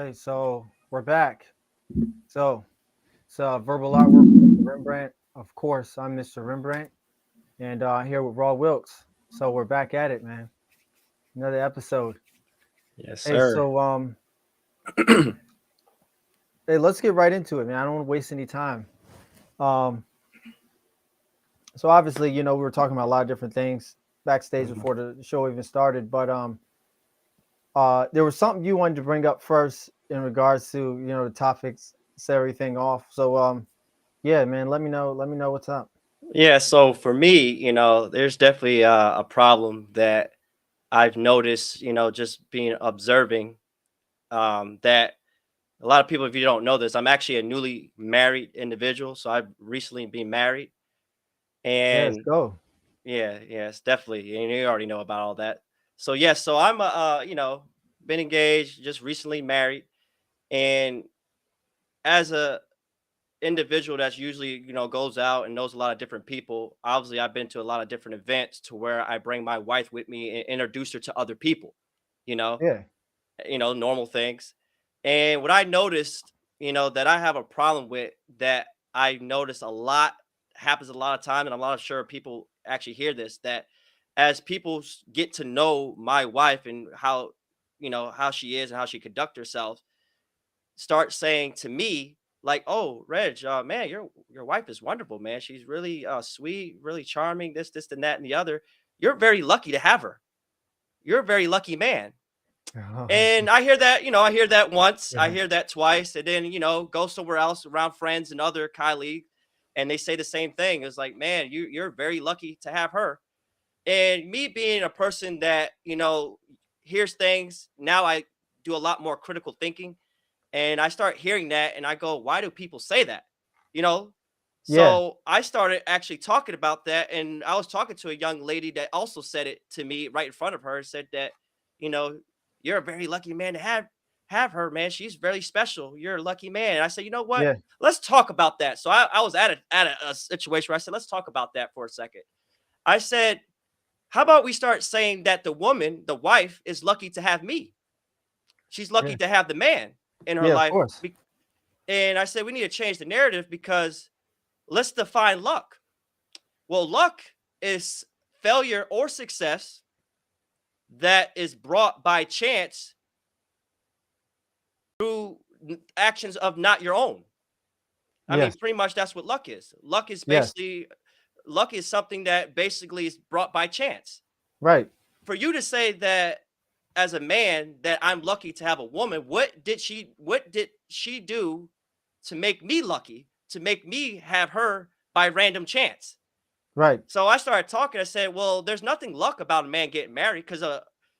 Hey, so we're back. So it's verbal artwork with Mr. Rembrandt. Of course, I'm Mr. Rembrandt, and here with Raw Wilkes. So we're back at it, man. Another episode. Yes, Hey, sir. hey, let's get right into it, man. I don't want to waste any time. Um, so obviously, we were talking about a lot of different things backstage Mhm. before the show even started, but there was something you wanted to bring up first in regards to the topics, set everything off. So yeah, man, let me know. Let me know what's up. Yeah, so for me, there's definitely a problem that I've noticed, just being observing that a lot of people, if you don't know this, I'm actually a newly married individual. So I've recently been married. Yeah, let's And go. yeah, it's definitely, and you already know about all that. So, yes, so I'm, been engaged, just recently married. And as a individual that's usually goes out and knows a lot of different people, obviously I've been to a lot of different events to where I bring my wife with me and introduce her to other people, you know Yeah, normal things. And what I noticed, that I have a problem with, that I notice a lot happens a lot of time, and I'm not sure people actually hear this, that as people get to know my wife and how she is and how she conduct herself, start saying to me, like, "Oh, Reg, man, your wife is wonderful, man. She's really sweet, really charming. This, and that, and the other. You're very lucky to have her. You're a very lucky man." And I hear that, I hear that once, I yeah, hear that twice, and then go somewhere else around friends and other colleagues, and they say the same thing. It's like, man, you're very lucky to have her. And me being a person that hears things now, I do a lot more critical thinking, and I start hearing that and I go, why do people say that? You know? yeah, So I started actually talking about that. And I was talking to a young lady that also said it to me right in front of her, said that, you know, you're a very lucky man to have her, man. She's very special. You're a lucky man. And I said, you know what? yeah, Let's talk about that. So I was at a situation where I said, let's talk about that for a second. I said, how about we start saying that the woman, the wife, is lucky to have me? She's lucky yeah, to have the man in her yeah. Of life. course. And I said, we need to change the narrative, because let's define luck. Well, luck is failure or success that is brought by chance through actions of not your own. I mean, Yes, pretty much that's what luck is. yes, Luck is something that basically is brought by chance. right. For you to say that as a man that I'm lucky to have a woman, what did she do to make me lucky, to make me have her by random chance? Right. So I started talking. I said, "Well, there's nothing luck about a man getting married,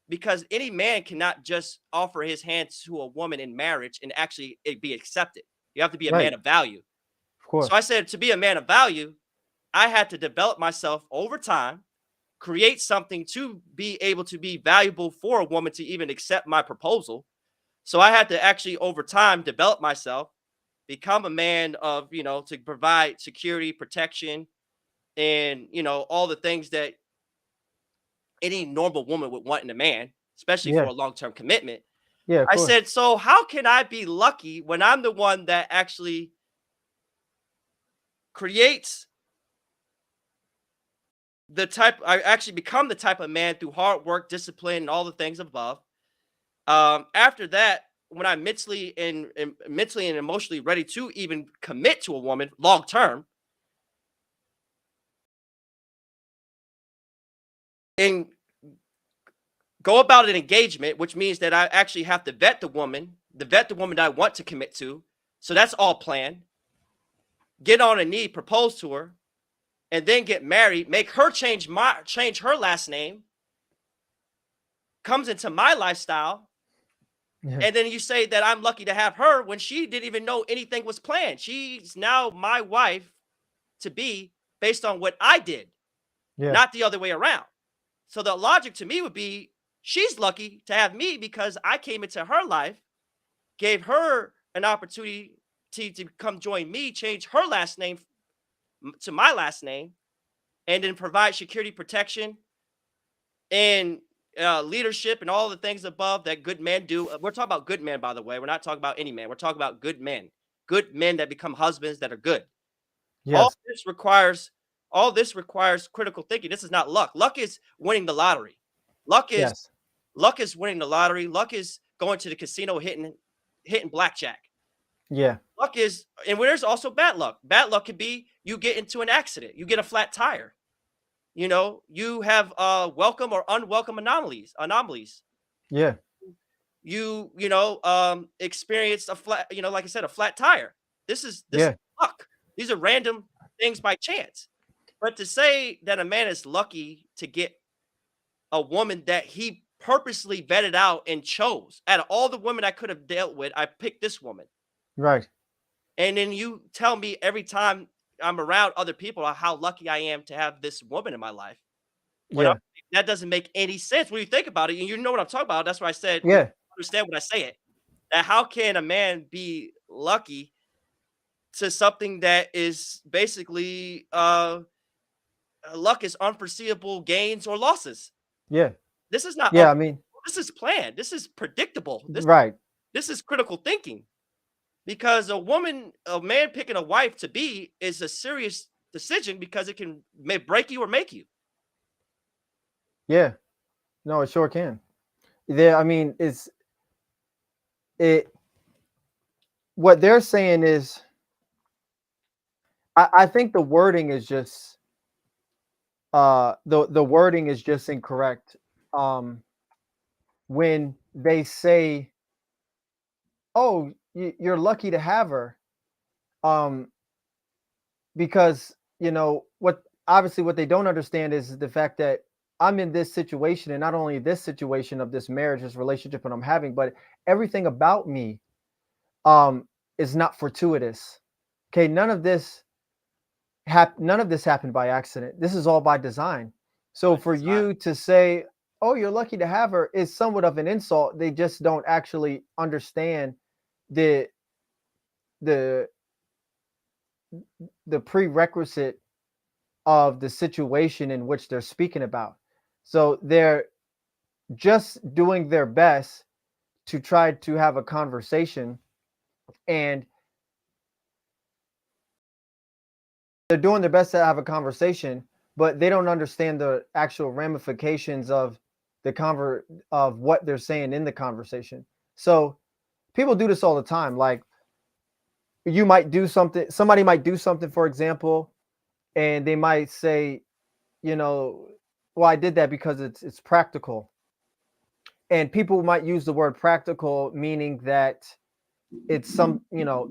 because any man cannot just offer his hand to a woman in marriage and actually it be accepted. You have to be a Right. man of value." Of So I course. said, to be a man of value, I had to develop myself over time, create something to be able to be valuable for a woman to even accept my proposal. So I had to actually over time develop myself, become a man of, to provide security, protection, and all the things that any normal woman would want in a man, especially for Yeah. a long-term commitment. Yeah. Of I course. said, so how can I be lucky when I'm the one that actually creates I actually become the type of man through hard work, discipline, and all the things above. After that, when I'm mentally and emotionally ready to even commit to a woman long term and go about an engagement, which means that I actually have to vet the woman that I want to commit to. So that's all planned. Get on a knee, propose to her, and then get married, make her change her last name, comes into my lifestyle, Yeah. and then you say that I'm lucky to have her when she didn't even know anything was planned. She's now my wife to be based on what I did, Yeah. not the other way around. So the logic to me would be, she's lucky to have me because I came into her life, gave her an opportunity to come join me, change her last name to my last name, and then provide security, protection, and leadership and all the things above that good men do. We're talking about good men, by the way. We're not talking about any man. We're talking about good men that become husbands that are good. All Yes. this requires all this requires critical thinking. This is not luck. Luck is winning the lottery. Luck is Yes. luck is winning the lottery. Luck is going to the casino hitting blackjack. Yeah. Luck is, and there's also bad luck. Bad luck could be you get into an accident, you get a flat tire. You have welcome or unwelcome anomalies. Yeah. Experience a flat, like I said, a flat tire. This is Yeah. luck. These are random things by chance. But to say that a man is lucky to get a woman that he purposely vetted out and chose out of all the women I could have dealt with, I picked this woman. Right. And then you tell me every time I'm around other people how lucky I am to have this woman in my life. When Yeah. that doesn't make any sense when you think about it, and you know what I'm talking about. That's why I said you Yeah. understand when I say it. That how can a man be lucky to something that is basically luck is unforeseeable gains or losses. Yeah. This is not Yeah. I mean, this is planned. This is predictable. right. This is critical thinking because a man picking a wife to be is a serious decision because it can break you or make you. Yeah. No, it sure can. There. I mean, it. What they're saying is, I think the wording is just the wording is just incorrect. Um, when they say, "Oh, you're lucky to have her," um, because what obviously what they don't understand is the fact that I'm in this situation, and not only this situation of this marriage, this relationship that I'm having, but everything about me is not fortuitous. Okay, none of this happened by accident. This is all by design. So By for design. you to say, "Oh, you're lucky to have her," is somewhat of an insult. They just don't actually understand the the the prerequisite of the situation in which they're speaking about. So they're just doing their best to try to have a conversation, and they're doing their best to have a conversation, but they don't understand the actual ramifications of of what they're saying in the conversation. So people do this all the time. Like, you might do something, somebody might do something, for example, and they might say, you know, well, I did that because it's practical. And people might use the word practical, meaning that it's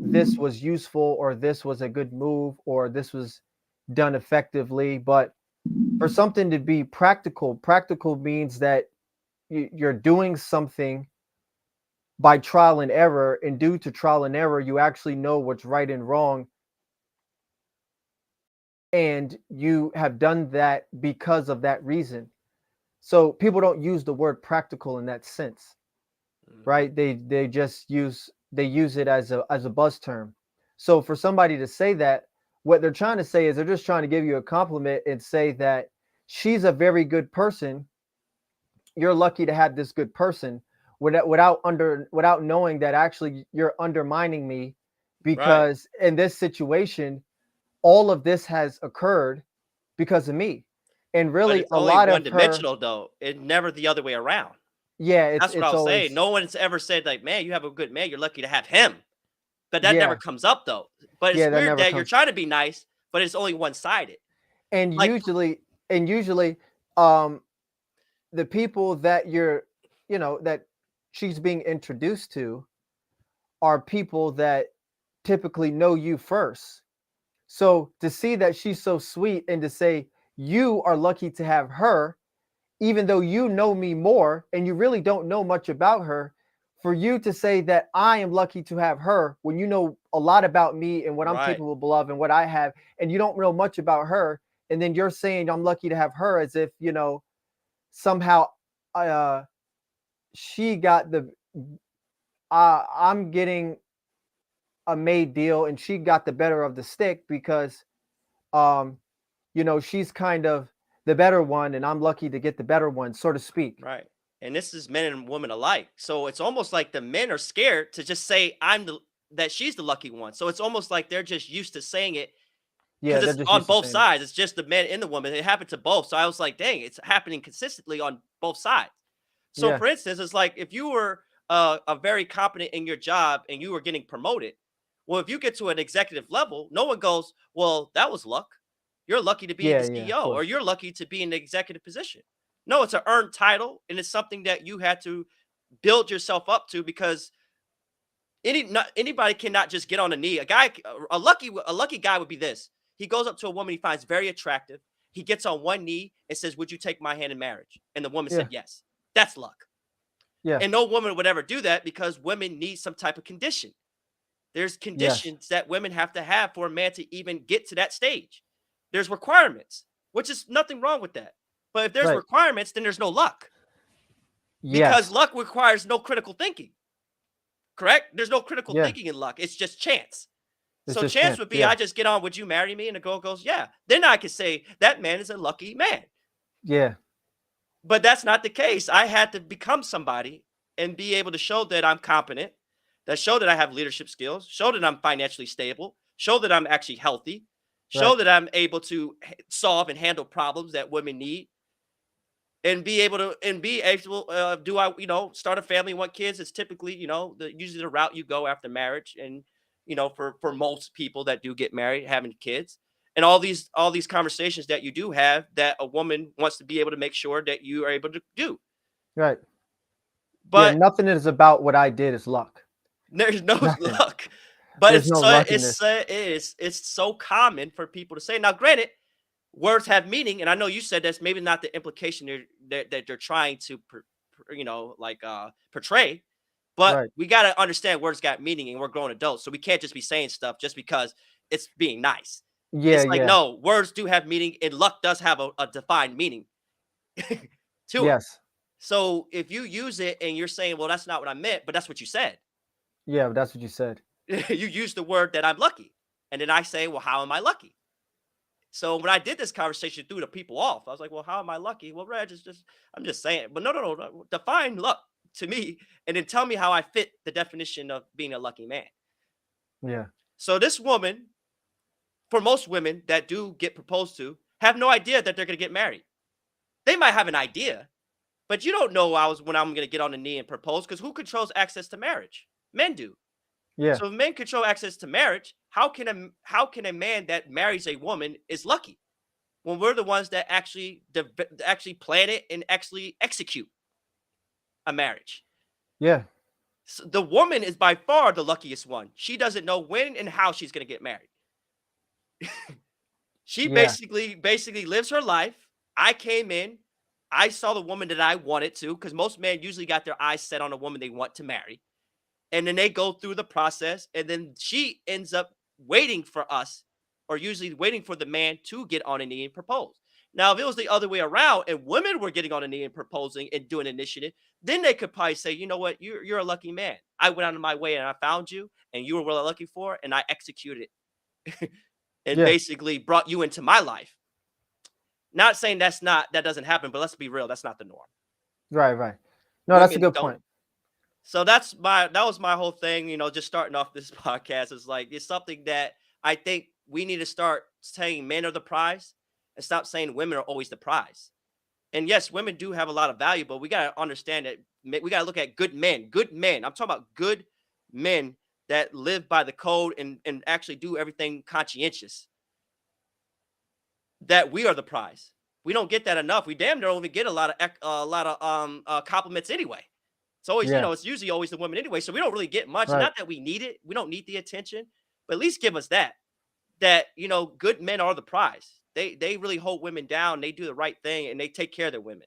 this was useful, or this was a good move, or this was done effectively. But for something to be practical, practical means that you're doing something by trial and error, and due to trial and error, you actually know what's right and wrong, and you have done that because of that reason. So people don't use the word practical in that sense, Mhm. right? They use it as a buzz term. So for somebody to say that, what they're trying to say is they're just trying to give you a compliment and say that she's a very good person. You're lucky to have this good person, without knowing that actually you're undermining me, Right. because in this situation all of this has occurred because of me. And But really it's a only lot one of her. dimensional though. It never the other way around. Yeah, it's That's what it's I'll say. always. No one's ever said like, "Man, you have a good man. You're lucky to have him." But that never Yeah. comes up though. But it's Yeah, that weird never that you're comes. trying to be nice, but it's only one-sided. and Like usually and usually um the people that that she's being introduced to are people that typically know you first. So to see that she's so sweet, and to say you are lucky to have her, even though you know me more and you really don't know much about her, for you to say that I am lucky to have her when you know a lot about me and what I'm right, capable of and what I have, and you don't know much about her, and then you're saying I'm lucky to have her, as if somehow uh she got the I'm getting a made deal and she got the better of the stick, because um she's kind of the better one, and I'm lucky to get the better one, so to speak. Right. And this is men and women alike. So it's almost like the men are scared to just say that she's the lucky one. So it's almost like they're just used to saying it Yeah, because they're it's just on used to both saying it. sides. It's just the men and the woman. It happened to both. So I was like, dang, it's happening consistently on both sides. So Yeah, for instance, it's like if you were a very competent in your job and you were getting promoted, well, if you get to an executive level, no one goes, well, that was luck. You're lucky to be yeah, the yeah, of CEO or course. you're lucky to be in the executive position. No, it's an earned title and it's something that you had to build yourself up to because anybody cannot just get on a knee. A lucky guy would be this. He goes up to a woman he finds very attractive. He gets on one knee and says, "Would you take my hand in marriage?" And the woman said Yeah, yes. That's luck. yeah, And no woman would ever do that because women need some type of condition. There's yes, conditions that women have to have for a man to even get to that stage. There's requirements, which is nothing wrong with that. But if there's right. requirements, then there's no luck because Yes, luck requires no critical thinking. Correct? There's no critical yeah, thinking in luck. It's just chance. it's So just chance chance. would be Yeah, I just get on, would you marry me? And the girl goes, yeah. Then I could say that man is a lucky man. yeah, But that's not the case. I had to become somebody and be able to show that I'm competent, that show that I have leadership skills, show that I'm financially stable, show that I'm actually healthy, show right. that I'm able to solve and handle problems that women need, and be able do I start a family and want kids. It's typically usually the route you go after marriage, and for most people that do get married, having kids, and all these conversations that you do have that a woman wants to be able to make sure that you are able to do. Right. Yeah, But nothing is about what I did is luck. there's no Nothing. luck. But There's no luck in this. it's so common for people to say. Now, granted, words have meaning, and I know you said that's maybe not the implication that they're trying to portray, but Right. we got to understand words got meaning, and we're grown adults, so we can't just be saying stuff just because it's being nice. Yeah, It's like, yeah. no, words do have meaning, and luck does have a defined meaning to it. Yes. So if you use it and you're saying, well, that's not what I meant, but that's what you said. Yeah, that's what you said. You use the word that I'm lucky, and then I say, well, how am I lucky? So when I did this conversation, threw the people off. I was like, "Well, how am I lucky?" Well, Reg, I'm just saying. But no. Define luck to me, and then tell me how I fit the definition of being a lucky man. Yeah. So this woman, for most women that do get proposed to, have no idea that they're going to get married. They might have an idea, but you don't know when I'm going to get on the knee and propose because who controls access to marriage? Men do. Yeah. So if men control access to marriage, how can a man that marries a woman is lucky? When we're the ones that actually plan it and actually execute a marriage. Yeah. So the woman is by far the luckiest one. She doesn't know when and how she's going to get married. She Yeah. basically lives her life. I came in, I saw the woman that I wanted to, because most men usually got their eyes set on a woman they want to marry. And then they go through the process, and then she ends up waiting for us, or usually waiting for the man to get on a knee and propose. Now, if it was the other way around and women were getting on a knee and proposing and doing initiative, then they could probably say, you know what, you're a lucky man. I went out of my way and I found you, and you were really lucky for it, and I executed and Yeah. basically brought you into my life. Not saying that doesn't happen, but let's be real, that's not the norm. Right, right. No, that's a Women good don't. point. So that was my whole thing, just starting off this podcast is like it's something that I think we need to start saying men are the prize and stop saying women are always the prize. And yes, women do have a lot of value, but we got to understand that we got to look at good men. Good men. I'm talking about good men that live by the code and actually do everything conscientious. That we are the prize. We don't get that enough. We damn near only get a lot of compliments anyway. It's always, Yeah. it's usually always the women anyway. So we don't really get much. Right. Not that we need it. We don't need the attention, but at least give us that. That good men are the prize. They really hold women down. They do the right thing and they take care of their women.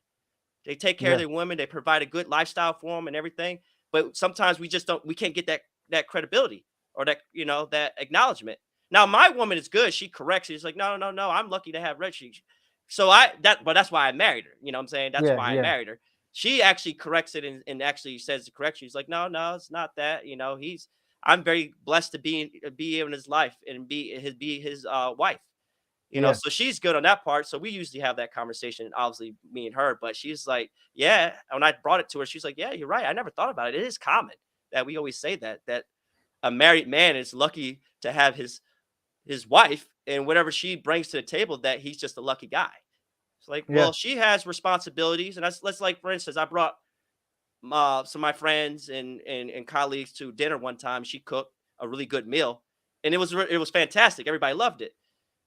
They take care of Yeah. their women. They provide a good lifestyle for them and everything. But sometimes we just don't. We can't get that credibility or that acknowledgement. Now my woman is good. She corrects. She's like, no, no, no. I'm lucky to have Red. But that's why I married her. You know what I'm saying? That's Yeah. why I Yeah. married her. She actually corrects it and actually says the correction. She's like, no, no, it's not that. I'm very blessed to be in his life and be his wife. Yeah. So she's good on that part. So we usually have that conversation, obviously me and her, but she's like, yeah. When I brought it to her, she's like, yeah, you're right. I never thought about it. It is common that we always say that a married man is lucky to have his wife and whatever she brings to the table, that he's just a lucky guy. It's like, Yeah. well, she has responsibilities. And let's like, for instance, I brought some of my friends and colleagues to dinner one time. She cooked a really good meal, and it was fantastic. Everybody loved it.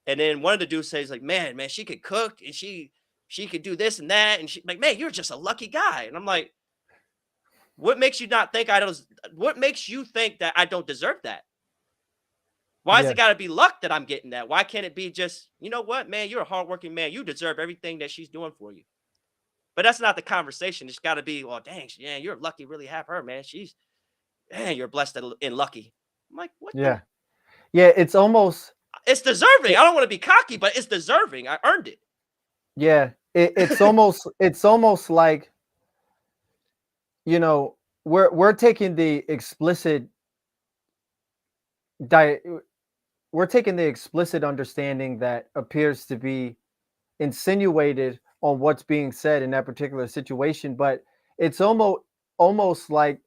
And then one of the dudes says like, man, she could cook and she could do this and that, and she like, man, you're just a lucky guy. And I'm like, what makes you not think I don't? What makes you think that I don't deserve that? Why is it Yeah. got to be luck that I'm getting that? Why can't it be just, you know what, man, you're a hardworking man. You deserve everything that she's doing for you. But that's not the conversation. It's got to be, well, dang, yeah, you're lucky. Really have her, man. Man, you're blessed and lucky. I'm like, what the? Yeah. Yeah. It's almost. It's deserving. I don't want to be cocky, but it's deserving. I earned it. Yeah. It's almost. It's almost like, you know, we're taking the explicit di- we're taking the explicit understanding that appears to be insinuated on what's being said in that particular situation, but it's almost like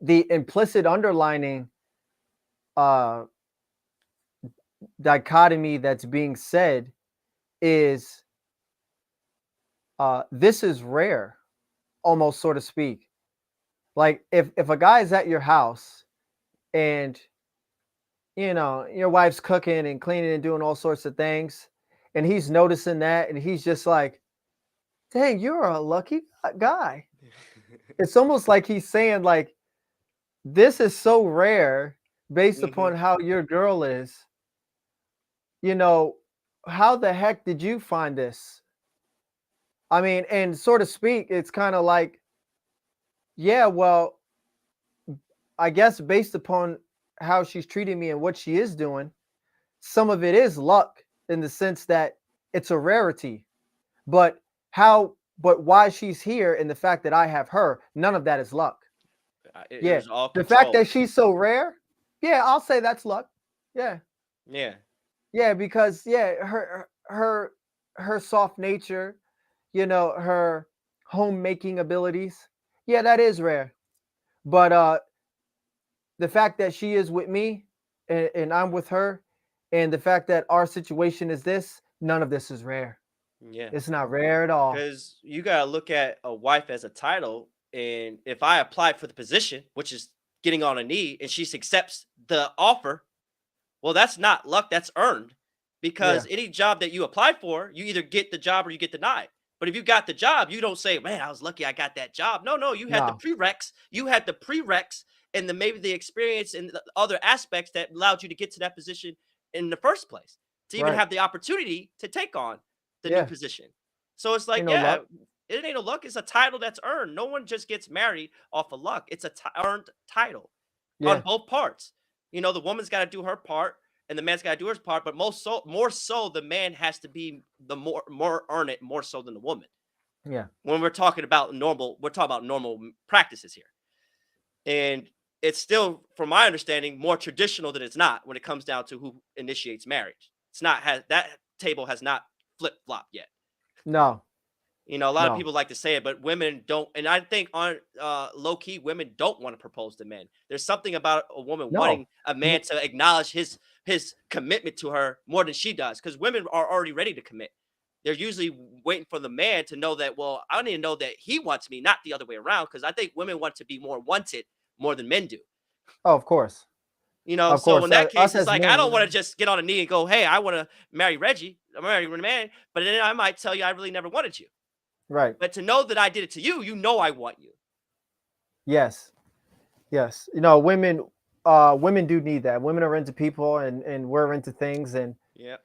the implicit underlining uh dichotomy that's being said is this is rare, almost, so to speak. Like if a guy is at your house and your wife's cooking and cleaning and doing all sorts of things, and he's noticing that, and he's just like, dang, you're a lucky guy. It's almost like he's saying, like, this is so rare based Hmm. upon how your girl is. You know, how the heck did you find this? I mean, and so to speak, it's kind of like, yeah, well, I guess based upon how she's treating me and what she is doing, some of it is luck in the sense that it's a rarity. But but why she's here and the fact that I have her, none of that is luck. It Yeah. was all The fact control. that she's so rare, yeah, I'll say that's luck. Yeah. Yeah. Yeah, because yeah, her soft nature, her homemaking abilities. Yeah, that is rare. But the fact that she is with me and I'm with her, and the fact that our situation is this, none of this is rare. Yeah. It's not rare at all. Because you gotta look at a wife as a title, and if I apply for the position, which is getting on a knee, and she accepts the offer, well, that's not luck, that's earned. Yeah. Because any job that you apply for, you either get the job or you get denied. But if you got the job, you don't say, "Man, I was lucky I got that job." No, no, you had the No. prereqs. You had the prereqs and maybe the experience and the other aspects that allowed you to get to that position in the first place, to even Right. have the opportunity to take on the new Yeah. position. So it's like, Ain't no yeah, luck. it ain't a luck. It's a title that's earned. No one just gets married off of luck. It's a earned title on Yeah. both parts. The woman's got to do her part and the man's got to do his part, but more so, the man has to be the more earn it more so than the woman. Yeah. When we're talking about normal practices here, and it's still, from my understanding, more traditional than it's not when it comes down to who initiates marriage. It's not has that table has not flip flopped yet. No. A lot of No. people like to say it, but women don't. And I think on low key, women don't want to propose to men. There's something about a woman No. wanting a man to acknowledge his commitment to her more than she does, because women are already ready to commit. They're usually waiting for the man to know that. Well, I need to know that he wants me, not the other way around. Because I think women want to be more wanted more than men do. Oh, of course. Of So course. in that case, Us it's as like I men, don't want to just get on a knee and go, "Hey, I want to marry Reggie. I'm marrying a man," but then I might tell you I really never wanted you. right. But to know that I did it to you, I want you. Yes. Yes. Women do need that. Women are into people and we're into things, and Yeah.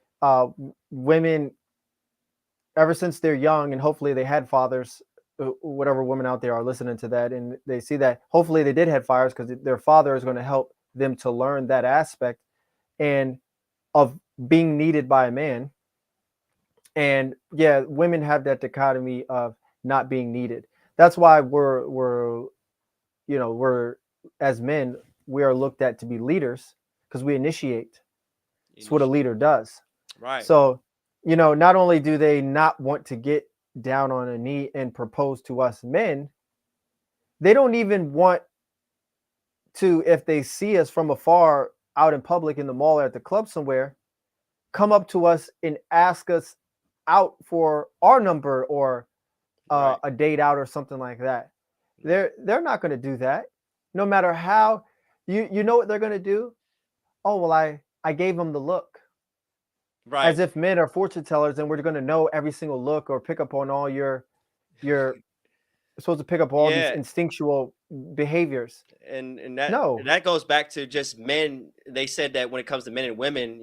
women, ever since they're young, and hopefully they had fathers, whatever women out there are listening to that, and they see that hopefully they did have fathers, because their father is going to help them to learn that aspect and of being needed by a man. And yeah, women have that dichotomy of not being needed. That's why we're as men, we are looked at to be leaders, because we initiate. It's what a Initiate. leader does. Right. So, not only do they not want to get down on a knee and propose to us men, they don't even want to, if they see us from afar out in public in the mall or at the club somewhere, come up to us and ask us out for our number or Right. a date out or something like that. Right. They're not going to do that, no matter Right. how. You know what they're going to do? Oh well, I gave them the look, as Right. if men are fortune tellers and we're going to know every single look or pick up on all your supposed to pick up all these Yeah. instinctual behaviors. And that No, and that goes back to just men. They said that when it comes to men and women,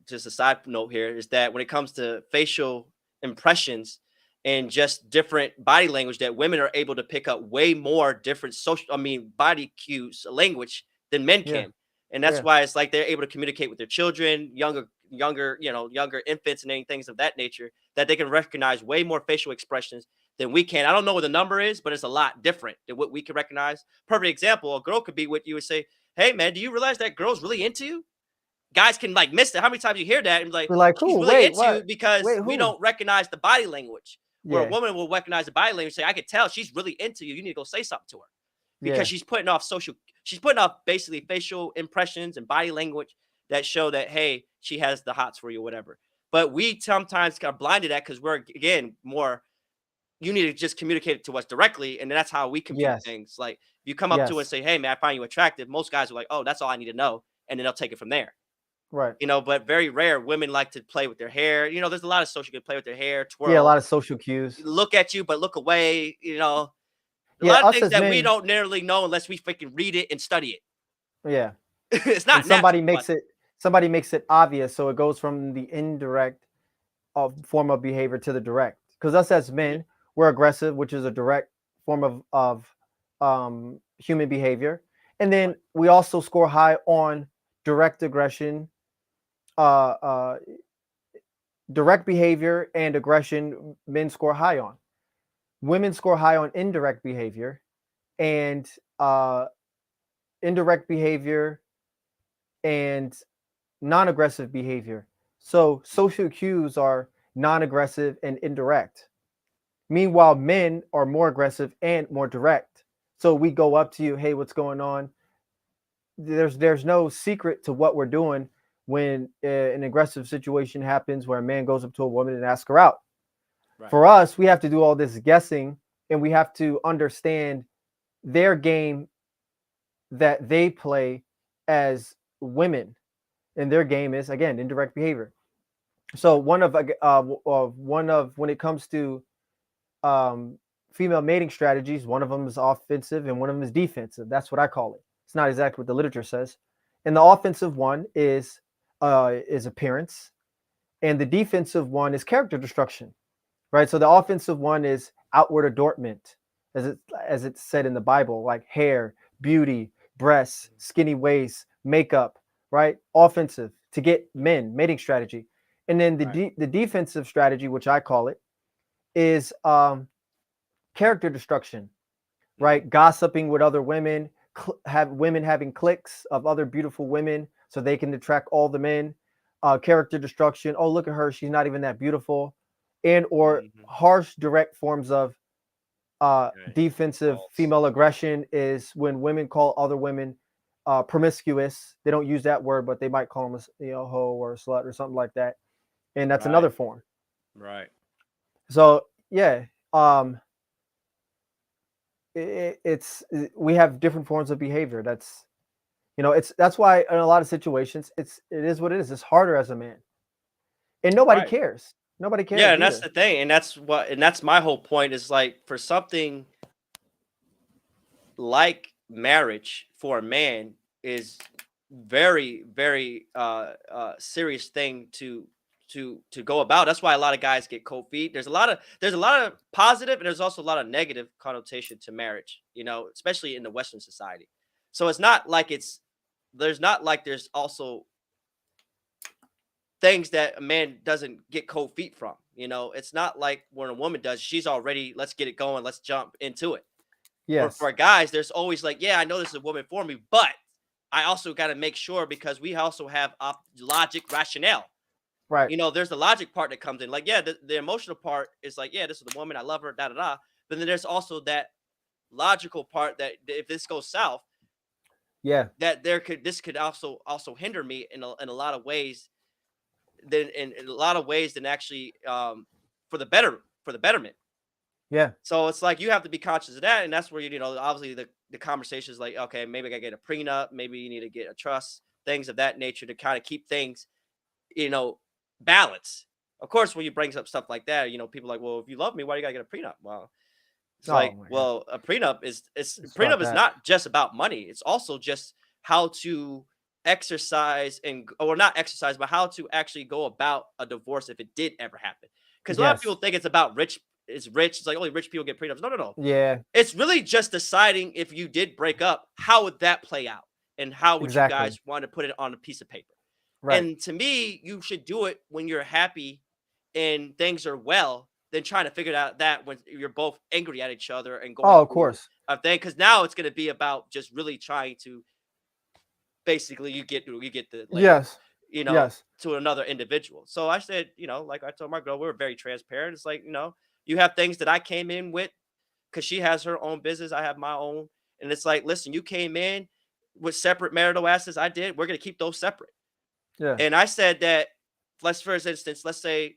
just a side note here is that when it comes to facial impressions and just different body language, that women are able to pick up way more different body cues, language than men yeah, can. And that's yeah, why it's like they're able to communicate with their children, younger infants and any things of that nature, that they can recognize way more facial expressions than we can. I don't know what the number is, but it's a lot different than what we can recognize. Perfect example: a girl could be with you and say, "Hey, man, do you realize that girl's really into you?" Guys can like miss it. How many times you hear that and be like, we're like, "She's who? really Wait, into you," what? because Wait, we who? don't recognize the body language. Where a Yeah, woman will recognize the body language, say, "I could tell she's really into you. You need to go say something to her," because yeah, she's putting off basically facial impressions and body language that show that, hey, she has the hots for you, whatever. But we sometimes are blinded at because we're again more, you need to just communicate it to us directly, and that's how we compute yes, things. Like, if you come up to and yes, say, "Hey, man, I find you attractive," most guys are like, "Oh, that's all I need to know," and then they'll take it from there. right. But very rare women like to play with their hair. There's a lot of social good play with their hair, Yeah, a twirl, lot of social cues. look at you but look away. A Yeah, lot of us things as that we men. don't nearly know unless we freaking read it and study it. Yeah, It's and not natural to us. somebody makes it obvious, so it goes from the indirect of form of behavior to the direct. Because us as Mhm. men, we're aggressive, which is a direct form of human behavior, and then Right. we also score high on direct aggression, uh, uh, direct behavior and aggression. Men score high on. Women score high on indirect behavior and uh, indirect behavior and non-aggressive behavior. So social cues are non-aggressive and indirect. Meanwhile, men are more aggressive and more direct. So we go up to you, hey, what's going on? There's no secret to what we're doing when an aggressive situation happens where a man goes up to a woman and asks her out. Right. For us, we have to do all this guessing and we have to understand their game that they play as women. And their game is again indirect behavior. So Right. one of when it comes to um, female mating strategies, one of them is offensive and one of them is defensive. That's what I call it. It's not exactly what the literature says. And the offensive one is appearance, and the defensive one is character destruction. Right. So the offensive one is outward adornment, as it's said in the Bible, like hair, beauty, breasts, skinny waist, makeup. Right. Offensive to get men mating strategy, and then Right. the defensive strategy, which I call it, is character destruction, Mhm. right? Gossiping with other women, have women having cliques of other beautiful women so they can attract all the men. Character destruction. Oh, look at her; she's not even that beautiful, and or Mhm. harsh, direct forms of Right. defensive False. female aggression is when women call other women promiscuous. They don't use that word, but they might call them a hoe or a slut or something like that, and that's Right. another form. Right. So yeah, it's we have different forms of behavior. It's that's why in a lot of situations it is what it is. It's harder as a man, and nobody Right. cares. Nobody Yeah, cares and that's either. the thing, and that's my whole point is like for something like marriage for a man is very very serious thing to go about. That's why a lot of guys get cold feet. There's a lot of positive and there's also a lot of negative connotation to marriage, especially in the Western society. So it's not like there's also things that a man doesn't get cold feet from. It's not like when a woman does, she's already, let's get it going, let's jump into it. For Yes, guys, there's always like, yeah, I know this is a woman for me, but I also got to make sure because we also have logic, rationale. Right. There's the logic part that comes in. Like, yeah, the emotional part is like, yeah, this is the woman, I love her, da da da. But then there's also that logical part that if this goes south, Yeah. that this could also hinder me in a lot of ways, than in a lot of ways than actually for the betterment. Yeah. So it's like you have to be conscious of that, and that's where obviously the conversation is like, okay, maybe I gotta get a prenup, maybe you need to get a trust, things of that nature to kind of keep things, you know, balance. Of course, when you bring up stuff like that, people are like, well, if you love me, why you gotta get a prenup? Well, it's Oh like, my God. well, a prenup is It's about prenup is that. not just about money. It's also just how to exercise or not exercise, but how to actually go about a divorce if it did ever happen. Because a lot of people Yes. think it's about rich. It's rich. It's like only rich people get prenups. No, no, no. Yeah. It's really just deciding if you did break up, how would that play out, and how would you Exactly. guys want to put it on a piece of paper. Right. And to me, you should do it when you're happy and things are well, than trying to figure out that when you're both angry at each other and going Oh, of through course. a thing. Because now it's going to be about just really trying to basically you get the label, Yes. you know, Yes. to another individual. So I said, like I told my girl, we were very transparent. It's like, you have things that I came in with because she has her own business, I have my own, and it's like, listen, you came in with separate marital assets. I did. We're going to keep those separate. Yeah. And I said that, for instance, let's say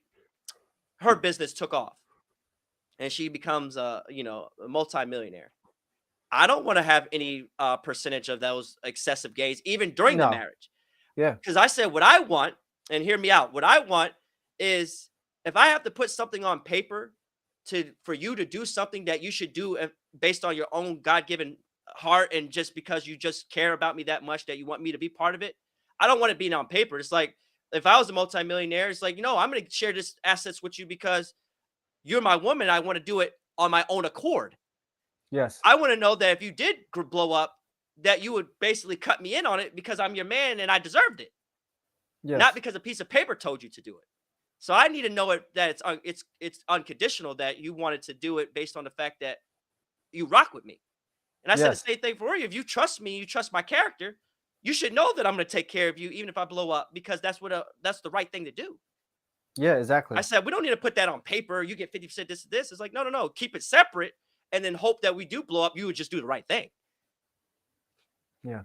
her business took off and she becomes a multimillionaire. I don't want to have any percentage of those excessive gains, even during the No. marriage. Yeah. Because I said what I want, and hear me out. What I want is, if I have to put something on paper for you to do something that you should do based on your own God-given heart, and just because you just care about me that much that you want me to be part of it, I don't want it being on paper. It's like, if I was a multimillionaire, it's like, I'm going to share this assets with you because you're my woman. I want to do it on my own accord. Yes. I want to know that if you did blow up, that you would basically cut me in on it because I'm your man and I deserved it, not Yes. because a piece of paper told you to do it. So I need to know that it's unconditional, that you wanted to do it based on the fact that you rock with me. And I said the Yes. same thing for you. If you trust me, you trust my character, you should know that I'm going to take care of you even if I blow up, because that's the right thing to do. Yeah. I Exactly. said, we don't need to put that on paper. You get 50% this and this. It's like, no, no, no. Keep it separate, and then hope that we do blow up, you would just do the right thing. Yeah.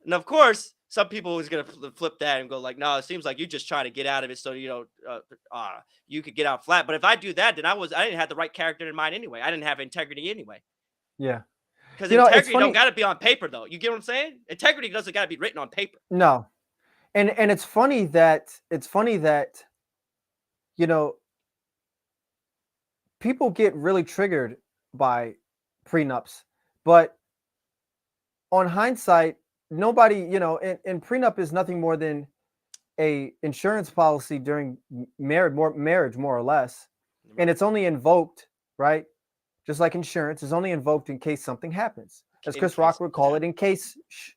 And of course, some people is going to flip that and go like, no, it seems like you're just trying to get out of it so, you could get out flat. But if I do that, then I didn't have the right character in mind anyway. I didn't have integrity anyway. Yeah. Because It's integrity don't funny. got to be on paper, though. You get what I'm saying? Integrity doesn't got to be written on paper. No. And it's funny that you know people get really triggered by prenups, but on hindsight, nobody, and prenup is nothing more than a insurance policy during marriage, more or less, and Right. it's only invoked, right? Just like insurance is only invoked in case something happens, as In Chris case Rock would something call it, in case,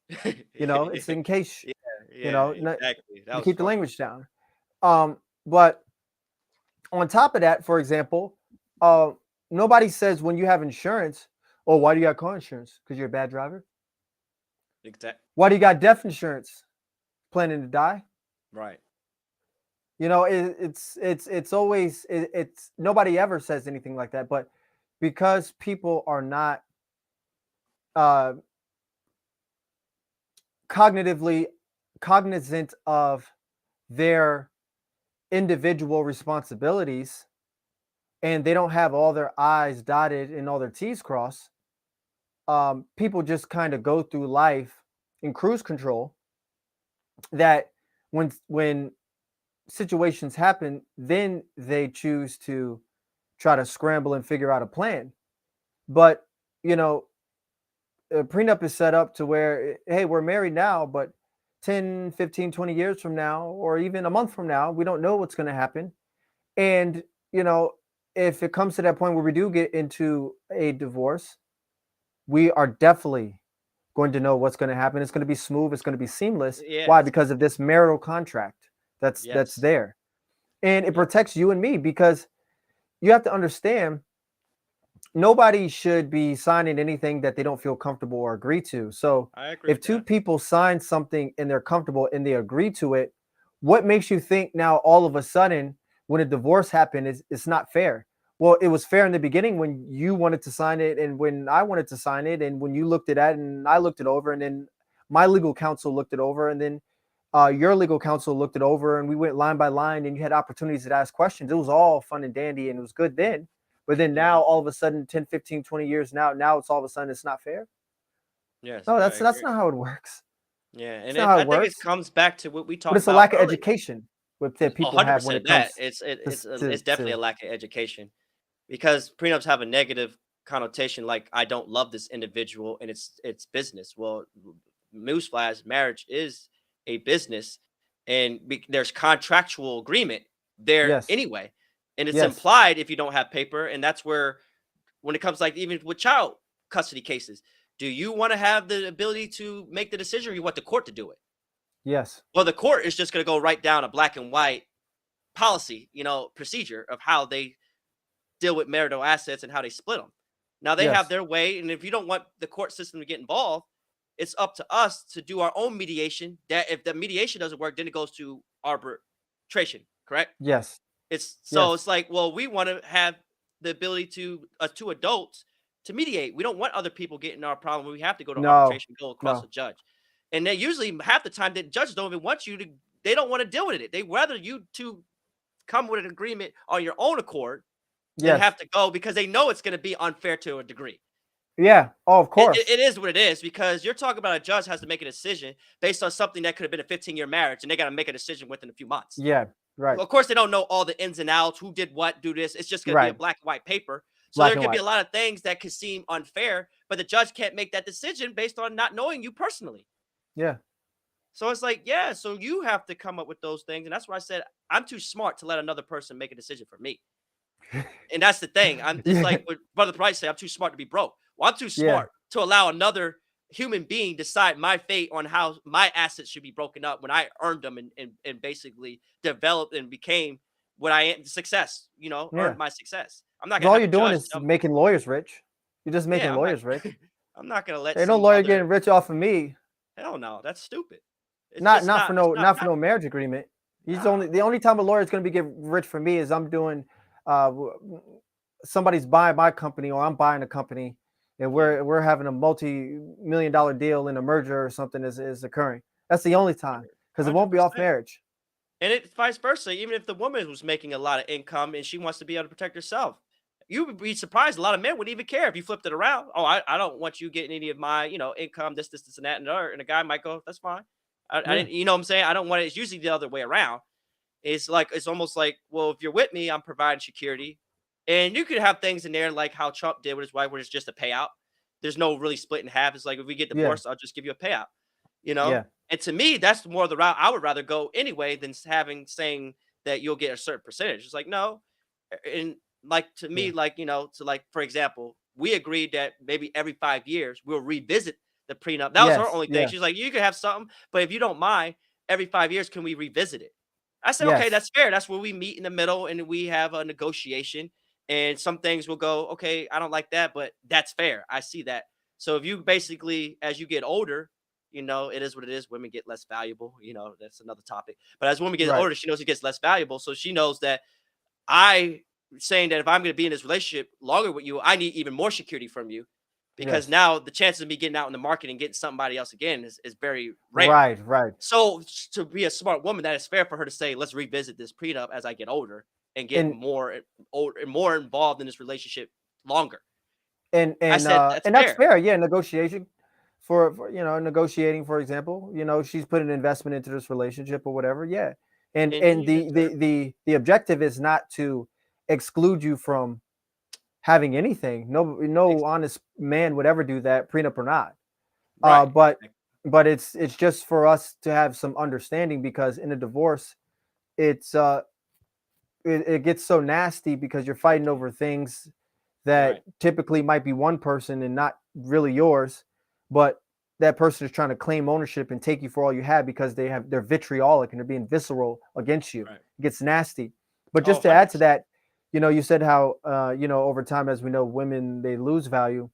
it's happens. in case, Yeah, yeah, exactly. That to was keep the funny. language down. But on top of that, for example, uh, nobody says when you have insurance, oh, why do you got car insurance? Because you're a bad driver. Exactly. Why do you got death insurance? Planning to die? Right. It's always it's nobody ever says anything like that, but because people are not uh, cognitively cognizant of their individual responsibilities, and they don't have all their I's dotted and all their T's crossed, people just kind of go through life in cruise control. That when situations happen, then they choose to try to scramble and figure out a plan. But you know, a prenup is set up to where, hey, we're married now, but 10, 15, 20 years from now, or even a month from now, we don't know what's going to happen. And, you know, if it comes to that point where we do get into a divorce, we are definitely going to know what's going to happen. It's going to be smooth. It's going to be seamless. Why? Yes. Because of this marital contract that's Yes. there, and it Yeah. protects you and me. Because you have to understand, nobody should be signing anything that they don't feel comfortable or agree to. So I agree if with two that. people sign something and they're comfortable and they agree to it, what makes you think now all of a sudden when a divorce happened is it's not fair? Well, it was fair in the beginning when you wanted to sign it and when I wanted to sign it and when you looked at it and I looked it over and then my legal counsel looked it over and then your legal counsel looked it over and we went line by line and you had opportunities to ask questions. It was all fun and dandy and it was good then. But then Hmm. now all of a sudden 10, 15, 20 years now it's all of a sudden it's not fair. Yes, No, I that's agree. not how it works. Yeah, That's and not how I it think it works. comes back to what we But talked it's a about lack of earlier. education that Oh, people have when 100% it that. comes It's definitely a to lack of education because prenups have a negative connotation, like I don't love this individual and it's business. Well, newsflash, marriage is a business, and there's contractual agreement there yes, anyway, and it's yes, implied if you don't have paper, and that's where when it comes like even with child custody cases, do you want to have the ability to make the decision, or you want the court to do it? yes, Well, the court is just going to go write down a black and white policy, procedure of how they deal with marital assets and how they split them. Now they have yes, their way, and if you don't want the court system to get involved, it's up to us to do our own mediation. That if the mediation doesn't work, then it goes to arbitration. Correct? yes, It's yes. like, well, we want to have the ability to two adults to mediate. We don't want other people getting our problem. We have to go to No, arbitration, go across a no. judge, and they usually half the time the judges don't even want you to. They don't want to deal with it. They rather you two come with an agreement on your own accord than Yes. have to go because they know it's going to be unfair to a degree. Yeah. Oh, of It, it, course. it is what it is because you're talking about a judge has to make a decision based on something that could have been a 15-year marriage, and they got to make a decision within a few months. Yeah. Right. Of course, they don't know all the ins and outs, who did what, do this. It's just going to be a Right. black and white paper. So Black there and could be white. a lot of things that could seem unfair, but the judge can't make that decision based on not knowing you personally. Yeah. So it's like, yeah, so you have to come up with those things. And that's why I said I'm too smart to let another person make a decision for me. And that's the thing. It's Yeah. like what Brother Price say, I'm too smart to be broke. Well, I'm too Yeah. smart to allow another human being decide my fate on how my assets should be broken up when I earned them and basically developed and became what I am success, Yeah. earned my success. I'm not 'Cause gonna all have you're a doing judge is tell me, making lawyers rich. You're just making yeah, I'm not lawyers rich. I'm not gonna let Ain't no some lawyer other getting rich off of me. hell no, that's stupid. It's Not just not for not it's no not not for not no marriage agreement. He's nah. only the only time a lawyer is going to be get rich for me is I'm doing somebody's buying my company or I'm buying a company and Yeah. we're having a multi-million-dollar deal in a merger or something is occurring. That's the only time because it won't be off 100%. marriage. And it vice versa, even if the woman was making a lot of income and she wants to be able to protect herself. You would be surprised. A lot of men wouldn't even care if you flipped it around. Oh, I don't want you getting any of my, income, this, and that, and the other. And the guy might go, that's fine. I Yeah. didn't, you know what I'm saying? I don't want it. It's usually the other way around. It's like, it's almost like, well, if you're with me, I'm providing security. And you could have things in there like how Trump did with his wife, where it's just a payout. There's no really split in half. It's like, if we get Yeah. divorced, I'll just give you a payout, you know? Yeah. And to me, that's more the route I would rather go anyway than having saying that you'll get a certain percentage. It's like, no. And like to me, Yeah. like, to like, for example, we agreed that maybe every 5 years we'll revisit the prenup. That was her Yes. only thing. Yeah. She's like, you could have something, but if you don't mind, every 5 years, can we revisit it? I said, okay, Yes. that's fair. That's where we meet in the middle and we have a negotiation. And some things will go, okay, I don't like that, but that's fair. I see that. So if you basically, as you get older, it is what it is. Women get less valuable. That's another topic. But as women get Right. older, she knows it gets less valuable. So she knows that I saying that if I'm going to be in this relationship longer with you, I need even more security from you because Yes. now the chances of me getting out in the market and getting somebody else again is very rare. Right. Right. So to be a smart woman, that is fair for her to say, let's revisit this prenup as I get older and get And more older and more involved in this relationship longer. and I and said, uh that's and that's fair. fair. Yeah, negotiation for negotiating, for example, she's put an investment into this relationship or whatever. Yeah. And And and you the objective is not to exclude you from having anything. No, no ex- honest man would ever do that, prenup or not. Uh right. but but it's just for us to have some understanding because in a divorce, it's it gets so nasty because you're fighting over things that Right. typically might be one person and not really yours, but that person is trying to claim ownership and take you for all you have because they're vitriolic and they're being visceral against you. Right. It gets nasty. But Oh, just to add to 100%. that, you said how over time, as we know, women they lose value,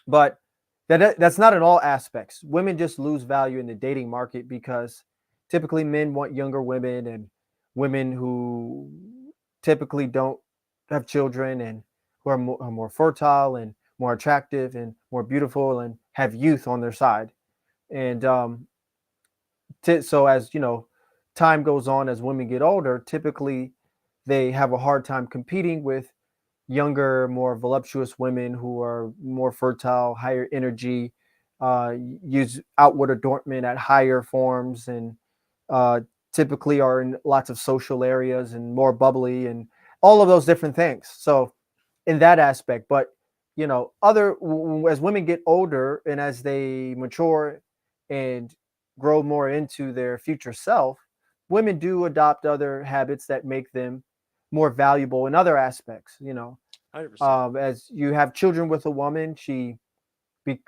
but that's not in all aspects. Women just lose value in the dating market because typically men want younger women, and women who typically don't have children and who are more fertile and more attractive and more beautiful and have youth on their side. And so as you know, time goes on, as women get older, typically they have a hard time competing with younger, more voluptuous women who are more fertile, higher energy, use outward adornment at higher forms, and uh, typically are in lots of social areas and more bubbly and all of those different things. So in that aspect, but as women get older and as they mature and grow more into their future self, women do adopt other habits that make them more valuable in other aspects. 100%. As you have children with a woman, she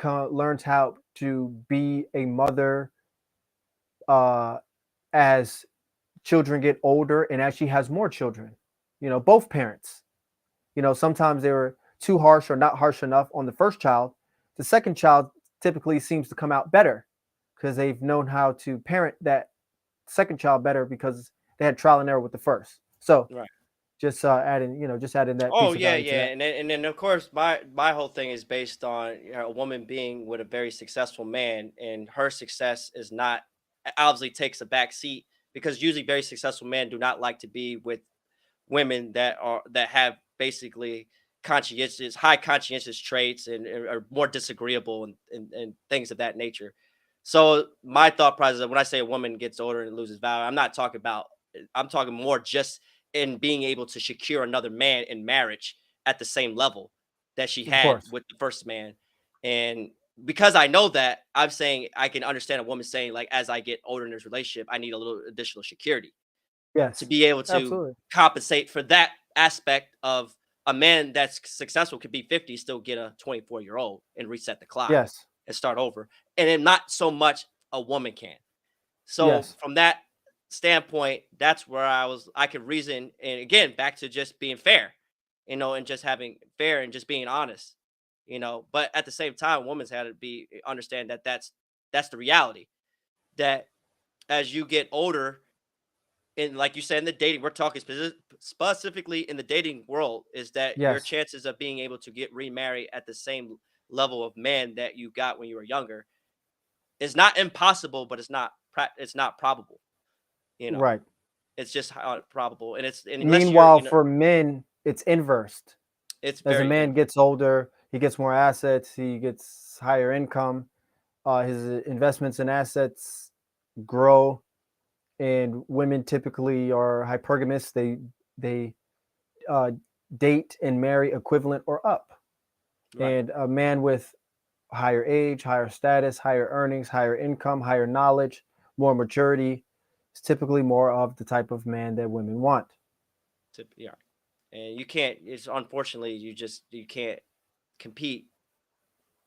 learns how to be a mother uh, as children get older and as she has more children. Both parents. Sometimes they were too harsh or not harsh enough on the first child. The second child typically seems to come out better because they've known how to parent that second child better because they had trial and error with the first. So Right. just adding that Oh piece of yeah, value to yeah, that. and then of course my whole thing is based on, a woman being with a very successful man, and her success is not, obviously takes a back seat, because usually very successful men do not like to be with women that have basically high conscientious traits, and are more disagreeable, and things of that nature. So my thought process is, when I say a woman gets older and loses value, I'm talking more just in being able to secure another man in marriage at the same level that she Of had course. with the first man. And because I know that, I'm saying I can understand a woman saying, like, as I get older in this relationship, I need a little additional security to Yes. be able to Absolutely. compensate for that aspect of a man that's successful could be 50, still get a 24-year-old and reset the clock Yes. and start over. And then not so much a woman can. So Yes. from that standpoint, that's where I could reason, and again, back to just being fair, and just having fair and just being honest, But at the same time, women's had to be understand that that's the reality, that as you get older, and like you said, in the dating, we're talking specifically in the dating world, is that your Yes. chances of being able to get remarried at the same level of man that you got when you were younger is not impossible, but it's not probable. You know, Right. it's just probable, and it's, and unless you're, Meanwhile, for men, it's inversed. it's As a very man gets older, he gets more assets, he gets higher income, his investments and assets grow, and women typically are hypergamous. They uh, date and marry equivalent or up, right. and a man with higher age, higher status, higher earnings, higher income, higher knowledge, more maturity is typically more of the type of man that women want. Yeah, and you can't. It's unfortunately you can't compete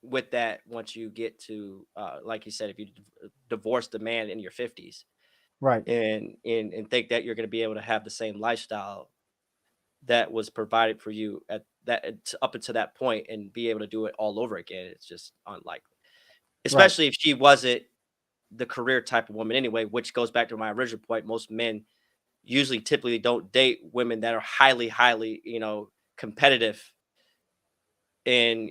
with that once you get to, like you said, if you divorce the man in your 50s, Right. and think that you're going to be able to have the same lifestyle that was provided for you at up until that point, and be able to do it all over again, it's just unlikely, Right. especially if she wasn't the career type of woman anyway, which goes back to my original point. Most men usually typically don't date women that are highly, competitive, and,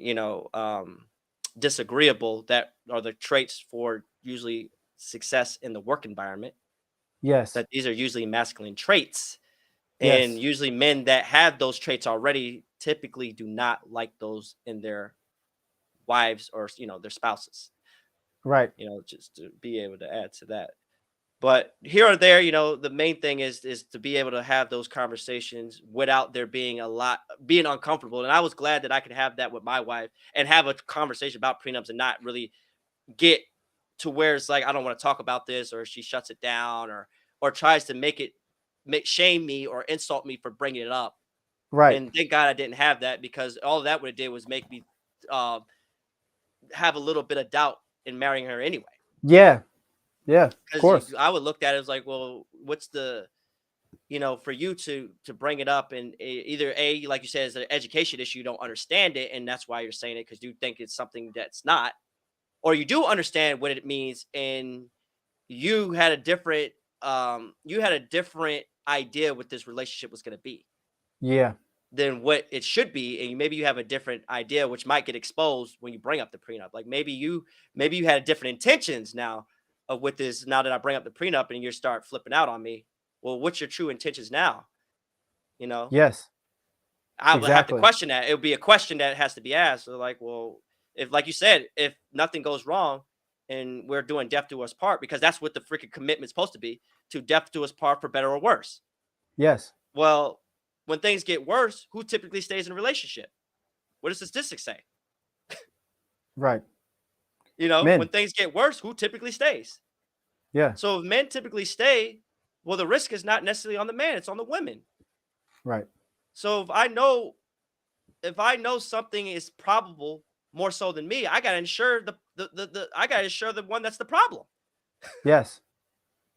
disagreeable, that are the traits for usually success in the work environment, Yes. that these are usually masculine traits. And Yes. usually men that have those traits already typically do not like those in their wives, or, their spouses, Right. just to be able to add to that. But here or there, the main thing is to be able to have those conversations without there being being uncomfortable. And I was glad that I could have that with my wife, and have a conversation about prenups, and not really get to where it's like, I don't want to talk about this, or she shuts it down, or tries to make shame me or insult me for bringing it up. Right. And thank God I didn't have that, because all that would have did was make me uh, have a little bit of doubt in marrying her anyway. Yeah. Yeah. Of Because course. I would look at it as like, well, what's the, for you to bring it up, and either a, like you said, it's an education issue, you don't understand it, and that's why you're saying it, because you think it's something that's not, or you do understand what it means, and you had a different you had a different idea what this relationship was going to be Yeah. than what it should be, and maybe you have a different idea which might get exposed when you bring up the prenup. Like maybe you had different intentions now of with this, now that I bring up the prenup and you start flipping out on me. Well, what's your true intentions now? You know, Yes. I would have to Exactly. question that. It would be a question that has to be asked. So like, well, if like you said, if nothing goes wrong and we're doing death to us part, because that's what the freaking commitment's supposed to be, to death to us part for better or worse. Yes. Well, when things get worse, who typically stays in a relationship? What does the statistics say? Right. You know, when Men. things get worse, who typically stays? Yeah. So if men typically stay, well, the risk is not necessarily on the man, it's on the women. Right. So if I know something is probable more so than me, I gotta ensure the I gotta ensure the one that's the problem. Yes.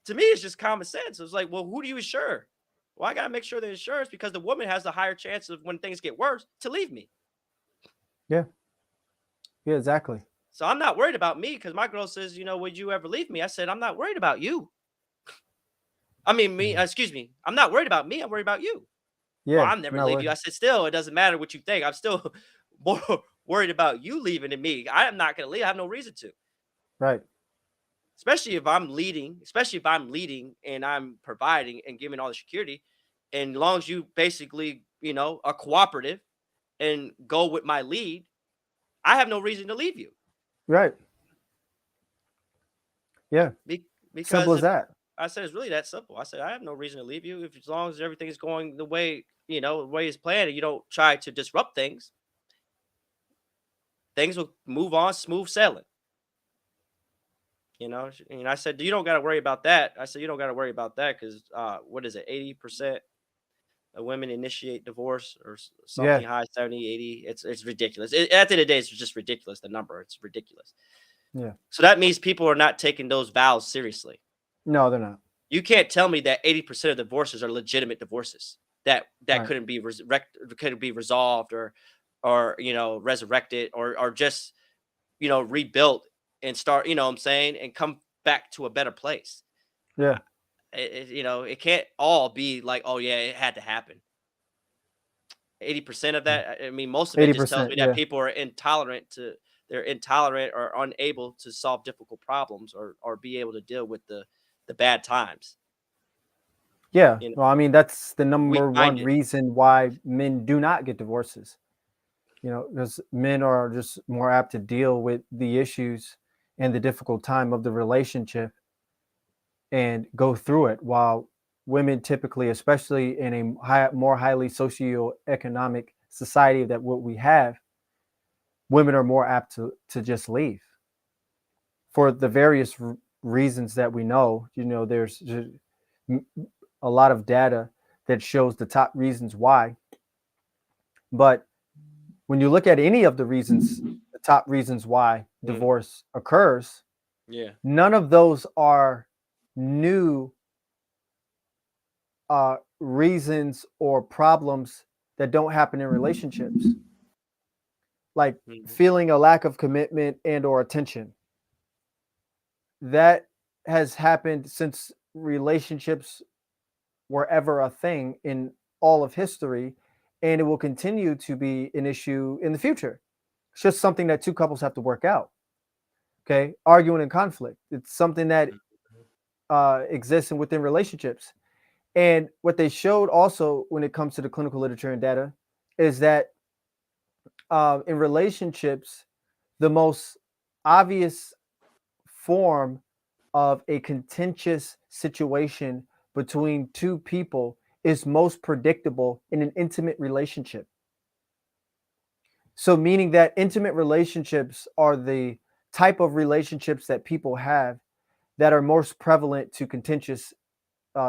To me, it's just common sense. It's like, well, who do you insure? Well, I gotta make sure the insurance, because the woman has the higher chance of, when things get worse, to leave me. Yeah. Yeah. Exactly. So I'm not worried about me, because my girl says, would you ever leave me? I said, I'm not worried about you. I mean, me, Mhm. excuse me. I'm not worried about me. I'm worried about you. Well, Yeah. I'll never No leave way. you. I said, still, it doesn't matter what you think. I'm still more worried about you leaving than me. I am not going to leave. I have no reason to, Right. especially if I'm leading and I'm providing and giving all the security. And as long as you basically, are cooperative and go with my lead, I have no reason to leave you. Right. Yeah. Simple Because as if that. I said it's really that simple. I said I have no reason to leave you, if as long as everything is going the way it's planned, and you don't try to disrupt things, things will move on smooth sailing. And I said, you don't got to worry about that. I said, you don't got to worry about that, because what is it, 80% of women initiate divorce, or Yeah. something high, 70, 80. It's ridiculous. At the end of the day, it's just ridiculous. The number, it's ridiculous. Yeah. So that means people are not taking those vows seriously. No, they're not. You can't tell me that 80% of divorces are legitimate divorces that Right. couldn't be resolved, or resurrected, or just rebuilt, and start, what I'm saying, and come back to a better place. Yeah. I- it can't all be like, oh yeah, it had to happen. 80% of that, I mean, most of it just tells 80%. me that Yeah. people are intolerant or unable to solve difficult problems, or be able to deal with the bad times. Yeah. You know, Well, I mean, that's the number one weak-minded. reason why men do not get divorces. Because men are just more apt to deal with the issues and the difficult time of the relationship and go through it, while women typically, especially in a more highly socioeconomic society that what we have, women are more apt to just leave for the various reasons that we know. There's just a lot of data that shows the top reasons why. But when you look at any of the reasons, the top reasons why Mm, divorce occurs, yeah. none of those are new reasons or problems that don't happen in relationships, like Mhm. feeling a lack of commitment and or attention. That has happened since relationships were ever a thing in all of history, and it will continue to be an issue in the future. It's just something that two couples have to work out. Okay, arguing and conflict. It's something that Mhm. exists within relationships. And what they showed also when it comes to the clinical literature and data is that in relationships, the most obvious form of a contentious situation between two people is most predictable in an intimate relationship. So, meaning that intimate relationships are the type of relationships that people have that are most prevalent to contentious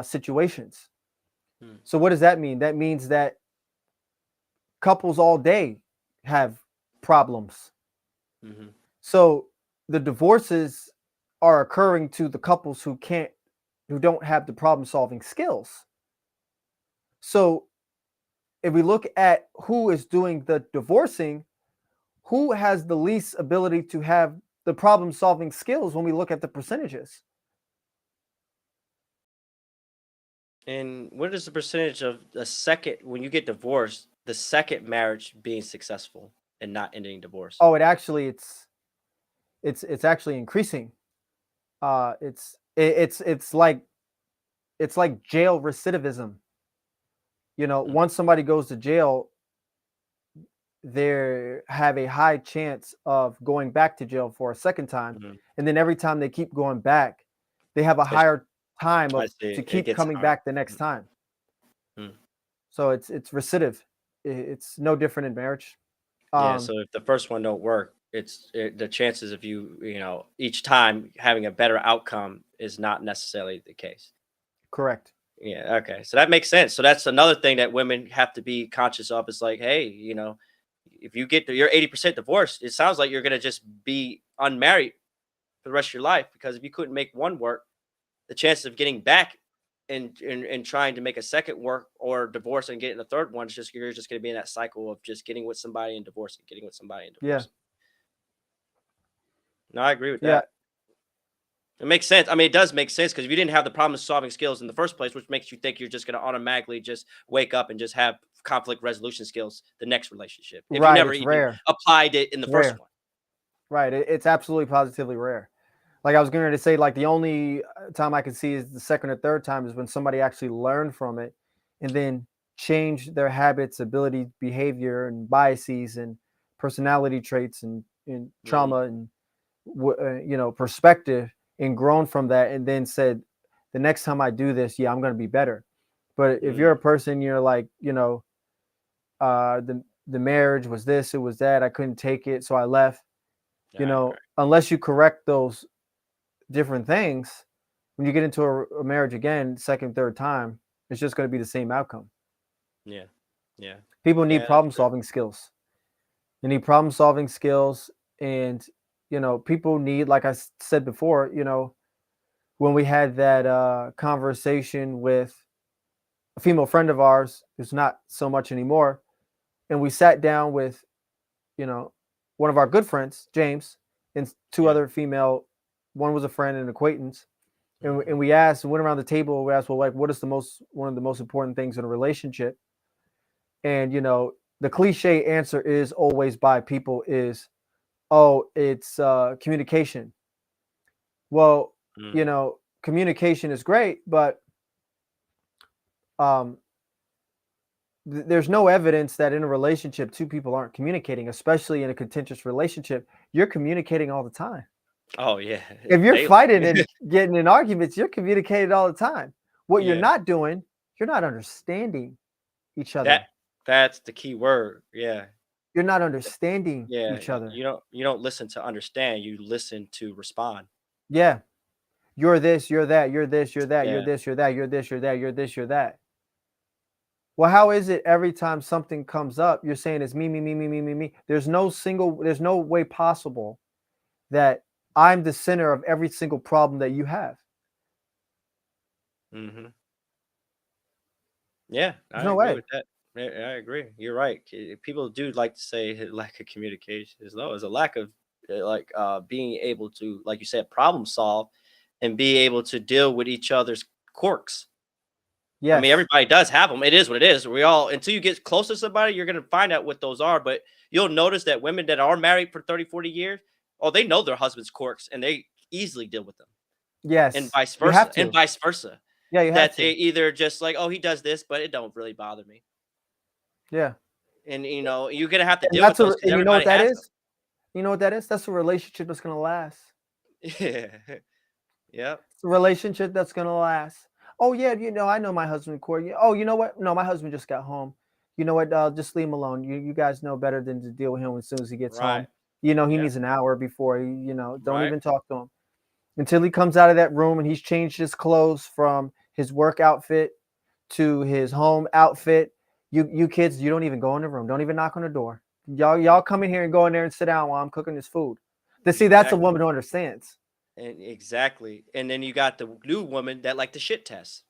situations. Mm, So, what does that mean? That means that couples all day have problems. mhm, So, the divorces are occurring to the couples who don't have the problem solving skills. So, if we look at who is doing the divorcing, who has the least ability to have the problem solving skills when we look at the percentages? And what is the percentage of the second when you get divorced, the second marriage being successful and not ending divorce? Oh, it's actually increasing. It's like jail recidivism. Mm, Once somebody goes to jail, they have a high chance of going back to jail for a second time, mhm. and then every time they keep going back, they have a It's, higher time I of see. to It keep gets coming hard. back the next Mm, time. mm. So it's recidiv. It's no different in marriage. Yeah. Um, So if the first one don't work, the chances of each time having a better outcome is not necessarily the case. correct. Yeah. Okay. So that makes sense. So that's another thing that women have to be conscious of. Is like, hey, if you get you're 80% divorced, it sounds like you're gonna just be unmarried for the rest of your life because if you couldn't make one work, the chances of getting back and trying to make a second work or divorce and getting a third one is just you're just going to be in that cycle of just getting with somebody and divorcing, getting with somebody and Yeah, divorcing. No, I agree with yeah, that. It makes sense. I mean, it does make sense because if you didn't have the problem solving skills in the first place, which makes you think you're just going to automatically just wake up and just have conflict resolution skills the next relationship if you right. never It's even rare. applied it in the first Rare. one. Right. It's absolutely positively rare. Like I was going to say, like the only time I can see is the second or third time is when somebody actually learned from it, and then changed their habits, ability, behavior, and biases, and personality traits, and Mm, trauma, and perspective, and grown from that, and then said, the next time I do this, yeah, I'm going to be better. But if you're a mm. person, you're like, the marriage was this, it was that, I couldn't take it, so I left. I agree. Unless you correct those different things, when you get into a marriage again, second, third time, it's just going to be the same outcome. Yeah. Yeah. People need Yeah, that's problem true. solving skills. They need problem solving skills. And, people need, like I said before, when we had that conversation with a female friend of ours who's not so much anymore, and we sat down with, you know, one of our good friends, James, and two Yeah. other female, one was a friend and an acquaintance, and Hmm. we asked, went around the table, we asked, well, like, what is one of the most important things in a relationship? And the cliche answer is always by people is, oh, it's communication. Well, Mm. communication is great, but um, there's no evidence that in a relationship two people aren't communicating, especially in a contentious relationship. You're communicating all the time. Oh yeah, If you're daily. fighting and getting in arguments, you're communicating all the time. What you're Yeah. not doing, you're not understanding each That other. that's the key word. Yeah. You're not understanding Yeah. each other. You don't listen to understand, you listen to respond. Yeah. You're this, you're that, you're this, you're that, you're Yeah. this, you're that, you're this, you're that, you're this, you're that. Well, how is it every time something comes up, you're saying it's me, me, me, me, me, me, me? There's no way possible that I'm the center of every single problem that you have. Mhm. Yeah, There's I no agree way. with that. Yeah, I agree. You're right. People do like to say lack of communication as though as a lack of being able to, like you said, problem solve and be able to deal with each other's quirks. I mean, Yes. everybody does have them. It is what it is. We all until you get close to somebody, you're gonna find out what those are. But you'll notice that women that are married for 30, 40 years, oh, they know their husband's quirks and they easily deal with them. And Yes. vice You have versa. And to. vice versa. Yeah, you have That they to. either just like, oh, he does this, but it don't really bother me. Yeah. And you're gonna have to And deal with those because and you know what everybody that has them. is? You know what that is? That's a relationship that's gonna last. Yeah. Yep. It's a relationship that's gonna last. Oh yeah, I know my husband, Corey. Oh, you know what? No, my husband just got home. You know what? Just leave him alone. You guys know better than to deal with him as soon as he gets Right. home. He Yeah. needs an hour before he, don't Right. even talk to him until he comes out of that room and he's changed his clothes from his work outfit to his home outfit. You kids, you don't even go in the room. Don't even knock on the door. Y'all come in here and go in there and sit down while I'm cooking this food. To see, that's a Exactly. woman who understands. And exactly. And then you got the new woman that like the shit test.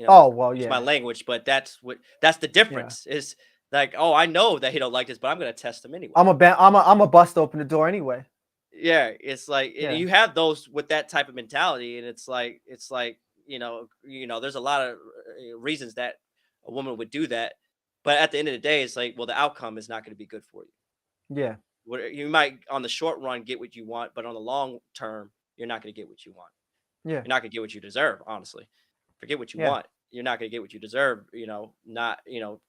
Oh well, Use my yeah, language, but that's the yeah. difference. Is like, oh, I know that he don't like this, but I'm gonna test him anyway. I'm a bust open the door anyway. Yeah, it's like and Yeah, you have those with that type of mentality, and it's like there's a lot of reasons that a woman would do that. But at the end of the day, it's like, well, the outcome is not going to be good for you. Yeah. You might on the short run get what you want, but on the long term, you're not going to get what you want. Yeah. You're not going to get what you deserve, honestly. Forget what you Yeah. want. You're not going to get what you deserve, not,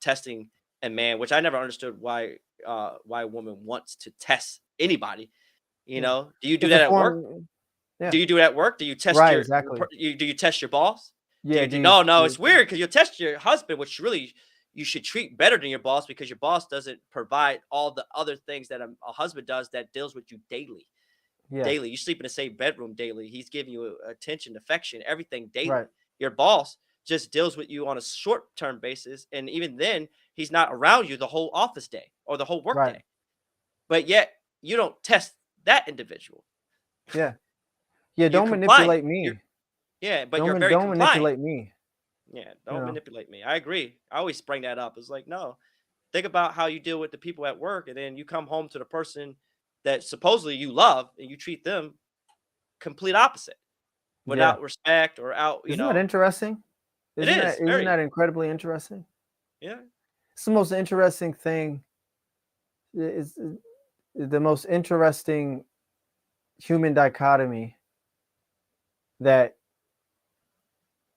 testing a man, which I never understood why a woman wants to test anybody. Yeah. Do you do It's a that at work? form. Yeah. Do you do it at work? Do you test Right. your Exactly. do you test your boss? Do Yeah. you Do do you, no, do it's weird because you test your husband, which really you should treat better than your boss because your boss doesn't provide all the other things that a husband does that deals with you daily. yeah. Daily. You sleep in the same bedroom daily. He's giving you attention, affection, everything Right. daily. Your boss just deals with you on a short term basis. And even then, he's not around you the whole office day or the whole work Right. day. But yet you don't test that individual. Yeah. Yeah. You're Don't compliant. manipulate me. But you're very Don't compliant. manipulate me. Yeah, You don't know. manipulate me. I agree. I always bring that up. It's like, no, think about how you deal with the people at work, and then you come home to the person that supposedly you love, and you treat them complete opposite, Yeah. without respect or out. Isn't that interesting? It is Isn't very, that incredibly interesting? yeah, It's the most interesting thing. Is the most interesting human dichotomy that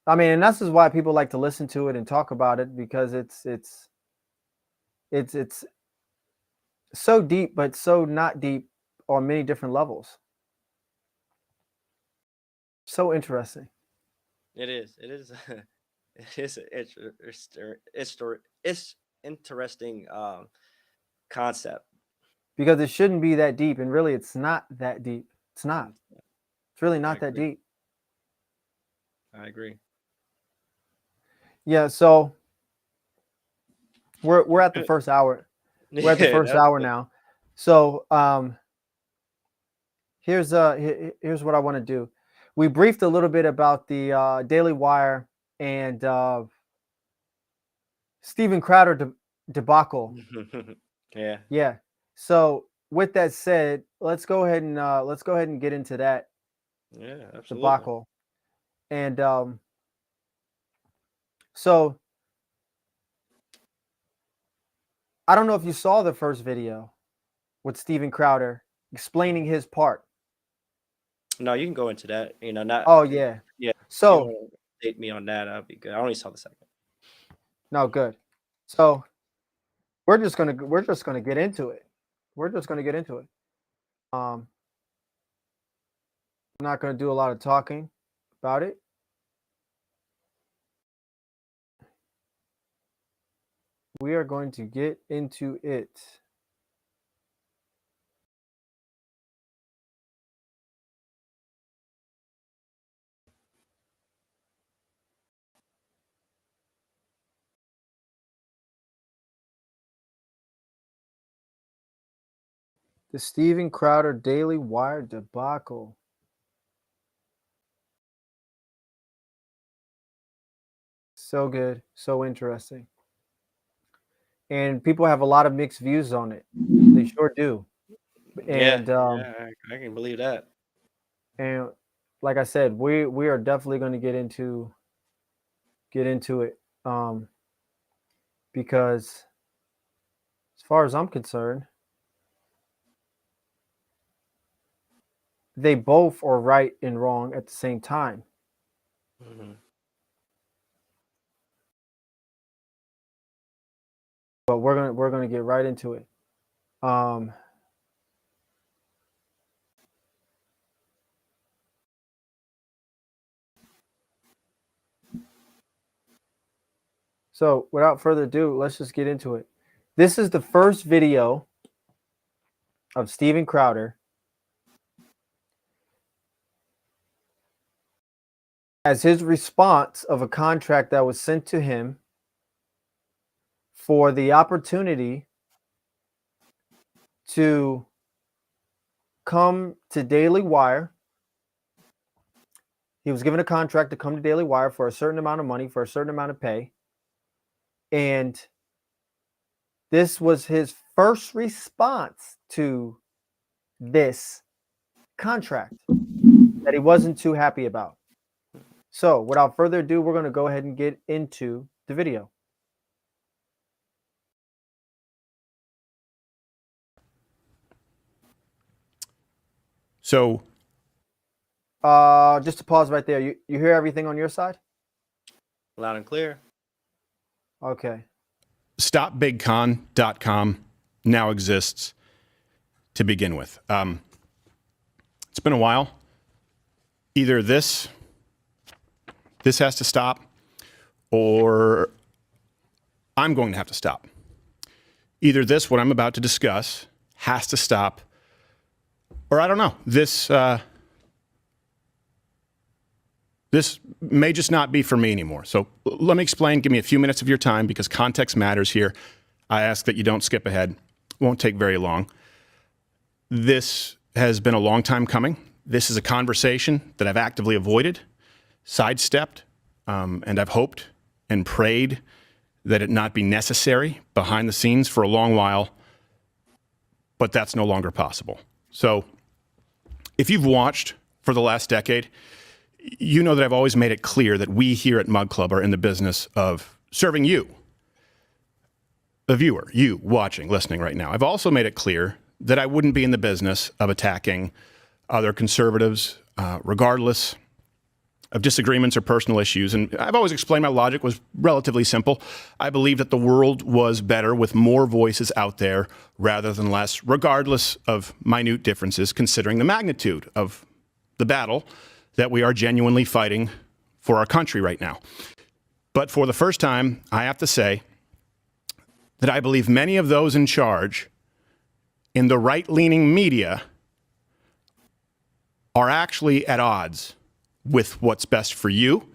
I mean, and this is why people like to listen to it and talk about it because it's so deep, but so not deep on many different levels. So interesting it is. It is. It is. It's interesting concept. because it shouldn't be that deep, and really, it's not that deep. It's not. Mm, It's really I not that agree. deep. I agree. Yeah. So we're at the first hour. We're at the Yeah, first that's hour it. now. So here's what I want to do. We briefed a little bit about the Daily Wire and Steven Crowder debacle. Yeah, Yeah. So with that said, let's go ahead and get into that yeah, absolutely. debacle. And so I don't know if you saw the first video with Steven Crowder explaining his part. No, you can go into that. Not Oh yeah. yeah. If you So want to update me on that, that'd be good. I only saw the second. no good. So we're just gonna get into it. We're just gonna get into it. Um, I'm not gonna do a lot of talking about it. We are going to get into it. The Steven Crowder Daily Wire debacle. So good, so interesting. And people have a lot of mixed views on it. They sure do. Yeah, And yeah, I can believe that. and like I said, we are definitely going to get into it. Because as far as I'm concerned, they both are right and wrong at the same time. Mhm. But we're gonna get right into it. Um, so without further ado, let's just get into it. This is the first video of Steven Crowder as his response of a contract that was sent to him for the opportunity to come to Daily Wire. He was given a contract to come to Daily Wire for a certain amount of money, for a certain amount of pay. And this was his first response to this contract that he wasn't too happy about. So without further ado, we're going to go ahead and get into the video. So, just to pause right there. You hear everything on your side? Loud and clear. Okay. stopbigcon.com now exists to begin with. It's been a while. Either this has to stop, or I'm going to have to stop. Either this, what I'm about to discuss, has to stop, or I don't know. This may just not be for me anymore. So let me explain. Give me a few minutes of your time because context matters here. I ask that you don't skip ahead. Won't take very long. This has been a long time coming. This is a conversation that I've actively avoided, sidestepped, and I've hoped and prayed that it not be necessary behind the scenes for a long while, but that's no longer possible. So if you've watched for the last decade, you know that I've always made it clear that we here at Mug Club are in the business of serving you, the viewer, you watching, listening right now. I've also made it clear that I wouldn't be in the business of attacking other conservatives, regardless of disagreements or personal issues. And I've always explained my logic was relatively simple. I believe that the world was better with more voices out there rather than less, regardless of minute differences, considering the magnitude of the battle that we are genuinely fighting for our country right now. But for the first time, I have to say that I believe many of those in charge in the right-leaning media are actually at odds with what's best for you,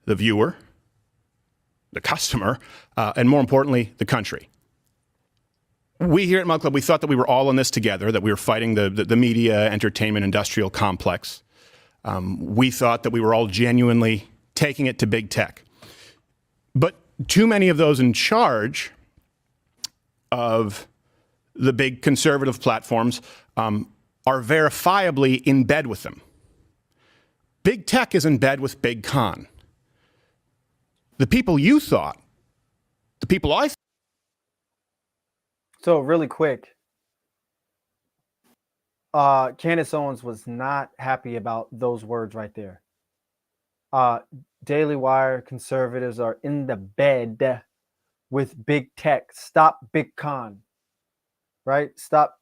the viewer, the customer, and more importantly, the country. We here at Mug Club, we thought that we were all in this together, that we were fighting the media, entertainment, industrial complex. We thought that we were all genuinely taking it to big tech. But too many of those in charge of the big conservative platforms are verifiably in bed with them. Big tech is in bed with big con. The people you thought, the people I thought. So really quick, Candace Owens was not happy about those words right there. Daily Wire conservatives are in the bed with big tech. Stop big con. Right? Stop.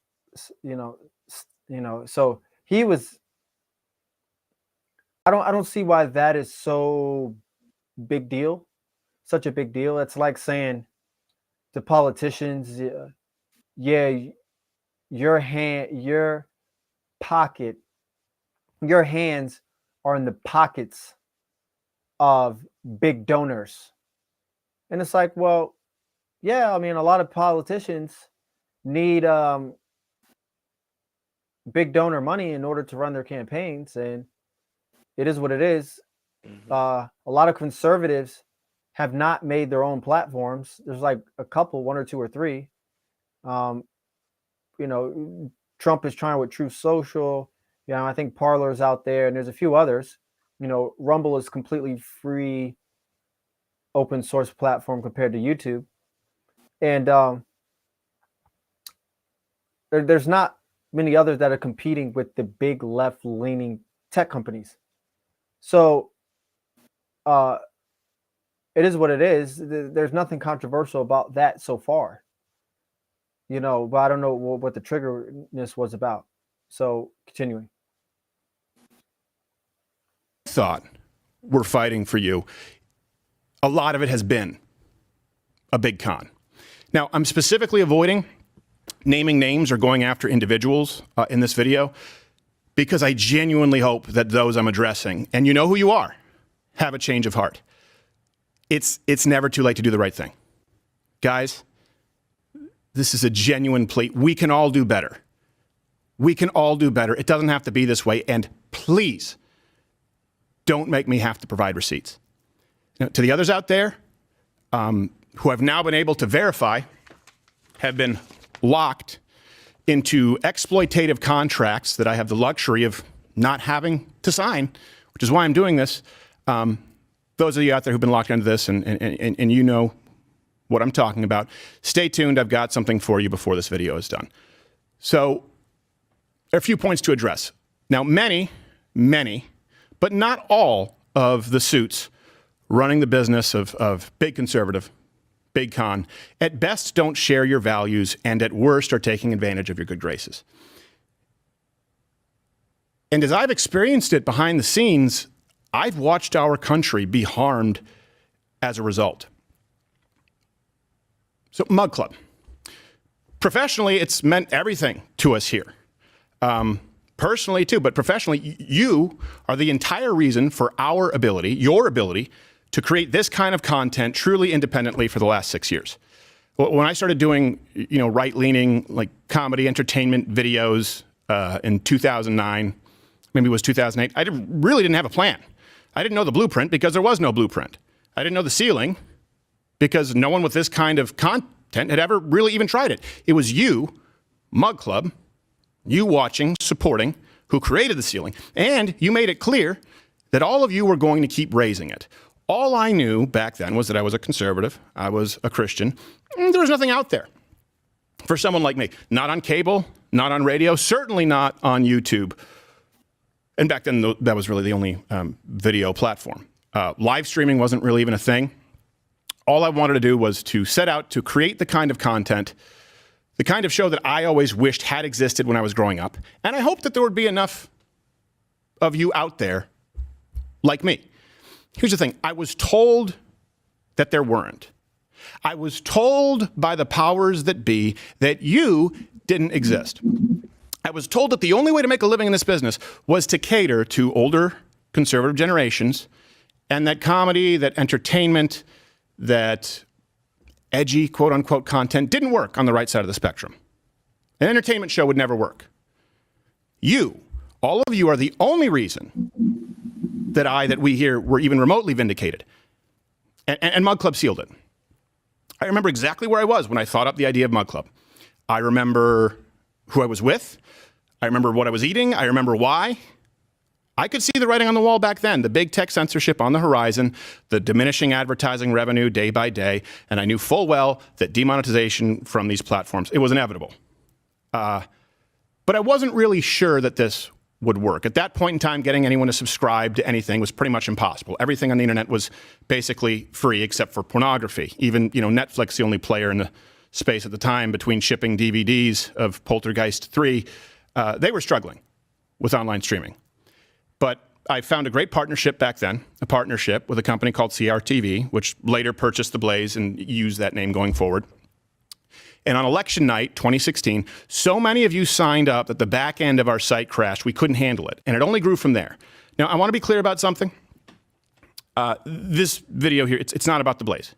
So he was. I don't see why that is so big deal. Such a big deal. It's like saying to politicians, yeah, your hands are in the pockets of big donors. And it's like, well, yeah, I mean, a lot of politicians need big donor money in order to run their campaigns, and it is what it is. Mhm. A lot of conservatives have not made their own platforms. There's like a couple, one or two or three. Trump is trying with Truth Social. I think Parler's out there, and there's a few others. Rumble is completely free, open source platform compared to YouTube, and there's not many others that are competing with the big left-leaning tech companies. So, it is what it is. There's nothing controversial about that so far. But I don't know what the triggerness was about. So, continuing. Thought we're fighting for you. A lot of it has been a big con. Now, I'm specifically avoiding naming names or going after individuals in this video because I genuinely hope that those I'm addressing, and you know who you are, have a change of heart. It's never too late to do the right thing. Guys, this is a genuine plea. We can all do better. We can all do better. It doesn't have to be this way. And please, don't make me have to provide receipts. Now, to the others out there who have now been able to verify, have been locked into exploitative contracts that I have the luxury of not having to sign, which is why I'm doing this. Those of you out there who've been locked into this and you know what I'm talking about, stay tuned. I've got something for you before this video is done. So there are a few points to address. Now, many, but not all of the suits running the business of big conservative, big con, at best don't share your values and at worst are taking advantage of your good graces. And as I've experienced it behind the scenes, I've watched our country be harmed as a result. So, Mug Club. Professionally, it's meant everything to us here. Personally, too, but professionally, you are the entire reason for our ability, your ability, to create this kind of content truly independently for the last 6 years. When I started doing, right-leaning, like comedy entertainment videos in 2009, maybe it was 2008, I really didn't have a plan. I didn't know the blueprint because there was no blueprint. I didn't know the ceiling because no one with this kind of content had ever really even tried it. It was you, Mug Club, you watching, supporting, who created the ceiling, and you made it clear that all of you were going to keep raising it. All I knew back then was that I was a conservative, I was a Christian, and there was nothing out there for someone like me. Not on cable, not on radio, certainly not on YouTube. And back then, that was really the only video platform. Live streaming wasn't really even a thing. All I wanted to do was to set out to create the kind of content, the kind of show that I always wished had existed when I was growing up. And I hoped that there would be enough of you out there like me. Here's the thing. I was told that there weren't. I was told by the powers that be that you didn't exist. I was told that the only way to make a living in this business was to cater to older conservative generations, and that comedy, that entertainment, that edgy, quote-unquote, content didn't work on the right side of the spectrum. An entertainment show would never work. You, all of you, are the only reason that we here were even remotely vindicated. And Mug Club sealed it. I remember exactly where I was when I thought up the idea of Mug Club. I remember who I was with. I remember what I was eating. I remember why. I could see the writing on the wall back then, the big tech censorship on the horizon, the diminishing advertising revenue day by day, and I knew full well that demonetization from these platforms, it was inevitable. But I wasn't really sure that this would work. At that point in time, getting anyone to subscribe to anything was pretty much impossible. Everything on the internet was basically free except for pornography. Even, Netflix, the only player in the space at the time between shipping DVDs of Poltergeist 3, they were struggling with online streaming. But I found a great partnership back then, a partnership with a company called CRTV, which later purchased The Blaze and used that name going forward. And on election night, 2016, so many of you signed up that the back end of our site crashed. We couldn't handle it. And it only grew from there. Now, I want to be clear about something. This video here, it's not about The Blaze.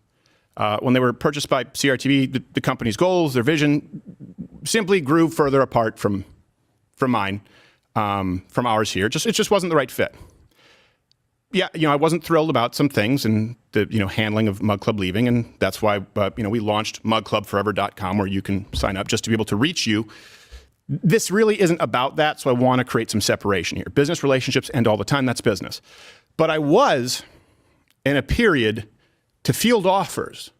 When they were purchased by CRTV, the company's goals, their vision, simply grew further apart from mine, from ours here. It just wasn't the right fit. Yeah, I wasn't thrilled about some things and the, handling of Mug Club leaving, and that's why, we launched mugclubforever.com, where you can sign up just to be able to reach you. This really isn't about that, so I want to create some separation here. Business relationships end all the time, that's business. But I was in a period to field offers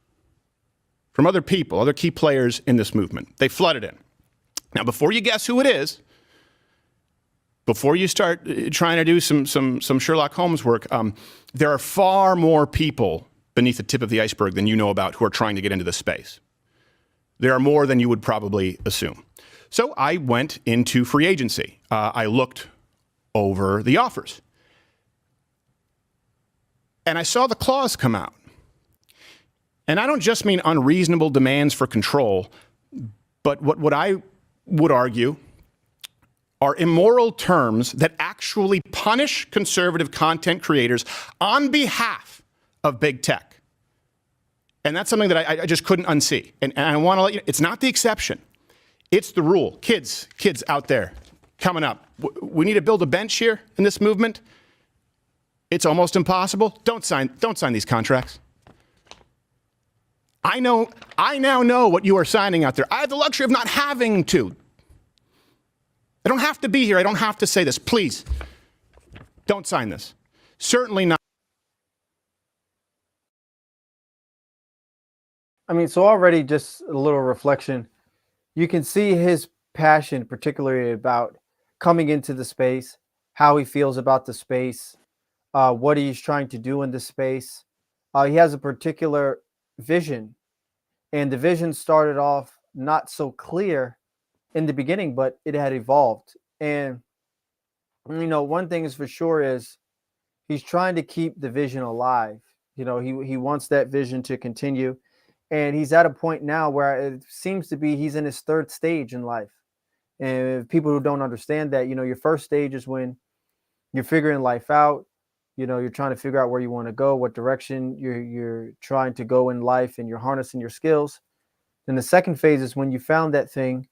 from other people, other key players in this movement. They flooded in. Now, before you guess who it is, before you start trying to do some Sherlock Holmes work, there are far more people beneath the tip of the iceberg than you know about who are trying to get into this space. There are more than you would probably assume. So I went into free agency. I looked over the offers. And I saw the clause come out. And I don't just mean unreasonable demands for control, but what I would argue are immoral terms that actually punish conservative content creators on behalf of big tech. And that's something that I just couldn't unsee. And I want to let you know, it's not the exception. It's the rule. Kids out there coming up. We need to build a bench here in this movement. It's almost impossible. Don't sign these contracts. I now know what you are signing out there. I have the luxury of not having to. I don't have to be here. I don't have to say this. Please, don't sign this. Certainly not. I mean, so already just a little reflection. You can see his passion, particularly about coming into the space, how he feels about the space, what he's trying to do in the space. He has a particular vision, and the vision started off not so clear in the beginning, but it had evolved. And one thing is for sure is he's trying to keep the vision alive. He wants that vision to continue, and he's at a point now where it seems to be he's in his third stage in life. And people who don't understand that, your first stage is when you're figuring life out. You're trying to figure out where you want to go, what direction you're trying to go in life, and you're harnessing your skills. Then the second phase is when you found that thing,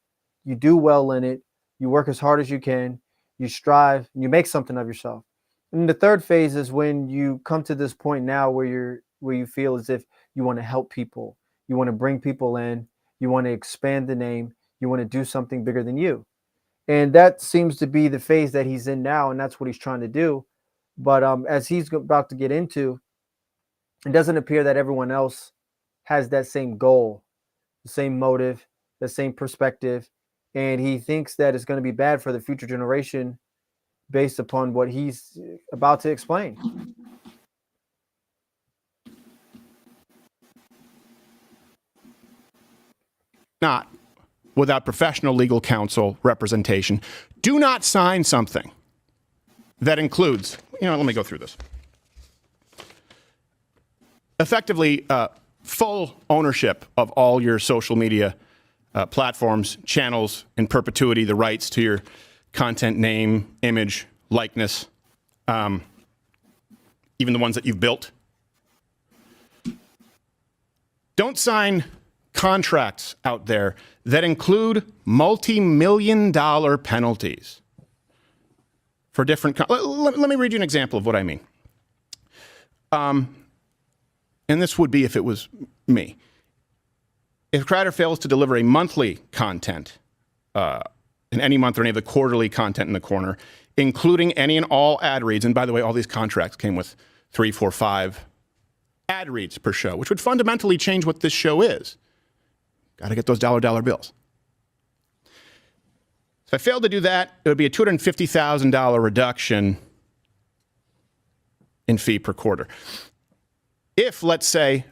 you do well in it, you work as hard as you can, you strive, and you make something of yourself. And the third phase is when you come to this point now where you feel as if you want to help people, you want to bring people in, you want to expand the name, you want to do something bigger than you. And that seems to be the phase that he's in now, and that's what he's trying to do. But as he's about to get into, it doesn't appear that everyone else has that same goal, the same motive, the same perspective, and he thinks that it's going to be bad for the future generation based upon what he's about to explain. Not without professional legal counsel representation. Do not sign something that includes, let me go through this. Effectively, full ownership of all your social media platforms, channels, in perpetuity, the rights to your content, name, image, likeness, even the ones that you've built. Don't sign contracts out there that include multi-million-dollar penalties for different. Let me read you an example of what I mean. And this would be if it was me. If a creator fails to deliver a monthly content in any month or any of the quarterly content in the corner, including any and all ad reads, and by the way, all these contracts came with 3, 4, 5 ad reads per show, which would fundamentally change what this show is. Got to get those dollar bills. If I failed to do that, it would be a $250,000 reduction in fee per quarter. If, let's say...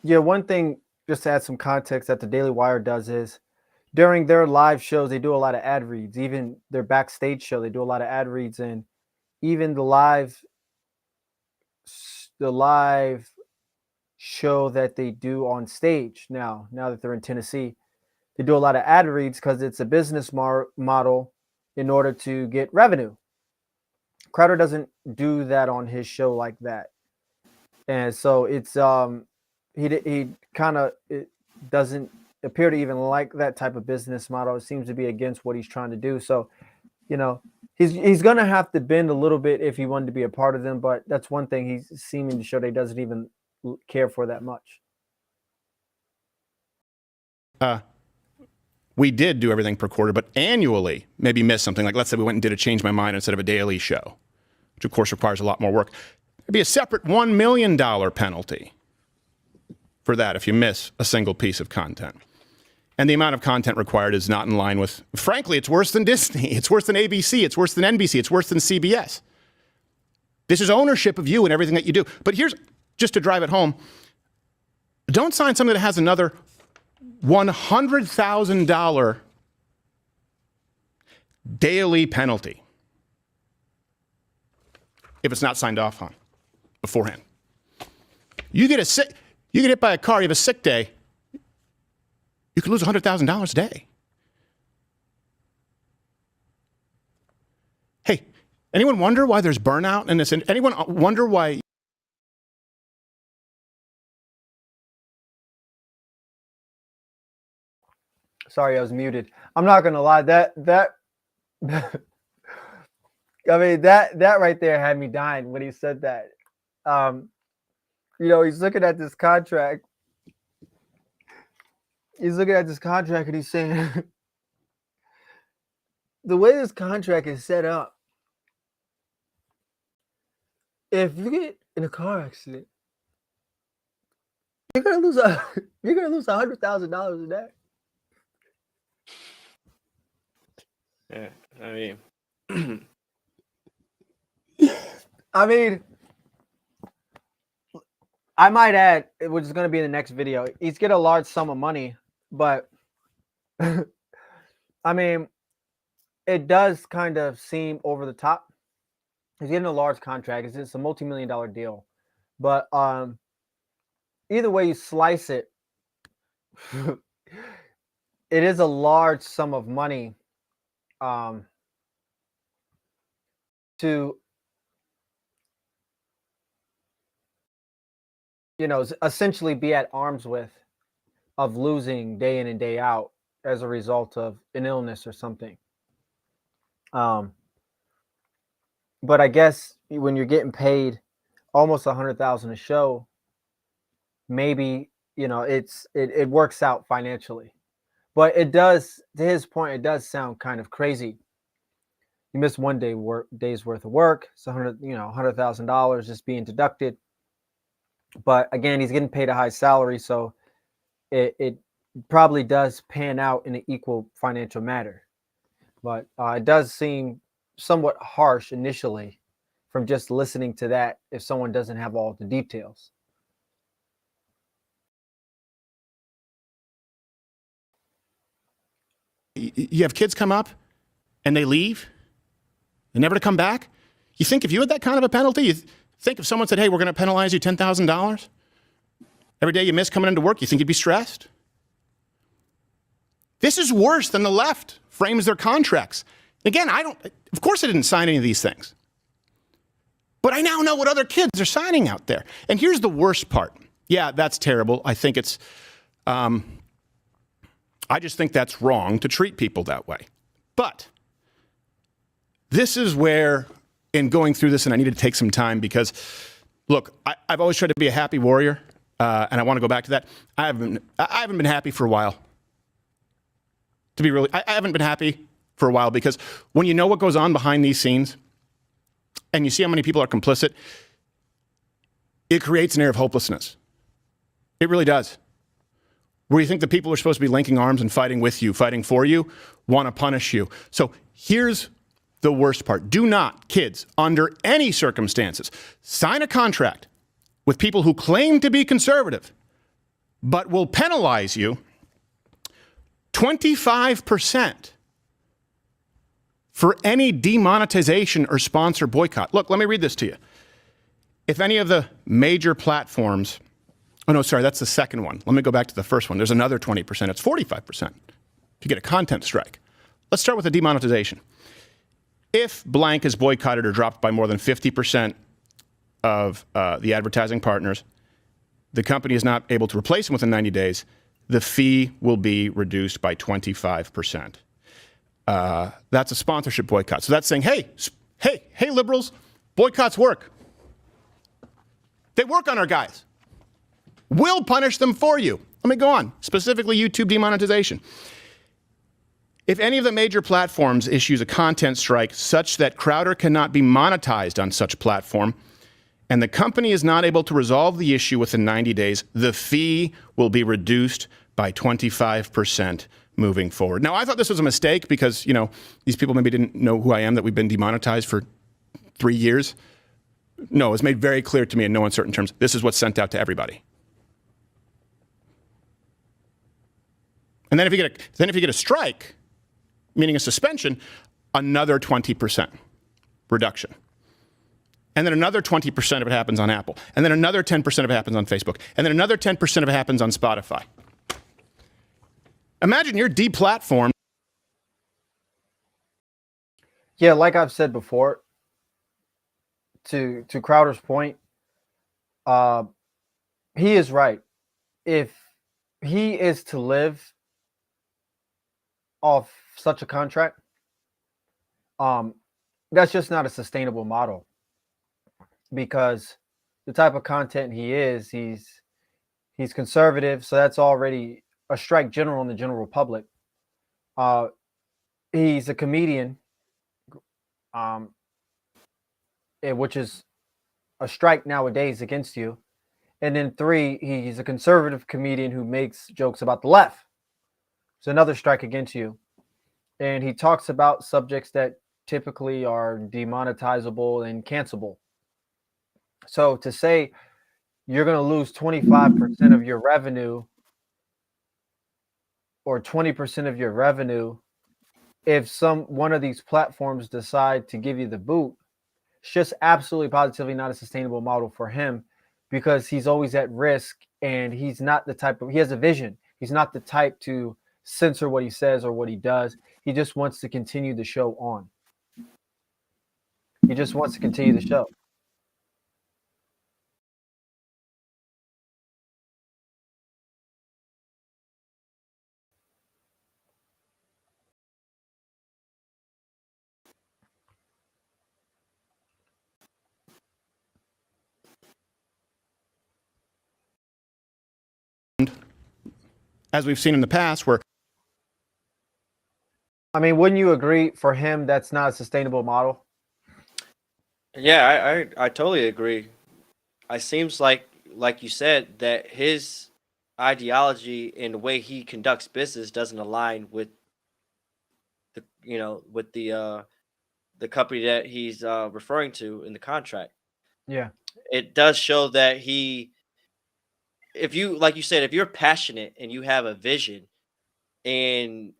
Yeah, one thing, just to add some context, that the Daily Wire does is during their live shows, they do a lot of ad reads. Even their backstage show, they do a lot of ad reads. And even the live show that they do on stage now that they're in Tennessee, they do a lot of ad reads because it's a business model in order to get revenue. Crowder doesn't do that on his show like that. And so it's he kind of doesn't appear to even like that type of business model. It seems to be against what he's trying to do. So, he's going to have to bend a little bit if he wanted to be a part of them. But that's one thing he's seeming to show that he doesn't even care for that much. We did do everything per quarter, but annually maybe miss something. Like let's say we went and did a Change My Mind instead of a daily show, which of course requires a lot more work. It'd be a separate $1 million penalty for that if you miss a single piece of content. And the amount of content required is not in line with, frankly, it's worse than Disney. It's worse than ABC. It's worse than NBC. It's worse than CBS. This is ownership of you and everything that you do. But here's, just to drive it home, don't sign something that has another $100,000 daily penalty if it's not signed off on beforehand. You get hit by a car, you have a sick day, you could lose $100,000 a day. Hey, anyone wonder why there's burnout in this? Anyone wonder why? Sorry, I was muted. I'm not gonna lie. That I mean that right there had me dying when he said that. He's looking at this contract. He's looking at this contract and he's saying the way this contract is set up, if you get in a car accident you're gonna lose $100,000 a day. Yeah, I mean, I mean, I might add, which is going to be in the next video, he's getting a large sum of money, but I mean, it does kind of seem over the top. He's getting a large contract. It's a multi-million-dollar deal, but either way you slice it, it is a large sum of money to, essentially be at arms with, of losing day in and day out as a result of an illness or something. But I guess when you're getting paid almost $100,000 a show, maybe it works out financially. But it does, to his point, it does sound kind of crazy. You miss one day's worth of work, it's $100,000 just being deducted. But again, he's getting paid a high salary, so it probably does pan out in an equal financial matter. But it does seem somewhat harsh initially from just listening to that if someone doesn't have all the details. You have kids come up and they leave, they're never to come back. You think if you had that kind of a penalty, you think if someone said, hey, we're going to penalize you $10,000 every day you miss coming into work, you think you'd be stressed? This is worse than the left frames their contracts. Again, of course I didn't sign any of these things. But I now know what other kids are signing out there. And here's the worst part. Yeah, that's terrible. I think it's, I just think that's wrong to treat people that way. But this is where, in going through this, and I needed to take some time because, look, I've always tried to be a happy warrior, and I want to go back to that. I haven't been happy for a while. To be really, I haven't been happy for a while because when you know what goes on behind these scenes and you see how many people are complicit, it creates an air of hopelessness. It really does. Where you think the people who are supposed to be linking arms and fighting with you, fighting for you, want to punish you. So here's the worst part. Do not, kids, under any circumstances, sign a contract with people who claim to be conservative, but will penalize you 25% for any demonetization or sponsor boycott. Look, let me read this to you. If any of the major platforms, oh no, sorry, that's the second one. Let me go back to the first one. There's another 20%. It's 45% if you get a content strike. Let's start with the demonetization. If blank is boycotted or dropped by more than 50% of the advertising partners, the company is not able to replace them within 90 days, the fee will be reduced by 25%. That's a sponsorship boycott. So that's saying, hey, liberals, boycotts work. They work on our guys. We'll punish them for you. Let me go on. Specifically, YouTube demonetization. If any of the major platforms issues a content strike such that Crowder cannot be monetized on such platform, and the company is not able to resolve the issue within 90 days, the fee will be reduced by 25% moving forward. Now, I thought this was a mistake because, these people maybe didn't know who I am, that we've been demonetized for 3 years. No, it was made very clear to me in no uncertain terms. This is what's sent out to everybody. And then if you get a strike, meaning a suspension, another 20% reduction. And then another 20% of it happens on Apple. And then another 10% of it happens on Facebook. And then another 10% of it happens on Spotify. Imagine you're deplatformed. Yeah, like I've said before, to Crowder's point, he is right. If he is to live off such a contract, that's just not a sustainable model, because the type of content he is, he's conservative, so that's already a strike general in the general public. He's a comedian, which is a strike nowadays against you. And then 3, he's a conservative comedian who makes jokes about the left. It's another strike against you. And he talks about subjects that typically are demonetizable and cancelable. So to say you're going to lose 25% of your revenue or 20% of your revenue if one of these platforms decide to give you the boot, it's just absolutely positively not a sustainable model for him, because he's always at risk, and he's not the type of, he has a vision. He's not the type to censor what he says or what he does. He just wants to continue the show on. He just wants to continue the show. As we've seen in the past, where I mean, wouldn't you agree, for him that's not a sustainable model? Yeah, I totally agree. It seems like you said, that his ideology and the way he conducts business doesn't align with the company that he's referring to in the contract. Yeah. It does show that if you, like you said, if you're passionate and you have a vision, and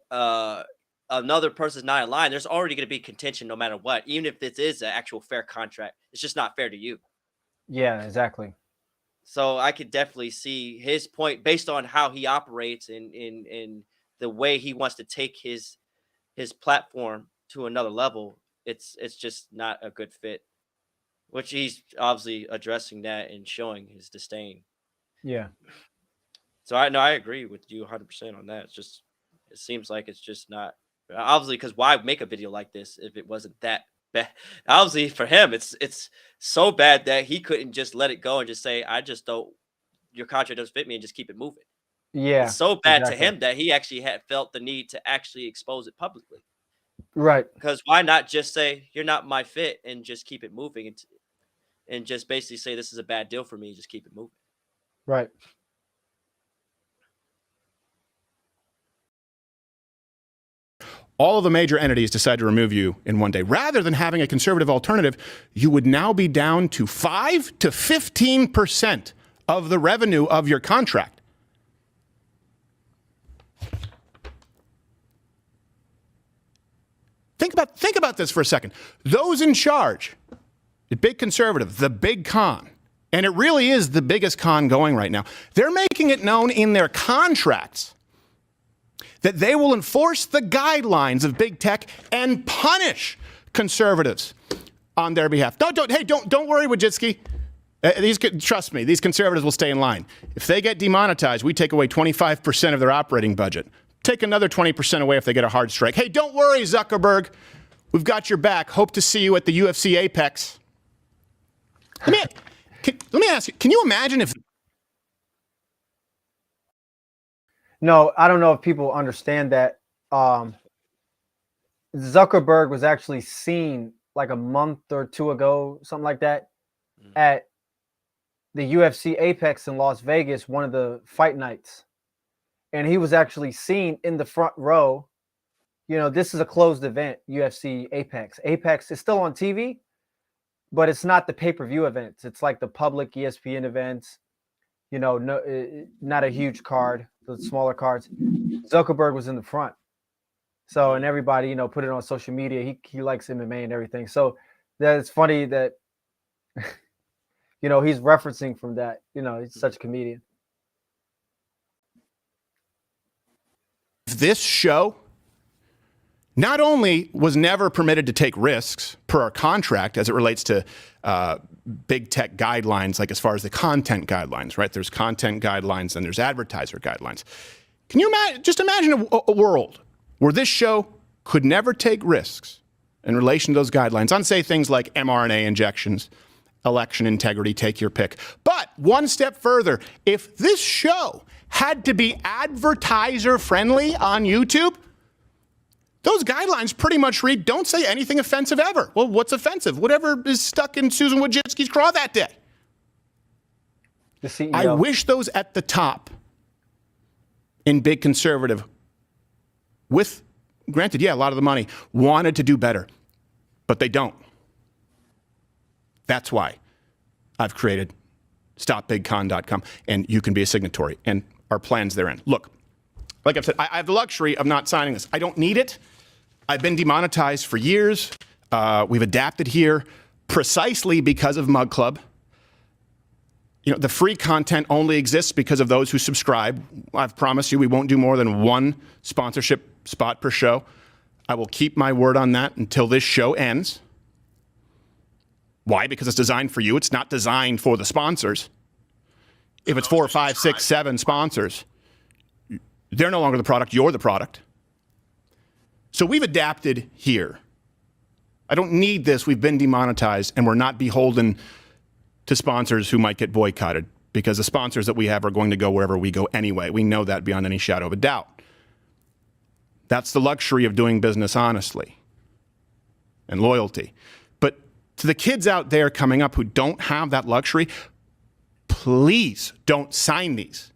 another person's not in line, there's already going to be contention no matter what, even if this is an actual fair contract. It's just not fair to you. Yeah, exactly. So I could definitely see his point based on how he operates, and the way he wants to take his platform to another level. It's just not a good fit, which he's obviously addressing that and showing his disdain. Yeah. So I agree with you 100% on that. It seems like it's just not, obviously, because why make a video like this if it wasn't that bad? Obviously for him, it's so bad that he couldn't just let it go and just say, I just don't, your contract doesn't fit me, and just keep it moving. Yeah. It's so bad to exactly. him that he actually had felt the need to actually expose it publicly. Right. Because why not just say, you're not my fit, and just keep it moving, and just basically say, this is a bad deal for me, just keep it moving. Right. all of the major entities decide to remove you in one day. Rather than having a conservative alternative, you would now be down to 5 to 15% of the revenue of your contract. Think about this for a second. Those in charge, the big conservative, the big con, and it really is the biggest con going right now, they're making it known in their contracts that they will enforce the guidelines of big tech and punish conservatives on their behalf. Don't worry, Wojcicki. Trust me, these conservatives will stay in line. If they get demonetized, we take away 25% of their operating budget. Take another 20% away if they get a hard strike. Hey, don't worry, Zuckerberg. We've got your back. Hope to see you at the UFC Apex. Let me ask you, can you imagine if... No, I don't know if people understand that. Zuckerberg was actually seen like a month or two ago, something like that, at the UFC Apex in Las Vegas, one of the fight nights. And he was actually seen in the front row. You know, this is a closed event, UFC Apex. Apex is still on TV, but it's not the pay-per-view events. It's like the public ESPN events. You know, not a huge card, the smaller cards. Zuckerberg was in the front. So, and everybody, you know, put it on social media. He likes MMA and everything. So that's funny that, you know, he's referencing from that. You know, he's such a comedian. This show not only was never permitted to take risks per our contract as it relates to big tech guidelines, like as far as the content guidelines, right? There's content guidelines and there's advertiser guidelines. Can you imagine a world where this show could never take risks in relation to those guidelines on, say, things like mRNA injections, election integrity, take your pick. But one step further, if this show had to be advertiser friendly on YouTube, those guidelines pretty much read, don't say anything offensive ever. Well, what's offensive? Whatever is stuck in Susan Wojcicki's craw that day. The CEO. I wish those at the top in big conservative, with, granted, yeah, a lot of the money, wanted to do better, but they don't. That's why I've created stopbigcon.com, and you can be a signatory, and our plans therein. Look, like I've said, I have the luxury of not signing this. I don't need it. I've been demonetized for years. We've adapted here precisely because of Mug Club. You know, the free content only exists because of those who subscribe. I've promised you we won't do more than one sponsorship spot per show. I will keep my word on that until this show ends. Why? Because it's designed for you. It's not designed for the sponsors. If it's 4, 5, 6, 7 sponsors, they're no longer the product. You're the product. So we've adapted here. I don't need this. We've been demonetized, and we're not beholden to sponsors who might get boycotted, because the sponsors that we have are going to go wherever we go anyway. We know that beyond any shadow of a doubt. That's the luxury of doing business honestly and loyalty. But to the kids out there coming up who don't have that luxury, please don't sign these.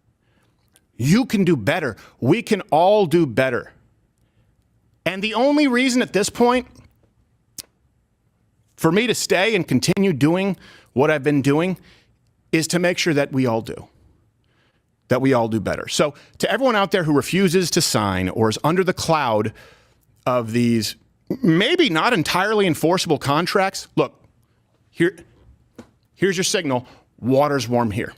You can do better. We can all do better. And the only reason at this point for me to stay and continue doing what I've been doing is to make sure that we all do. That we all do better. So to everyone out there who refuses to sign or is under the cloud of these maybe not entirely enforceable contracts, look, here's your signal. Water's warm here.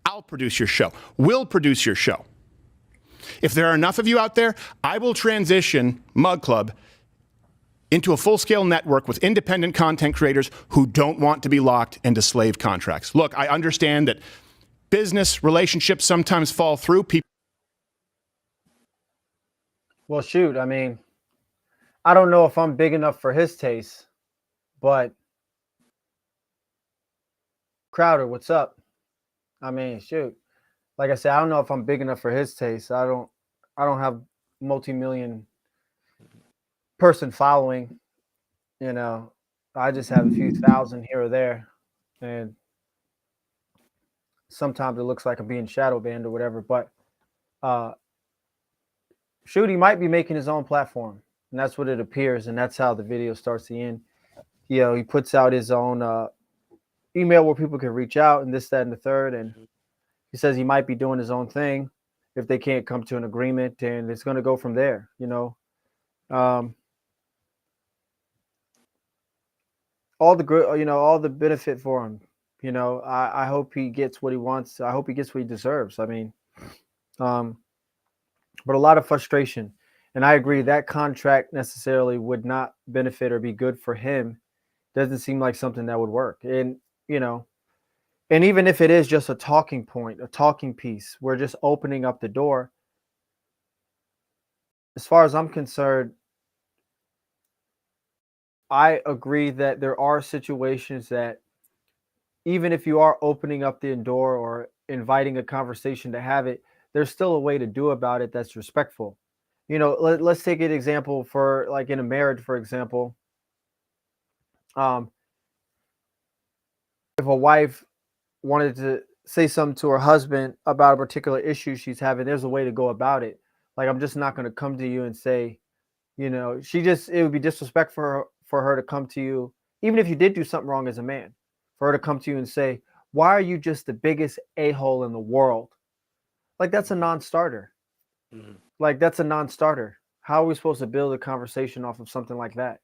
I'll produce your show. We'll produce your show. If there are enough of you out there, I will transition Mug Club into a full-scale network with independent content creators who don't want to be locked into slave contracts. Look, I understand that business relationships sometimes fall through. Well, shoot, I mean, I don't know if I'm big enough for his taste, but Crowder, what's up? I mean, shoot. Like I said, I don't know if I'm big enough for his taste. I don't have multi-million person following, you know. I just have a few thousand here or there, and sometimes it looks like I'm being shadow banned or whatever. But shoot, he might be making his own platform, and that's what it appears, and that's how the video starts to end. You know, he puts out his own email where people can reach out and this, that, and the third, and he says he might be doing his own thing if they can't come to an agreement, and it's going to go from there, you know. All the good, you know, all the benefit for him. You know, I hope he gets what he wants. I hope he gets what he deserves. I mean, but a lot of frustration. And I agree that contract necessarily would not benefit or be good for him. Doesn't seem like something that would work. And, you know, and even if it is just a talking point, a talking piece, we're just opening up the door. As far as I'm concerned, I agree that there are situations that even if you are opening up the door or inviting a conversation to have it, there's still a way to do about it that's respectful. You know, let's take an example for like in a marriage, for example. If a wife wanted to say something to her husband about a particular issue she's having, there's a way to go about it. Like, I'm just not going to come to you and say, you know, it would be disrespectful for her to come to you, even if you did do something wrong as a man, for her to come to you and say, why are you just the biggest a-hole in the world? Like, that's a non-starter. Mm-hmm. Like, that's a non-starter. How are we supposed to build a conversation off of something like that?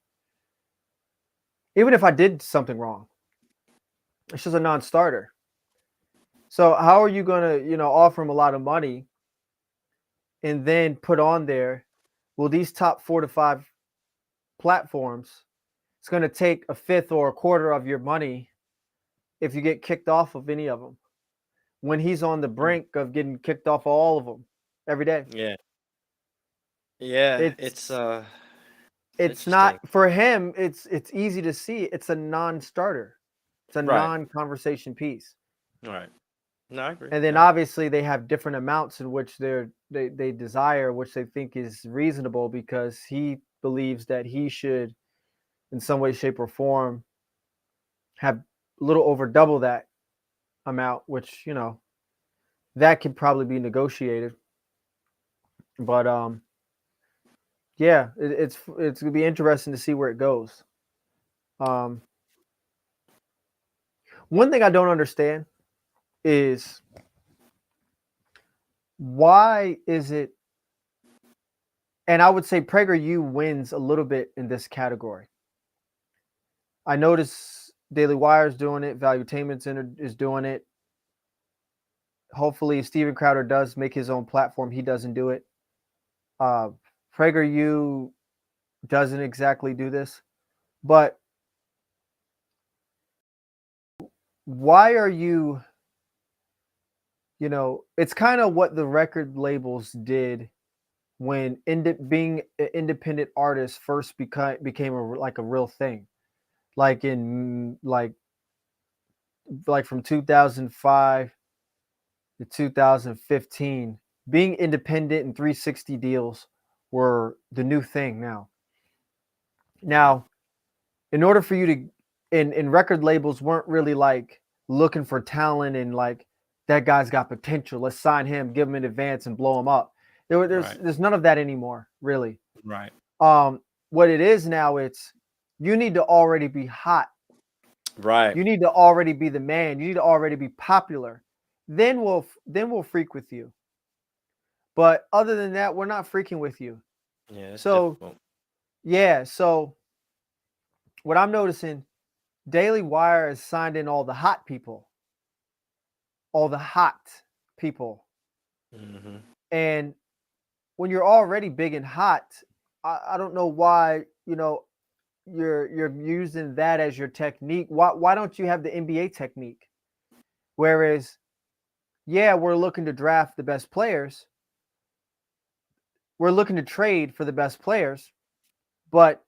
Even if I did something wrong, it's just a non-starter. So how are you going to, you know, offer him a lot of money and then put on there, well, these top 4 to 5 platforms, it's going to take a fifth or a quarter of your money if you get kicked off of any of them, when he's on the brink of getting kicked off of all of them every day. Yeah, it's not for him. It's easy to see. It's a non-starter. It's a non-conversation piece. Right. No, I agree. And then obviously they have different amounts in which they desire, which they think is reasonable, because he believes that he should, in some way, shape, or form, have a little over double that amount, which that could probably be negotiated. But yeah, it's gonna be interesting to see where it goes. Um, one thing I don't understand is why is it, and I would say PragerU wins a little bit in this category. I notice Daily Wire is doing it, Valuetainment is doing it. Hopefully, Steven Crowder does make his own platform. He doesn't do it. Uh, PragerU doesn't exactly do this, but why are you? It's kind of what the record labels did when being an independent artist first became like a real thing, like in like from 2005 to 2015, being independent and 360 deals were the new thing now. In order for you to, and record labels weren't really like looking for talent and like, that guy's got potential, let's sign him, give him an advance and blow him up. There's none of that anymore, really. Right. What it is now, it's, you need to already be hot. Right. You need to already be the man. You need to already be popular. Then we'll freak with you. But other than that, we're not freaking with you. Yeah. It's So difficult. yeah, so what I'm noticing, Daily Wire has signed in all the hot people. All the hot people. Mm-hmm. And when you're already big and hot, I don't know why, you're using that as your technique. Why don't you have the NBA technique? Whereas, yeah, we're looking to draft the best players. We're looking to trade for the best players, but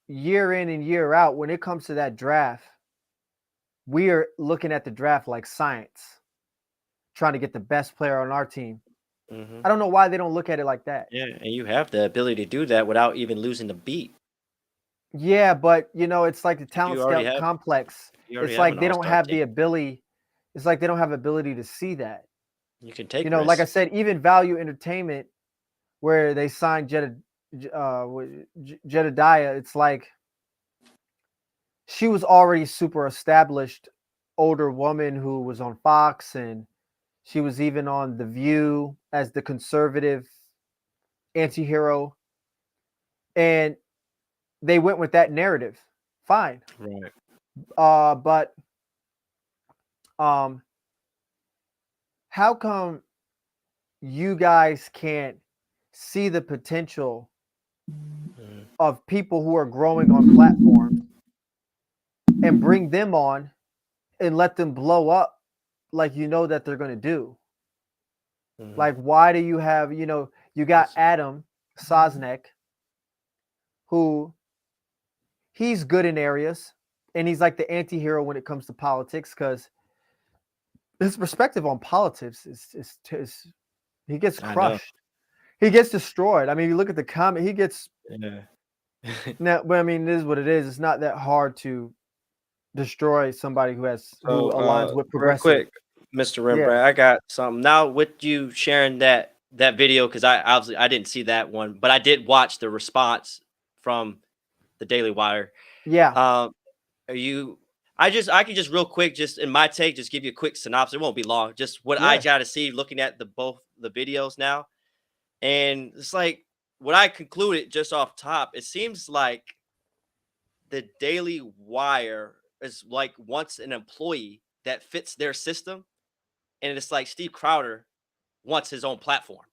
year in and year out, when it comes to that draft, we are looking at the draft like science, trying to get the best player on our team. Mm-hmm. I don't know why they don't look at it like that. Yeah, and you have the ability to do that without even losing the beat. Yeah, but it's like the talent You already scout have complex. you already It's have like an they don't all-star have the team. ability. It's like they don't have ability to see that. You can take Like I risks. said, even Value Entertainment, where they signed Jedediah, it's like she was already super established, older woman who was on Fox, and she was even on The View as the conservative anti-hero, and they went with that narrative. Fine. Right. But how come you guys can't see the potential of people who are growing on platforms and bring them on and let them blow up like that they're going to do? Mm-hmm. Like, why do you have, you got Adam Sosnick, who he's good in areas, and he's like the anti-hero when it comes to politics, because his perspective on politics is he gets I know. crushed. He gets destroyed. I mean, you look at the comment, he gets Yeah. now, but I mean, it is what it is. It's not that hard to destroy somebody who So, aligns with real progressive. quick, Mr. Yeah. Rembrandt, I got something now with you sharing that video, because I obviously I didn't see that one, but I did watch the response from the Daily Wire. Yeah. Are you? I can just real quick, just in my take, just give you a quick synopsis. It won't be long. Just what I Yeah. got to see looking at both the videos now, and it's like what I concluded just off top. It seems like the Daily Wire is like wants an employee that fits their system, and it's like Steve Crowder wants his own platform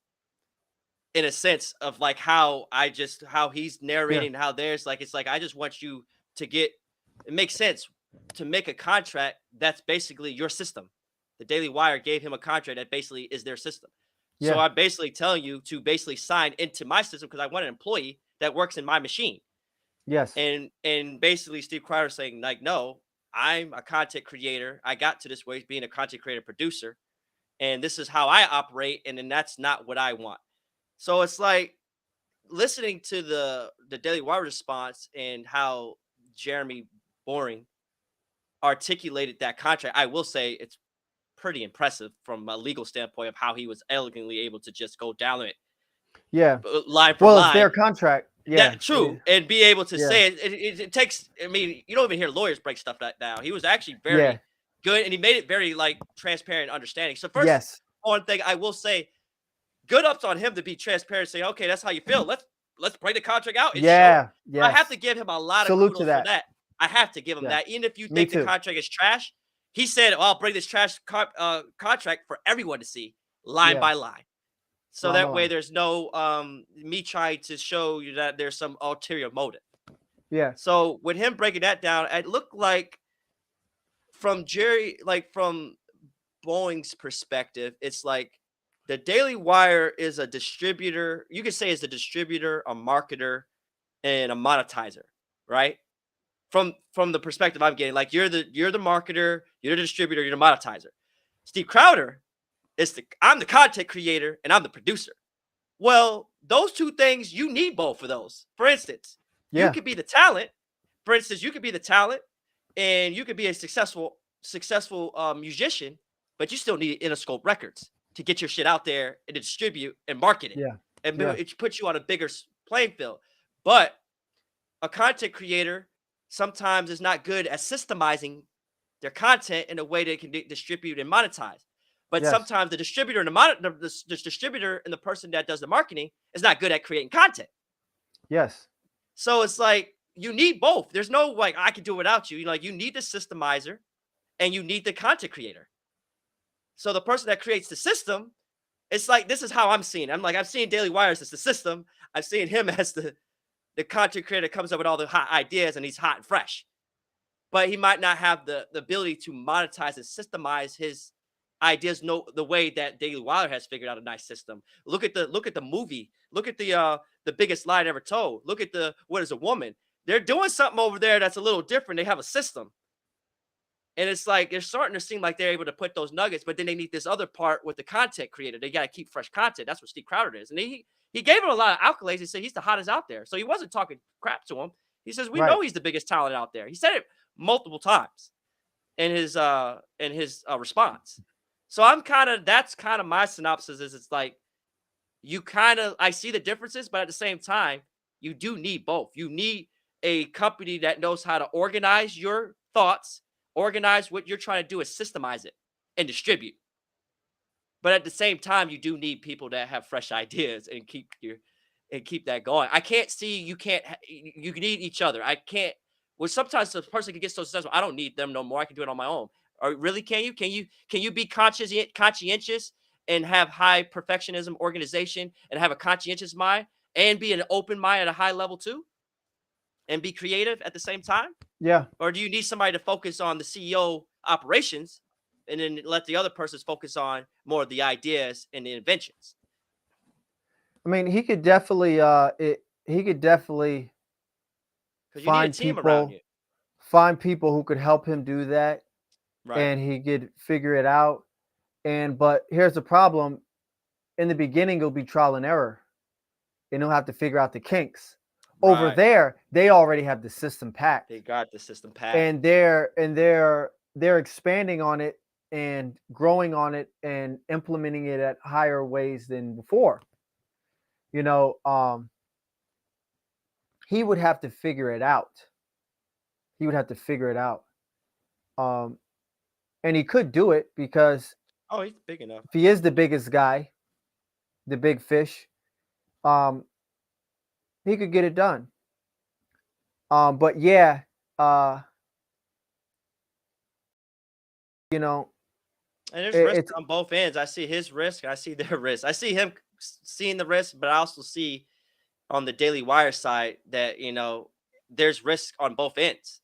in a sense of like how he's Yeah. narrating, how there's like, it's like I just want you to get, it makes sense to make a contract that's basically your system. The Daily Wire gave him a contract that basically is their system. So Yeah. I'm basically telling you to basically sign into my system because I want an employee that works in my machine. Yes. And basically Steve Crowder saying like, no, I'm a content creator. I got to this way being a content creator producer, and this is how I operate, and then that's not what I want. So it's like listening to the Daily Wire response and how Jeremy Boring articulated that contract, I will say it's pretty impressive from a legal standpoint of how he was elegantly able to just go down it Yeah. line for Well, it's line. their contract. Yeah. That true, and be able to Yeah. say it. It takes. I mean, you don't even hear lawyers break stuff like down. He was actually Yeah. very good, and he made it very like transparent, and understanding. So first, Yes. one thing I will say, good ups on him to be transparent, say, okay, that's how you feel. Let's break the contract out and show it. Yeah. I have Yes. to give him a lot of Salute to kudos for that. that. I have to give him Yeah. that. Even if you Me think the too. contract is trash, he said, oh, I'll break this trash contract for everyone to see line Yeah. by line. So Line by that way line. there's no me trying to show you that there's some ulterior motive. Yeah. So with him breaking that down, it looked like from Boeing's perspective, it's like the Daily Wire is a distributor. You could say it's a distributor, a marketer, and a monetizer, right? From the perspective I'm getting, like you're the marketer, you're the distributor, you're the monetizer. Steve Crowder I'm the content creator and I'm the producer. Well, those two things, you need both of those. For instance, you Yeah. could be the talent. For instance, you could be the talent and you could be a successful musician, but you still need Interscope Records to get your shit out there and to distribute and market it. Yeah. And Yeah. it puts you on a bigger playing field. But a content creator sometimes is not good at systemizing their content in a way they can distribute and monetize. But Yes. sometimes the distributor and the distributor and the person that does the marketing is not good at creating content. Yes. So it's like you need both. There's no like I can do it without you. You need the systemizer and you need the content creator. So the person that creates the system, it's like this is how I'm seeing it. I'm seeing Daily Wires as the system. I'm seeing him as the content creator that comes up with all the hot ideas and he's hot and fresh. But he might not have the ability to monetize and systemize his ideas the way that Daily Wire has figured out a nice system. Look at the movie. Look at the biggest lie ever told. Look at the What Is a Woman. They're doing something over there that's a little different. They have a system. And it's like they're starting to seem like they're able to put those nuggets, but then they need this other part with the content creator. They got to keep fresh content. That's what Steve Crowder is. And he gave him a lot of accolades. He said he's the hottest out there. So he wasn't talking crap to him. He says, we Right. know he's the biggest talent out there. He said it multiple times in his response. So that's kind of my synopsis is it's like I see the differences, but at the same time, you do need both. You need a company that knows how to organize your thoughts, organize what you're trying to do, is systemize it and distribute. But at the same time, you do need people that have fresh ideas and keep that going. I can't see you need each other. I can't. Well, sometimes the person can get so successful. I don't need them no more. I can do it on my own. Or really, can you? Can you be conscientious and have high perfectionism, organization, and have a conscientious mind and be an open mind at a high level too, and be creative at the same time? Yeah. Or do you need somebody to focus on the CEO operations and then let the other persons focus on more of the ideas and the inventions? I mean, he could definitely he could definitely Because you need a find team around you. people who could help him do that, Right. and he could figure it out. But here's the problem: in the beginning, it'll be trial and error, and he'll have to figure out the kinks. Over Right. there, they already have the system packed, They got the system packed. and they're expanding on it and growing on it and implementing it at higher ways than before. He would have to figure it out. He would have to figure it out. And he could do it because Oh, he's big enough. if he is the biggest guy, the big fish, he could get it done. But yeah, you know, And there's it, risk it's on both ends. I see his risk. I see their risk. I see him seeing the risk, but I also see on the Daily Wire side that, there's risk on both ends.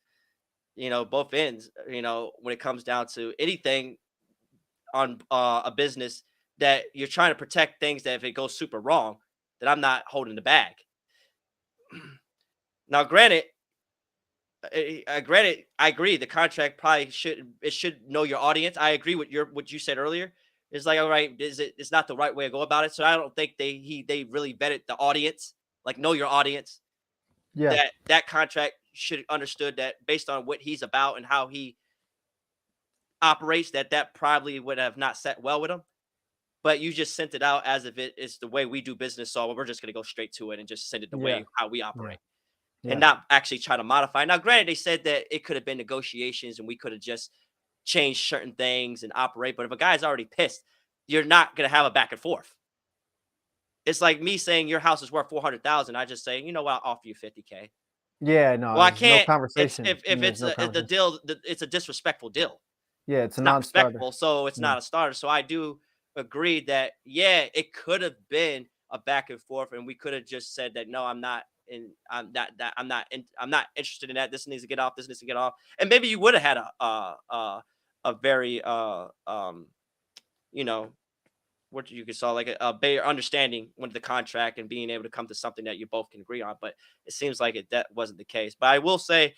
Both ends, when it comes down to anything on a business that you're trying to protect things that if it goes super wrong, that I'm not holding the bag. Now, granted, I agree. The contract probably should know your audience. I agree with what you said earlier. It's like, all right, it's not the right way to go about it. So I don't think they really vetted the audience, like know your audience. yeah, That contract should have understood that based on what he's about and how he operates, that probably would have not set well with him. But you just sent it out as if it is the way we do business. So we're just going to go straight to it and just send it the Yeah. way how we Yeah. operate and Yeah. not actually try to modify. Now, granted, they said that it could have been negotiations and we could have just changed certain things and operate. But if a guy's already pissed, you're not going to have a back and forth. It's like me saying your house is worth 400,000. I just say, you know what, I'll offer you 50K. Yeah. No, Well, I there's no can't. It's conversation. if There's it's no the conversation. deal, it's a disrespectful deal. Yeah, it's a It's not non-starter. respectful, so it's Yeah. not a starter. So I do agree that yeah, it could have been a back and forth, and we could have just said that no, I'm not in. I'm not interested in that. This needs to get off. This needs to get off. And maybe you would have had a very you know, what you could saw like a better understanding with the contract and being able to come to something that you both can agree on. But it seems like that wasn't the case. But I will say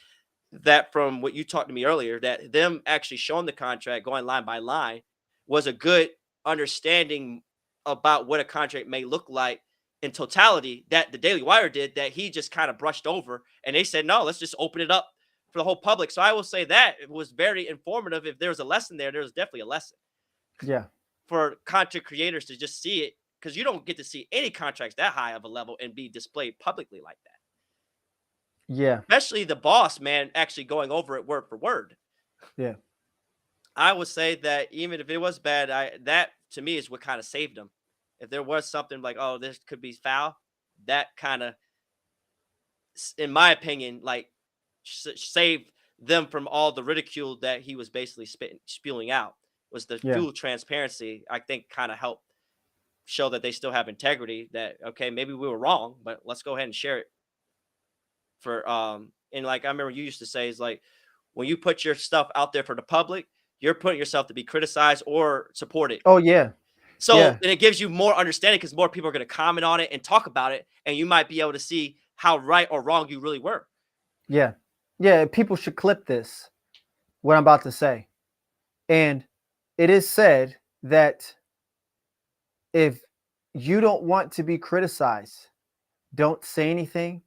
that from what you talked to me earlier, that them actually showing the contract, going line by line, was a good understanding about what a contract may look like in totality. That the Daily Wire did, that he just kind of brushed over, and they said, no, let's just open it up for the whole public. So I will say that it was very informative. If there was a lesson there, there was definitely a lesson Yeah. for content creators to just see it, because you don't get to see any contracts that high of a level and be displayed publicly like that. Yeah. Especially the boss, man, actually going over it word for word. Yeah. I would say that even if it was bad, that to me is what kind of saved him. If there was something like, oh, this could be foul, that kind of, in my opinion, like saved them from all the ridicule that he was basically spewing out. Was the Yeah. full transparency, I think, kind of helped show that they still have integrity. That okay, maybe we were wrong, but let's go ahead and share it. For and like I remember you used to say, is like when you put your stuff out there for the public, you're putting yourself to be criticized or supported. Oh yeah. So Yeah. and it gives you more understanding because more people are going to comment on it and talk about it, and you might be able to see how right or wrong you really were. Yeah. Yeah. People should clip this, what I'm about to say. And it is said that if you don't want to be criticized, don't say anything,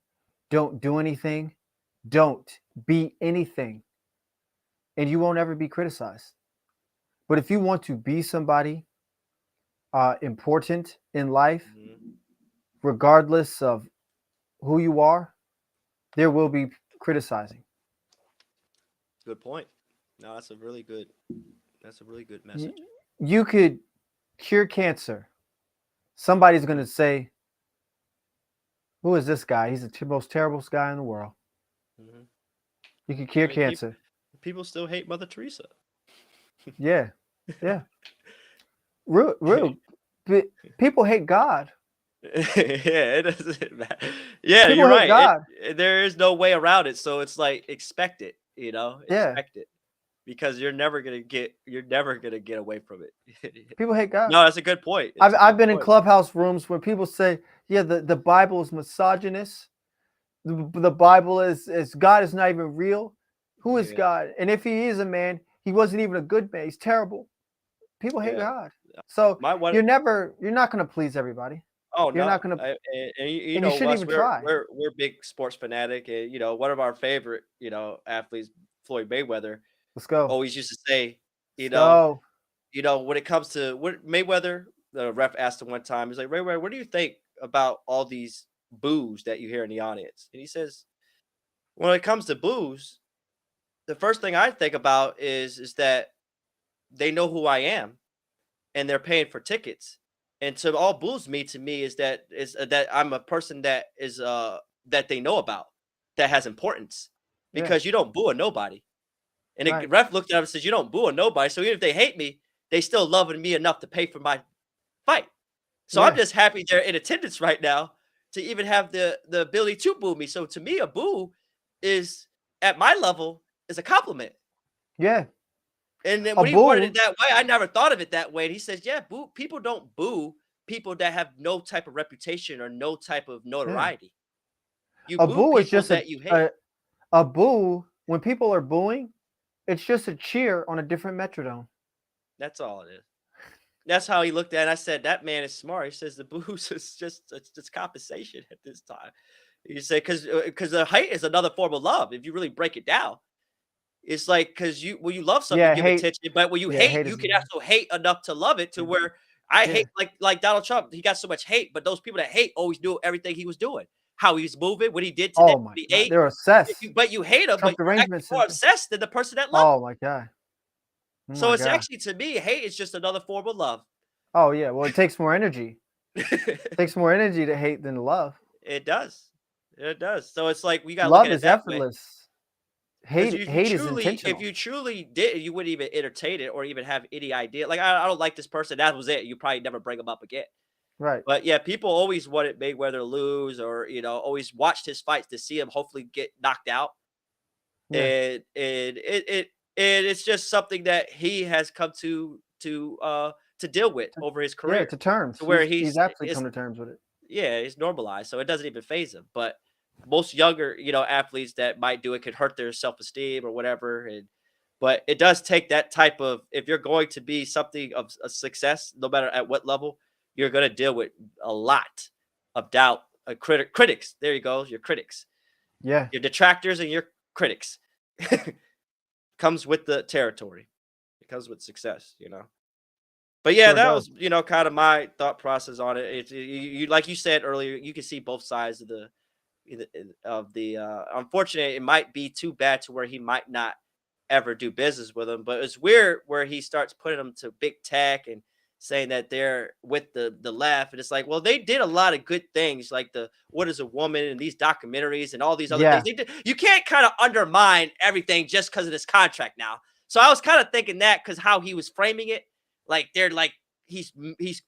don't do anything, don't be anything, and you won't ever be criticized. But if you want to be somebody important in life, regardless of who you are, there will be criticizing. Good point. No, that's a really good message. You could cure cancer. Somebody's going to say, who is this guy? He's the most terrible guy in the world. Mm-hmm. You could cure cancer. People still hate Mother Teresa. Yeah. Yeah. Real. People hate God. Yeah, it doesn't matter. Yeah, People you're hate right. God. There is no way around it. So it's like expect it, Yeah. expect it. Because you're never gonna get away from it. People hate God. No, that's a good point. I've been in clubhouse rooms where people say, yeah, the Bible is misogynist. The Bible is God is not even real. Who is God? And if he is a man, he wasn't even a good man. He's terrible. People hate God. So you're not going to please everybody. Oh, you're no. not going to. And you and know, you shouldn't Wes, even try. we're big sports fanatic. And, you know, one of our favorite, athletes, Floyd Mayweather, Let's go. always used to say, Let's go. When it comes to what Mayweather, the ref asked him one time, he's like, Ray, what do you think about all these boos that you hear in the audience? And he says, when it comes to boos, the first thing I think about is that they know who I am and they're paying for tickets. And so all boos to me is that I'm a person that is that they know about, that has importance, because you don't boo a nobody. And the ref looked at him and says, you don't boo a nobody. So even if they hate me, they still loving me enough to pay for my fight. So I'm just happy they're in attendance right now to even have the ability to boo me. So to me, a boo is at my level is a compliment. Yeah. And then when he worded it that way, I never thought of it that way. And he says, yeah, boo. People don't boo people that have no type of reputation or no type of notoriety. You a boo boo people is just that you hate. A boo, when people are booing, it's just a cheer on a different metronome. That's all it is. That's how he looked at it. I said, that man is smart. He says the boos is just compensation at this time. You say, because the hate is another form of love. If you really break it down, It's like because when you love something, you Yeah, give hate. attention, but when you Yeah, hate, hate you is. can also hate enough to love it. To Yeah. where I Yeah. hate like Donald Trump, he got so much hate, but those people that hate always knew everything he was doing, how he was moving, what he did today, Oh my what he God, ate. they're obsessed. But you hate him, but Trump you're derangement actually more syndrome. obsessed than the person that loves. Oh my God. Oh So my it's God. actually, to me, hate is just another form of love. Oh yeah. Well, it takes more energy. It takes more energy to hate than to love. It does. It does. So it's like we gotta look Love at it is that way. effortless. Because Hate hate is if intentional. you truly did, you wouldn't even entertain it or even have any idea. Like I don't like this person. That was it. You probably never bring them up again. Right. But yeah, people always wanted Mayweather lose, or always watched his fights to see him hopefully get knocked out. Yeah. And it's just something that he has come to deal with To- over his Yeah. career, To terms. to where He's actually come to terms with it. yeah, it's normalized, so it doesn't even phase them. But most younger, athletes that might do it could hurt their self-esteem or whatever. But it does take that type of, if you're going to be something of a success, no matter at what level, you're going to deal with a lot of doubt. Critics. There you go. Your critics, Yeah. your detractors, and your critics comes with the territory. It comes with success. But yeah, Sure that does. was, kind of my thought process on it. You like you said earlier, you can see both sides of the unfortunate. It might be too bad to where he might not ever do business with him. But it's weird where he starts putting them to big tech and saying that they're with the left. And it's like, well, they did a lot of good things, like the What Is a Woman and these documentaries and all these other things. Yeah. They did. You can't kind of undermine everything just because of this contract now. So I was kind of thinking that, because how he was framing it, like they're like he's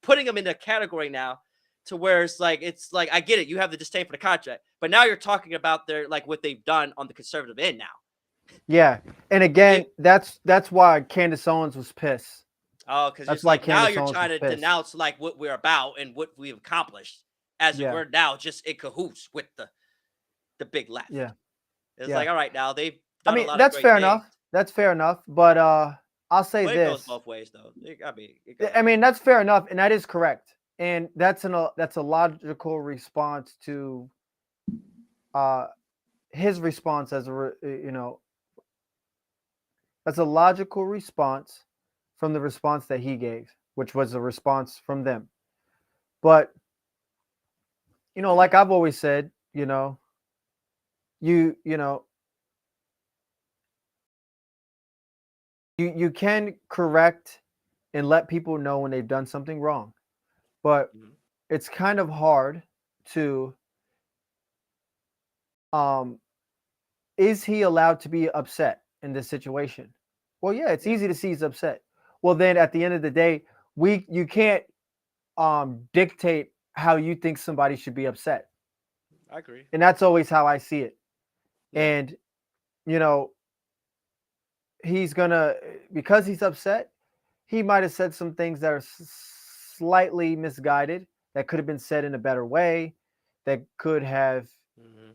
putting them in a category now, to where it's like I get it, you have the disdain for the contract, but now you're talking about their, like, what they've done on the conservative end now. Yeah. And Yeah. again, that's why Candace Owens was pissed. Oh, because That's it's why like now Candace you're Owens trying was to pissed. denounce like what we're about and what we've accomplished, as if Yeah. we're now just in cahoots with the big left. Yeah. It's Yeah. like, all right, now they've I done a mean, lot of that's great fair things, enough. That's fair enough. But I'll say but it goes this. both ways though. I mean, it goes I both mean, ways. that's fair enough, and that is correct. And that's a logical response to uh his response that's a logical response from the response that he gave, which was a response from them. But like I've always said, you you know you can correct and let people know when they've done something wrong, but Mhm. it's kind of hard to um is he allowed to be upset in this situation? Well, yeah, it's Yeah, easy to see he's upset. Well, then at the end of the day, you can't dictate how you think somebody should be upset. I agree. And that's always how I see it. Yeah. And you know, he's gonna because he's upset, he might have said some things that are slightly misguided, that could have been said in a better way, that could have Hmm.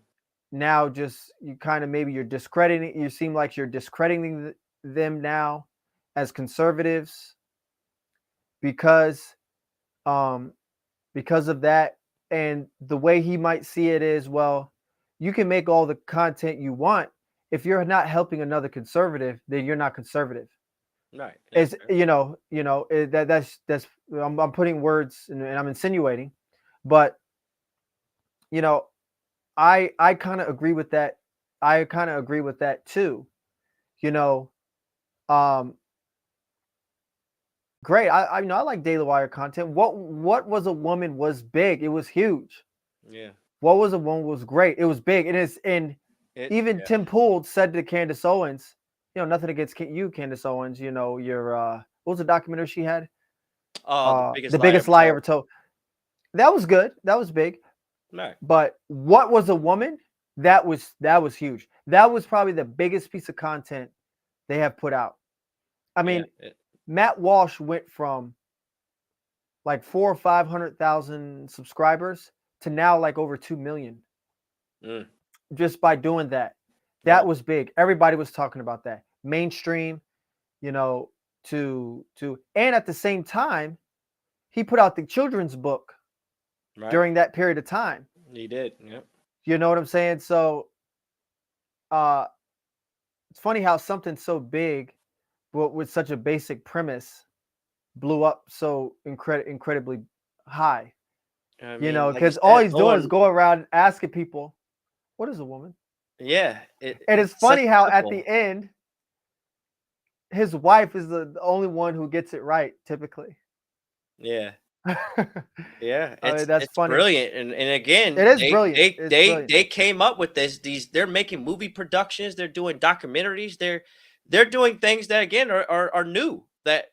now just you kind of maybe you're discrediting, you seem like you're discrediting them now as conservatives because um because of that. And the way he might see it is, well, you can make all the content you want, if you're not helping another conservative, then you're not conservative. Right. That's Is fair. that's I'm putting words and I'm insinuating, but you know I kind of agree with that. I kind of agree with that too. You know, um, great. I like Daily Wire content. What was a woman was big. It was huge. Yeah. What was a woman was great. It was big. It is, and even Yeah. Tim Pool said to Candace Owens, nothing against you, Candace Owens. Your what was the documentary she had? Oh, the biggest The lie biggest ever lie told. ever told. That was good. That was big. Right. But what was a woman? That was huge. That was probably the biggest piece of content they have put out. I Yeah. mean, Matt Walsh went from like 400,000 or 500,000 subscribers to now like over 2 million Mm, just by doing that. That right. was big. Everybody was talking about that. Mainstream, you know, to and at the same time, he put out the children's book Right. during that period of time. He did. Yep. You know what I'm saying? So uh It's funny how something so big, but with such a basic premise, blew up so incredibly high. I You mean, know, like you because all said, he's no doing is one. go around asking people, "What is a woman?" Yeah, And it's it's such funny how at simple. the end, his wife is the only one who gets it right, typically. Yeah. I Yeah, mean, that's it's funny. brilliant, and It again, is they brilliant. they It's they brilliant. they came up with this. They're making movie productions. They're doing documentaries. They're doing things that again are new. That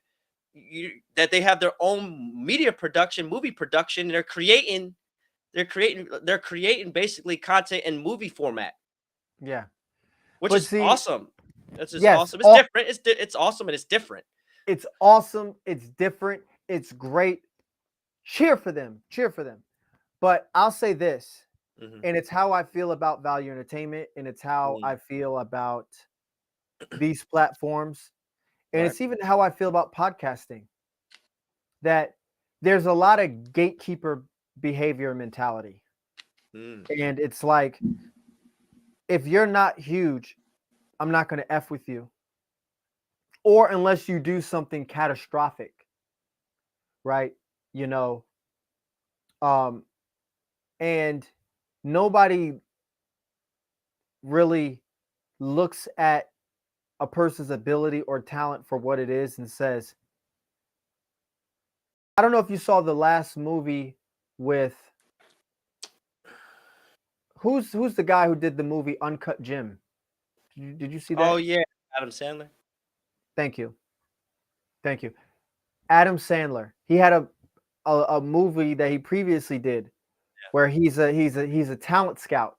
they have their own media production, movie production. And they're creating basically content in movie format, Yeah. which But is see, awesome. That's just yes, awesome. It's different. It's awesome and it's different. it's awesome. It's different. It's great. Cheer for them. Cheer for them. But I'll say this, Hmm. and it's how I feel about value entertainment, and it's how I feel about these platforms, and Right. it's even how I feel about podcasting. That there's a lot of gatekeeper behavior mentality. Mm. And it's like, if you're not huge, I'm not going to F with you. Or unless you do something catastrophic, right? You know, um, and nobody really looks at a person's ability or talent for what it is and says, I don't know if you saw the last movie with who's the guy who did the movie Uncut Gem? Did you see Oh that? yeah, Adam Sandler. Thank you. Thank you. Adam Sandler. He had a movie that he previously did where he's a talent scout.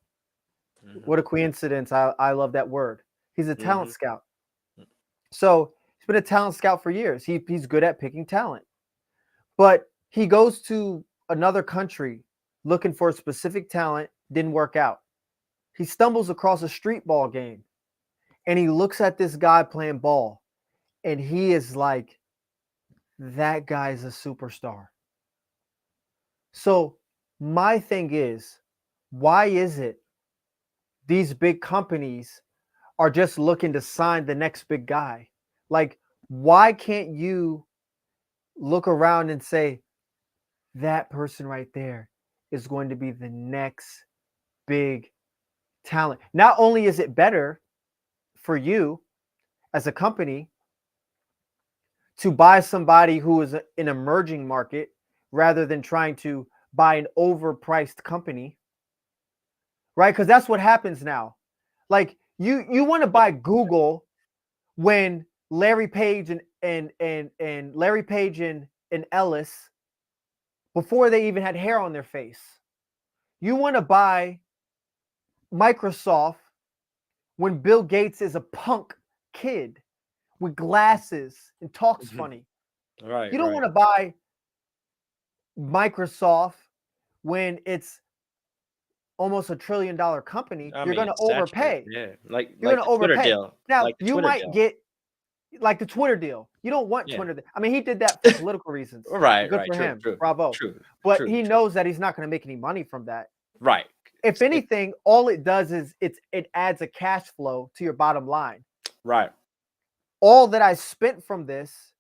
Hmm. What a coincidence. I love that word. He's a talent Hmm. scout. So he's been a talent scout for years. He's good at picking talent. But he goes to another country looking for a specific talent, didn't work out. He stumbles across a street ball game and he looks at this guy playing ball and he is like, that guy's a superstar. So my thing is, why is it these big companies are just looking to sign the next big guy? Like, why can't you look around and say, that person right there is going to be the next big talent? Not only is it better for you as a company to buy somebody who is an emerging market rather than trying to buy an overpriced company, right? Because that's what happens now. Like you want to buy Google when Larry Page and Larry Page and Ellis, before they even had hair on their face. You want to buy Microsoft when Bill Gates is a punk kid with glasses and talks funny. Right, You don't right. want to buy Microsoft when it's almost $1 trillion company. I You're mean, going to it's saturated. overpay. Yeah, like You're like going the to Twitter overpay. deal. Now, Like the you Twitter might deal. get like the Twitter deal. You don't want Yeah. Twitter. I mean, he did that for political reasons. Right, Good right. for True, him. true, Bravo. true, But true, he true. knows that he's not going to make any money from that. Right. If It, anything, all it does is it adds a cash flow to your bottom line. right. All that I spent from this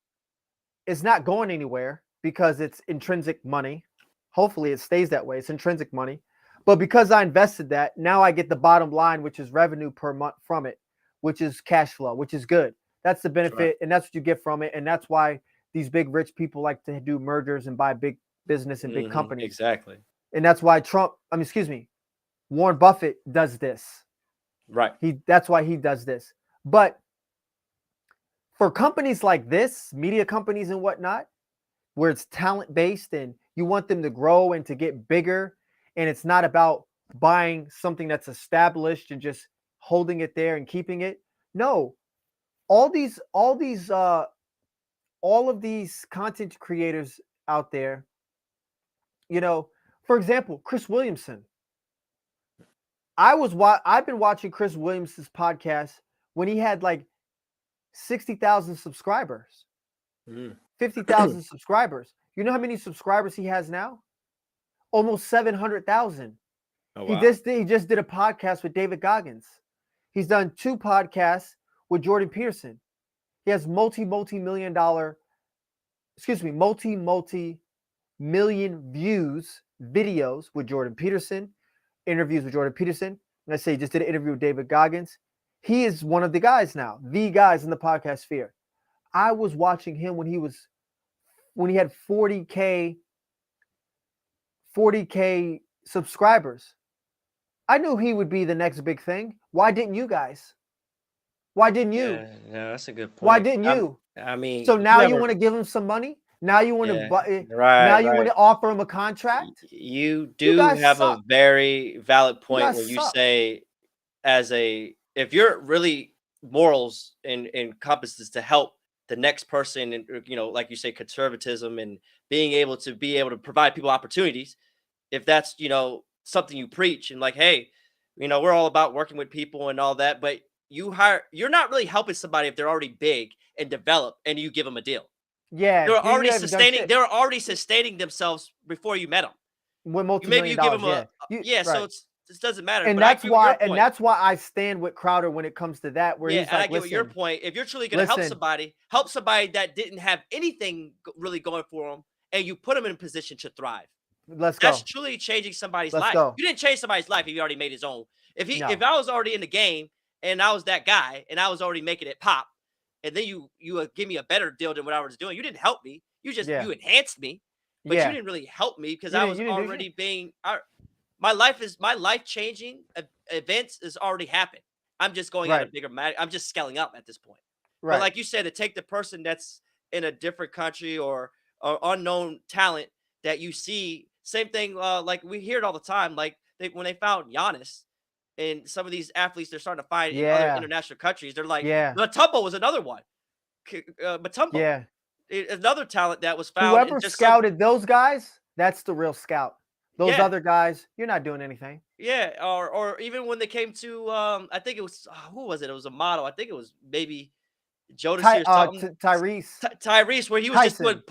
is not going anywhere because it's intrinsic money. Hopefully it stays that way. It's intrinsic money. But because I invested that, now I get the bottom line, which is revenue per month from it, which is cash flow, which is good. That's the Right. benefit, and that's what you get from it. And that's why these big rich people like to do mergers and buy big business and big companies. Exactly. And that's why Warren Buffett does this. Right. That's why he does this. But for companies like this, media companies and whatnot, where it's talent based and you want them to grow and to get bigger, and it's not about buying something that's established and just holding it there and keeping it. No, all of these content creators out there, for example, Chris Williamson. I've been watching Chris Williamson's podcast when he had like 60,000 subscribers, Mm. 50,000 subscribers. You know how many subscribers he has now? Almost 700,000. Oh He wow. just did a podcast with David Goggins. He's done 2 podcasts with Jordan Peterson. He has multi-million views videos with Jordan Peterson, interviews with Jordan Peterson. Let's say he just did an interview with David Goggins. He is one of the guys now, the guys in the podcast sphere. I was watching him when he had 40K subscribers. I knew he would be the next big thing. Why didn't you guys? Why didn't you? Yeah, that's a good point. Why didn't you? I mean, so now you want to give him some money? Now you want to buy? Right. Now you want to offer him a contract? You do have suck. a very valid point when you suck. say, if you're really morals and compasses to help the next person, and like you say, conservatism and being able to provide people opportunities. If that's something you preach and like, hey, we're all about working with people and all that, but you're not really helping somebody if they're already big and developed and you give them a deal. Yeah, They're already sustaining themselves before you met them. With multi-million dollars, right. So it doesn't matter. And that's why I stand with Crowder when it comes to that. Where he's like, I get your point. If you're truly going to help somebody that didn't have anything really going for them, and you put them in a position to thrive. That's truly changing somebody's life. You didn't change somebody's life if he already made his own. If I was already in the game and I was that guy and I was already making it pop, and then you give me a better deal than what I was doing, you didn't help me. You just you enhanced me, but you didn't really help me because I was already being. My life changing events has already happened. I'm just going at a bigger matter. I'm just scaling up at this point. Right. But like you said, to take the person that's in a different country or unknown talent that you see, same thing. Like we hear it all the time. Like when they found Giannis and some of these athletes, they're starting to find in other international countries. They're like, Mutombo was another one. Mutombo, another talent that was found. Whoever scouted those guys, that's the real scout. Those other guys, you're not doing anything. Yeah, or even when they came to, I think it was who was it? It was a model. I think it was maybe Jodeci or something. Tyrese, where he was just doing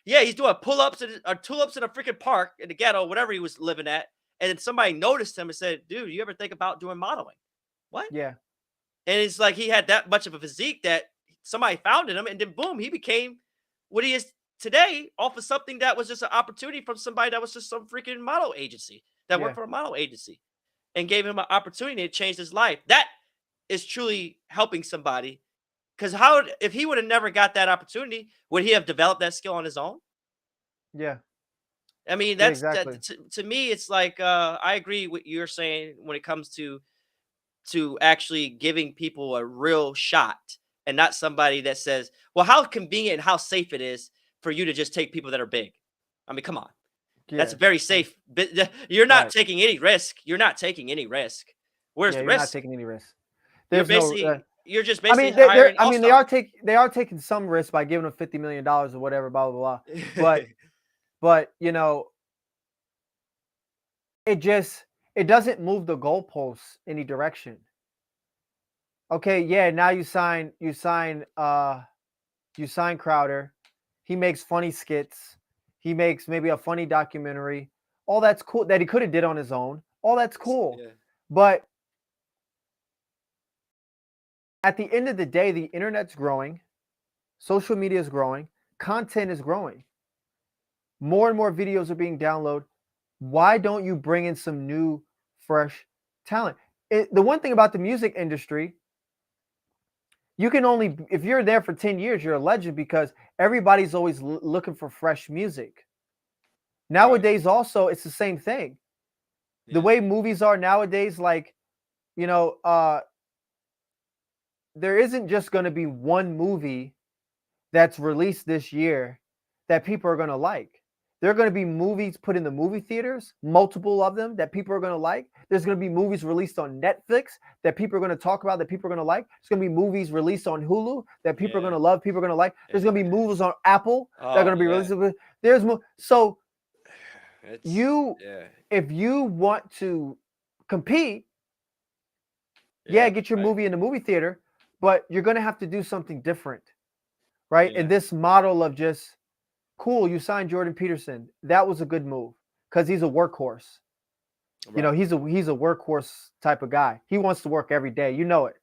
he's doing pull-ups or tulips in a freaking park in the ghetto, whatever he was living at. And then somebody noticed him and said, "Dude, you ever think about doing modeling?" What? Yeah. And it's like he had that much of a physique that somebody found in him, and then boom, he became what he is today off of something that was just an opportunity from somebody that was just some freaking model agency that worked for a model agency and gave him an opportunity to change his life. That is truly helping somebody. Because if he would have never got that opportunity, would he have developed that skill on his own? Yeah. I mean, that's to me, it's like I agree with you're saying when it comes to actually giving people a real shot and not somebody that says, well, how convenient and how safe it is for you to just take people that are big. I mean, come on. Yeah. That's very safe. You're not taking any risk. You're not taking any risk. Where's the risk? You're not taking any risk. You're just basically hiring they are taking some risk by giving them $50 million or whatever, blah, blah, blah. But it doesn't move the goalposts any direction. Okay, yeah, now you sign Crowder. He makes funny skits. He makes maybe a funny documentary. All that's cool that he could have did on his own. All that's cool. Yeah. But at the end of the day, the internet's growing. Social media is growing. Content is growing. More and more videos are being downloaded. Why don't you bring in some new, fresh talent? The one thing about the music industry, you can only, if you're there for 10 years, you're a legend because everybody's always looking for fresh music. Nowadays, also, it's the same thing. Yeah. The way movies are nowadays, like, there isn't just going to be one movie that's released this year that people are going to like. There are going to be movies put in the movie theaters, multiple of them that people are going to like. There's going to be movies released on Netflix that people are going to talk about, that people are going to like. There's going to be movies released on Hulu that people are going to love, people are going to like. There's going to be movies on Apple that are going to be released. There's more. So if you want to compete, get your movie in the movie theater, but you're going to have to do something different, right? Yeah. And this model of just, cool, you signed Jordan Peterson. That was a good move because he's a workhorse. Right. He's a workhorse type of guy. He wants to work every day. You know it.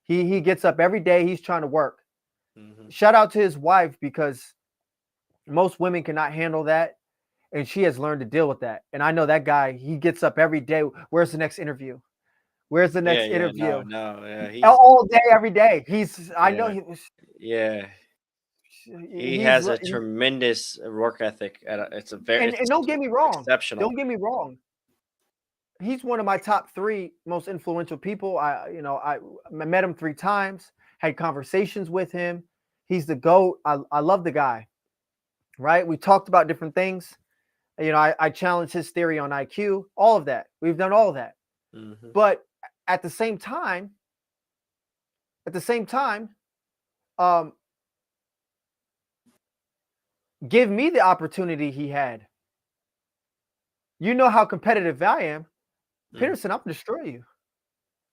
He gets up every day. He's trying to work. Mm-hmm. Shout out to his wife, because most women cannot handle that, and she has learned to deal with that. And I know that guy. He gets up every day. Where's the next interview? Where's the next interview? Yeah, All day, every day. I know yeah, yeah. He he's has a tremendous work ethic. It's and don't get me wrong. exceptional. Don't get me wrong. He's one of my top 3 most influential people. I met him 3 times, had conversations with him. He's the GOAT. I love the guy. Right? We talked about different things. I challenged his theory on IQ, all of that. We've done all of that. Mm-hmm. But at the same time, give me the opportunity he had. You know how competitive I am. Peterson, I'm gonna destroy you.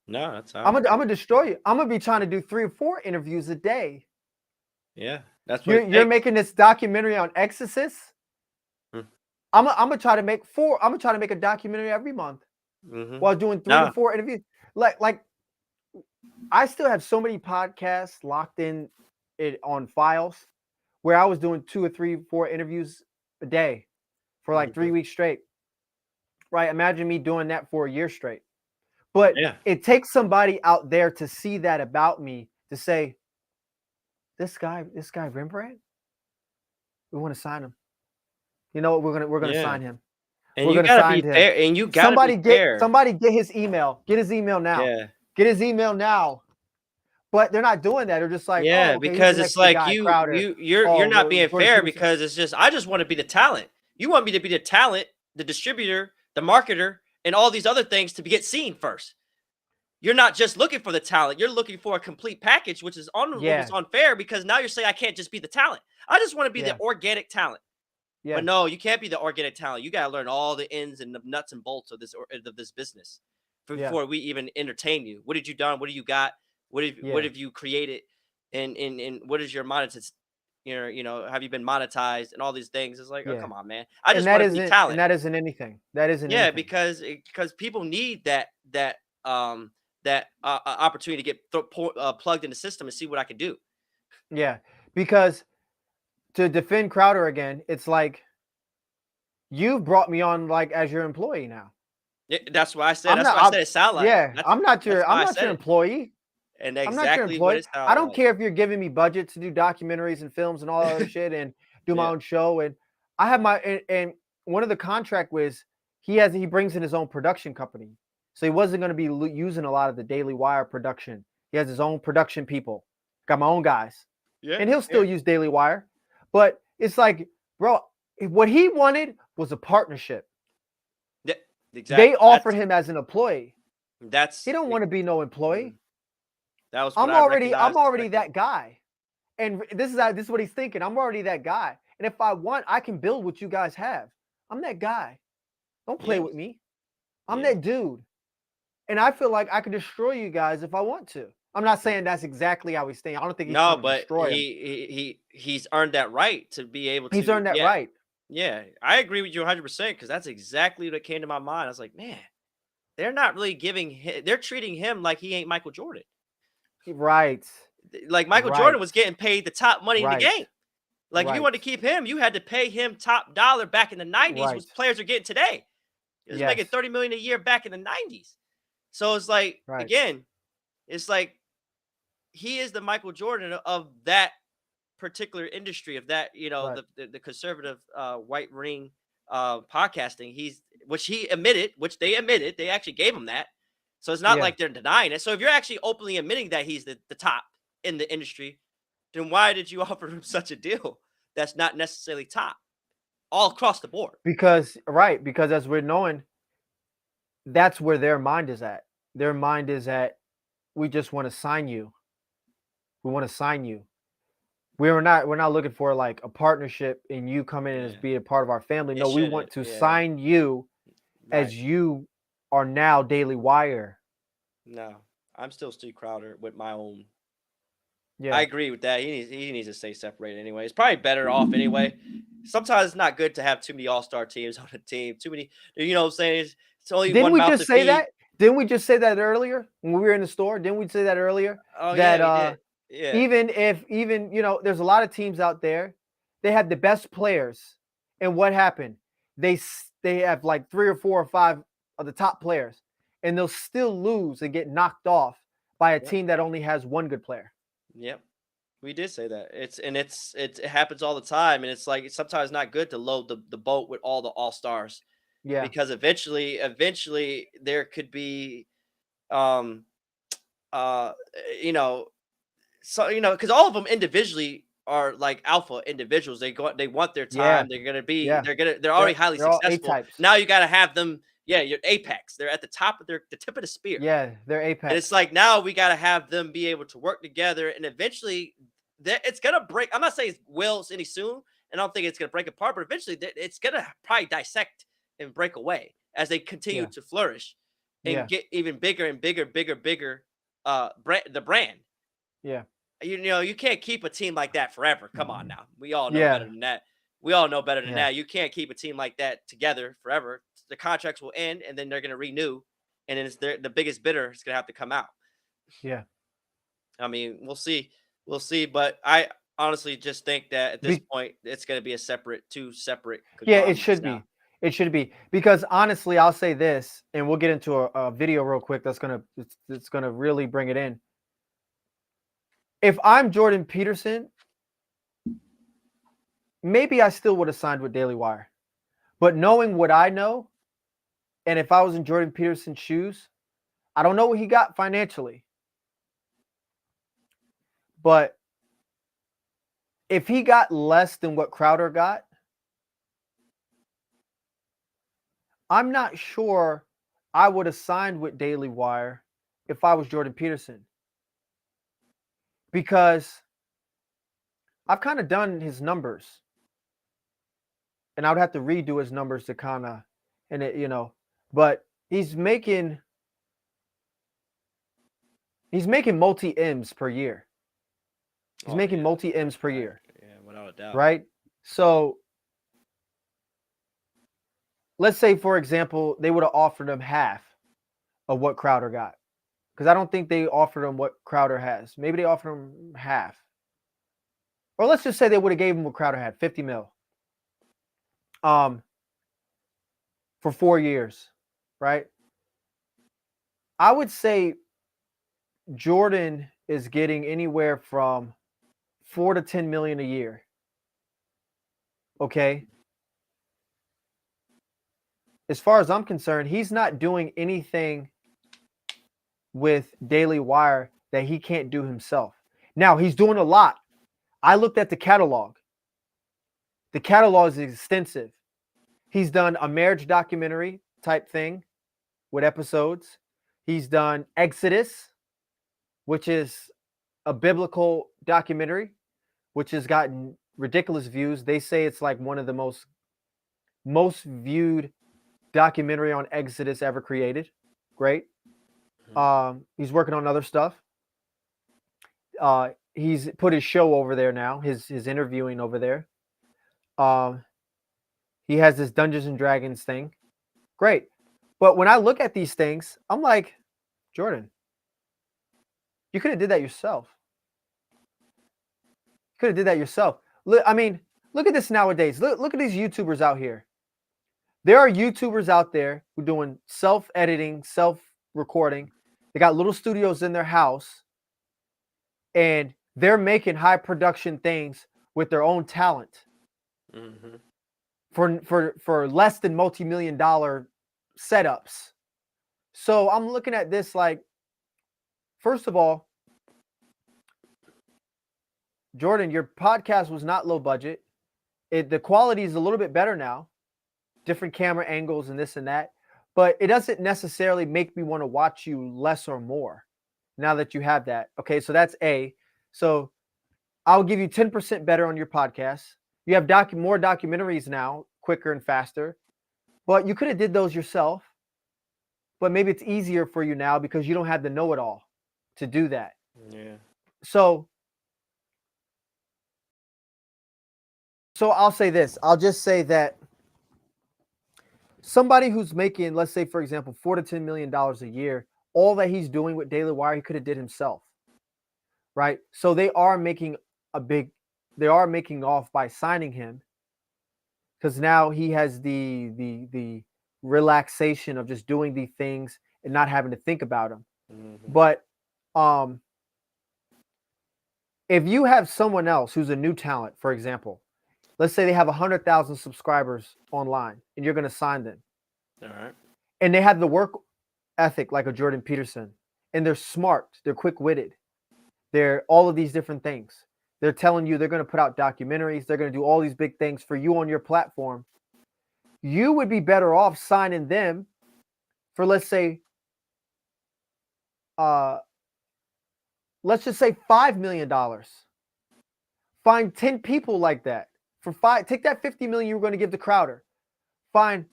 No, that's I'm gonna destroy you. I'm gonna be trying to do 3 or 4 interviews a day. Yeah, that's what You're making this documentary on Exorcist. I'm gonna try to make 4. I'm gonna try to make a documentary every month while doing 3 to 4 interviews. Like I still have so many podcasts locked in on files where I was doing 2 or 3, 4 interviews a day for like 3 weeks straight. Right? Imagine me doing that for a year straight. But it takes somebody out there to see that about me, to say, this guy Rembrandt, we want to sign him. You know what? We're gonna sign him. And we're you gonna gotta sign be him. fair. And you gotta be fair. Somebody get his email. Get his email now. Yeah. Get his email now. But they're not doing that. They're just like, yeah, oh, okay, because it's like guy, you're not being fair, because it's just, I just want to be the talent. You want me to be the talent, the distributor, the marketer, and all these other things to get seen first. You're not just looking for the talent. You're looking for a complete package, which is almost unfair, because now you're saying I can't just be the talent. I just want to be the organic talent. Yeah. But no, you can't be the organic talent. You got to learn all the ins and the nuts and bolts of this business before we even entertain you. What did you done? What do you got? What have you created? And what is your monetization? Have you been monetized and all these things? It's like, oh, come on, man. I just want to be talent. And that isn't anything. That isn't anything. because people need that opportunity to get plugged in the system and see what I can do. Yeah, because to defend Crowder again, it's like, you've brought me on like as your employee now. Yeah, that's why I said. That's why I said it sound like. Yeah, I'm not your employee. And exactly what it sounds I don't care if you're giving me budget to do documentaries and films and all that other shit and do my own show. And I have and one of the contract was he brings in his own production company. So he wasn't going to be using a lot of the Daily Wire production. He has his own production people. Got my own guys. Yeah. And he'll still use Daily Wire. But it's like, bro, what he wanted was a partnership. Yeah, exactly. They offered him as an employee. He don't want to be no employee. That was I'm already that guy. And this is what he's thinking. I'm already that guy. And if I want, I can build what you guys have. I'm that guy. Don't play with me. I'm that dude. And I feel like I can destroy you guys if I want to. I'm not saying that's exactly how he's thinking. I don't think he's trying to destroy him. He's earned that right to be able to. He's earned that right. Yeah, I agree with you 100%, because that's exactly what came to my mind. I was like, man, they're not really giving him. They're treating him like he ain't Michael Jordan. Right. Like Michael Jordan was getting paid the top money in the game. Like if you wanted to keep him, you had to pay him top dollar back in the 90s, which players are getting today. He was making $30 million a year back in the 90s. So it's like, again, it's like he is the Michael Jordan of that particular industry, of that, the conservative white ring podcasting. Which they admitted, they actually gave him that. So it's not like they're denying it. So if you're actually openly admitting that he's the top in the industry, then why did you offer him such a deal that's not necessarily top all across the board? Because as we're knowing, that's where their mind is at. Their mind is at, we just want to sign you. We want to sign you. We're not looking for like a partnership and you come in as being a part of our family. No, we want to sign you as you are now Daily Wire. No, I'm still Steve Crowder with my own. Yeah, I agree with that. He needs to stay separated anyway. It's probably better off anyway. Sometimes it's not good to have too many all-star teams on a team. Too many, what I'm saying? It's only Didn't one we mouth just to say feed. that? Didn't we just say that earlier when we were in the store? Didn't we say that earlier? Oh That yeah, we did. Yeah. even there's a lot of teams out there, they have the best players, and what happened? They have like 3 or 4 or 5 of the top players, and they'll still lose and get knocked off by a Yep. team that only has one good player. Yep. We did say that. It happens all the time, and it's like it's sometimes not good to load the boat with all the all stars Yeah, because eventually there could be um uh you know so because all of them individually are like alpha individuals. They want their yeah, time. yeah. They're already highly They're all A successful. types. Now you got to have them. Yeah, you're apex. They're at the top of the tip of the spear. Yeah, they're And it's apex. like now we got to have them be able to work together, and eventually, it's gonna break. I'm not saying it will any soon, and I don't think it's gonna break apart, but eventually, it's gonna probably dissect and break away as they continue Yeah, to flourish and yeah, get even bigger and bigger. The brand. yeah, You can't keep a team like that forever. Come on now, we all know better yeah, than that. We all know better than yeah, that. You can't keep a team like that together forever. The contracts will end, and then they're gonna renew, and then the biggest bidder is gonna have to come out. yeah. I mean, we'll see. We'll see. But I honestly just think that at this Be- point, it's going to be two separate Yeah, it conglomerates should now. be. It should be because honestly, I'll say this, and we'll get into a video real quick. It's gonna really bring it in. If I'm Jordan Peterson, maybe I still would have signed with Daily Wire, but knowing what I know, and if I was in Jordan Peterson's shoes, I don't know what he got financially, but if he got less than what Crowder got, I'm not sure I would have signed with Daily Wire if I was Jordan Peterson because I've kind of done his numbers and I would have to redo his numbers to kind of, and but he's making multi M's per year. He's Oh making yeah, multi M's per right. year, Yeah, without a doubt. right? So let's say, for example, they would have offered him half of what Crowder got. Because I don't think they offered him what Crowder has. Maybe they offered him half. Or let's just say they would have gave him what Crowder had, 50 mil. For 4 years, right? I would say Jordan is getting anywhere from 4 to 10 million a year. Okay? As far as I'm concerned, he's not doing anything with Daily Wire that he can't do himself. Now, he's doing a lot. I looked at the catalog. The catalog is extensive. He's done a marriage documentary type thing with episodes. He's done Exodus, which is a biblical documentary, which has gotten ridiculous views. They say it's like one of the most viewed documentary on Exodus ever created. Great. He's working on other stuff. He's put his show over there now, his interviewing over there. He has this Dungeons and Dragons thing. Great. But when I look at these things, I'm like, Jordan, you could have did that yourself. You could have did that yourself. I mean, look at this nowadays. Look at these YouTubers out here. There are YouTubers out there who are doing self-editing, self-recording. They got little studios in their house, and they're making high production things with their own talent Mm-hmm. for less than multi-million dollar setups. So I'm looking at this like, first of all, Jordan, your podcast was not low budget. The quality is a little bit better now, different camera angles and this and that, but it doesn't necessarily make me want to watch you less or more now that you have that. Okay, so that's A. So I'll give you 10% better on your podcast. You have more documentaries now, quicker and faster, but you could have did those yourself. But maybe it's easier for you now because you don't have the know-it-all to do that. Yeah. So I'll say this. I'll just say that somebody who's making, let's say, for example, $4 to $10 million a year, all that he's doing with Daily Wire, he could have did himself, right? So they are making off by signing him, because now he has the relaxation of just doing the things and not having to think about them. Mm-hmm. But if you have someone else who's a new talent, for example, let's say they have 100,000 subscribers online and you're going to sign them. All right. And they have the work ethic like a Jordan Peterson, and they're smart, they're quick-witted, they're all of these different things. They're telling you they're going to put out documentaries, they're going to do all these big things for you on your platform. You would be better off signing them for, let's say, let's just say $5 million. Find 10 people like that. For five, take that 50 million you were going to give to Crowder. Find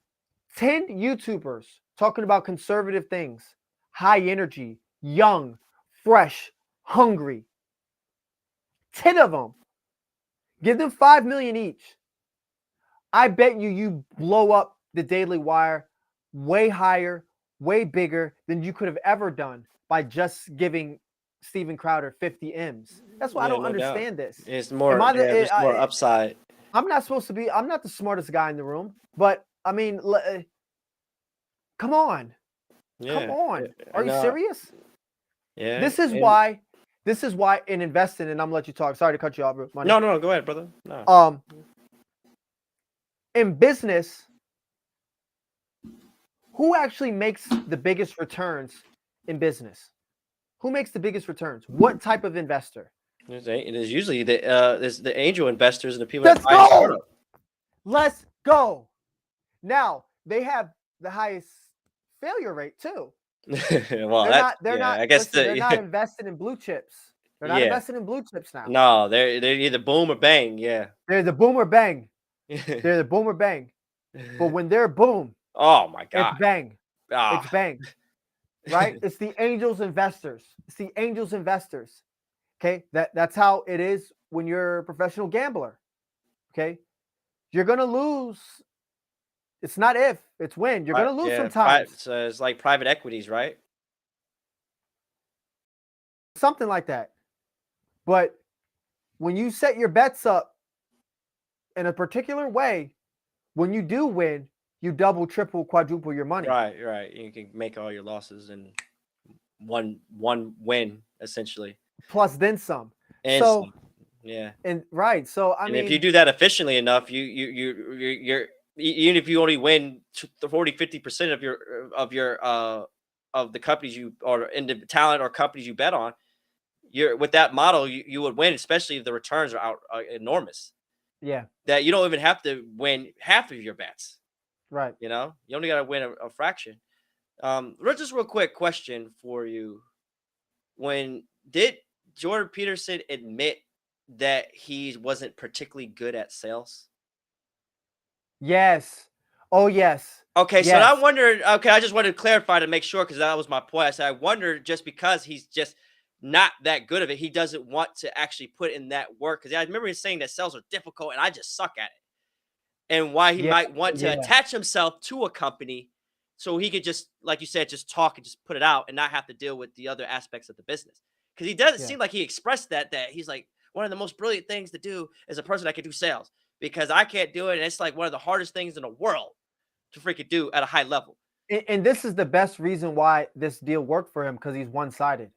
10 YouTubers talking about conservative things, high energy, young, fresh, hungry. 10 of them. Give them 5 million each. I bet you blow up the Daily Wire way higher, way bigger than you could have ever done by just giving Steven Crowder 50 M's. That's why I don't understand this. It's more, there's more upside. I'm not the smartest guy in the room, but I mean, come on. Yeah. Come on. Are you serious? Yeah. This is why in investing, and I'm gonna let you talk. Sorry to cut you off, bro. No, go ahead, brother. No. In business, who actually makes the biggest returns in business? Who makes the biggest returns? What type of investor? There's usually the angel investors and the people Let's that buy a go. startup. Let's go. Now they have the highest failure rate too. Well, they're not. I guess they're not invested in blue chips. They're not invested in blue chips now. No, they're either boom or bang. Yeah. They're the boom or bang. They're the boom or bang. But when they're boom, oh my God, it's bang. It's bang. Right? It's the angels investors. It's the angels investors. Okay, that's how it is when you're a professional gambler. Okay, you're gonna lose. It's not if, it's when. You're gonna lose sometimes. So it's like private equities, right? Something like that. But when you set your bets up in a particular way, when you do win, you double, triple, quadruple your money. Right. You can make all your losses in one win, essentially. Plus then some. And so some. Yeah. And right. So I mean, if you do that efficiently enough, you're even if you only win 40-50% of the companies you or in the talent or companies you bet on, you're with that model, you would win, especially if the returns are enormous. Yeah. That you don't even have to win half of your bets. Right. You know, you only got to win a fraction. Just real quick question for you. When did Jordan Peterson admit that he wasn't particularly good at sales? Yes. Oh, yes. Okay, yes. So I wondered, I just wanted to clarify to make sure, because that was my point. I said, I wondered, just because he's just not that good of it, he doesn't want to actually put in that work. Because I remember him saying that sales are difficult and I just suck at it. And why he might want to attach himself to a company so he could just, like you said, just talk and just put it out and not have to deal with the other aspects of the business. Because he doesn't seem like he expressed that he's like, one of the most brilliant things to do is a person that can do sales, because I can't do it. And it's like one of the hardest things in the world to freaking do at a high level. And this is the best reason why this deal worked for him, because he's one-sided.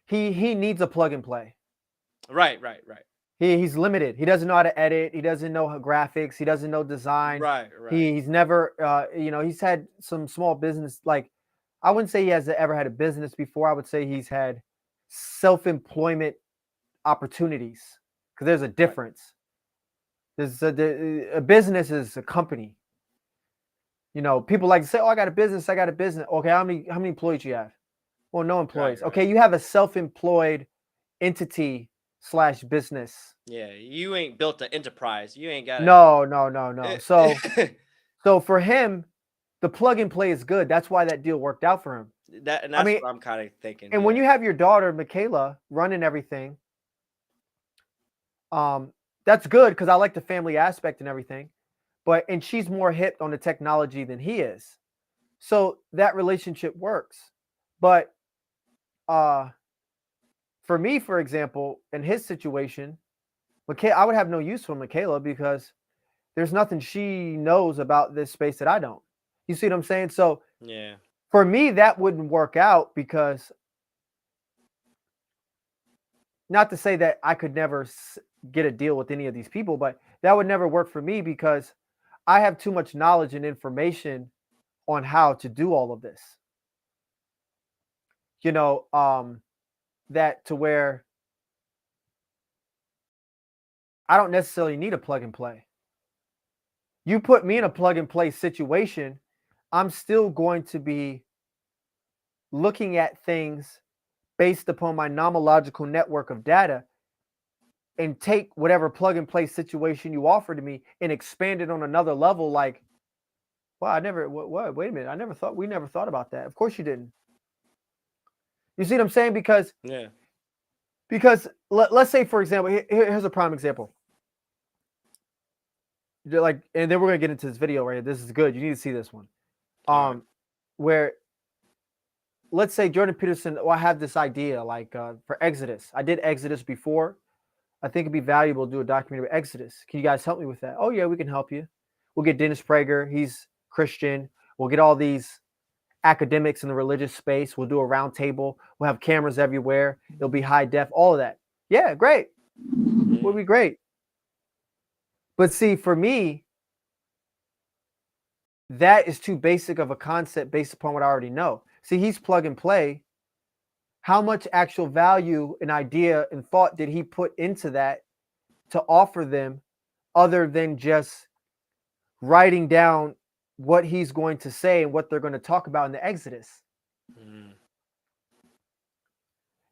He needs a plug and play. Right. He's limited. He doesn't know how to edit. He doesn't know how graphics. He doesn't know design. Right. He's never, he's had some small business. Like, I wouldn't say he has ever had a business before. I would say he's had self-employment opportunities, because there's a difference. There's a business is a company. You know, people like to say, "Oh, I got a business. Okay, how many employees you have?" Well, no employees. Right. Okay, you have a self-employed entity / business. Yeah, you ain't built an enterprise. You ain't got no. So for him, the plug and play is good. That's why that deal worked out for him. That's what I'm kind of thinking. And when you have your daughter Michaela running everything, that's good, because I like the family aspect and everything. and she's more hip on the technology than he is. So that relationship works. But for me, for example, in his situation, I would have no use for Michaela because there's nothing she knows about this space that I don't. You see what I'm saying? So Yeah. for me, that wouldn't work out because, not to say that I could never get a deal with any of these people, but that would never work for me because I have too much knowledge and information on how to do all of this. That to where I don't necessarily need a plug and play. You put me in a plug and play situation, I'm still going to be looking at things based upon my nomological network of data and take whatever plug and play situation you offer to me and expand it on another level. Like, well, what, wait a minute. We never thought about that. Of course you didn't. You see what I'm saying? Because let's say, for example, here's a prime example. Like, and then we're going to get into this video right here. This is good. You need to see this one. Where, let's say Jordan Peterson, I have this idea like for Exodus. I did Exodus before. I think it'd be valuable to do a documentary about Exodus. Can you guys help me with that? Oh yeah, we can help you. We'll get Dennis Prager. He's Christian. We'll get all these academics in the religious space. We'll do a round table. We'll have cameras everywhere. It'll be high def, all of that. Yeah, great. Would be great. But see, for me, that is too basic of a concept based upon what I already know. See, he's plug and play. How much actual value and idea and thought did he put into that to offer them other than just writing down what he's going to say and what they're going to talk about in the Exodus?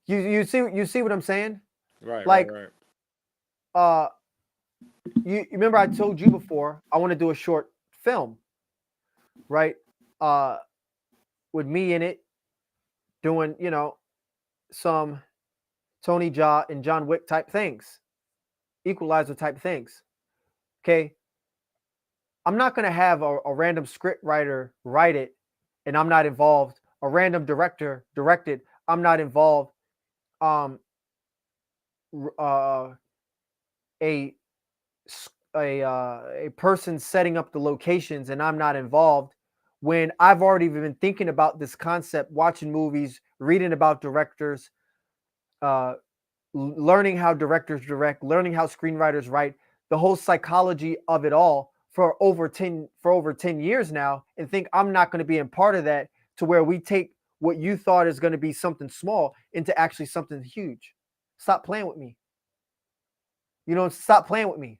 You see what I'm saying? Right. Like, right. You remember I told you before I want to do a short film, right? With me in it, doing some Tony Jaa and John Wick type things, Equalizer type things. Okay, I'm not going to have a random script writer write it and I'm not involved. A random director direct it. I'm not involved. A person setting up the locations and I'm not involved, when I've already been thinking about this concept, watching movies, reading about directors, learning how directors direct, learning how screenwriters write, the whole psychology of it all for over 10 years now, and think I'm not going to be a part of that, to where we take what you thought is going to be something small into actually something huge. Stop playing with me. Stop playing with me.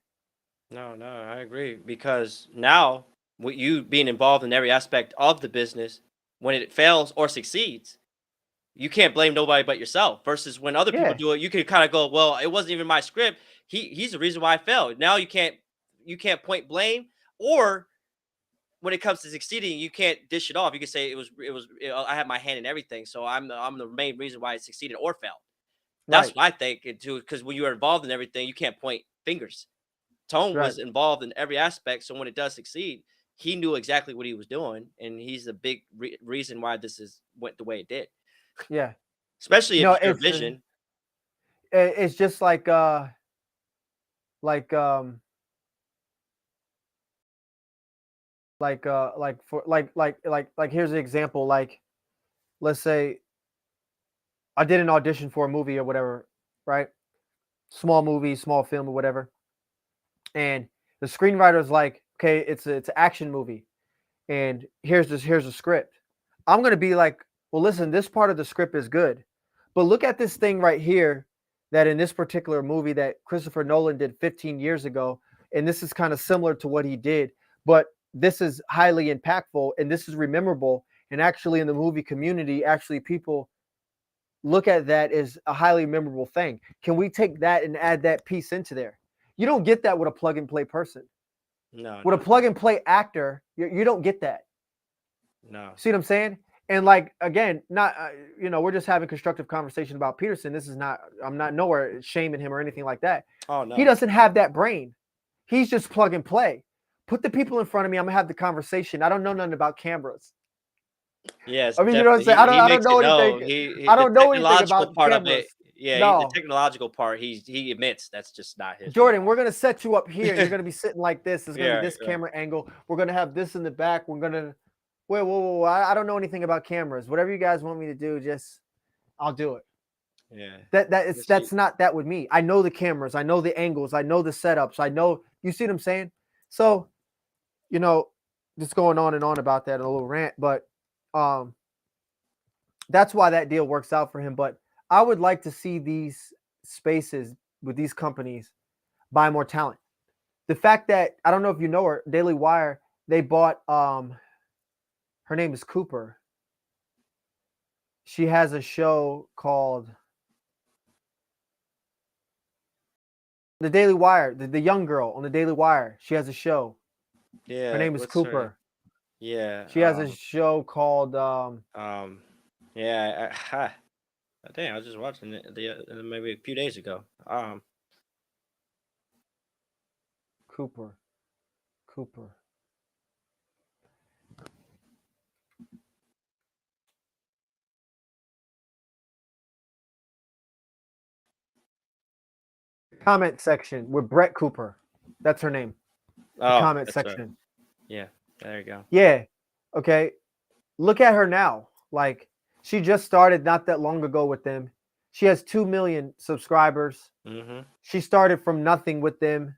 No, I agree. Because now, with you being involved in every aspect of the business, when it fails or succeeds, you can't blame nobody but yourself. Versus when other people do it, you can kind of go, well, it wasn't even my script. He's the reason why I failed. Now you can't point blame, or when it comes to succeeding, you can't dish it off. You can say I had my hand in everything, so I'm the main reason why it succeeded or failed. That's what I think too, because when you are involved in everything, you can't point fingers. Tone was involved in every aspect, so when it does succeed, he knew exactly what he was doing, and he's the big reason why went the way it did. Yeah, especially if it's your vision. It's just like here's an example. Like, let's say I did an audition for a movie or whatever, right? Small movie, small film or whatever. And the screenwriter's like, okay, it's an action movie, and here's a script. I'm gonna be like, well, listen, this part of the script is good, but look at this thing right here, that in this particular movie that Christopher Nolan did 15 years ago, and this is kind of similar to what he did, but this is highly impactful and this is rememberable, and actually in the movie community, actually people look at that as a highly memorable thing. Can we take that and add that piece into there? You don't get that with a plug and play person. No. With a plug and play actor, you don't get that. No. See what I'm saying? And like, again, not we're just having constructive conversation about Peterson. This is not, I'm not nowhere shaming him or anything like that. Oh no. He doesn't have that brain. He's just plug and play. put the people in front of me. I'm gonna have the conversation. I don't know nothing about cameras. Yes, I mean, you know what I'm definitely. saying? He I don't makes it know anything. known. He I the don't know anything technological about part of it. cameras. Yeah, the No, technological part. He admits that's just not his Jordan, we're gonna set you up here, and you're realm. gonna be sitting like this. There's gonna Yeah, be this right. camera angle. We're gonna have this in the back. We're gonna wait. Whoa. I don't know anything about cameras. Whatever you guys want me to do, just I'll do it. Yeah. That's not that with me. I know the cameras. I know the angles. I know the setups. I know. You see what I'm saying? So, you know, just going on and on about that in a little rant, but that's why that deal works out for him. But I would like to see these spaces with these companies buy more talent. The fact that I don't know if you know her, Daily Wire, they bought her name is Cooper. She has a show called The Daily Wire, the young girl on the Daily Wire. She has a show. Her Yeah. name is What's her name? Cooper. Yeah. She has a show called Yeah. Damn, I was just watching it maybe a few days ago. Cooper. Comment section with Brett Cooper. That's her name. The Oh, comment that's right. section. Yeah. There you go. Yeah. Okay. Look at her now. Like she just started not that long ago with them. She has 2 million subscribers. Mm-hmm. She started from nothing with them.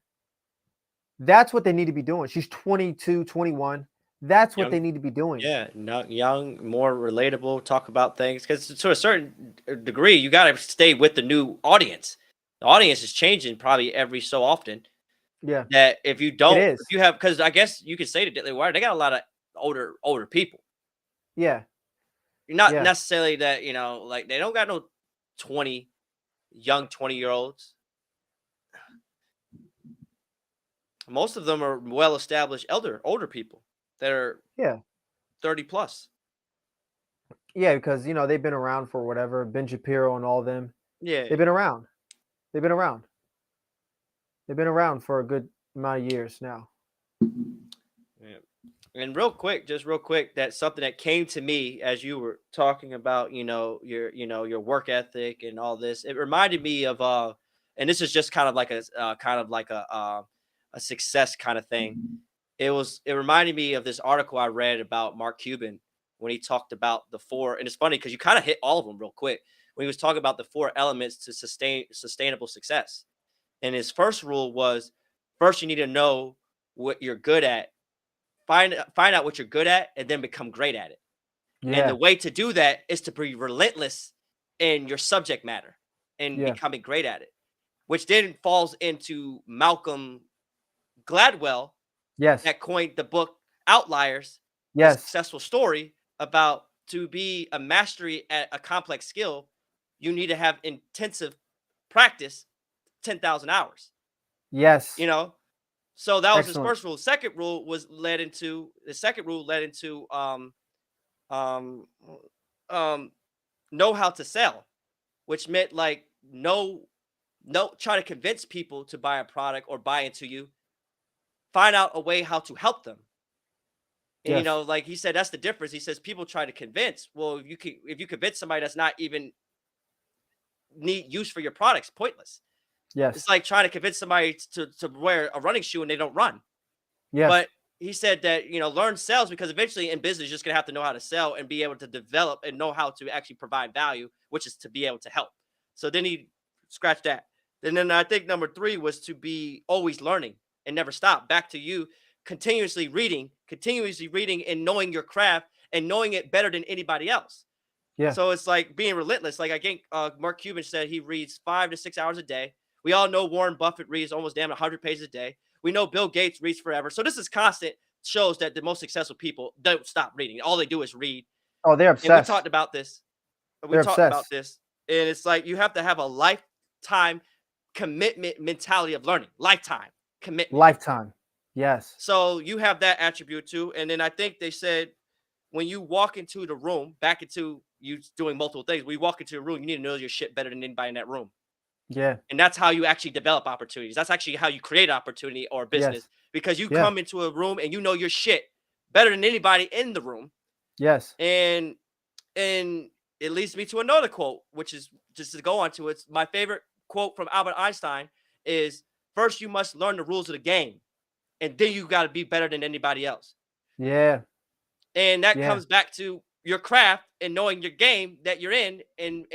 That's what they need to be doing. She's 22, 21. That's what Young. they need to be doing. Yeah, not young, more relatable, talk about things. Because to a certain degree, you got to stay with the new audience. The audience is changing probably every so often. Yeah. That if you It don't, is. if you have, because I guess you could say to Daily Wire, they got a lot of older people. Yeah. Not Yeah. necessarily that, like they don't got no 20-year-olds. Most of them are well established older people that are Yeah. 30 plus. Yeah, because they've been around for whatever, Ben Shapiro and all of them. Yeah. They've been around. They've been around. They've been around for a good amount of years now. Yeah. And just real quick, that's something that came to me as you were talking about, your work ethic and all this. It reminded me of and this is just kind of like a success kind of thing. It reminded me of this article I read about Mark Cuban when he talked about the four, and it's funny because you kind of hit all of them real quick when he was talking about the four elements to sustainable success. And his first rule was, first you need to know what you're good at, find out what you're good at, and then become great at it. And the Yeah. way to do that is to be relentless in your subject matter and Yeah. becoming great at it, which then falls into Malcolm Gladwell Yes. that coined the book Outliers, the Yes. successful story about to be a mastery at a complex skill, you need to have intensive practice, 10,000 hours, Yes. So that was his Excellent. first rule. The second rule led into um know how to sell, which meant like try to convince people to buy a product or buy into you. Find out a way how to help them. And Yes. like he said, that's the difference. He says people try to convince. Well, if you convince somebody that's not even need use for your products, pointless. Yes. It's like trying to convince somebody to wear a running shoe and they don't run. Yes. But he said that, learn sales, because eventually in business, you're just going to have to know how to sell and be able to develop and know how to actually provide value, which is to be able to help. So then he scratched that. And then I think number 3 was to be always learning and never stop. Back to you, continuously reading and knowing your craft and knowing it better than anybody else. Yeah. So it's like being relentless. Like I think Mark Cuban said he reads 5 to 6 hours a day. We all know Warren Buffett reads almost damn 100 pages a day. We know Bill Gates reads forever. So this is constant, shows that the most successful people don't stop reading. All they do is read. Oh, they're And we obsessed. talked about this. They're obsessed. And it's like you have to have a lifetime commitment mentality of learning. Lifetime commitment. Lifetime. Yes. So you have that attribute too. And then I think they said when you walk into the room, back into you doing multiple things, when you walk into a room, you need to know your shit better than anybody in that room. Yeah. And that's how you actually develop opportunities. That's actually how you create opportunity or business, Yes. because you Yeah. come into a room and you know your shit better than anybody in the room. Yes. And it leads me to another quote, which is just to go on to it's my favorite quote from Albert Einstein is first you must learn the rules of the game, and then you got to be better than anybody else. Yeah. And that Yeah. comes back to your craft and knowing your game that you're in and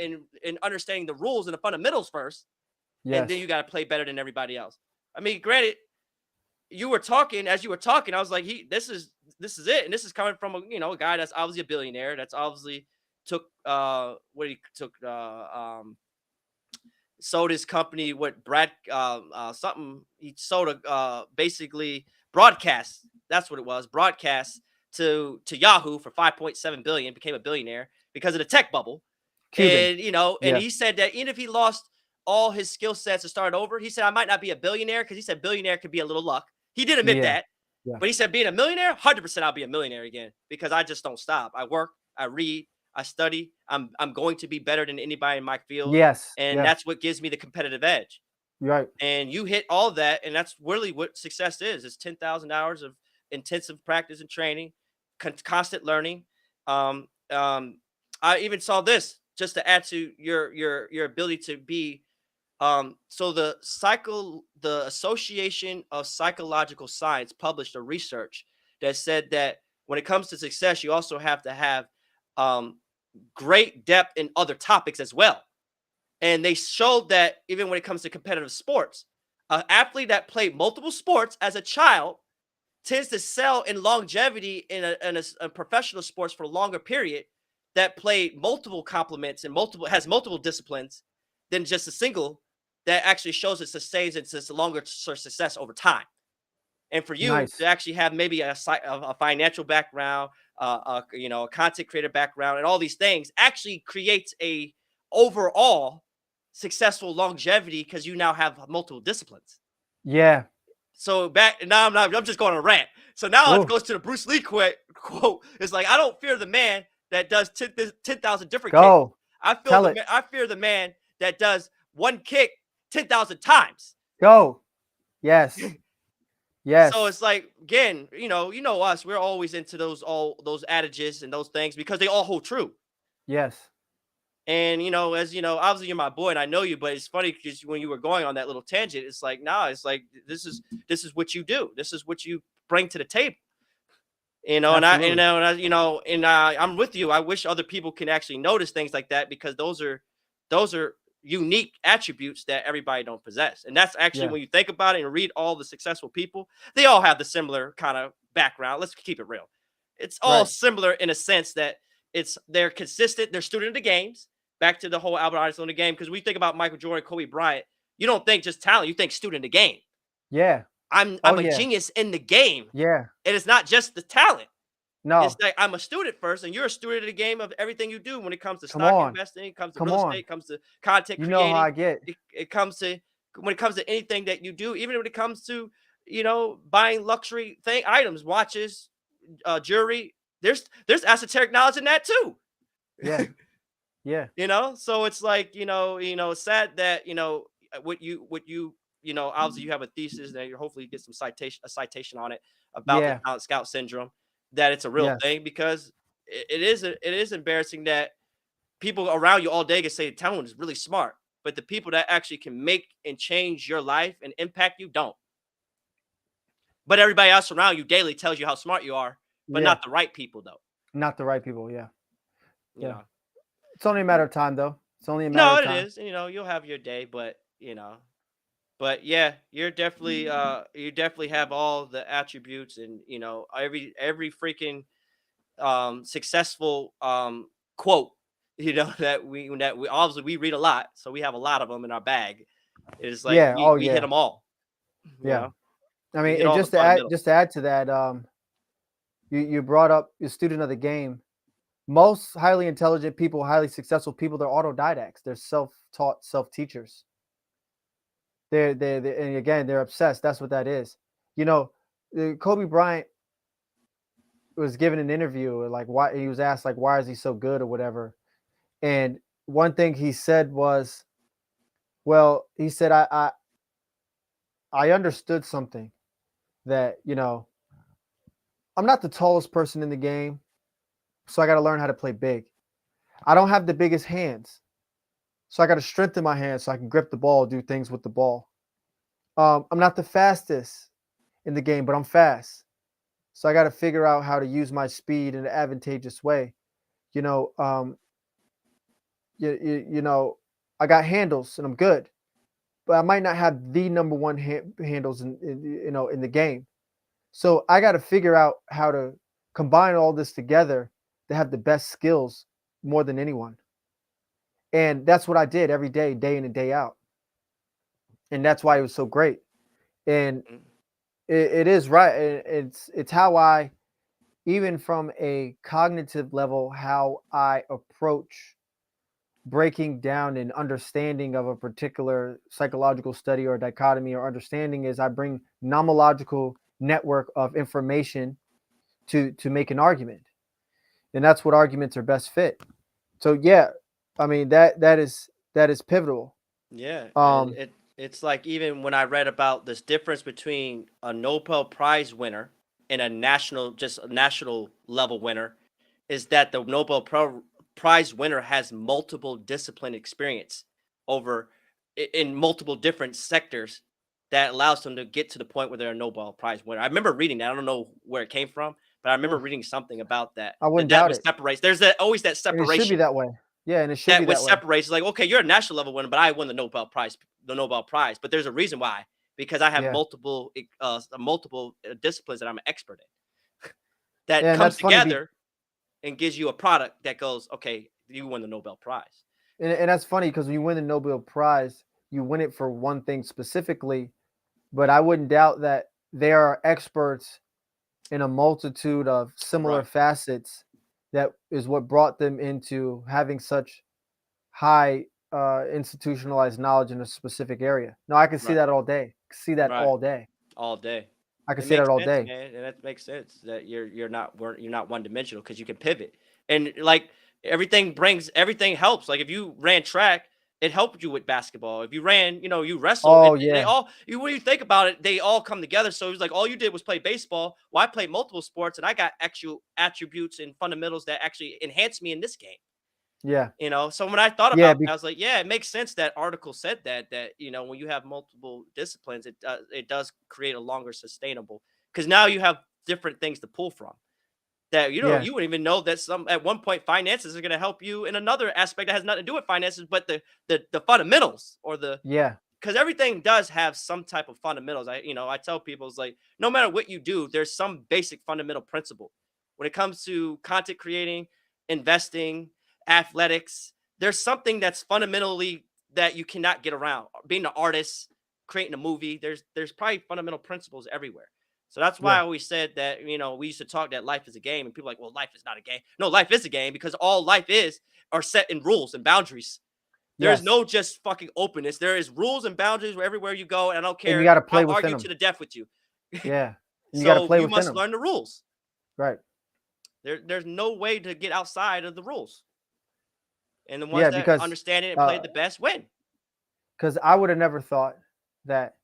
understanding the rules and the fundamentals first, and then Yes. you got to play better than everybody else. I mean, granted, you were talking as you were talking, I was like, this is it, and this is coming from a guy that's obviously a billionaire, that's obviously took what he took sold his company, what Brad something he sold a basically broadcast. That's what it was, broadcast to Yahoo for 5.7 billion, became a billionaire because of the tech bubble. Cuban. And and Yeah. he said that even if he lost all his skill sets and started over, he said I might not be a billionaire because he said billionaire could be a little luck. He did admit Yeah. that. Yeah. But he said being a millionaire, 100% I'll be a millionaire again because I just don't stop. I work, I read, I study. I'm going to be better than anybody in my field, Yes. and Yeah. that's what gives me the competitive edge. You're right. And you hit all that, and that's really what success is. It's 10,000 hours of intensive practice and training, constant learning. Um, um, I even saw this just to add to your ability to be so the Association of Psychological Science published a research that said that when it comes to success, you also have to have um, great depth in other topics as well. And they showed that even when it comes to competitive sports, an athlete that played multiple sports as a child tends to sell in longevity in a professional sports for a longer period that played multiple complements and multiple disciplines than just a single that actually shows it sustains it's a longer success over time. And for you to Nice. actually have maybe a financial background, a content creator background, and all these things actually creates a overall successful longevity because you now have multiple disciplines. Yeah. So back now, I'm just going on a rant. So now it Oh, goes to the Bruce Lee quote. It's like I don't fear the man that does 10,000 different kicks. go. Tell it. I fear the man that does one kick 10,000 times. Go. Yes. So Yes. it's like again, us. We're always into all those adages and those things because they all hold true. Yes. And as you know, obviously you're my boy and I know you, but it's funny because when you were going on that little tangent, it's like, nah, it's like this is what you do. This is what you bring to the table. Absolutely. I'm with you. I wish other people can actually notice things like that because those are unique attributes that everybody don't possess. And that's actually Yeah. when you think about it and read all the successful people, they all have the similar kind of background. Let's keep it real. It's all Right. similar in a sense that they're consistent, they're student of the games. Back to the whole Albert Einstein the game, because we think about Michael Jordan, Kobe Bryant, you don't think just talent, you think student of the game. Yeah. I'm Oh a yeah. genius in the game. Yeah. And it's not just the talent. It's No. like I'm a student first, and you're a student of the game of everything you do when it comes to Come stock on. investing, it comes to Come real on. estate, it comes to content You know how creating. I get. It comes to when it comes to anything that you do, even when it comes to buying luxury items, watches, jewelry. There's esoteric knowledge in that too. Yeah. Yeah. So it's like it's sad that what you obviously you have a thesis that you hopefully get some citation on it about the Yeah. talent scout syndrome, that it's a real Yes. thing because it is embarrassing that people around you all day can say talent is really smart, but the people that actually can make and change your life and impact you don't. But everybody else around you daily tells you how smart you are, but Yeah. not the right people though. Not the right people. Yeah. You Yeah. know. It's only a matter of time, though. It's only a matter No, of it time. is. You'll have your day, but yeah, you definitely have all the attributes and every freaking successful quote that we obviously we read a lot, so we have a lot of them in our bag. It's like Yeah. Oh we hit yeah. them all. You Yeah. know, I we mean, hit and all the just to add, fundamentals. to that, you brought up your student of the game. Most highly intelligent people, highly successful people, they're autodidacts. They're self-taught, self-teachers. They're and again, they're obsessed. That's what that is. You know, Kobe Bryant was given an interview, like why he was asked like why is he so good or whatever. And one thing he said was, well, he said I understood something. that, I'm not the tallest person in the game, so I got to learn how to play big. I don't have the biggest hands, so I got to strengthen my hands so I can grip the ball, do things with the ball. I'm not the fastest in the game, but I'm fast. So I got to figure out how to use my speed in an advantageous way. You know, um, you know, I got handles and I'm good, but I might not have the number one handles in the game. So I got to figure out how to combine all this together to have the best skills more than anyone. And that's what I did every day, day in and day out. And that's why it was so great. And Mm. it is right. It's how I, even from a cognitive level, how I approach breaking down and understanding of a particular psychological study or dichotomy or understanding is I bring nomological network of information to make an argument. And that's what arguments are best fit. So yeah, I mean that is pivotal. Yeah, and Um it's like even when I read about this difference between a Nobel Prize winner and a national level winner is that the Prize winner has multiple discipline experience over in multiple different sectors that allows them to get to the point where they're a Nobel Prize winner. I remember reading that. I don't know where it came from, but I remember reading something about that. I That wouldn't that doubt was it. separates. There's that always that And it should be separation that way. Yeah, and it should be that what that way. separates is like, okay, you're a national level winner, but I won the Nobel Prize. But there's a reason why, because I have Yeah. multiple disciplines that I'm an expert in that Yeah, and comes that's funny together and gives you a product that goes, okay, you won the Nobel Prize. and that's funny because when you win the Nobel Prize, you win it for one thing specifically, but I wouldn't doubt that there are experts in a multitude of similar Right, facets that is what brought them into having such high institutionalized knowledge in a specific area. No, I can see right, that all day. See that right. all day. All day. I can It see that makes all sense, day. man, and that makes sense that you're not one dimensional because you can pivot and like everything helps. Like if you ran track, it helped you with basketball. If you ran, you wrestle, Oh they yeah, all you when you think about it, they all come together. So it's like all you did was play baseball. Well, I played multiple sports and I got actual attributes and fundamentals that actually enhance me in this game. yeah, So when I thought yeah. about that, I was like, yeah, it makes sense that article said that when you have multiple disciplines, it does create a longer sustainable because now you have different things to pull from that Yeah, you wouldn't even know that some at one point finances are going to help you in another aspect that has nothing to do with finances, but the fundamentals or the yeah, because everything does have some type of fundamentals. I tell people it's like no matter what you do, there's some basic fundamental principle when it comes to content creating, investing, athletics. There's something that's fundamentally that you cannot get around. Being an artist, creating a movie, there's probably fundamental principles everywhere. So that's why I yeah, always said that we used to talk that life is a game, and people are like, well, life is not a game. No, life is a game because all life is are set in rules and boundaries. There's yes. no just fucking openness. There is rules and boundaries where everywhere you go, and I don't And you care. got to play I'll within argue to them. the death with you. Yeah, and you got to So play you within must them. learn the rules. Right. There's no way to get outside of the rules. And the ones Yeah, that because understand it and play uh, the best win. because I would have never thought that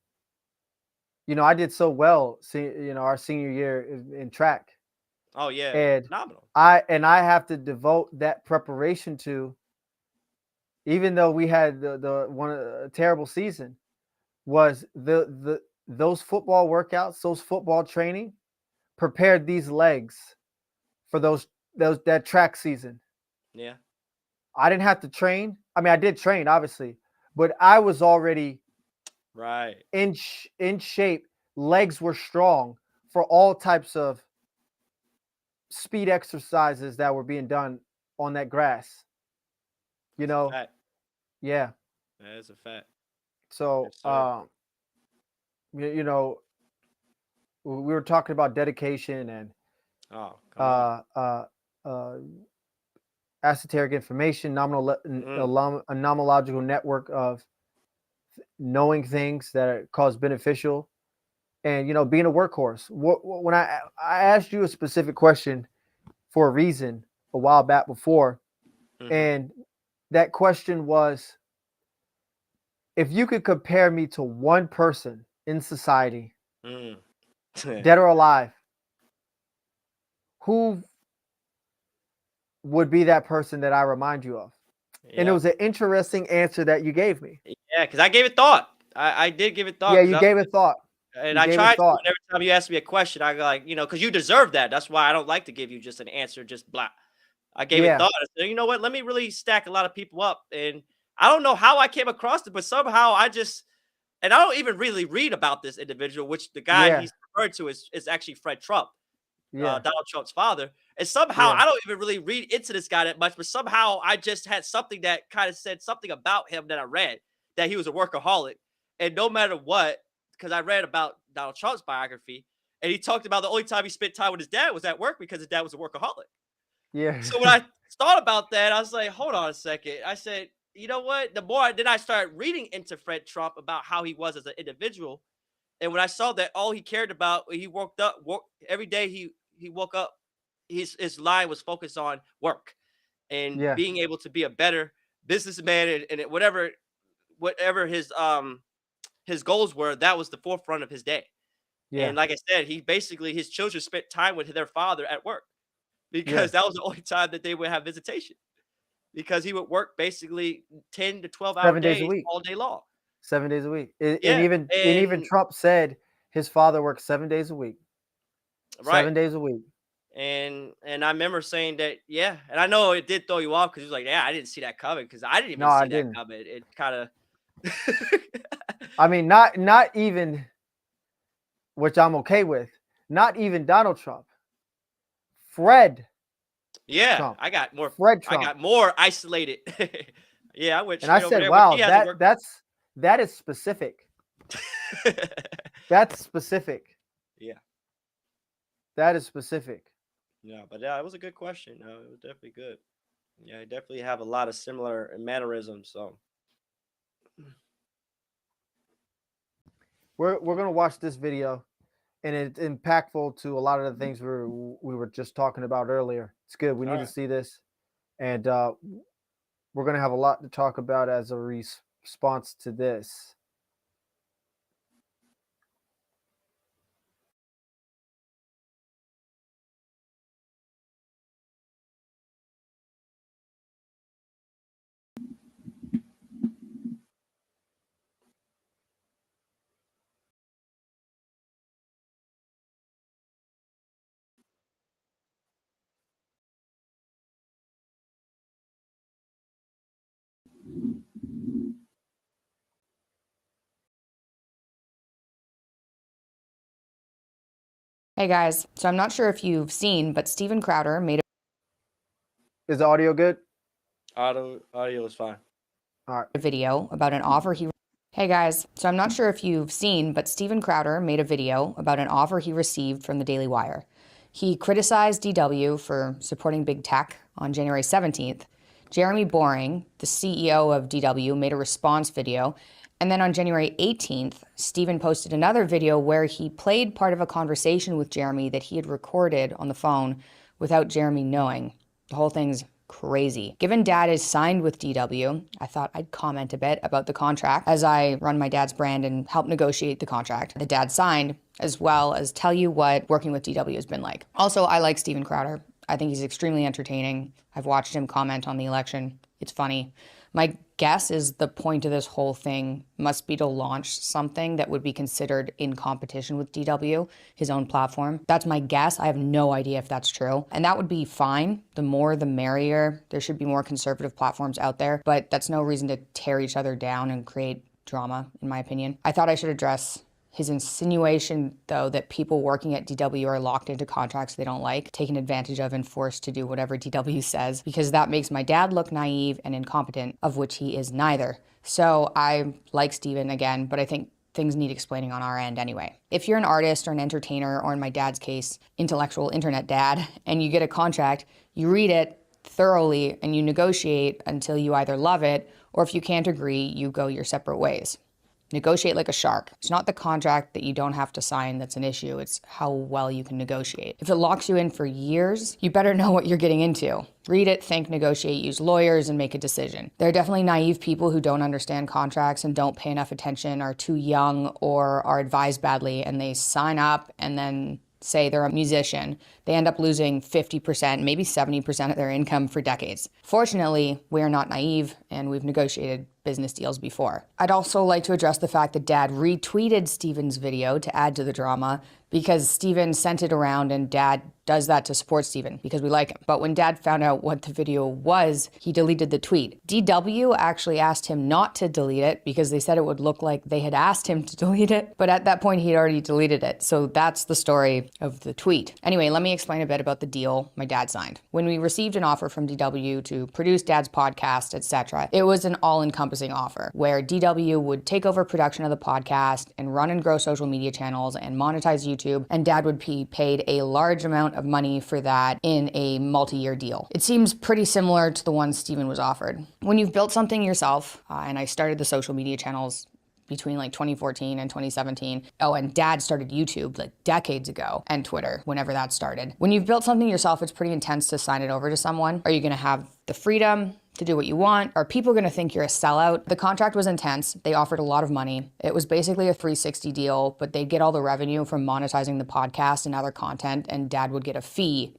I did so well. Our senior year in track, Oh yeah, and phenomenal. I have to devote that preparation to, even though we had the one a terrible season, was the those football workouts, those football training prepared these legs for those that track season. Yeah, I didn't have to train. I mean, I did train obviously, but I was already right. in shape. Legs were strong for all types of speed exercises that were being done on that grass. You That's a know, fact. yeah. That is a fact. So, Yes, sir. you, you know, we were talking about dedication and Oh, come on. uh, uh, uh, esoteric information, Mm, a nomological network of knowing things that are cause beneficial, and being a workhorse. When I asked you a specific question for a reason a while back before, mm-hmm, and that question was, if you could compare me to one person in society, mm. dead or alive, who would be that person that I remind you of? And it Yeah. was an interesting answer that you gave me. Yeah, because I gave it thought. I did give it thought. Yeah, you gave it thought. And You I gave it tried to, thought. and every time you ask me a question, I go like, because you deserve that. That's why I don't like to give you just an answer, just blah. I gave it Yeah. thought. I said, you know what? Let me really stack a lot of people up. And I don't know how I came across it, but somehow and I don't even really read about this individual, which the guy Yeah. he's referred to is actually Fred Trump, Yeah. Donald Trump's father. And somehow Yeah. I don't even really read into this guy that much, but somehow I just had something that kind of said something about him that I read, that he was a workaholic. And no matter what, because I read about Donald Trump's biography, and he talked about the only time he spent time with his dad was at work because his dad was a workaholic. Yeah. So when I thought about that, I was like, hold on a second. I said, you know what? The more then I started reading into Fred Trump about how he was as an individual, and when I saw that all he cared about, he woke every day he woke up, his line was focused on work and Yeah. being able to be a better businessman, and whatever his goals were, that was the forefront of his day. Yeah. And like I said, his children spent time with their father at work because that was the only time that they would have visitation, because he would work basically 10 to 12-hour 7 days a days week. all day long. 7 days a week. And Yeah, even Trump said his father worked 7 days a week. right. 7 days a week. And I remember saying that, yeah, and I know it did throw you off because he was like, yeah, I didn't see that coming, because I didn't even No, I see that didn't. coming. It kind of I mean, not even, which I'm okay with. Not even Donald Trump. Fred yeah, Trump. I got Fred Trump. more isolated. Yeah, I went And I straight over said, there wow, he has to work. that is specific. That's specific. Yeah. That is specific. Yeah, but yeah, it was a good question. No, it was definitely good. Yeah, I definitely have a lot of similar mannerisms. So We're gonna watch this video, and it's impactful to a lot of the things we were just talking about earlier. It's good. We need to see this, and we're gonna have a lot to talk about as a response to this. Hey guys, so I'm not sure if you've seen, but Steven Crowder made Is the audio good? audio is fine. All right. a video about an offer he Hey guys, so I'm not sure if you've seen, but Steven Crowder made a video about an offer he received from the Daily Wire. He criticized DW for supporting big tech on January 17th. Jeremy Boring, the CEO of DW, made a response video. And then on January 18th, Steven posted another video where he played part of a conversation with Jeremy that he had recorded on the phone without Jeremy knowing. The whole thing's crazy. Given Dad is signed with DW, I thought I'd comment a bit about the contract as I run my dad's brand and help negotiate the contract that Dad signed, as well as tell you what working with DW has been like. Also, I like Steven Crowder. I think he's extremely entertaining. I've watched him comment on the election. It's funny. My guess is the point of this whole thing must be to launch something that would be considered in competition with DW, his own platform. That's my guess. I have no idea if that's true. And that would be fine. The more, the merrier. There should be more conservative platforms out there, but that's no reason to tear each other down and create drama, in my opinion. I thought I should address his insinuation, though, that people working at DW are locked into contracts they don't like, taken advantage of and forced to do whatever DW says, because that makes my dad look naive and incompetent, of which he is neither. So I like Steven again, but I think things need explaining on our end anyway. If you're an artist or an entertainer, or in my dad's case, intellectual internet dad, and you get a contract, you read it thoroughly and you negotiate until you either love it, or if you can't agree, you go your separate ways. Negotiate like a shark. It's not the contract that you don't have to sign that's an issue. It's how well you can negotiate. If it locks you in for years, you better know what you're getting into. Read it, think, negotiate, use lawyers, and make a decision. There are definitely naive people who don't understand contracts and don't pay enough attention, are too young, or are advised badly, and they sign up and then say they're a musician. They end up losing 50%, maybe 70% of their income for decades. Fortunately, we are not naive, and we've negotiated business deals before. I'd also like to address the fact that Dad retweeted Steven's video to add to the drama, because Steven sent it around, and Dad does that to support Steven because we like him. But when Dad found out what the video was, he deleted the tweet. DW actually asked him not to delete it because they said it would look like they had asked him to delete it. But at that point, he'd already deleted it. So that's the story of the tweet. Anyway, let me explain a bit about the deal my dad signed. When we received an offer from DW to produce Dad's podcast, etc., it was an all-encompassing offer where DW would take over production of the podcast and run and grow social media channels and monetize YouTube, and Dad would be paid a large amount of money for that in a multi-year deal. It seems pretty similar to the one Steven was offered. When you've built something yourself, and I started the social media channels between like 2014 and 2017. Oh, and Dad started YouTube like decades ago, and Twitter, whenever that started. When you've built something yourself, it's pretty intense to sign it over to someone. Are you gonna have the freedom to do what you want? Are people gonna think you're a sellout? The contract was intense. They offered a lot of money. It was basically a 360 deal, but they'd get all the revenue from monetizing the podcast and other content, and Dad would get a fee.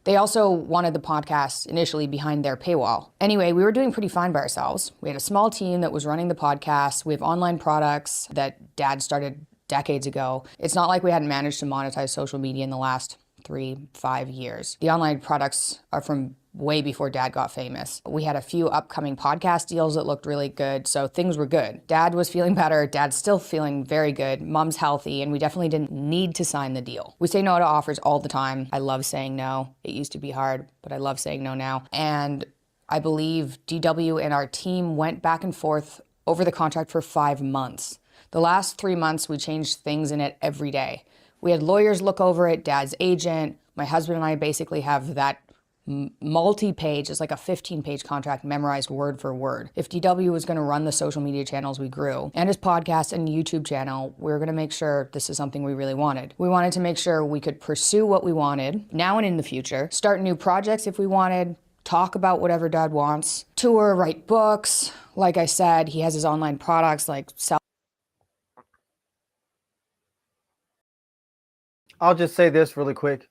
They also wanted the podcast initially behind their paywall. Anyway, we were doing pretty fine by ourselves. We had a small team that was running the podcast. We have online products that Dad started decades ago. It's not like we hadn't managed to monetize social media in the last 3-5 years. The online products are from way before Dad got famous. We had a few upcoming podcast deals that looked really good, so things were good. Dad was feeling better. Dad's still feeling very good. Mom's healthy, and we definitely didn't need to sign the deal. We say no to offers all the time. I love saying no. It used to be hard, but I love saying no now. And I believe DW and our team went back and forth over the contract for 5 months. The last 3 months, we changed things in it every day. We had lawyers look over it, Dad's agent. My husband and I basically have that multi-page, it's like a 15-page contract memorized word for word. If DW was going to run the social media channels we grew and his podcast and YouTube channel, we were going to make sure this is something we really wanted. We wanted to make sure we could pursue what we wanted now and in the future, start new projects if we wanted, talk about whatever Dad wants, tour, write books. Like I said, he has his online products like I'll just say this really quick.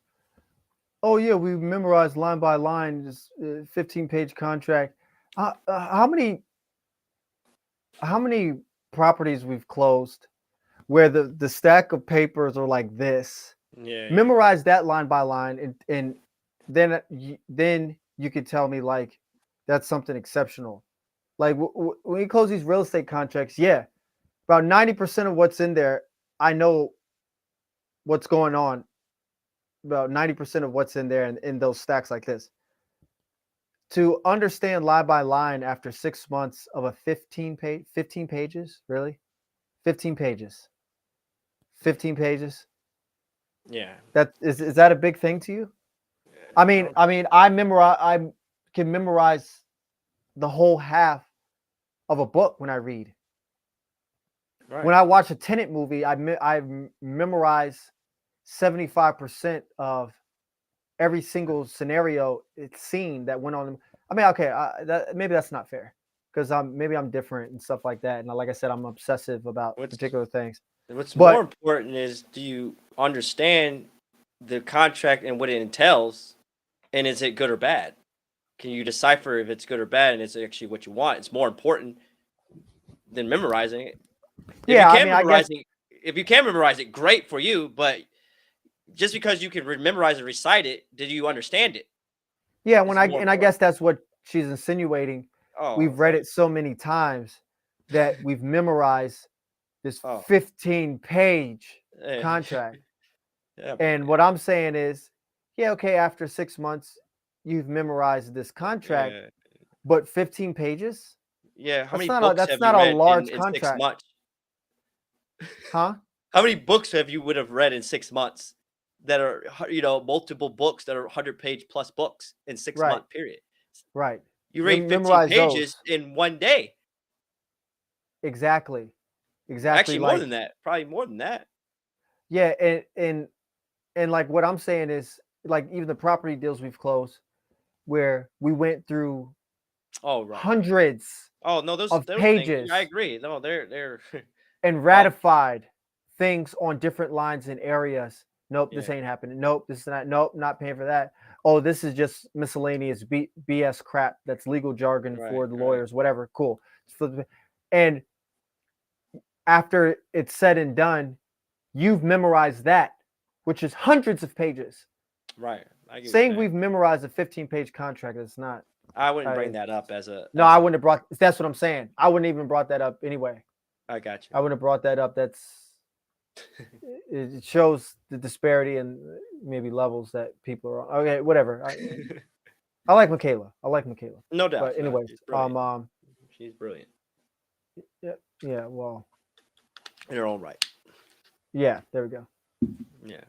Oh yeah, we memorized line by line this 15-page contract. How many properties we've closed where the stack of papers are like this? Yeah. Memorize that line by line, and then you could tell me like that's something exceptional. Like when you close these real estate contracts, yeah, about 90% of what's in there, I know what's going on. About 90% of what's in there in those stacks like this. To understand line by line after 6 months of a 15 pages, really? 15 pages. 15 pages. Yeah. That is that a big thing to you? I mean, I can memorize the whole half of a book when I read. Right. When I watch a Tenet movie, I memorize 75% of every single scenario it's seen that went on. I mean, okay, maybe that's not fair because maybe I'm different and stuff like that. And like I said, I'm obsessive about particular things. What's more important is, do you understand the contract and what it entails, and is it good or bad? Can you decipher if it's good or bad, and it's actually what you want? It's more important than memorizing it. If you can memorize it, great for you, but just because you can memorize and recite it, did you understand it? Yeah, I guess that's what she's insinuating. Oh, we've read it so many times that we've memorized this 15-page contract. Yeah, and what I'm saying is, yeah, okay, after 6 months, you've memorized this contract, but 15 pages? Yeah, how many books have that's you not read a large in contract. 6 months? Huh? How many books would have read in 6 months that are, multiple books that are 100-page plus books in 6 month period? Right. You read 15 memorize pages those. in one day. Exactly. exactly Actually, more like than that. Probably more than that. yeah, and like what I'm saying is like even the property deals we've closed where we went through Oh, right. hundreds Oh no, of those things. I pages agree. No, they're and oh ratified things on different lines and areas. Nope, this yeah, ain't happening. Nope, this is not. Nope, not paying for that. Oh, this is just miscellaneous BS crap. That's legal jargon right, for the right, lawyers. Whatever. Cool. And after it's said and done, you've memorized that, which is hundreds of pages. right. I get what you're Saying saying. we've memorized a 15-page contract is not. I wouldn't bring I, that up as a no, I wouldn't have brought. That's what I'm saying. I wouldn't even brought that up anyway. I got you. I wouldn't have brought that up. It shows the disparity and maybe levels that people are on. Okay, whatever. I like Michaela. I like Michaela. No doubt. But No, anyways, she's brilliant. um, She's brilliant yeah. Well, in her own right. yeah. There we go. Yeah.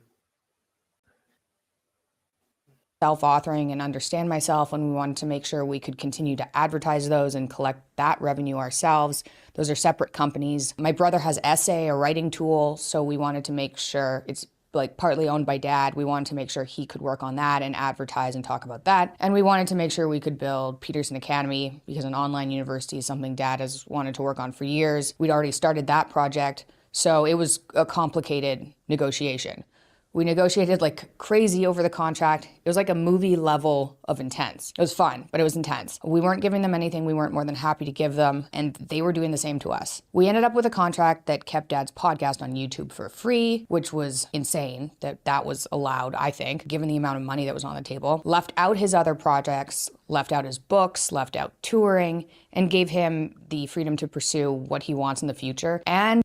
Self-authoring and Understand Myself, when we wanted to make sure we could continue to advertise those and collect that revenue ourselves. Those are separate companies. My brother has Essay, a writing tool, so we wanted to make sure it's like partly owned by Dad. We wanted to make sure he could work on that and advertise and talk about that. And we wanted to make sure we could build Peterson Academy, because an online university is something Dad has wanted to work on for years. We'd already started that project, so it was a complicated negotiation. We negotiated like crazy over the contract. It was like a movie level of intense. It was fun, but it was intense. We weren't giving them anything we weren't more than happy to give them, and they were doing the same to us. We ended up with a contract that kept Dad's podcast on YouTube for free, which was insane that that was allowed, I think, given the amount of money that was on the table. Left out his other projects, left out his books, left out touring, and gave him the freedom to pursue what he wants in the future. And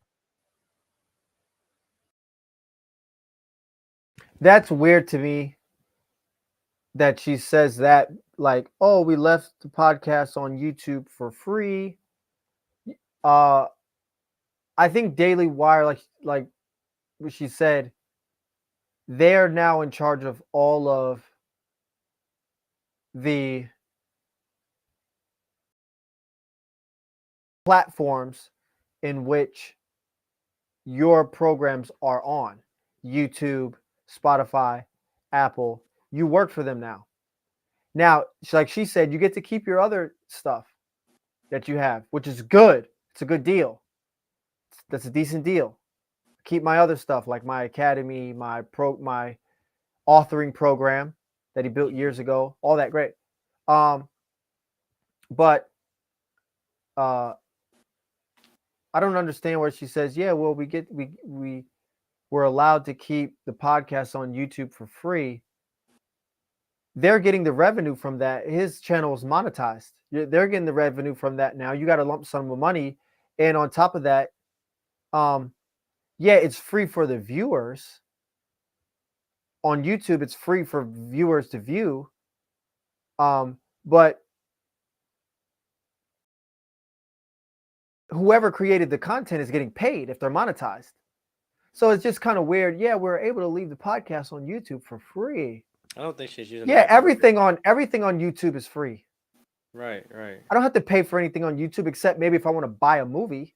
That's weird to me that she says that. Like, oh, we left the podcast on YouTube for free. Uh, I think Daily Wire, like what she said, they are now in charge of all of the platforms in which your programs are on. YouTube, Spotify, Apple. You work for them now. Now, like she said, you get to keep your other stuff that you have, which is good. It's a good deal. That's a decent deal. Keep my other stuff like my academy, my authoring program that he built years ago. All that great. But I don't understand where she says, yeah, well, we're allowed to keep the podcast on YouTube for free. They're getting the revenue from that. His channel is monetized. They're getting the revenue from that now. You got a lump sum of money, and on top of that, yeah, it's free for the viewers. On YouTube, it's free for viewers to view. But whoever created the content is getting paid if they're monetized. So it's just kind of weird. Yeah, we're able to leave the podcast on YouTube for free. I don't think she's using. Yeah, everything on YouTube is free. Right, right. I don't have to pay for anything on YouTube except maybe if I want to buy a movie.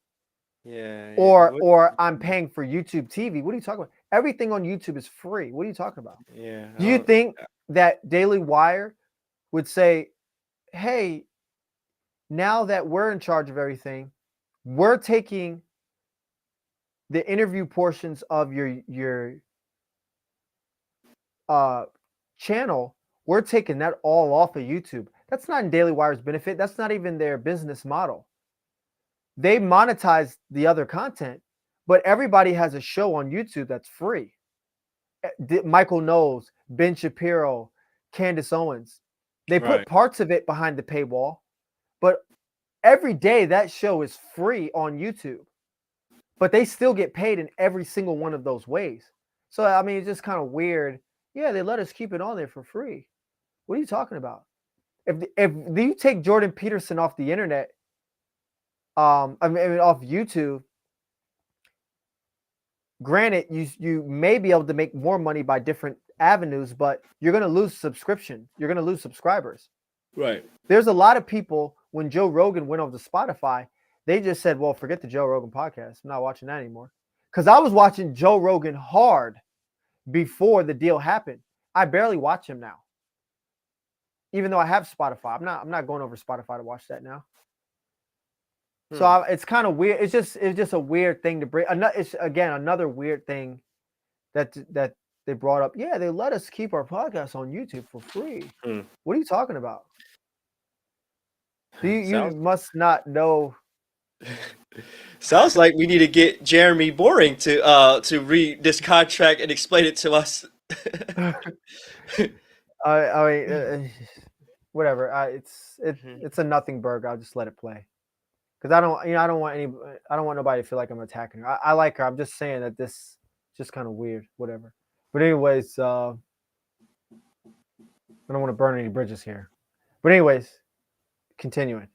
Yeah. Or I'm paying for YouTube TV. What are you talking about? Everything on YouTube is free. What are you talking about? Yeah. Do you think that Daily Wire would say, hey, now that we're in charge of everything, we're taking the interview portions of your channel, we're taking that all off of YouTube. That's not in Daily Wire's benefit. That's not even their business model. They monetize the other content, but everybody has a show on YouTube that's free. Michael Knowles, Ben Shapiro, Candace Owens. They put parts of it behind the paywall, but every day that show is free on YouTube. But they still get paid in every single one of those ways. So, I mean, it's just kind of weird. Yeah, they let us keep it on there for free. What are you talking about? If you take Jordan Peterson off the internet, I mean off YouTube, granted, you may be able to make more money by different avenues, but you're going to lose subscription. You're going to lose subscribers. Right. There's a lot of people, when Joe Rogan went over to Spotify, They just said, well, forget the Joe Rogan podcast. I'm not watching that anymore. Because I was watching Joe Rogan hard before the deal happened. I barely watch him now. Even though I have Spotify. I'm not going over Spotify to watch that now. So it's kind of weird. It's just a weird thing to bring. It's again another weird thing that they brought up. Yeah, they let us keep our podcast on YouTube for free. What are you talking about? You must not know. Sounds like we need to get Jeremy Boring to read this contract and explain it to us. I mean, whatever. It's a nothing burger. I'll just let it play. Because I don't want nobody to feel like I'm attacking her. I like her. I'm just saying that this is just kind of weird. Whatever. But anyways, I don't want to burn any bridges here. But anyways, continuing.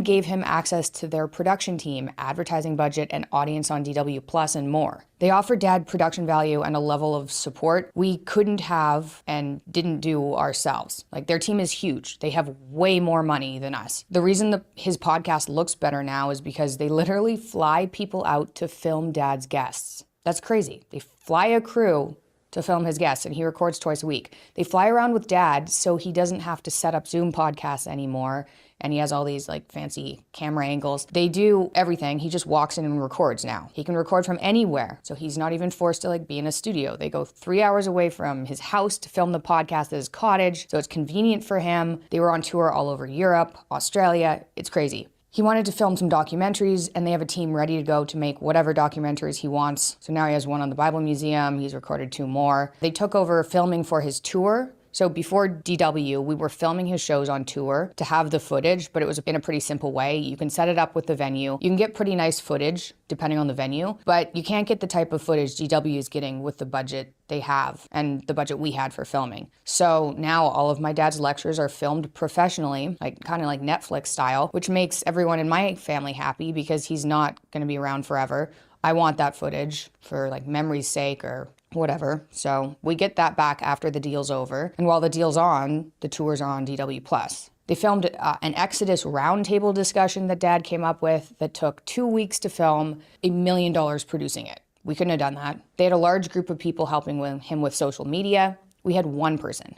Gave him access to their production team, advertising budget, and audience on DW Plus, and more. They offered Dad production value and a level of support we couldn't have and didn't do ourselves. Like, their team is huge. They have way more money than us. The reason his podcast looks better now is because they literally fly people out to film Dad's guests. That's crazy. They fly a crew to film his guests, and he records twice a week. They fly around with Dad so he doesn't have to set up Zoom podcasts anymore, and he has all these like fancy camera angles. They do everything. He just walks in and records now. He can record from anywhere, so he's not even forced to like be in a studio. They go 3 hours away from his house to film the podcast at his cottage, so it's convenient for him. They were on tour all over Europe, Australia. It's crazy. He wanted to film some documentaries, and they have a team ready to go to make whatever documentaries he wants. So now he has one on the Bible Museum. He's recorded 2 more. They took over filming for his tour. So before DW, we were filming his shows on tour to have the footage, but it was in a pretty simple way. You can set it up with the venue. You can get pretty nice footage depending on the venue, but you can't get the type of footage DW is getting with the budget they have and the budget we had for filming. So now all of my dad's lectures are filmed professionally, like kind of like Netflix style, which makes everyone in my family happy because he's not going to be around forever. I want that footage for like memory's sake or whatever. So we get that back after the deal's over. And while the deal's on, the tours are on DW Plus. They filmed an Exodus roundtable discussion that Dad came up with that took 2 weeks to film, $1 million producing it. We couldn't have done that. They had a large group of people helping him with social media. We had one person.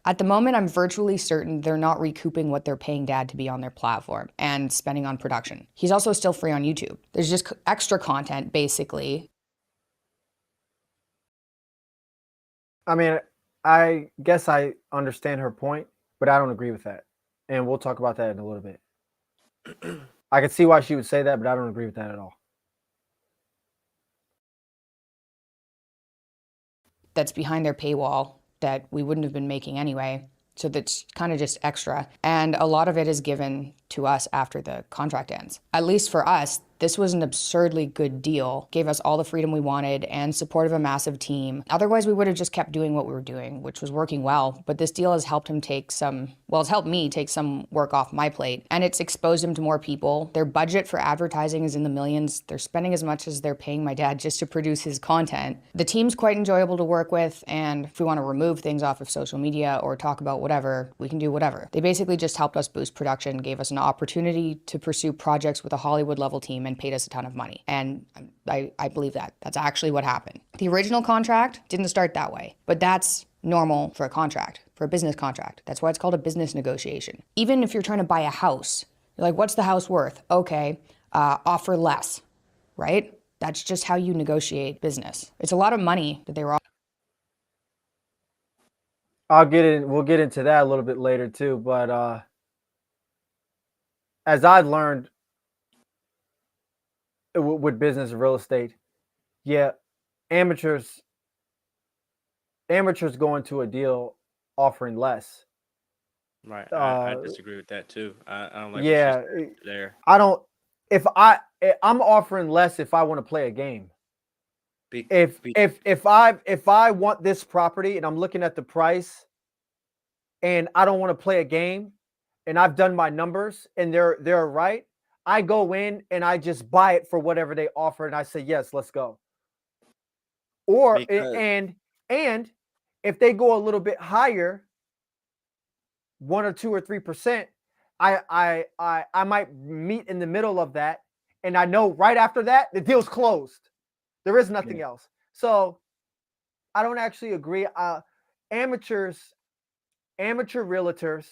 At the moment, I'm virtually certain they're not recouping what they're paying Dad to be on their platform and spending on production. He's also still free on YouTube. There's just extra content, basically. I mean, I guess I understand her point, but I don't agree with that. And we'll talk about that in a little bit. I can see why she would say that, but I don't agree with that at all. That's behind their paywall that we wouldn't have been making anyway. So that's kind of just extra. And a lot of it is given to us after the contract ends. At least for us, this was an absurdly good deal. Gave us all the freedom we wanted and support of a massive team. Otherwise, we would have just kept doing what we were doing, which was working well. But this deal has helped him it's helped me take some work off my plate. And it's exposed him to more people. Their budget for advertising is in the millions. They're spending as much as they're paying my dad just to produce his content. The team's quite enjoyable to work with. And if we want to remove things off of social media or talk about whatever, we can do whatever. They basically just helped us boost production, gave us an opportunity to pursue projects with a Hollywood level team, and paid us a ton of money. And I believe that. That's actually what happened. The original contract didn't start that way, but that's normal for a contract, for a business contract. That's why it's called a business negotiation. Even if you're trying to buy a house, you're like, what's the house worth? Okay, offer less, right? That's just how you negotiate business. It's a lot of money that they were We'll get into that a little bit later too, but as I've learned with business and real estate, yeah, amateurs go into a deal offering less. Right. I disagree with that too. I don't like Yeah, what you said there. I don't. I'm offering less if I want to play a game. If I want this property and I'm looking at the price, and I don't want to play a game, and I've done my numbers and they're right, I go in and I just buy it for whatever they offer, and I say yes, let's go. Or and if they go a little bit higher, 1 or 2 or 3%, I might meet in the middle of that, and I know right after that the deal's closed. There is nothing else. So I don't actually agree. Amateurs, amateur realtors,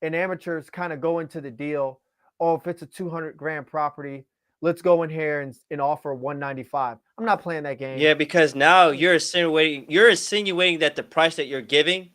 and amateurs kind of go into the deal. Oh, if it's a 200 grand property, let's go in here and offer 195. I'm not playing that game. Yeah, because now you're insinuating that the price that you're giving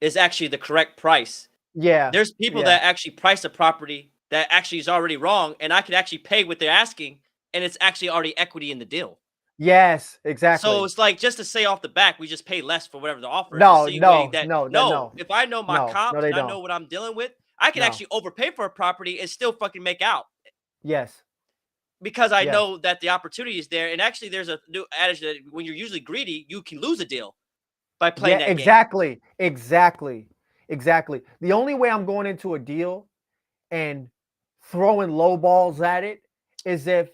is actually the correct price. Yeah. There's people Yeah. that actually price a property that actually is already wrong, and I could actually pay what they're asking, and it's actually already equity in the deal. Yes, So exactly. it's like, just to say off the back, we just pay less for whatever the offer is, No, insinuating no, that no, no, no, if I know my no, comps they and I don't. know what I'm dealing with, I can No. actually overpay for a property and still fucking make out. Yes. Because I Yes. know that the opportunity is there. And actually, there's a new adage that when you're usually greedy, you can lose a deal by playing Yeah, that game. exactly. Exactly. Exactly. The only way I'm going into a deal and throwing low balls at it is if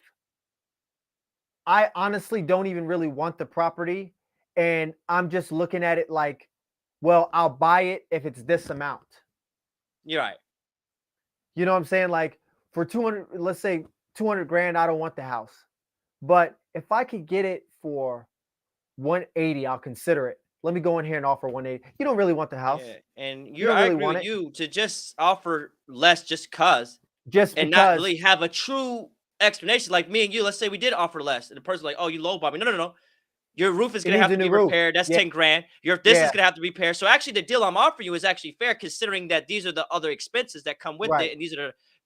I honestly don't even really want the property and I'm just looking at it like, well, I'll buy it if it's this amount. You're right. You know what I'm saying? Like for 200, let's say 200 grand, I don't want the house. But if I could get it for 180, I'll consider it. Let me go in here and offer 180. You don't really want the house. Yeah. And You you're don't I really agree want with it you to just offer less just cause just and not because. really have a true explanation. Like me and you, let's say we did offer less, and the person's like, "Oh, you lowball me." No, no, no. Your roof is It gonna needs have a to new be roof. repaired. That's Yeah, 10 grand. This yeah, is gonna have to be repaired. So actually, the deal I'm offering you is actually fair, considering that these are the other expenses that come with right, it, and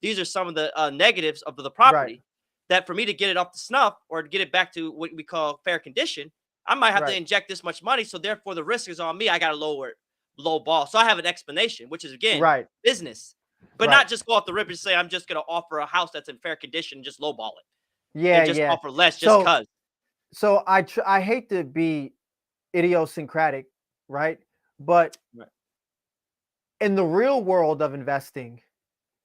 these are some of the negatives of the right, property. That for me to get it up to snuff or to get it back to what we call fair condition, I might have to right, inject this much money. So therefore, the risk is on me. I got to low ball. So I have an explanation, which is again right, business, but right. not just go off the rip and say I'm just gonna offer a house that's in fair condition, and just lowball it, Yeah, and just yeah. offer less just So cause. so I hate to be idiosyncratic, right? But Right. in the real world of investing,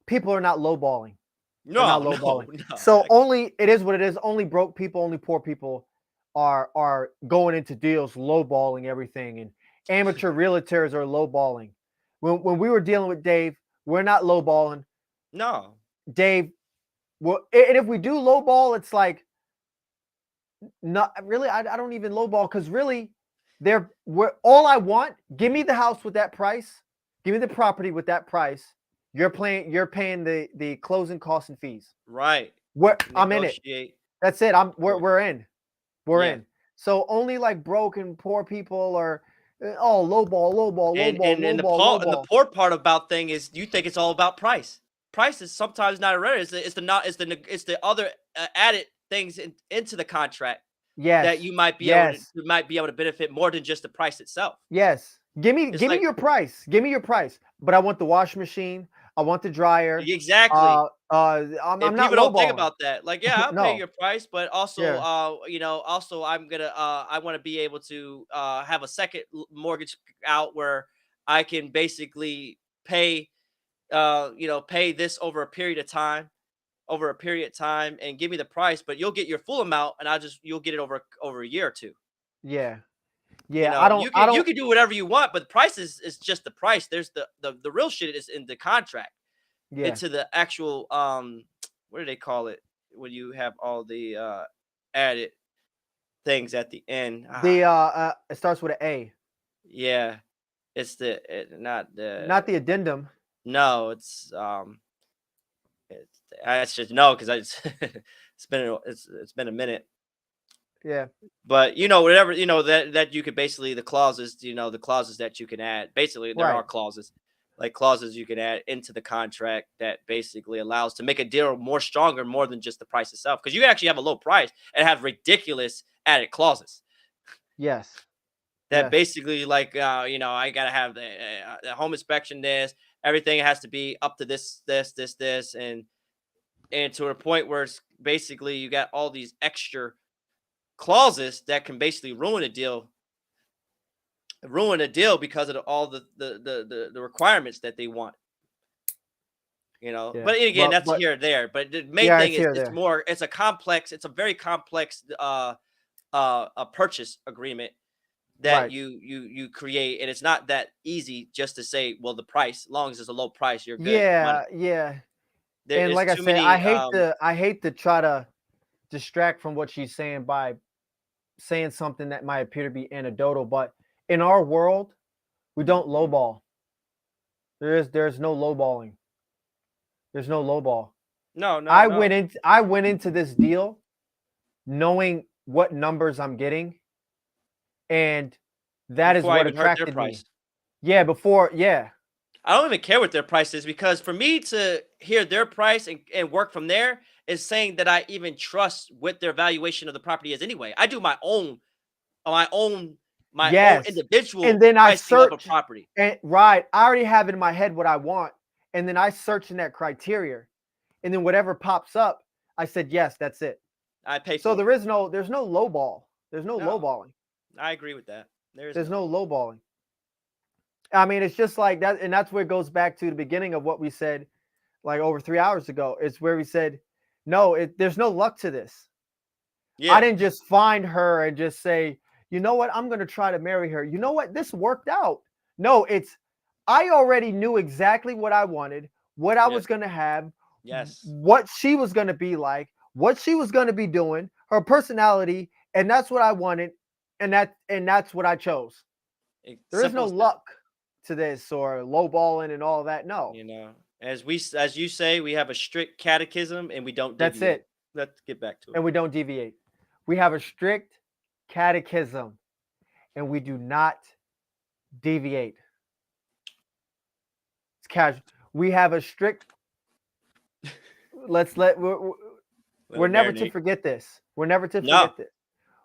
people are not lowballing. They're not No, no, lowballing. no. So only it is what it is. Only broke people, only poor people are going into deals lowballing everything, and amateur realtors are lowballing. When we were dealing with Dave, we're not lowballing. No. Dave, well, and if we do lowball, it's like not really. I don't even lowball because really, all I want. Give me the house with that price. Give me the property with that price. You're paying the closing costs and fees. Right. I'm in it. Negotiate. That's it. Yeah. We're in. We're Yeah. in. So only like broken poor people are oh lowball, lowball, And lowball, and and the lowball, part and the lowball. poor part about thing is you think it's all about price. Price is sometimes not a rare. It's the other added things into the contract that Yes. you might be able to Yes. benefit more than just the price itself. Yes. It's Give me like your price. Give me your price. But I want the washing machine. I want the dryer. exactly. I'm And not people don't think lowballing. about that. Like, yeah, I'll pay No. your price, but also, Yeah. also I want to be able to have a second mortgage out where I can basically pay, pay this over a period of time, and give me the price, but you'll get your full amount, and you'll get it over a year or two. Yeah. You Yeah. know, I you don't can do whatever you want, but the price is just the price. There's the real shit is in the contract. yeah. Into the actual what do they call it when you have all the added things at the end? It starts with an A. Yeah, it's not the Not the addendum. no, it's just no, because I just it's been a minute. Yeah. But whatever, that you could basically, the clauses that you can add, basically there are Right. clauses, like clauses you can add into the contract that basically allows to make a deal more stronger, more than just the price itself, because you can actually have a low price and have ridiculous added clauses Yes. that Yes. basically, like, I gotta have the home inspection, everything has to be up to this, and to a point where it's basically you got all these extra clauses that can basically ruin a deal because of all the requirements that they want. Yeah. But again, that's But here or there. But the main yeah, thing it's is here it's there. more it's a very complex a purchase agreement that Right. you create, and it's not that easy just to say, well, the price, as long as it's a low price, you're good. Yeah, Money. yeah. There And is like I too said, many. I hate to try to distract from what she's saying by saying something that might appear to be anecdotal, but in our world, we don't lowball. There's no lowballing. There's no lowball. No, no, no. I went into this deal knowing what numbers I'm getting, and that is Before I what even heard their attracted me. price. Yeah, before, yeah. I don't even care what their price is, because for me to hear their price and work from there is saying that I even trust what their valuation of the property is anyway. I do my own my own Yes. And individual then I pricing of a search property. and right, I already have in my head what I want, and then I search in that criteria, and then whatever pops up, I said, "Yes, that's it." I pay So for it. there's no lowball. There's no No, lowballing. I agree with that. There is There's none. no lowballing. I mean, it's just like that, and that's where it goes back to the beginning of what we said like over 3 hours ago. It's where we said, "No, there's no luck to this." I Yeah, didn't just find her and just say, "You know what? I'm going to try to marry her. You know what? This worked out." No, it's I already knew exactly what I wanted, what I yes, was going to have, yes. what she was going to be like, what she was going to be doing, her personality, and that's what I wanted, and that's what I chose. There is no Simple as that. luck to this or lowballing and all that. No. You know, as you say, we have a strict catechism and we don't That's deviate. it. Let's get back to it. And we don't deviate. We have a strict catechism and we do not deviate. It's casual. We have a strict. Let's let we're Let it never to marinate. forget this. We're never to No. forget this.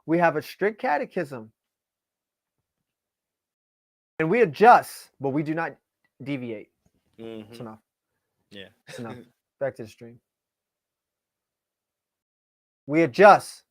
We have a strict catechism, and we adjust, but we do not deviate. It's Mhm. enough. Yeah. It's enough. Back to the stream. We adjust,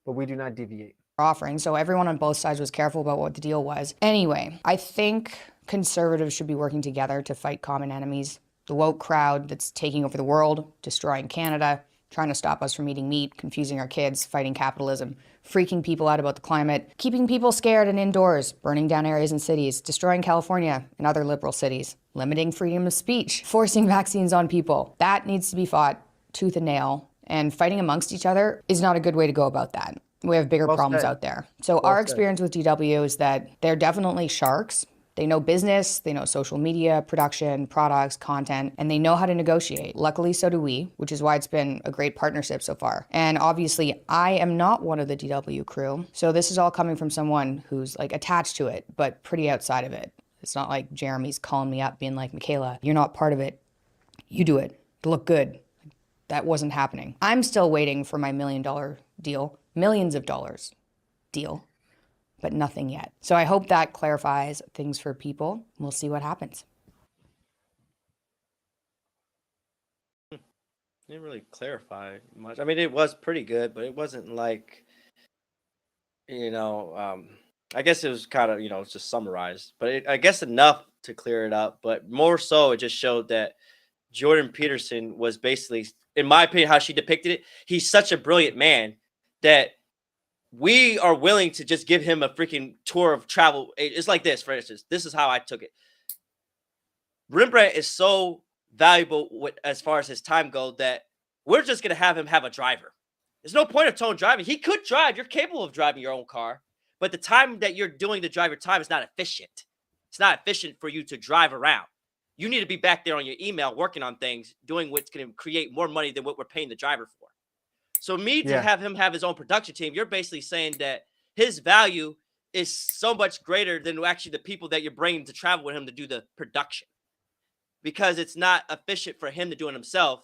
but we do not deviate. Offering. So everyone on both sides was careful about what the deal was. Anyway, I think conservatives should be working together to fight common enemies. The woke crowd that's taking over the world, destroying Canada, trying to stop us from eating meat, confusing our kids, fighting capitalism, freaking people out about the climate, keeping people scared and indoors, burning down areas and cities, destroying California and other liberal cities, limiting freedom of speech, forcing vaccines on people. That needs to be fought tooth and nail, and fighting amongst each other is not a good way to go about that. We have bigger problems out there. So our experience with DW is that they're definitely sharks. They know business, they know social media, production, products, content, and they know how to negotiate. Luckily, so do we, which is why it's been a great partnership so far. And obviously, I am not one of the DW crew. So this is all coming from someone who's like attached to it, but pretty outside of it. It's not like Jeremy's calling me up being like, Michaela, you're not part of it. You do it. It'll look good. That wasn't happening. I'm still waiting for my $1 million deal, millions of dollars deal, but nothing yet. So I hope that clarifies things for people. We'll see what happens. Didn't really clarify much. I mean, it was pretty good, but it wasn't like, I guess it was kind of, it's just summarized, but I guess enough to clear it up. But more so, it just showed that Jordan Peterson was basically, in my opinion, how she depicted it. He's such a brilliant man that we are willing to just give him a freaking tour of travel. It's like this, for instance. This is how I took it. Rembrandt is so valuable as far as his time goes that we're just going to have him have a driver. There's no point of Tone driving. He could drive. You're capable of driving your own car. But the time that you're doing to drive your time is not efficient. It's not efficient for you to drive around. You need to be back there on your email working on things, doing what's going to create more money than what we're paying the driver for. So to have him have his own production team, you're basically saying that his value is so much greater than actually the people that you're bringing to travel with him to do the production. Because it's not efficient for him to do it himself,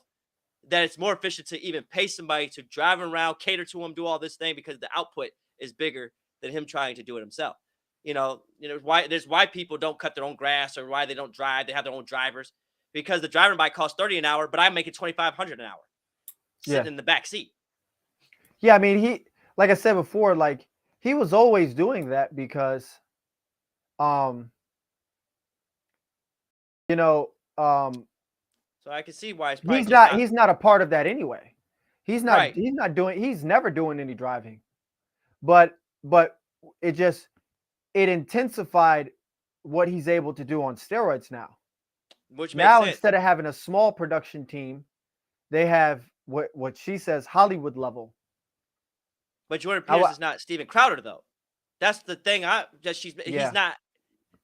that it's more efficient to even pay somebody to drive around, cater to him, do all this thing, because the output is bigger than him trying to do it himself. Why people don't cut their own grass or why they don't drive. They have their own drivers because the driving bike costs $30 an hour, but I make it $2,500 an hour sitting in the back seat. Yeah, I mean, he, like I said before, like he was always doing that because, so I can see why it's he's not a part of that anyway. He's never doing any driving. But it just it intensified what he's able to do on steroids now. which makes Now, sense. instead of having a small production team, they have what she says Hollywood level. But Jordan I, Peters is not Steven Crowder, though. That's the thing. He's yeah, not.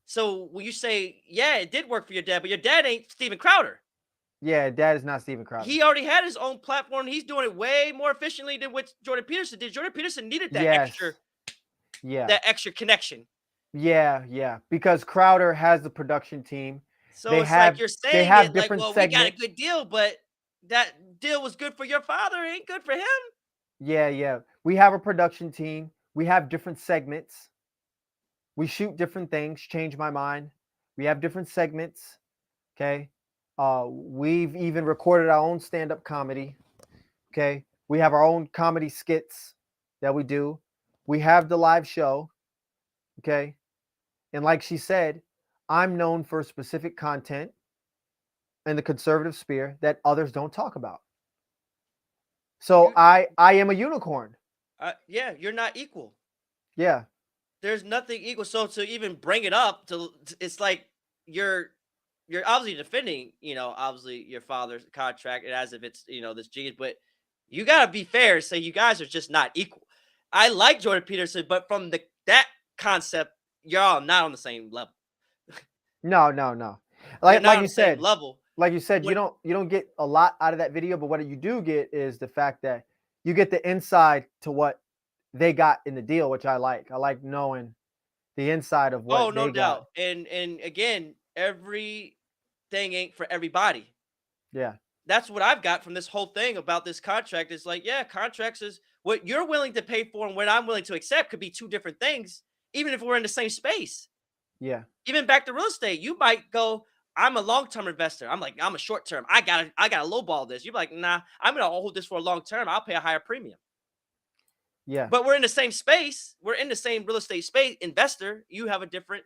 So when you say, yeah, it did work for your dad, but your dad ain't Steven Crowder. yeah, Dad is not Steven Crowder. He already had his own platform. He's doing it way more efficiently than what Jordan Peterson did. Jordan Peterson needed that Yes. that extra connection. Yeah, because Crowder has the production team. So They it's like have you're they saying have it like, different well, we got a segments. good deal, but that deal was good for your father. It ain't good for him. Yeah. We have a production team. We have different segments. We shoot different things. Change my mind. We have different segments. Okay. We've even recorded our own stand-up comedy. Okay. We have our own comedy skits that we do. We have the live show. Okay. And like she said, I'm known for specific content in the conservative sphere that others don't talk about. So You- I am a unicorn. Yeah, you're not equal. Yeah. There's nothing equal. So to even bring it up, it's like you're obviously defending, obviously your father's contract as if it's this genius, but you gotta be fair and say you guys are just not equal. I like Jordan Peterson, but from that concept, y'all not on the same level. No. You're Like not on you the same said, level. you don't get a lot out of that video, but what you do get is the fact that you get the inside to what they got in the deal, which I like. I like knowing the inside of Oh, what no they got. doubt. And again, everything ain't for everybody. Yeah. That's what I've got from this whole thing about this contract. Is like, yeah, contracts is what you're willing to pay for and what I'm willing to accept could be two different things, even if we're in the same space. Yeah. Even back to real estate, you might go, I'm a long-term investor. I'm a short-term. I gotta lowball this. You're like, nah, I'm gonna hold this for a long term. I'll pay a higher premium. Yeah. But we're in the same space. We're in the same real estate space. Investor, you have a different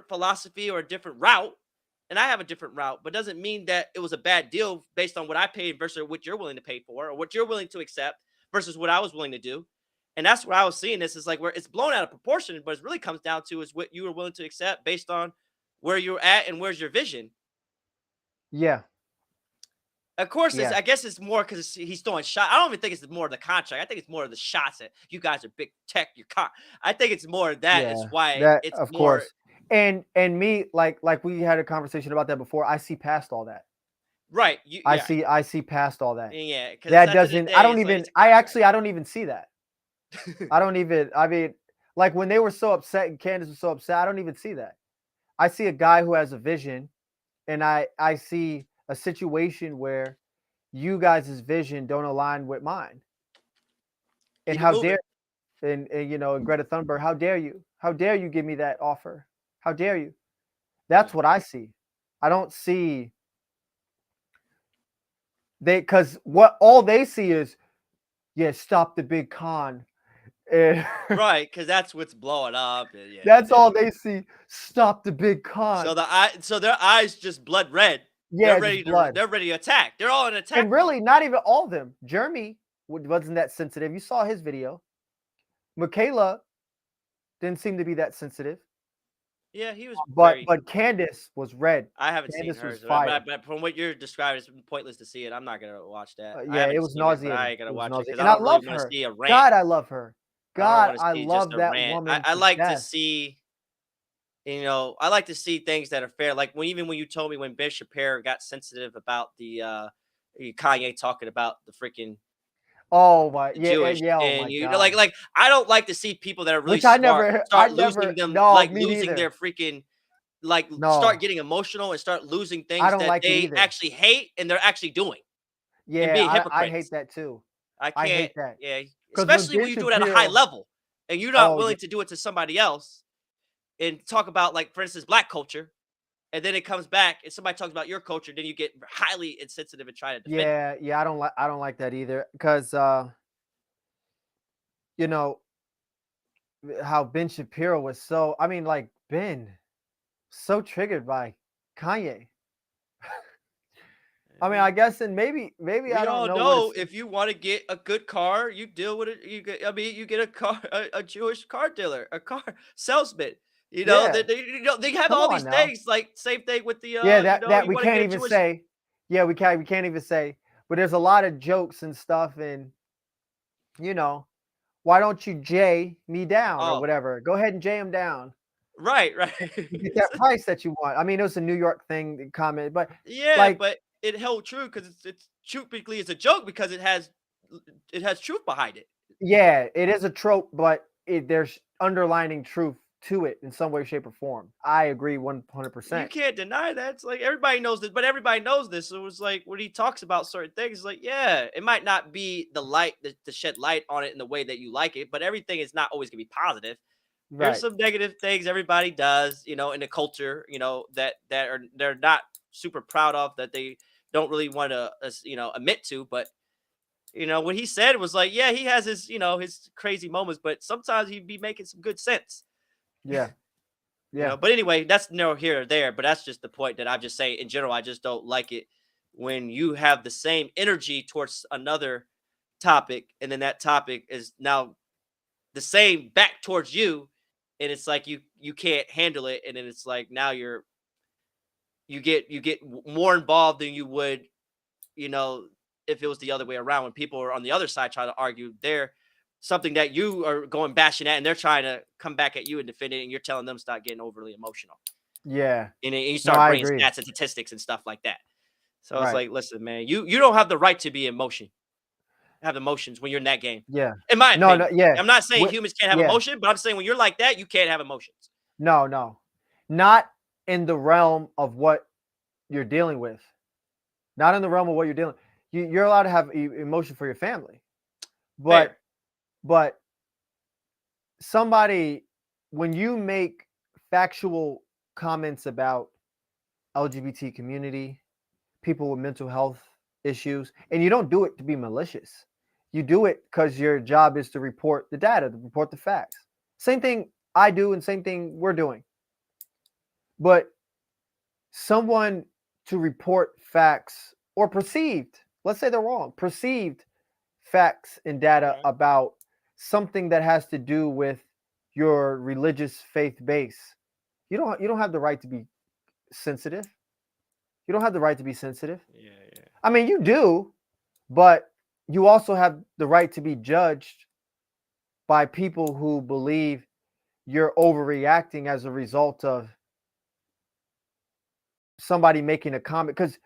philosophy or a different route, and I have a different route. But doesn't mean that it was a bad deal based on what I paid versus what you're willing to pay for, or what you're willing to accept versus what I was willing to do. And that's where I was seeing this is like where it's blown out of proportion, but it really comes down to is what you were willing to accept based on where you're at and where's your vision. Yeah. Of course, Yeah. I guess it's more because he's throwing shots. I don't even think it's more of the contract. I think it's more of the shots that you guys are big tech. I think it's more of that is Yeah. why That it's of more course. And me, like we had a conversation about that before. I see past all that. right. I see past all that. Yeah. Because That at the end of the doesn't. I day, don't it's like even. it's a contract. I don't even see that. I mean, like when they were so upset and Candace was so upset, I don't even see that. I see a guy who has a vision, and I see a situation where you guys' vision don't align with mine. And Keep it how moving. dare and Greta Thunberg, how dare you? How dare you give me that offer? How dare you? That's what I see. I don't see because what all they see is, yeah, stop the big con. And Right, because that's what's blowing up. And yeah, that's all they see. Stop the big con. so their eyes just blood red. Yeah, just blood. They're ready to attack. They're all in attack. And really, not even all of them. Jeremy wasn't that sensitive. You saw his video. Michaela didn't seem to be that sensitive. Yeah, he was But very. Candace was red. I haven't Candace seen hers, was fire. but from what you're describing, it's pointless to see it. I'm not gonna watch that. I Yeah, it haven't was seen it, but I nauseating. ain't gonna It was watch it because nauseating. And I I don't really love want to her. see a rant. God, I love her. I don't God, want to I see just love a that rant. woman. I like to death. see, I like to see things that are fair. Like even when you told me when Ben Shapiro got sensitive about the Kanye talking about the freaking Oh my, Jewish, yeah. Oh and my God. like I don't like to see people that are really Which I smart never, start losing them, no, like me losing neither. their freaking, like No, start getting emotional and start losing I things don't that like it they either. actually hate and they're actually doing and Yeah, being I hate hypocrites. that too. I I can't, hate that yeah, because when especially Ben when you do it at a high Shapiro, level and you're not oh yeah, willing to do it to somebody else and talk about, like, for instance, black culture, and then it comes back and somebody talks about your culture, then you get highly insensitive and try to defend it. yeah, I don't like that either because you know how Ben Shapiro was so. I mean, like Ben, so triggered by Kanye. I mean, I guess, and maybe We I don't all know what know it's. if you want to get a good car, you deal with it. You get a car, a Jewish car dealer, a car salesman. You know, Yeah, they have come all on these now. things. Like same thing with the, Yeah, that you we want to can't get a even Jewish. say. Yeah, we can't even say. But there's a lot of jokes and stuff, and you know, why don't you J me down or Oh, whatever? Go ahead and J him down. right, right. You get that price that you want. I mean, it was a New York thing the comment, but Yeah, like, but it held true because it's typically it's a joke because it has truth behind it. yeah, it is a trope, but there's underlining truth to it in some way, shape, or form. I agree You 100%. can't deny that. It's like everybody knows this, but everybody knows this. So it's like when he talks about certain things, it's like, yeah, it might not be the light to shed light on it in the way that you like it, but everything is not always gonna be positive. There's Right. some negative things everybody does, in the culture, that are they're not super proud of, that they don't really want to, admit to. But what he said was like, yeah, he has his crazy moments, but sometimes he'd be making some good sense. Yeah. Yeah. But anyway, that's no here or there, but that's just the point that I'm just saying in general. I just don't like it when you have the same energy towards another topic, and then that topic is now the same back towards you, and it's like you can't handle it, and then it's like now you get more involved than you would, you know, if it was the other way around, when people are on the other side trying to argue they're something that you are going bashing at, and they're trying to come back at you and defend it, and you're telling them stop getting overly emotional. Yeah. And you No, start I bringing agree. stats and statistics and stuff like that. So it's Right. like, listen, man, you don't have the right to be have emotions when you're in that game, Yeah. in my No, no, opinion. yeah. I'm not saying What humans can't have yeah. emotion, but I'm saying when you're like that, you can't have emotions. No, no. Not in the realm of what you're dealing with. Not in the realm of what you're dealing. You're allowed to have emotion for your family. But Fair. but somebody, when you make factual comments about LGBT community, people with mental health issues, and you don't do it to be malicious. You do it because your job is to report the data, to report the facts. Same thing I do, and same thing we're doing. But someone to report facts or perceived, let's say they're wrong, perceived facts and data Right. about something that has to do with your religious faith base. You don't have the right to be sensitive. You don't have the right to be sensitive. Yeah, yeah. I mean, you do, but you also have the right to be judged by people who believe you're overreacting as a result of somebody making a comment, because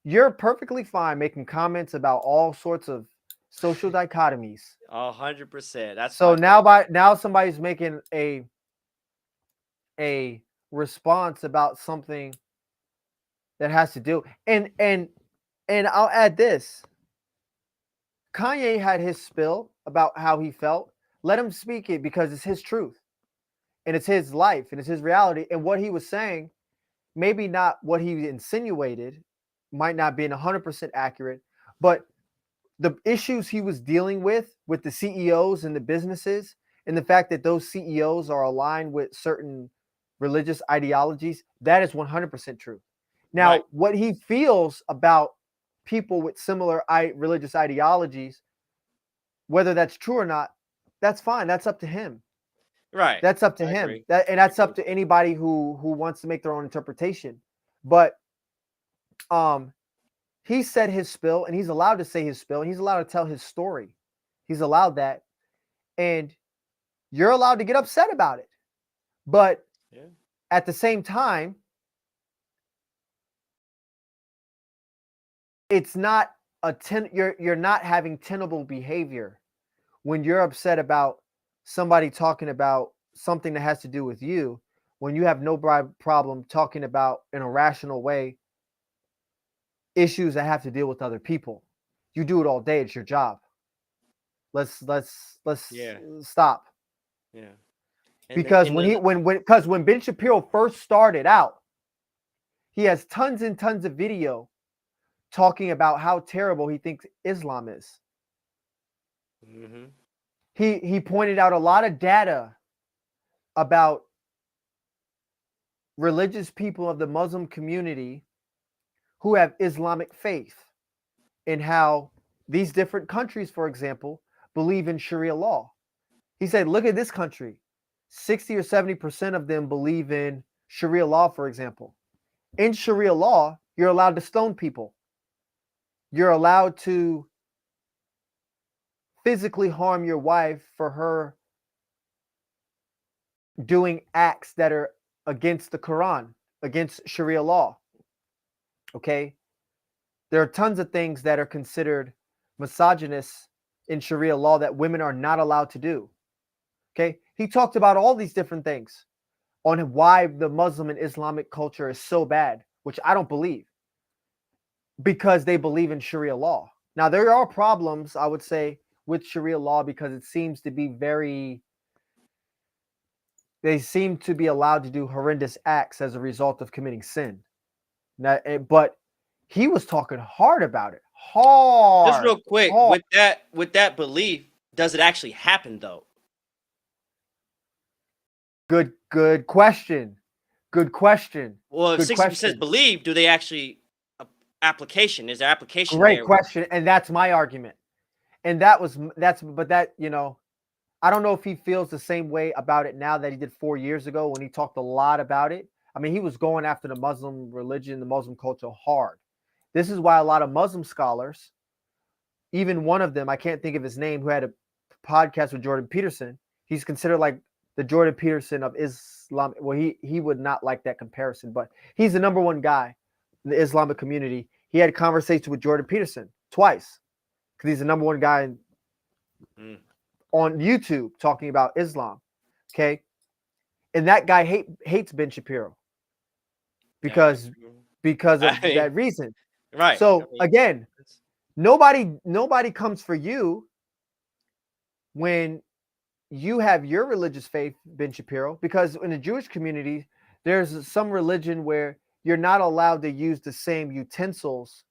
you're perfectly fine making comments about all sorts of social dichotomies. 100%. That's So my thing. now somebody's making a response about something that has to do, and I'll add this. Kanye had his spill about how he felt. Let him speak it, because it's his truth and it's his life and it's his reality. And what he was saying, maybe not what he insinuated, might not be 100% accurate, but the issues he was dealing with the CEOs and the businesses, and the fact that those CEOs are aligned with certain religious ideologies, that is 100% true. Right. Now, what he feels about people with similar religious ideologies, whether that's true or not, that's fine. That's up to him. Right. That's up to I him. agree. And I that's up agree. to anybody who wants to make their own interpretation. But um he said his spill, and he's allowed to say his spill, and he's allowed to tell his story. He's allowed that. And you're allowed to get upset about it. But Yeah. at the same time, it's not you're not having tenable behavior when you're upset about somebody talking about something that has to do with you, when you have no problem talking about in a rational way issues that have to deal with other people. You do it all day. It's your job. Let's Yeah. stop. Yeah. And Because in the when Ben Shapiro first started out, he has tons and tons of video talking about how terrible he thinks Islam is. Mhm. He pointed out a lot of data about religious people of the Muslim community who have Islamic faith and how these different countries, for example, believe in Sharia law. He said, look at this country. 60 or 70% of them believe in Sharia law, for example. In Sharia law, you're allowed to stone people. You're allowed to physically harm your wife for her doing acts that are against the Quran, against Sharia law. Okay? There are tons of things that are considered misogynist in Sharia law that women are not allowed to do. Okay? He talked about all these different things on why the Muslim and Islamic culture is so bad, which I don't believe, because they believe in Sharia law. Now, there are problems, I would say, with Sharia law because it seems to be they seem to be allowed to do horrendous acts as a result of committing sin. Now, but he was talking hard about it. Just Hard. real quick, Hard. with that belief, does it actually happen though? Good question. Good question. Well, if Good 60% question. believe, do they actually application? Is there application Great there? question. And that's my argument. And but that, I don't know if he feels the same way about it now that he did 4 years ago when he talked a lot about it. I mean, he was going after the Muslim religion, the Muslim culture hard. This is why a lot of Muslim scholars, even one of them, I can't think of his name, who had a podcast with Jordan Peterson, he's considered like the Jordan Peterson of Islam. Well, he would not like that comparison, but he's the number one guy in the Islamic community. He had a conversation with Jordan Peterson twice because he's the number one guy on YouTube talking about Islam. Okay. And that guy hates Ben Shapiro because of that reason. Right. So again, nobody comes for you when you have your religious faith, Ben Shapiro, because in the Jewish community, there's some religion where you're not allowed to use the same utensils.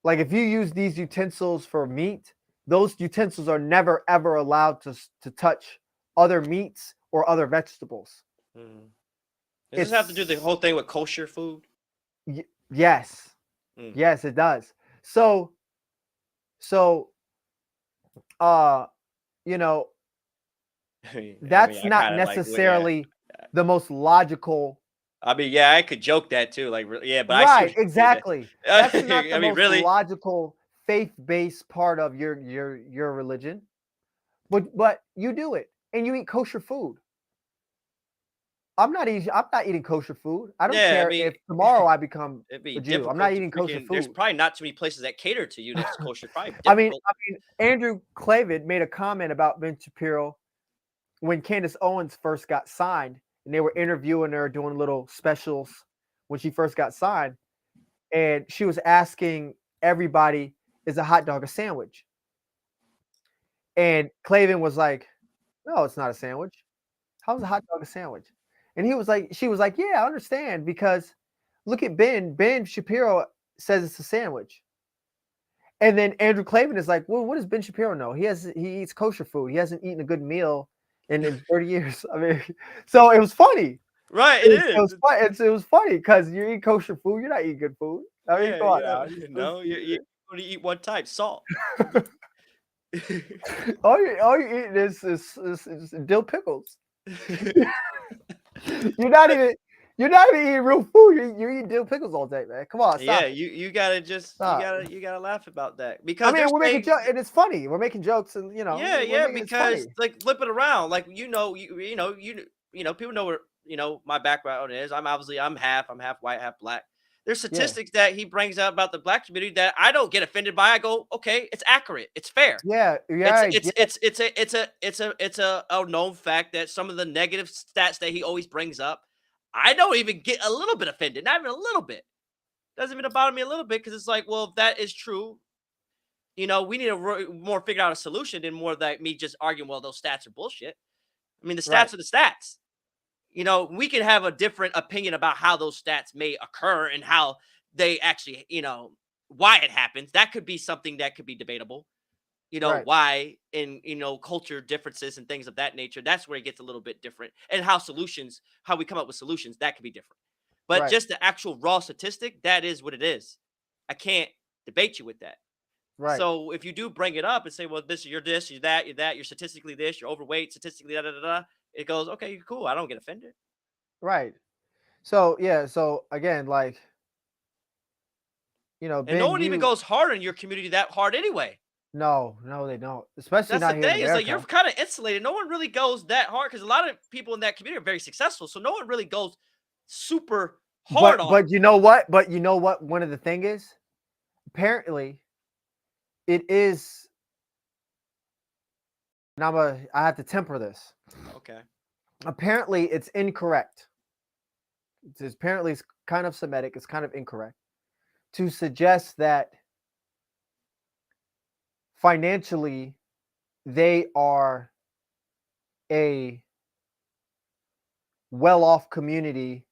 Like if you use these utensils for meat, those utensils are never ever allowed to touch other meats or other vegetables. Does this have to do the whole thing with kosher food? Yes. Yes, it does. So that's not necessarily the most logical. I mean, yeah, I could joke that too. Like, yeah, but right, exactly. That's not the most really logical faith-based part of your religion. But you do it and you eat kosher food. I'm not eating kosher food. I don't care if tomorrow I become a Jew. I'm not eating kosher food. There's probably not too many places that cater to you that's kosher. Probably I mean, Andrew Klavan made a comment about Ben Shapiro when Candace Owens first got signed, and they were interviewing her, doing little specials when she first got signed, and she was asking everybody, "Is a hot dog a sandwich?" And Klavan was like, "No, it's not a sandwich. How's a hot dog a sandwich?" And she was like, "Yeah, I understand, because look at Ben. Ben Shapiro says it's a sandwich." And then Andrew Klavan is like, "Well, what does Ben Shapiro know? He eats kosher food. He hasn't eaten a good meal in 30 years." I mean, so it was funny. Right, it is. It was funny because you eat kosher food, you're not eating good food. I mean, come on now. No, you only eat one type, salt. all you eating is dill pickles. You're not even eating real food. You're eating dill pickles all day, man. Come on, stop. Yeah, you gotta you gotta laugh about that, because I mean, we're making jokes and it's funny. We're making jokes and because like flip it around, like people know where my background is. I'm half white, half black. There's statistics that he brings up about the black community that I don't get offended by. I go, okay, it's accurate, it's fair. Yeah. It's a known fact that some of the negative stats that he always brings up, I don't even get a little bit offended, not even a little bit. Doesn't even bother me a little bit, because it's like, well, if that is true, we need to more figure out a solution than more that me just arguing, well, those stats are bullshit. I mean, the stats are the stats. We can have a different opinion about how those stats may occur and how they actually, why it happens. That could be something that could be debatable. Why in, culture differences and things of that nature. That's where it gets a little bit different. And how we come up with solutions, that could be different. But Right. just the actual raw statistic, that is what it is. I can't debate you with that. Right. So if you do bring it up and say, well, you're this, you're that, you're statistically this, you're overweight, statistically da da da da, it goes, okay, cool. I don't get offended. Right. So yeah. So again, like, And no Ben, one even goes hard on your community that hard anyway. no, they don't. Especially That's the not here in thing. It's like you're America. kind of insulated. No one really goes that hard because a lot of people in that community are very successful. So no one really goes super hard on. But you know what? But you know what? One of the thing is, apparently, it is. Now I have to temper this. Okay. Apparently, it's incorrect. Apparently it's kind of Semitic. It's kind of incorrect to suggest that financially they are a well-off community,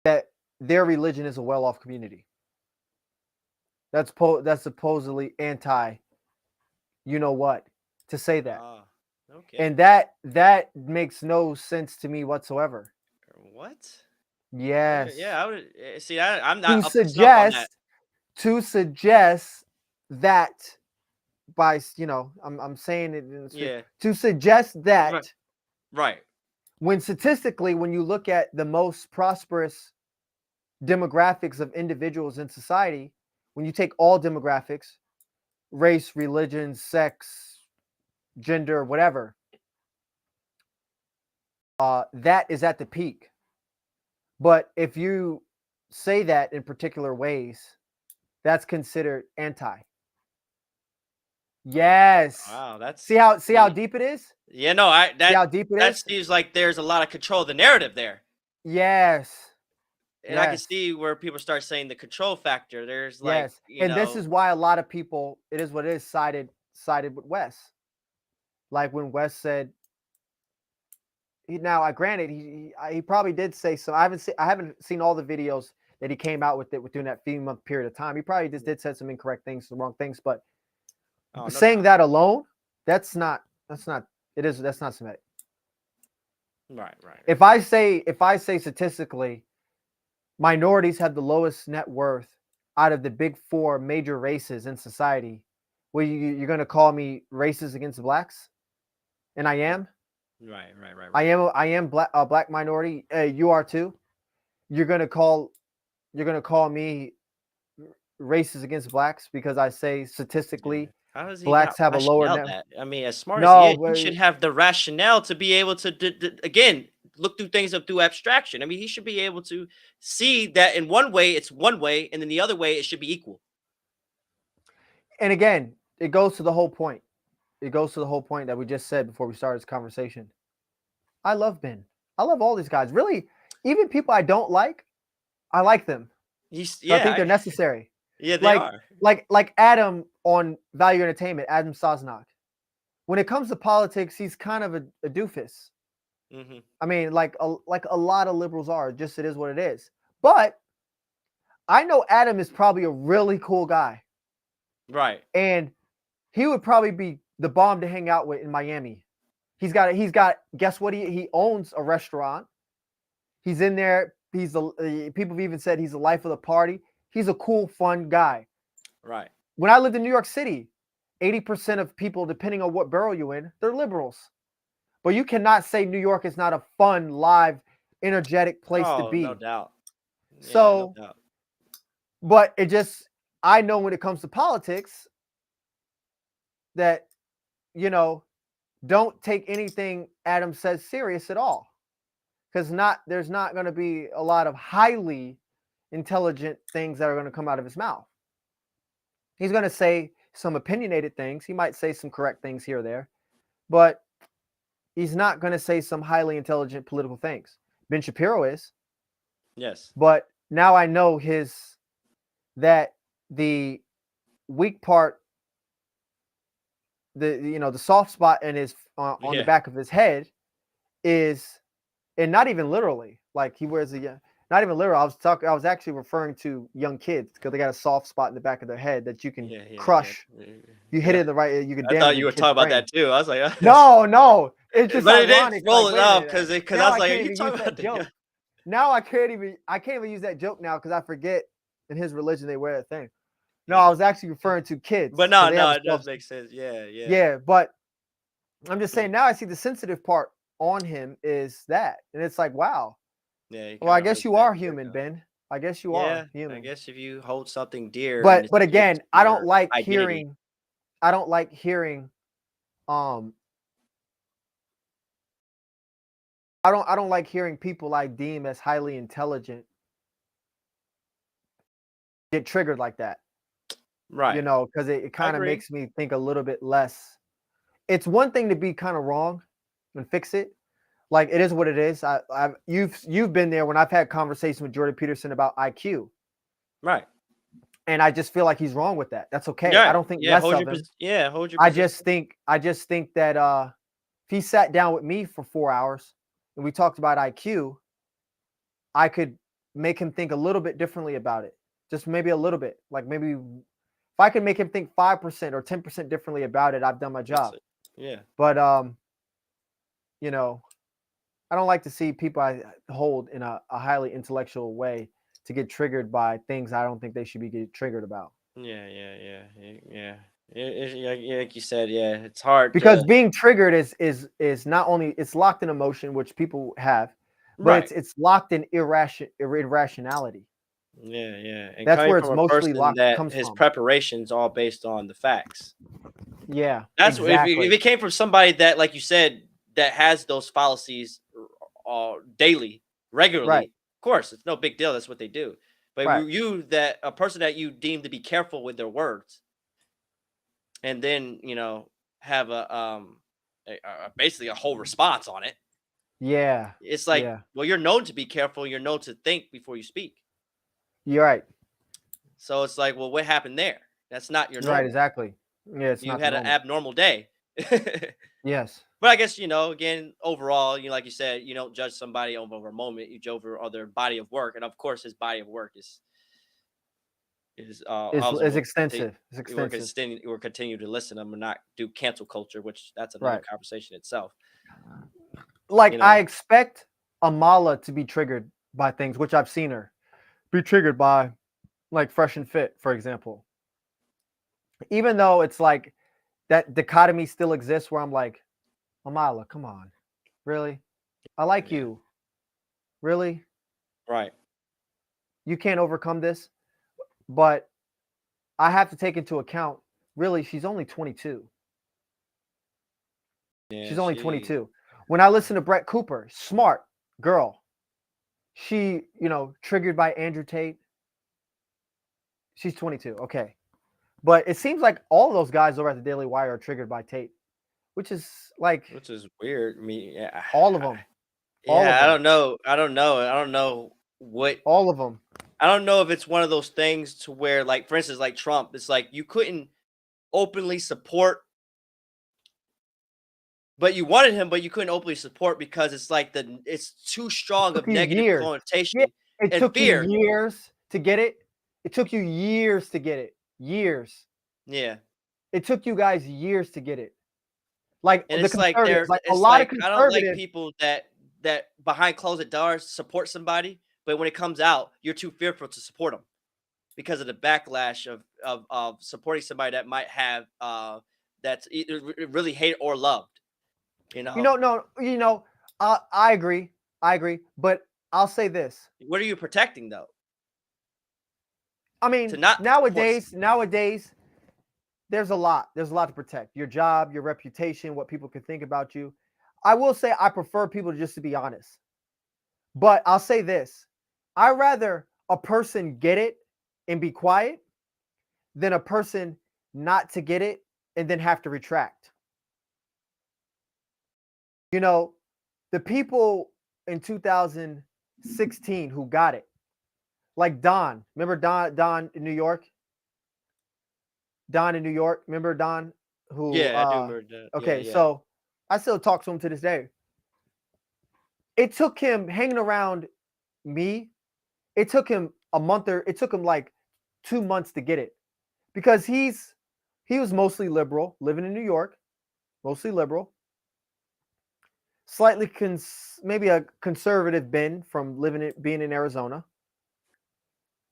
that their religion is a well-off community. That's supposedly anti, you know what, to say that. Okay. And that makes no sense to me whatsoever. What? Yes. Yeah, I would see. I'm not To up to snuff on that. suggest that by, I'm saying it in Yeah. to suggest that Right. when statistically, when you look at the most prosperous demographics of individuals in society, when you take all demographics, race, religion, sex, gender, whatever, that is at the peak. But if you say that in particular ways, that's considered anti. Yes. Wow, that's see how deep it is? Yeah, no, See how deep it that is? seems like there's a lot of control of the narrative there. Yes. And I can see where people start saying the control factor. There's like, and this is why a lot of people, it is what it is, sided with Wes. Like when Wes said, granted, he probably did say so. I haven't seen all the videos that he came out with it within that few month period of time. He probably just did say some incorrect things, some wrong things, but saying that alone, that's not Semitic. Right. If I say statistically, minorities have the lowest net worth out of the big four major races in society, well, you're going to call me racist against blacks? And I am. Right. I am black minority. You are too. You're gonna call me racist against blacks because I say statistically blacks have a lower net. I mean, as smart as he should have the rationale to be able to again look through things through abstraction. I mean, he should be able to see that in one way it's one way, and then the other way it should be equal. And again, it goes to the whole point. It goes to the whole point that we just said before we started this conversation. I love Ben. I love all these guys. Really, even people I don't like, I like them. I think they're necessary. Yeah, they are. Like Adam on Value Entertainment, Adam Sosnock. When it comes to politics, he's kind of a doofus. Mm-hmm. I mean, like a lot of liberals are. Just it is what it is. But I know Adam is probably a really cool guy. Right. And he would probably be the bomb to hang out with in Miami. He's got guess what? He owns a restaurant. He's in there. People have even said he's the life of the party. He's a cool, fun guy. Right. When I lived in New York City, 80% of people, depending on what borough you're in, they're liberals. But you cannot say New York is not a fun, live, energetic place to be. No doubt. Yeah, so, no doubt. But I know when it comes to politics that, don't take anything Adam says serious at all. Because there's not going to be a lot of highly intelligent things that are going to come out of his mouth. He's going to say some opinionated things. He might say some correct things here or there. But he's not going to say some highly intelligent political things. Ben Shapiro is. Yes. But now I know that the weak part, the soft spot in his on the back of his head is, and not even literally, like he wears not even literal. I was actually referring to young kids because they got a soft spot in the back of their head that you can crush. Yeah. You hit it in the right. You can. I thought you were talking about that too. I was like, no, it's just. But ironic. It did roll it up because I was like, are you talking about that? now I can't even use that joke now because I forget in his religion they wear that thing. No, Yeah. I was actually referring to kids. But 'cause no, they have a it does self- make sense. Yeah, yeah. Yeah, but I'm just saying now I see the sensitive part on him is that. And it's like, wow. Yeah, he Well, I kinda guess holds you that are dear human, now. Ben. I guess you Yeah, are I human. guess if you hold something dear and But it's again, your identity. I don't like hearing um I don't like hearing people I deem as highly intelligent get triggered like that. Right. Because it I kind of agree. makes me think a little bit less. It's one thing to be kind of wrong and fix it. Like it is what it is. You've been there when I've had conversations with Jordan Peterson about IQ, Right. and I just feel like he's wrong with that. That's okay. I Right. don't think Yeah, less of him. hold your I position. just think that if he sat down with me for 4 hours and we talked about IQ, I could make him think a little bit differently about it. Just maybe a little bit. Like maybe if I can make him think 5% or 10% differently about it, I've done my job. Yeah. But you know, I don't like to see people I hold in a highly intellectual way to get triggered by things I don't think they should be getting triggered about. Yeah, yeah, like you said, yeah, it's hard Because to being triggered is not only it's locked in emotion, which people have, but right. it's locked in irrationality. Yeah, yeah. And That's coming where from it's a mostly person locked that comes his from. preparation's all based on the facts. Yeah, That's what if exactly. it came from somebody that, like you said, that has those fallacies daily, regularly, Right, of course, it's no big deal. That's what they do. But right. that a person that you deem to be careful with their words, and then have basically a whole response on it. Yeah, It's like, yeah. well, you're known to be careful. You're known to think before you speak. You're right. So it's like, well, what happened there? That's not your You're right, normal. exactly. Yeah, it's You not the had an normal. abnormal day. Yes. But I guess, again, overall, like you said, you don't judge somebody over a moment. You judge over their body of work, and of course, his body of work is also Is will continue. extensive. It's extensive. We'll continue to listen to them and not do cancel culture, which that's another Right. conversation itself. Like You I know, expect Amala to be triggered by things, which I've seen her be triggered by, like Fresh and Fit, for example. Even though it's like that dichotomy still exists where I'm like, Amala, come on. Really? I like yeah, you. Really? right. You can't overcome this? But I have to take into account, really, she's only 22. Yeah, She's only she. 22. When I listen to Brett Cooper, smart girl, she, triggered by Andrew Tate. She's 22. Okay. But it seems like all those guys over at the Daily Wire are triggered by Tate, which is like Which is weird. Me, yeah, all of them. All of yeah. I them. don't know. I don't know. I don't know what. All of them. I don't know if it's one of those things to where, like, for instance, like Trump, it's like you couldn't openly support, but you wanted him, but you couldn't openly support because it's like it's too strong Took of you negative years. Yeah, connotation it and took you fear. years to get it. It took you years to get it. Years. Yeah. It took you guys years to get it. Like And the it's like conservatives, like a it's lot of like I don't like conservatives. people that behind closed doors support somebody, but when it comes out, you're too fearful to support them because of the backlash of supporting somebody that might have that's either really hated or loved. No, I agree. I agree. But I'll say this. What are you protecting though? I To mean, not support. nowadays, there's a lot. There's a lot to protect. Your job, your reputation, what people can think about you. I will say I prefer people just to be honest. But I'll say this. I rather a person get it and be quiet than a person not to get it and then have to retract. The people in 2016 who got it, like Don. Remember Don in New York? Don in New York. Remember Don who Yeah, I do remember that. Yeah, okay, yeah. so I still talk to him to this day. It took him hanging around me. It took him it took him like 2 months to get it because he was mostly liberal, living in New York, mostly liberal. slightly maybe a conservative bend from being in Arizona.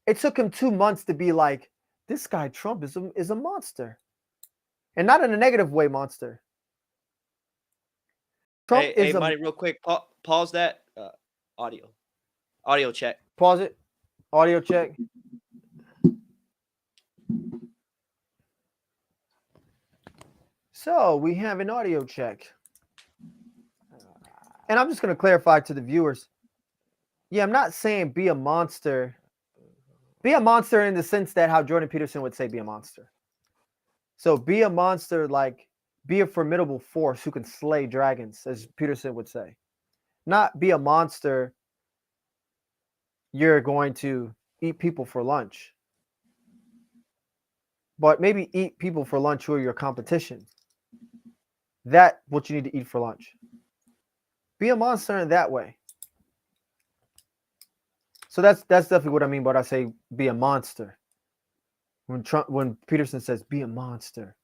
It took him 2 months to be like, this guy Trump is a monster, and not in a negative way, monster. Trump Hey, is a Money, real quick, pause that audio check. pause it, audio check. So we have an audio check. And I'm just going to clarify to the viewers. Yeah, I'm not saying be a monster. Be a monster in the sense that how Jordan Peterson would say be a monster. So be a monster, like be a formidable force who can slay dragons, as Peterson would say. Not be a monster, you're going to eat people for lunch. But maybe eat people for lunch who are your competition. That's what you need to eat for lunch. Be a monster in that way. So that's definitely what I mean by I say be a monster. When Peterson says be a monster,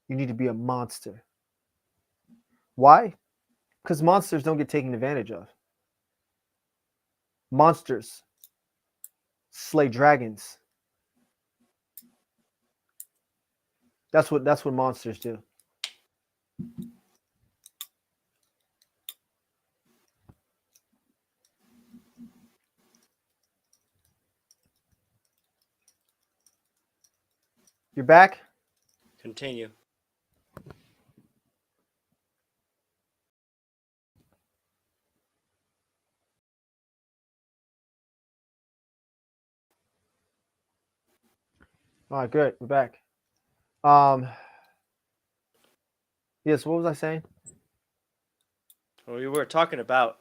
you need to be a monster. Why? Because monsters don't get taken advantage of. Monsters slay dragons. That's what monsters do. You're back? Continue. All right, good. We're back. Yes, what was I saying? Well, we were talking about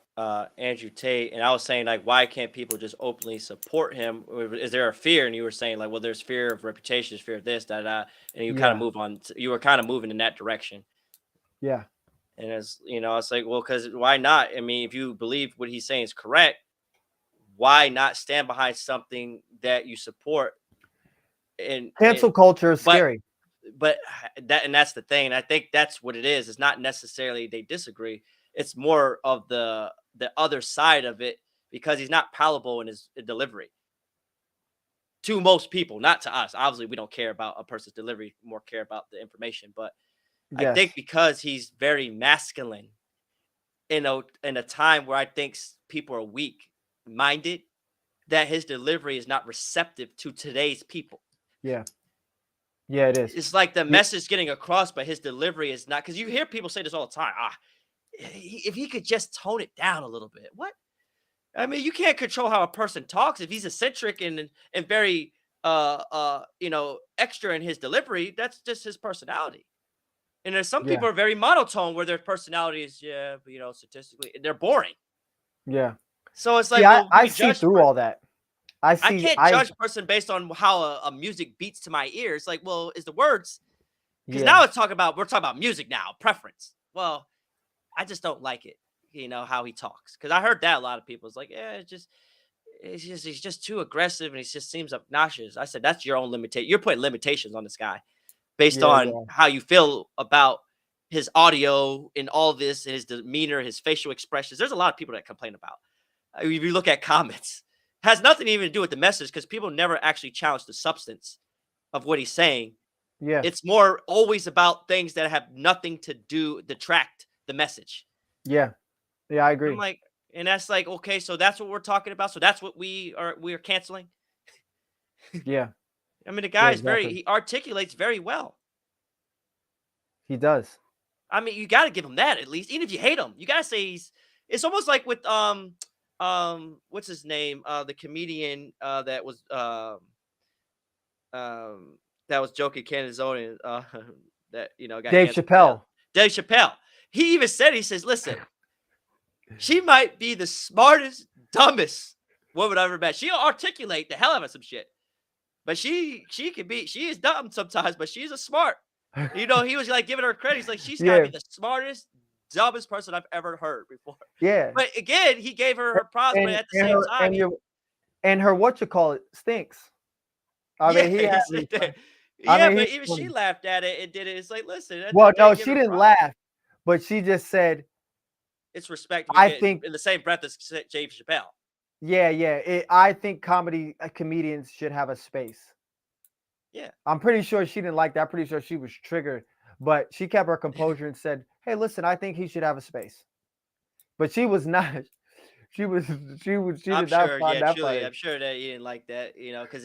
Andrew Tate, and I was saying, like, why can't people just openly support him? Is there a fear? And you were saying, like, well, there's fear of reputation, there's fear of this, that, and you kind of Yeah. move on. You were kind of moving in that direction. Yeah. And it's, it's like, well, because why not? I mean, if you believe what he's saying is correct, why not stand behind something that you support? And Cancel culture is but scary. that's the thing. I think that's what it is. It's not necessarily they disagree. It's more of the other side of it, because he's not palatable in his delivery to most people, not to us. Obviously, we don't care about a person's delivery, more care about the information. But I Yes. think because he's very masculine in a time where I think people are weak minded, that his delivery is not receptive to today's people. Yeah. Yeah, it is. It's like the message getting across, but his delivery is not. Because you hear people say this all the time. If he could just tone it down a little bit. What? I mean, you can't control how a person talks. If he's eccentric and very extra in his delivery, that's just his personality. And there's some people Yeah. are very monotone where their personality is, statistically they're boring. Yeah. So it's like, See, well, I see through all that. I can't judge a person based on how a music beats to my ears. Like, well, is the words, because now we're talking about music now, preference. Well, I just don't like it, how he talks. Because I heard that a lot of people. It's like, yeah, he's just too aggressive and he just seems obnoxious. I said, that's your own limitation. You're putting limitations on this guy based on how you feel about his audio and all this, and his demeanor, his facial expressions. There's a lot of people that complain about. If you look at comments, has nothing even to do with the message, because people never actually challenge the substance of what he's saying. Yeah. It's more always about things that have nothing to detract the message. Yeah. Yeah, I agree. I'm like, and that's like, okay, so that's what we're talking about. So that's what we are canceling. Yeah. I mean, the guy is exactly. he articulates very well. He does. I mean, you got to give him that at least. Even if you hate him, you got to say it's almost like with what's his name? The comedian that was joking Canzone, that got Dave canceled. Chappelle. Dave Chappelle. He even said, he says, listen, she might be the smartest, dumbest woman I've ever met. She'll articulate the hell out of some shit. But she is dumb sometimes, but she's a smart. He was like giving her credit. He's like, she's gotta be the smartest, dumbest person I've ever heard before. Yeah. But again, he gave her props, but at the same time, and her whatchamacallit stinks. I mean, he had me. but even she laughed at it and did it. It's like, listen. Well, no, she didn't laugh, but she just said, it's respect. We I get think in the same breath as Dave Chappelle. yeah. I think comedians should have a space. Yeah. I'm pretty sure she didn't like that. I'm pretty sure she was triggered, but she kept her composure and said, "Hey, listen, I think he should have a space." But she was not. She I'm did not sure, find yeah, that truly, funny. I'm sure that he didn't like that, because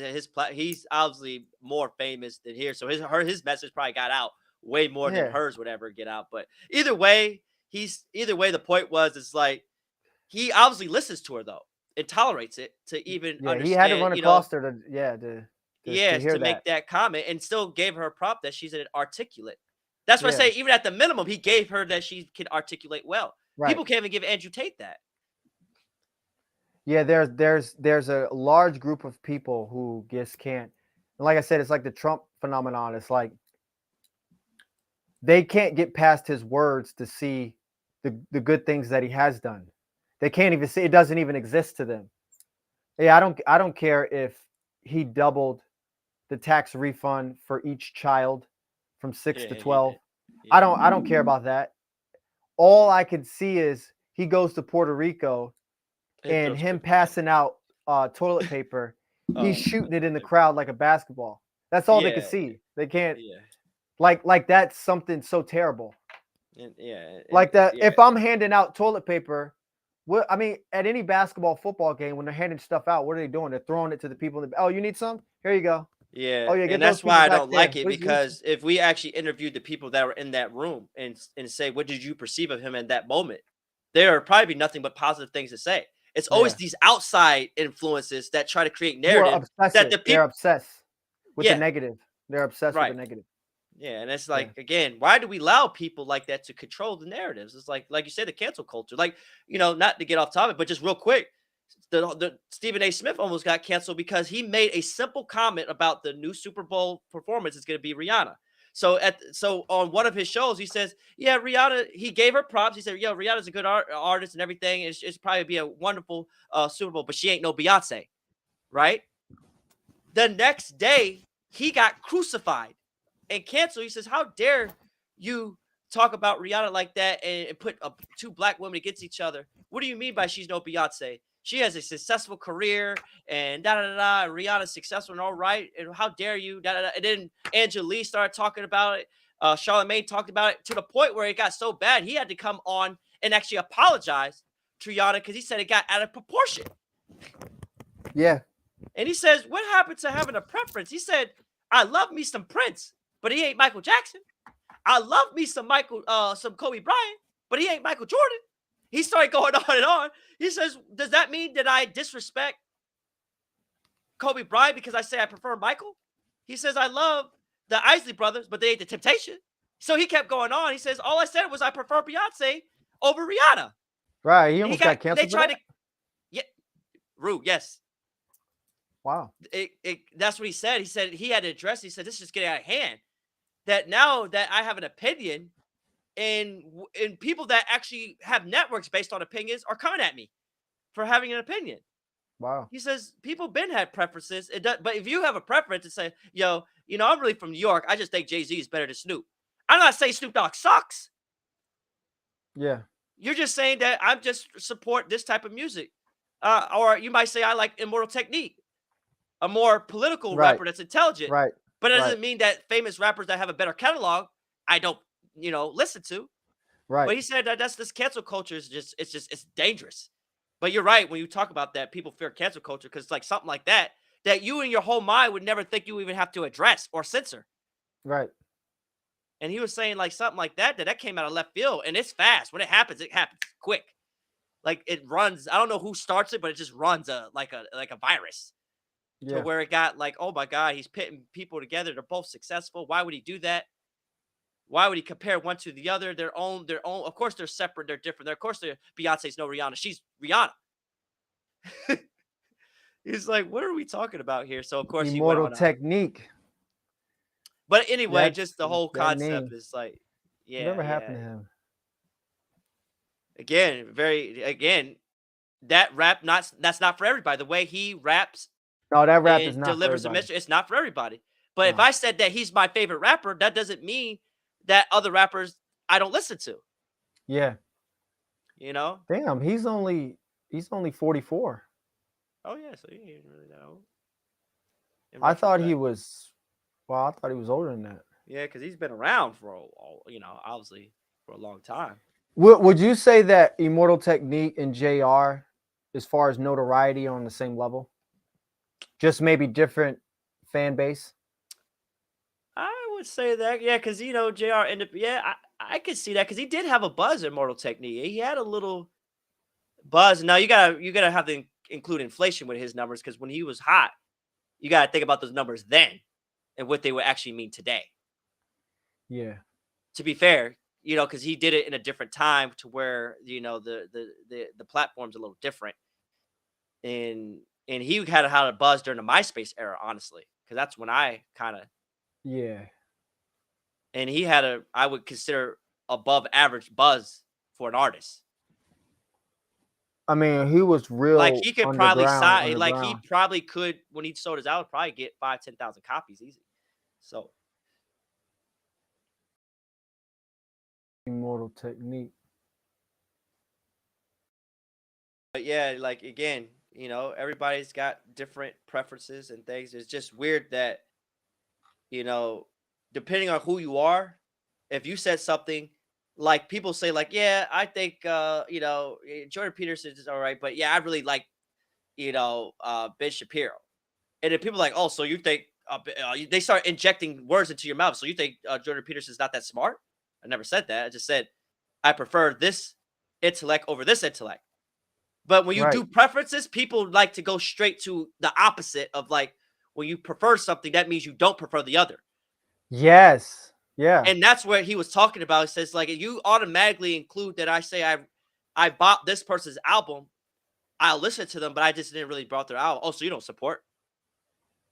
he's obviously more famous than here, so his message probably got out way more than Yeah, hers would ever get out. But either way, the point was, it's like he obviously listens to her though and tolerates it to even yeah. He had to understand, run across her to yes, hear to that. make that comment, and still gave her a prop that she's an articulate. That's why I Yeah, say even at the minimum, he gave her that she can articulate well. right. People can't even give Andrew Tate that. Yeah, there's a large group of people who just can't. And like I said, it's like the Trump phenomenon. It's like they can't get past his words to see the good things that he has done. They can't even see it doesn't even exist to them. Yeah, I don't care if he doubled the tax refund for each child from 6 to Yeah, he 12. did. I Yeah. don't I don't care about that. All I can see is he goes to Puerto Rico And and throws him kryptonite. passing out toilet paper. He's Oh, shooting it in the crowd like a basketball. That's all they can yeah, see. They can't yeah, like that's something so terrible. and Like that, yeah, if I'm handing out toilet paper, what I mean, at any basketball, football game, when they're handing stuff out, what are they doing? They're throwing it to the people. Oh, you need some? Here you go. yeah, Oh yeah, get and those that's why people I back don't like there. it, because if we actually interviewed the people that were in that room and say, what did you perceive of him in that moment, there would probably be nothing but positive things to say. It's always Yeah, these outside influences that try to create who are narrative that obsessive. the They're people, obsessed with the yeah, negative. They're obsessed with the right. negative. Yeah, and it's Yeah, like, again, why do we allow people like that to control the narratives? It's like you said, the cancel culture. Like, not to get off topic, but just real quick, the Stephen A. Smith almost got canceled because he made a simple comment about the new Super Bowl performance is going to be Rihanna. So on one of his shows, he says, "Yeah, Rihanna." He gave her props. He said, "Yo, Rihanna's a good artist and everything. It's probably be a wonderful Super Bowl, but she ain't no Beyonce, right?" The next day, he got crucified and canceled. He says, "How dare you talk about Rihanna like that and put two black women against each other? What do you mean by she's no Beyonce? She has a successful career and da da da. Rihanna's successful and all right. And how dare you? Da da da." And then Angela Lee started talking about it. Charlamagne talked about it to the point where it got so bad he had to come on and actually apologize to Rihanna because he said it got out of proportion. yeah, And he says, "What happened to having a preference?" He said, "I love me some Prince, but he ain't Michael Jackson. I love me some some Kobe Bryant, but he ain't Michael Jordan." He started going on and on. He says, "Does that mean that I disrespect Kobe Bryant because I say I prefer Michael?" He says, "I love the Isley brothers, but they ain't the Temptation." So he kept going on. He says, "All I said was I prefer Beyonce over Rihanna." right. He And almost got they canceled for tried that. to, yeah, Rue, yes. Wow. That's what he said. He said he had to address it. He said, "This is just getting out of hand. That now that I have an opinion, and people that actually have networks based on opinions are coming at me for having an opinion." Wow. He says people been had preferences. But if you have a preference and say, "Yo, I'm really from New York. I just think Jay-Z is better than Snoop." I'm not saying Snoop Dogg sucks. Yeah. You're just saying that I'm just support this type of music. Or you might say I like Immortal Technique, a more political Right. rapper that's intelligent. Right. But it Right. doesn't mean that famous rappers that have a better catalog, I don't, listen to. Right. But he said that this cancel culture is it's dangerous. But you're right when you talk about that, people fear cancel culture because it's like something like that you in your whole mind would never think you even have to address or censor. Right. And he was saying like something like that came out of left field, and it's fast. When it happens quick. Like it runs. I don't know who starts it, but it just runs like a virus. To Yeah. where it got like, oh my God, he's pitting people together. They're both successful. Why would he do that? Why would he compare one to the other? Their own. Of course, they're separate. They're different. Of course, Beyonce's no Rihanna. She's Rihanna. He's like, what are we talking about here? So of course he went Immortal on. Technique. But anyway, That's just the whole that concept name. is like, Whatever yeah. happened to him? Again, that rap that's not for everybody. The way he raps No, that rap is and not for delivers a everybody. message, it's not for everybody. But if No. I said that he's my favorite rapper, that doesn't mean that other rappers I don't listen to. Yeah. You know? Damn, he's only 44. Oh yeah, so he ain't really that old. In I thought he retrospect. was. Well, I thought he was older than that. Yeah, because he's been around for obviously for a long time. Would you say that Immortal Technique and JR, as far as notoriety, are on the same level? Just maybe different fan base. I would say that, yeah, because Jr. ended. Yeah, I could see that because he did have a buzz in Mortal Technique. He had a little buzz. Now you gotta have to include inflation with his numbers because when he was hot, you gotta think about those numbers then and what they would actually mean today. Yeah. To be fair, because he did it in a different time to where the platform's a little different, and he had a buzz during the MySpace era, honestly, because that's when I kind of Yeah. and he had I would consider above average buzz for an artist. I mean, he was Like real he could probably underground. sign, like he Underground. probably could when he sold his album, probably get 5,000-10,000 copies easy. So Immortal Technique. but yeah, like again, everybody's got different preferences and things. It's just weird that, depending on who you are, if you said something like people say, like, yeah, I think Jordan Peterson is all right, but yeah, I really like, Ben Shapiro. And then people are like, oh, so you think they start injecting words into your mouth. So you think Jordan Peterson's not that smart? I never said that. I just said I prefer this intellect over this intellect. But when you Right. do preferences, people like to go straight to the opposite of, like, when you prefer something, that means you don't prefer the other. Yes. Yeah. And that's what he was talking about. It says, like, you automatically include that I say I bought this person's album, I'll listen to them, but I just didn't really bought their album. Oh, so you don't support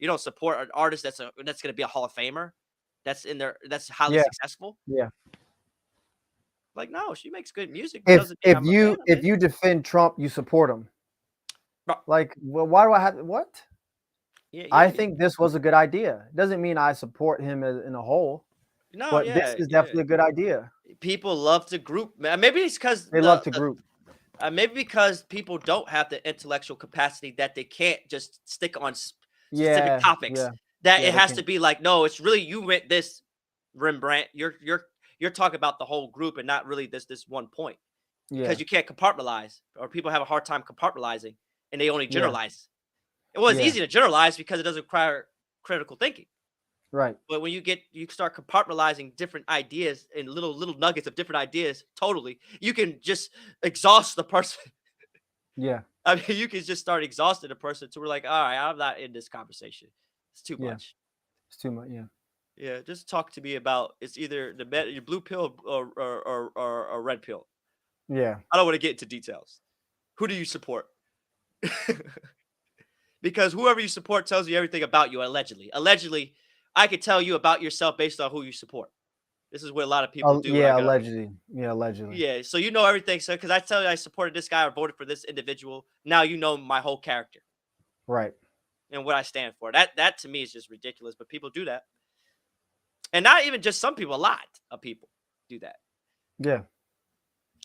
an artist that's going to be a Hall of Famer, that's highly Yeah. successful. Yeah. Like, no, she makes good music. If Doesn't mean I'm a fan of if it. you defend Trump, you support him. Bro, Like, well, why do I have what? yeah, I yeah. think this was a good idea. Doesn't mean I support him in a whole, No, but this yeah, is yeah. definitely a good idea. People love to group. Maybe it's because They love to group. maybe because people don't have the intellectual capacity that they can't just stick on specific Yeah. topics. Yeah. That Yeah. it They has to can. be like, no, it's really you went this Rembrandt. You're talking about the whole group and not really this one point, Yeah. because you can't compartmentalize, or people have a hard time compartmentalizing and they only Yeah. generalize. Well, it's Yeah. easy to generalize because it doesn't require critical thinking. Right. But when you start compartmentalizing different ideas and little nuggets of different ideas, totally, you can just exhaust the person. Yeah. I mean, you can just start exhausting a person to where, like, all right, I'm not in this conversation. It's too Yeah. much. It's too much. Yeah. Yeah, just talk to me about it's either your blue pill or red pill. Yeah. I don't want to get into details. Who do you support? Because whoever you support tells you everything about you, allegedly. Allegedly, I could tell you about yourself based on who you support. This is what a lot of people do when I Yeah. go. Allegedly. Yeah. Allegedly. Yeah, so you know everything. So because I tell you I supported this guy or voted for this individual, now you know my whole character Right. and what I stand for. That to me is just ridiculous, but people do that. And not even just some people, a lot of people do that. Yeah.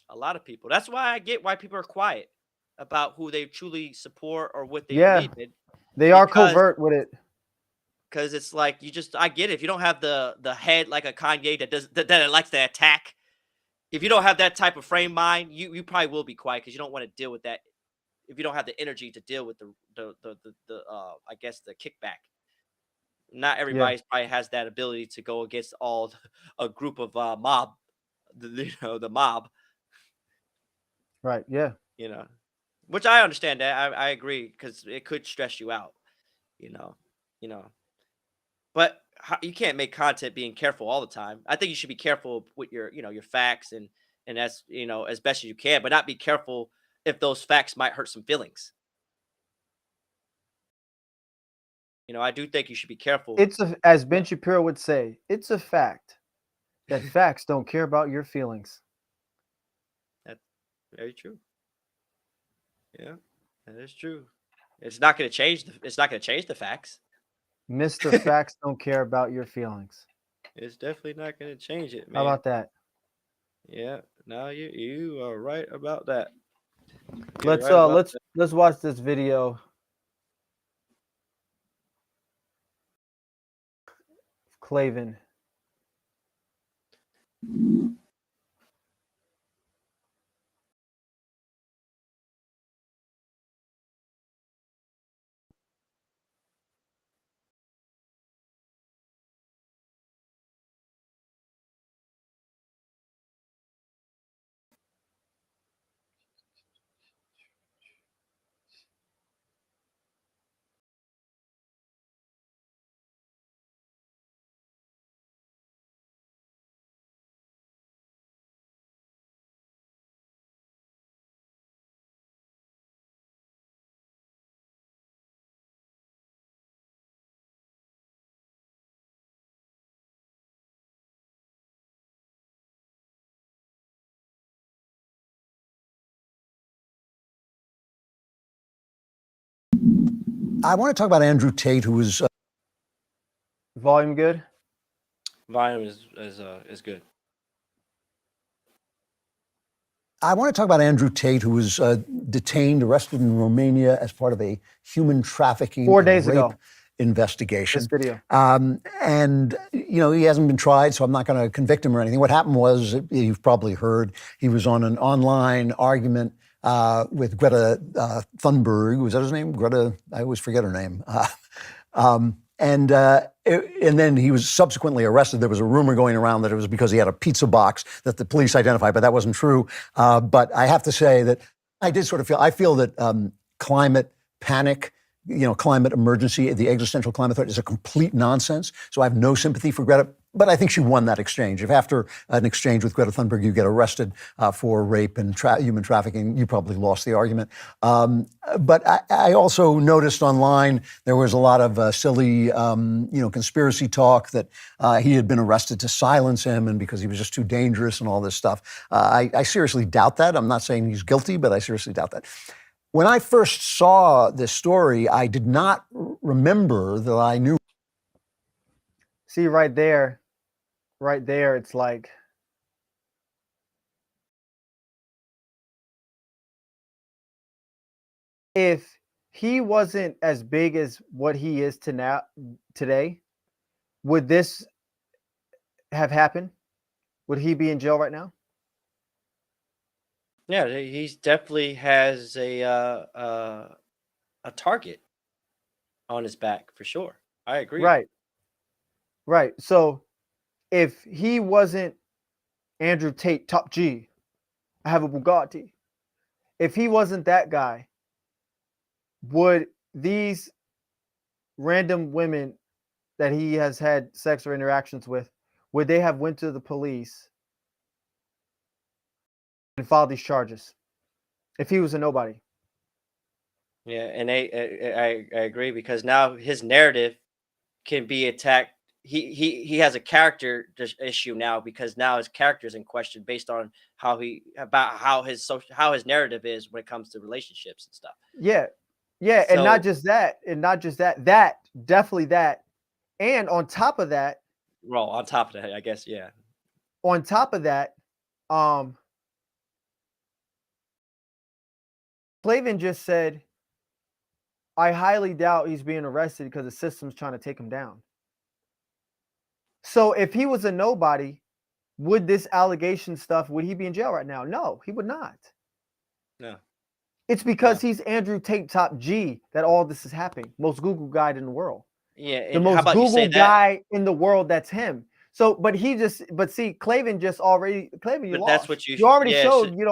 A lot of people. That's why I get why people are quiet about who they truly support or what they Yeah. believe in. They are Because covert with it. Because it's like I get it. If you don't have the head like a Kanye that likes to attack, if you don't have that type of frame mind, you probably will be quiet because you don't want to deal with that. If you don't have the energy to deal with the I guess the kickback. Not Yeah. everybody probably has that ability to go against a group of mob, the mob, Right. Yeah. you know, which I understand that I agree because it could stress you out, you know, you know. But you can't make content being careful all the time. I think you should be careful with your facts and as best as you can, but not be careful if those facts might hurt some feelings. I do think you should be careful. It's as Yeah, Ben Shapiro would say, it's a fact that facts don't care about your feelings. that's very true. Yeah, that is true. It's not going to change. It's not going to change the facts. Mr. Facts don't care about your feelings. It's definitely not going to change it, How man. about that? Yeah, No, you are right about that. You're Let's right about that. let's watch this video. Clavin. I want to talk about Andrew Tate, who was Volume good? Volume is good. I want to talk about Andrew Tate, who was detained, arrested in Romania as part of a human trafficking 4 and days rape ago. investigation. This video. And, you know, he hasn't been tried, so I'm not going to convict him or anything. What happened was, you've probably heard, he was on an online argument with Greta Thunberg. Was that his name? Greta, I always forget her name. And then he was subsequently arrested. There was a rumor going around that it was because he had a pizza box that the police identified, but that wasn't true. But I have to say that I did sort of I feel that climate panic, you know, climate emergency, the existential climate threat is a complete nonsense. So I have no sympathy for Greta, but I think she won that exchange. If after an exchange with Greta Thunberg, you get arrested for rape and human trafficking, you probably lost the argument. But I also noticed online there was a lot of silly, you know, conspiracy talk that he had been arrested to silence him and because he was just too dangerous and all this stuff. I seriously doubt that. I'm not saying he's guilty, but I seriously doubt that. When I first saw this story, I did not remember that I knew. See right there, it's like if he wasn't as big as what he is today, would this have happened? Would he be in jail right now? Yeah, he's definitely has a target on his back for sure. I agree. Right. Right. So if he wasn't Andrew Tate, top G, I have a Bugatti. If he wasn't that guy, would these random women that he has had sex or interactions with, would they have went to the police and filed these charges if he was a nobody? Yeah, and I agree because now his narrative can be attacked. He has a character issue now because now his character is in question based on how his narrative is when it comes to relationships and stuff. Yeah. Yeah, and not just that, that definitely that. And on top of that, well, on top of that, I guess, yeah. On top of that, Clavin just said, I highly doubt he's being arrested because the system's trying to take him down. So if he was a nobody, would this allegation stuff, would he be in jail right now? No, he would not. No. It's because he's Andrew Tate top G that all this is happening. Most Google guy in the world. Yeah. The most Google guy in the world, that's him. So, but see, Clavin just already, Clavin, you lost. That's what you already showed. You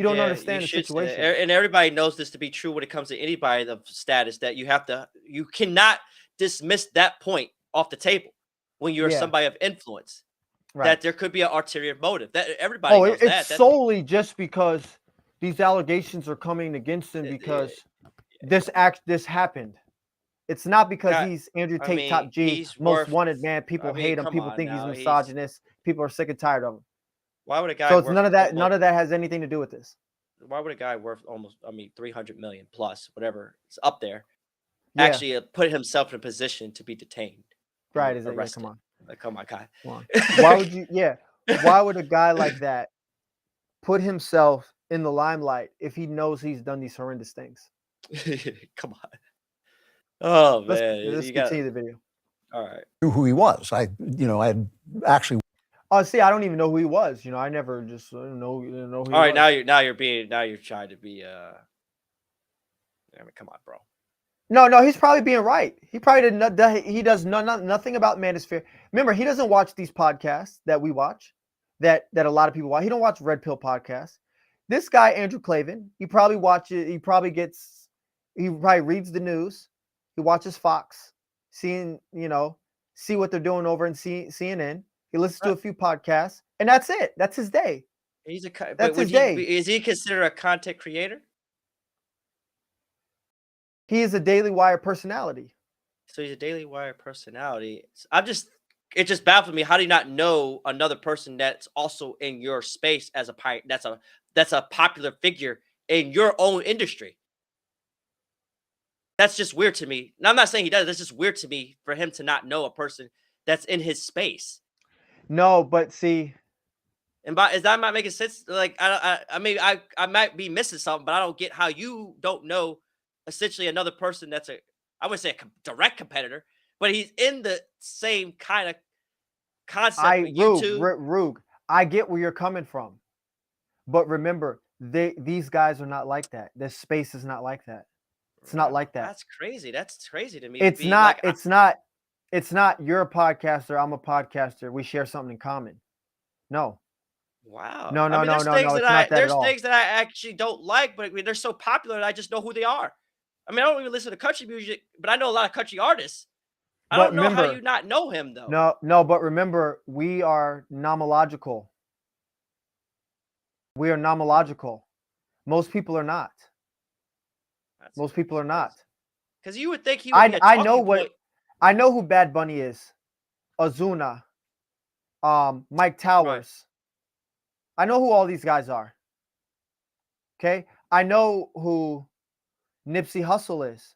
don't understand the situation. And everybody knows this to be true when it comes to anybody of status, that you cannot dismiss that point off the table when you're somebody of influence. Right. That there could be an ulterior motive. That everybody knows that. It's solely just because these allegations are coming against him because this happened. It's not because he's Andrew Tate, top G, most wanted man. People hate him. People think he's misogynist. People are sick and tired of him. Why would a guy? So it's none of that. None of that has anything to do with this. Why would a guy worth almost, 300 million plus, whatever, it's up there, actually put himself in a position to be detained? Right? Is it? Come on. Like, come on, guy. Why would you? Yeah. Why would a guy like that put himself in the limelight if he knows he's done these horrendous things? Come on. Oh Let's man, let's you got continue the video. all right. Knew who he was. I had actually Oh, see, I don't even know who he was. I never just didn't know who he All right, was. now you're trying to be I mean, come on, bro. No, he's probably being right. He probably did not. He does nothing about Manosphere. Remember, he doesn't watch these podcasts that we watch, that a lot of people watch. He don't watch Red Pill podcasts. This guy, Andrew Klavan, he probably watches. He probably reads the news. He watches Fox, see what they're doing over in CNN. He listens to a few podcasts, and that's it. That's his day. But That's would his day. is he considered a content creator? He is a Daily Wire personality. So he's a Daily Wire personality. It just baffles me. How do you not know another person that's also in your space as that's a popular figure in your own industry? That's just weird to me. Now, I'm not saying he does. That's just weird to me for him to not know a person that's in his space. No, but see, And is that not making sense? Like I mean I might be missing something, but I don't get how you don't know essentially another person that's I wouldn't say a direct competitor, but he's in the same kind of concept with YouTube. Rug, I get where you're coming from, but remember, these guys are not like that. This space is not like that. It's not like that. That's crazy. That's crazy to me. It's not. It's not. You're a podcaster. I'm a podcaster. We share something in common. No. Wow. No. I mean, It's not that there's at all. things that I actually don't like, but I mean, they're so popular that I just know who they are. I mean, I don't even listen to country music, but I know a lot of country artists. I don't know how you not know him though. No, but remember, we are nomological. We are nomological. Most people are not. Most people are not. Because you would think he would be a talking point. I know who Bad Bunny is. Ozuna, Mike Towers. I know who all these guys are. Okay, I know who Nipsey Hussle is.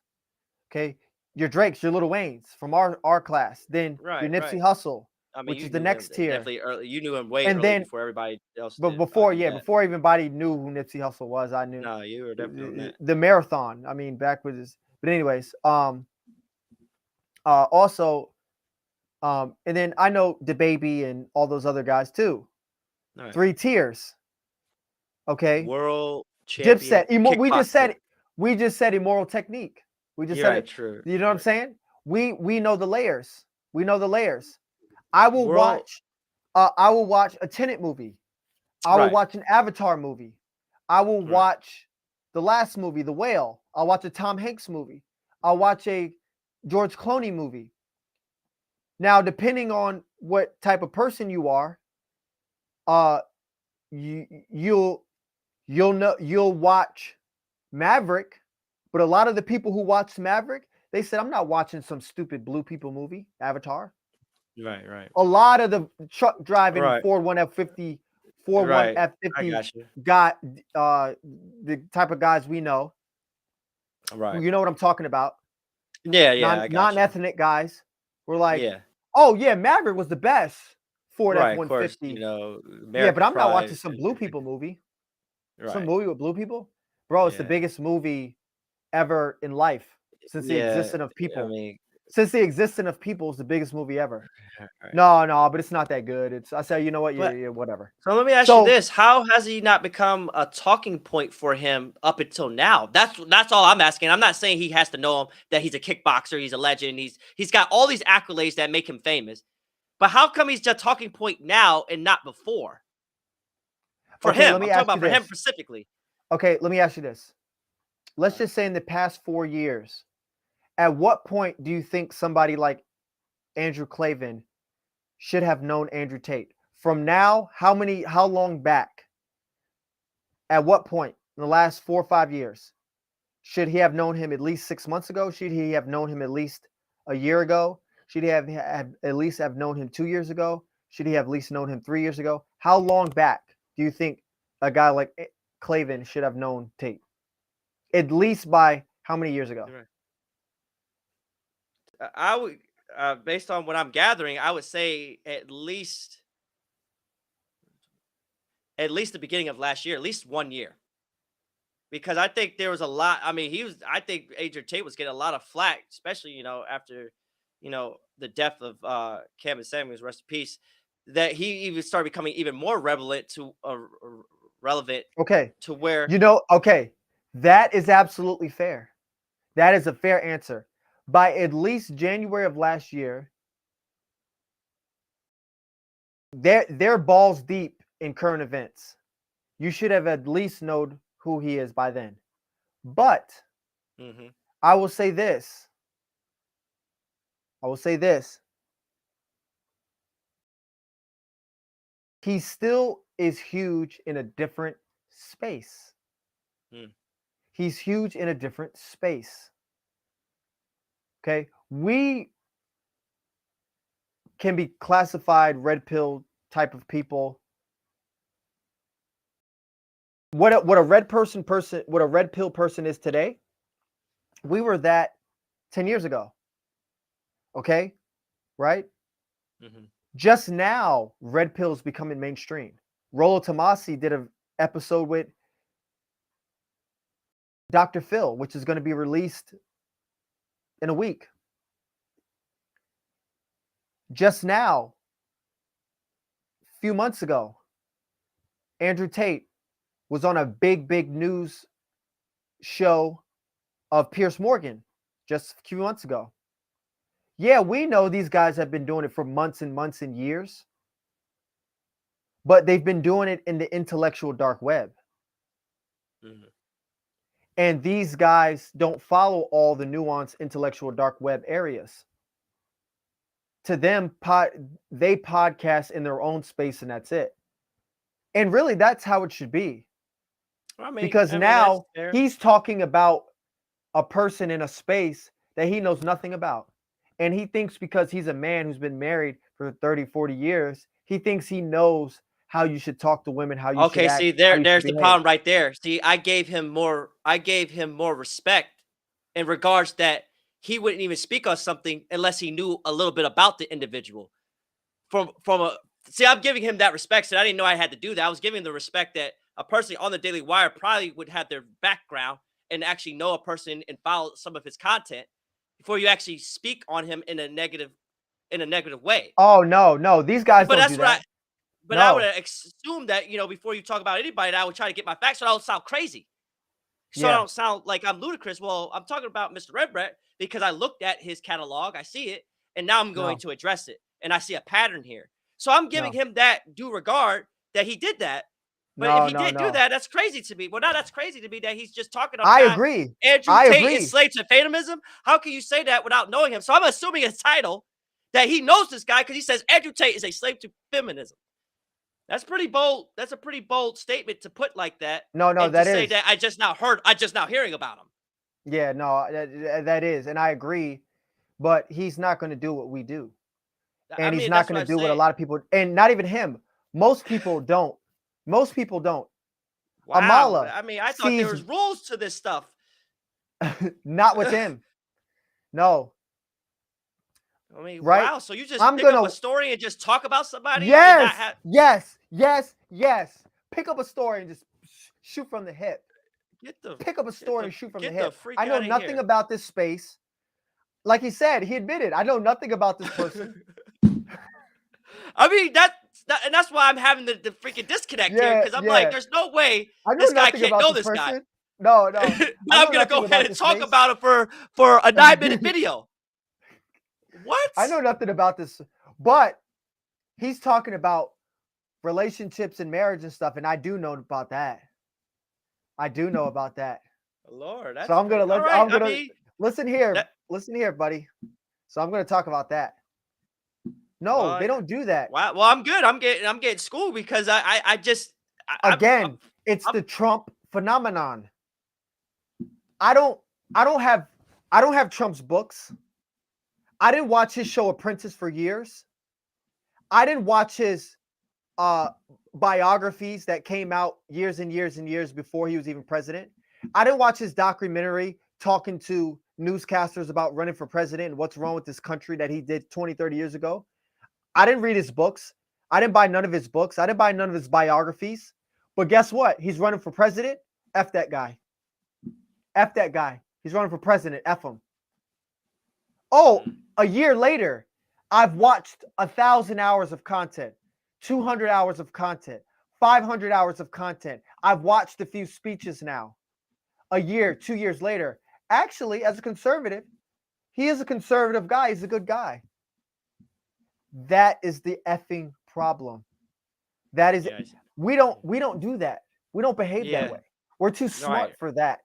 Okay, your Drakes, your Lil Waynes from our class. Then your Nipsey Hussle, which is the next tier. Definitely early. You knew him way early before everybody else. But before everybody knew who Nipsey Hussle was, I knew. No, you were definitely on that. The marathon. I mean, back with his. But anyways, also, and then I know DaBaby and all those other guys too. Right. 3 tiers. Okay. World champion. Dipset. We just said Immoral Technique. We just said it. True. You know what I'm saying? We know the layers. We know the layers. I will watch a Tenet movie. I will watch an Avatar movie. I will watch the last movie, The Whale. I'll watch a Tom Hanks movie. I'll watch a George Clooney movie. Now, depending on what type of person you are, you'll watch Maverick, but a lot of the people who watched Maverick, they said, I'm not watching some stupid blue people movie, Avatar. Right. A lot of the truck driving Ford 1F50, Ford 1F50 got the type of guys we know. Right. You know what I'm talking about. Yeah. Non-ethnic guys. We're like, oh yeah, Maverick was the best Ford F-150. Of course, but I'm not watching some blue people movie. Some movie with blue people, bro. It's the biggest movie ever in life since the existence of people. I mean, since the existence of people is the biggest movie ever. No, but it's not that good. I say, you know what, yeah, whatever. So let me ask you this: how has he not become a talking point for him up until now? That's all I'm asking. I'm not saying he has to know him, that he's a kickboxer, he's a legend, he's got all these accolades that make him famous. But how come he's just talking point now and not before? For him, I'm talking about for him specifically. Okay, let me ask you this. Let's just say in the past 4 years, at what point do you think somebody like Andrew Klavan should have known Andrew Tate? From now, how long back? At what point in the last 4 or 5 years? Should he have known him at least 6 months ago? Should he have known him at least a year ago? Should he have at least have known him 2 years ago? Should he have at least known him 3 years ago? How long back do you think a guy like Klavan should have known Tate? At least by how many years ago? I would, based on what I'm gathering, I would say at least at least the beginning of last year, at least 1 year. Because I think there was a lot. I mean, I think Adrian Tate was getting a lot of flack, especially, after, the death of Kevin Samuels, rest in peace, that he even started becoming even more relevant Okay. to where Okay. That is absolutely fair. That is a fair answer. By at least January of last year, they're balls deep in current events. You should have at least known who he is by then. But Mhm. I will say this. He still is huge in a different space. Mm. He's huge in a different space. Okay. We can be classified red pill type of people. What a red pill person is today, we were that 10 years ago. Okay? Right? Mhm. Just now, red pills becoming mainstream. Rollo Tomasi did an episode with Dr. Phil, which is going to be released in a week. Just now, a few months ago, Andrew Tate was on a big news show of Piers Morgan just a few months ago. Yeah, we know these guys have been doing it for months and months and years, but they've been doing it in the intellectual dark web. Mhm. And these guys don't follow all the nuanced intellectual dark web areas. To them, they podcast in their own space and that's it. And really, that's how it should be. Because that's now fair. he's talking about a person in a space that he knows nothing about. And he thinks because he's a man who's been married for 30, 40 years, he thinks he knows how you should talk to women, how you should Okay, act, see, how you should there's the behave. problem right there. See, I gave him more respect in regards that he wouldn't even speak on something unless he knew a little bit about the individual. I'm giving him that respect. So I didn't know I had to do that. I was giving the respect that a person on the Daily Wire probably would have their background and actually know a person and follow some of his content before you actually speak on him in a negative way. Oh, no. These guys But don't do that's what that. But I would No. assume that, before you talk about anybody, I would try to get my facts so I don't sound crazy. So I Yeah. don't sound like I'm ludicrous. Well, I'm talking about Mr. Rembrandt because I looked at his catalog, I see it, and now I'm going No. to address it. And I see a pattern here. So I'm giving No. him that due regard that he did that. But if No, he no, didn't do no. that, that's crazy to me. Well, now that's crazy to me that he's just talking of a I guy. agree. Andrew I Tate is agree. slave to fatalism. How can you say that without knowing him? So I'm assuming his title that he knows this guy because he says Andrew Tate is a slave to feminism. That's pretty bold. That's a pretty bold statement to put like that. No, And to that say is. that I just now hearing about him. Yeah, no, that is. And I agree. But he's not going to do what we do. I And he's mean, not that's what going to I'm do what a saying. lot of people, and not even him. Most people don't. Most people don't. Wow. Amala I mean, I thought there sees was rules to this stuff. not with him. No, I mean, right? wow. So you just I'm pick up a gonna story and just talk about somebody and not yes, have yes, yes, yes. Pick up a story and just shoot from the hip. get the Pick up a get story the and shoot from the get the hip. freak I know out of nothing here. about this space. Like he said, he admitted, I know nothing about this person. I mean, and that's why I'm having the freaking disconnect here Yeah, because I'm like, yeah. there's no way I know this guy nothing can't about know this this guy. person. No, no. But I I'm know gonna go nothing ahead about and this talk space. about it for a 9-minute video. What? I know nothing about this, but he's talking about relationships and marriage and stuff, and I do know about that. I do know about that. Lord, So that's I'm gonna crazy. All let right. I'm I gonna mean, listen here. that, Listen here, buddy. So I'm gonna talk about that. No, well, they don't do that. wow. Well, I'm good. I'm getting schooled because I just Again, it's I'm the Trump phenomenon. I don't have Trump's books. I didn't watch his show Apprentice for years. I didn't watch his biographies that came out years and years and years before he was even president. I didn't watch his documentary talking to newscasters about running for president and what's wrong with this country that he did 20, 30 years ago. I didn't read his books. I didn't buy none of his books. I didn't buy none of his biographies. But guess what? He's running for president. F that guy. F that guy. He's running for president. F him. Oh, a year later, I've watched 1,000 hours of content, 200 hours of content, 500 hours of content. I've watched a few speeches now. A year, 2 years later, actually, as a conservative, he is a conservative guy. He's a good guy. That is the effing problem. That is, we don't do that. We don't behave that way. We're too smart for that.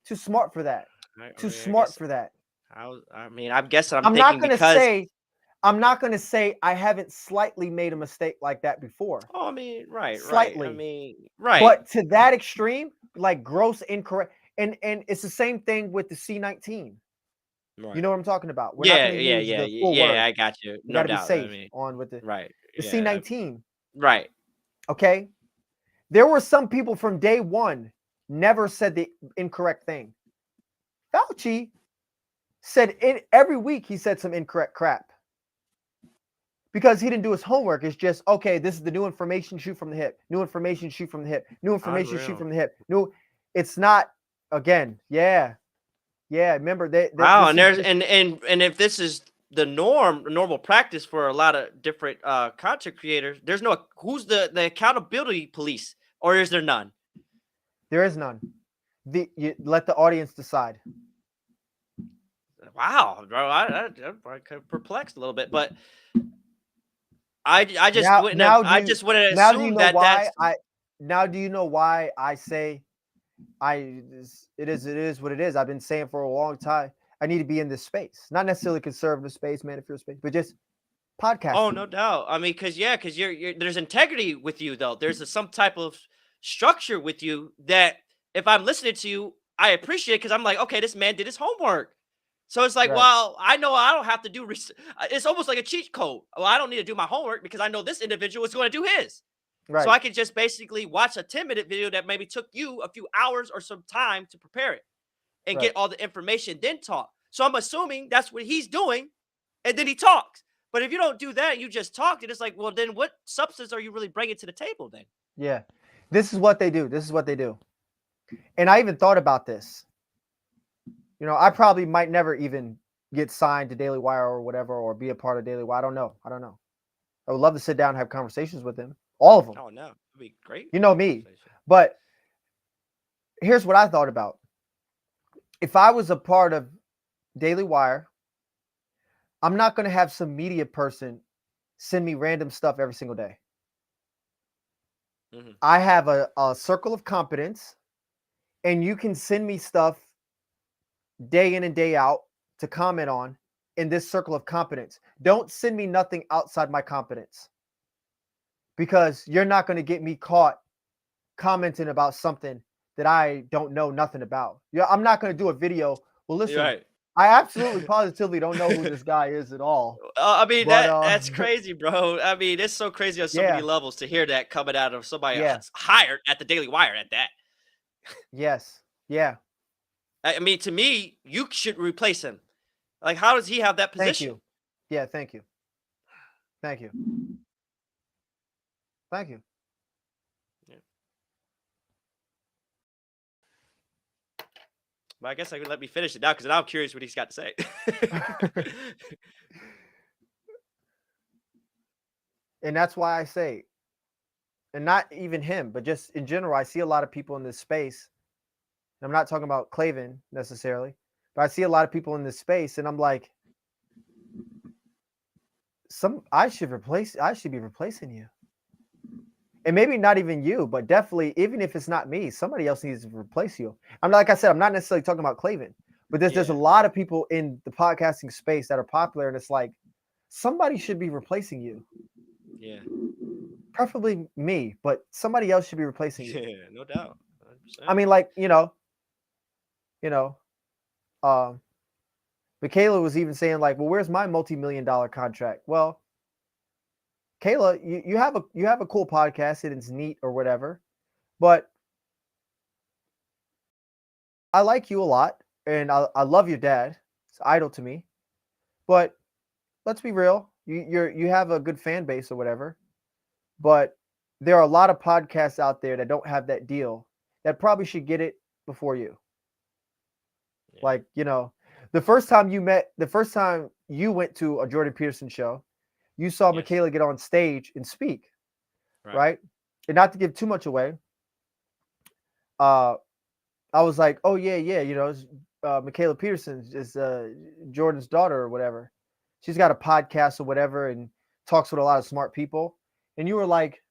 Too smart for that. Too smart for that. I mean, I'm guessing I'm not thinking going to because say, I'm not going to say I haven't slightly made a mistake like that before. oh, I mean, right. Slightly. I mean, right. But to that extreme, like gross incorrect, and it's the same thing with the C-19. Right. You know what I'm talking about? We're not going to use the full word. I got you. We No got to be doubt. safe I mean, on with the right. The C-19. Right. Okay. There were some people from day one never said the incorrect thing. Fauci said every week he said some incorrect crap because he didn't do his homework. It's just, okay, this is the new information, shoot from the hip. New information, shoot from the hip. New information, shoot from the hip. No, it's not. Again, yeah. Remember Wow, and there's and if this is the normal practice for a lot of different content creators, there's no who's the accountability police, or is there none? There is none. You let the audience decide. Wow, bro, I'm perplexed a little bit, but I just just wouldn't assume that that's now do you know why I say it is what it is. I've been saying for a long time. I need to be in this space, not necessarily conservative space, manufacturer space, but just podcasting. Oh, no doubt. I mean, because you're there's integrity with you though. There's some type of structure with you that if I'm listening to you, I appreciate because I'm like, okay, this man did his homework. So it's like, well, I know I don't have to do. It's almost like a cheat code. Well, I don't need to do my homework because I know this individual is going to do his. Right. So I can just basically watch a 10-minute video that maybe took you a few hours or some time to prepare it and get all the information, then talk. So I'm assuming that's what he's doing, and then he talks. But if you don't do that, you just talk, and it's like, well, then what substance are you really bringing to the table then? Yeah. This is what they do. And I even thought about this. You know, I probably might never even get signed to Daily Wire or whatever, or be a part of Daily Wire. I don't know. I would love to sit down and have conversations with him. All of them. Oh, no. That'd be great. You know me. But here's what I thought about. If I was a part of Daily Wire, I'm not going to have some media person send me random stuff every single day. Mm-hmm. I have a circle of competence, and you can send me stuff day in and day out to comment on in this circle of competence. Don't send me nothing outside my competence, because you're not going to get me caught commenting about something that I don't know nothing about. Yeah, I'm not going to do a video. Well, listen, I absolutely positively don't know who this guy is at all. I mean, that's crazy, bro. I mean, it's so crazy on so many levels to hear that coming out of somebody that's hired at the Daily Wire at that. Yes. Yeah. I mean, to me, you should replace him. Like, how does he have that position? Thank you. Yeah, thank you. Thank you. Thank you. Yeah. Well, I guess I can let me finish it now because now I'm curious what he's got to say. And that's why I say, and not even him, but just in general, I see a lot of people in this space. And I'm not talking about Clavin necessarily, but I see a lot of people in this space, and I'm like, I should be replacing you. And maybe not even you, but definitely, even if it's not me, somebody else needs to replace you. Like I said, I'm not necessarily talking about Clavin, but there's a lot of people in the podcasting space that are popular, and it's like, somebody should be replacing you. Yeah. Preferably me, but somebody else should be replacing you. Yeah, no doubt. 100%. I mean, like, Michaela was even saying, like, well, where's my multi-million-dollar contract? Well, Kayla, you have a cool podcast, and it's neat or whatever, but I like you a lot, and I love your dad. It's idol to me, but let's be real. You have a good fan base or whatever, but there are a lot of podcasts out there that don't have that deal that probably should get it before you. Yeah. Like, you know, the first time you went to a Jordan Peterson show, you saw Yes. Michaela get on stage and speak, Right. right? And not to give too much away, I was like, oh yeah, you know, Michaela Peterson is Jordan's daughter or whatever. She's got a podcast or whatever and talks with a lot of smart people. And you were like,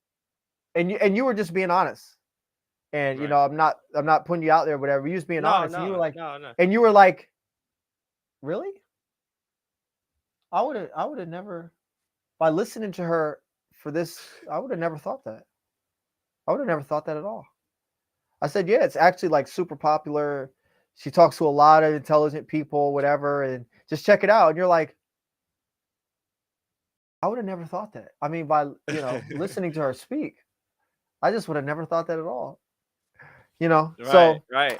and you were just being honest. And you Right. know, I'm not putting you out there or whatever. You just being No, honest. And you were no, like, no. and you were like, really? I would have never, by listening to her for this, I would have never thought that. I would have never thought that at all. I said, yeah, it's actually like super popular. She talks to a lot of intelligent people, whatever, and just check it out. And you're like, I would have never thought that. I mean, by, you know, listening to her speak, I just would have never thought that at all. You know, so Right.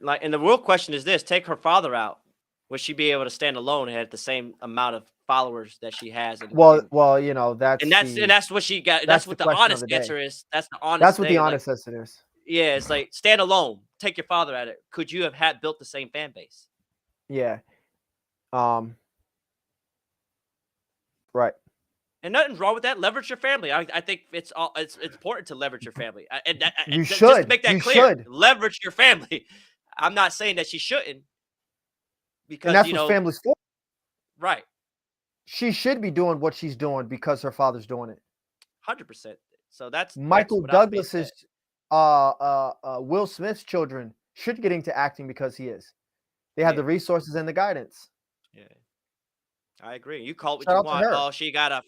Like, and the real question is this: take her father out, would she be able to stand alone and have the same amount of followers that she has? And well, you know, and that's what she got. that's That's the what the question of honest the day. answer is. That's the honest. That's what the thing. honest Like, answer is. yeah, it's like stand alone. Take your father at it. Could you have built the same fan base? Yeah. Right. And nothing's wrong with that. Leverage your family. I think it's important to leverage your family. You just to should. make that You clear, should. leverage your family. I'm not saying that she shouldn't, And because that's you what know, family's for. right, She should be doing what she's doing because her father's doing it. 100%. So that's Michael what I've been said. Douglas's Will Smith's children should get into acting because he is. They have the Yeah. resources and the guidance. Yeah, I agree. You call it Shout what out you to want. her. Oh, she got a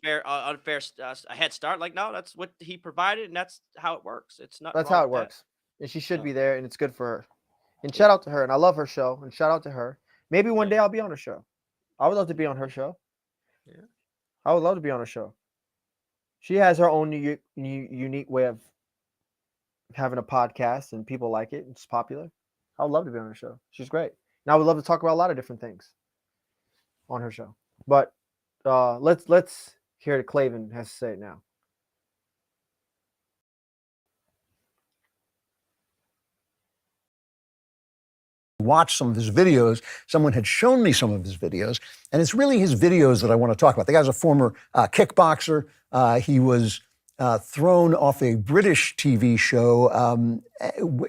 unfair a head start. Like, no, that's what he provided, and that's how it works. It's not. That's wrong how it with that. works. And she should No. be there, and it's good for her. And shout out to her. And I love her show. And shout out to her. Maybe one Yeah. day I'll be on her show. I would love to be on her show. Yeah. I would love to be on her show. She has her own unique way of having a podcast, and people like it. It's popular. I would love to be on her show. She's great. And I would love to talk about a lot of different things on her show. But let's hear what Clavin has to say now. Watch some of his videos. Someone had shown me some of his videos, and it's really his videos that I want to talk about. The guy's a former kickboxer. He was thrown off a British TV show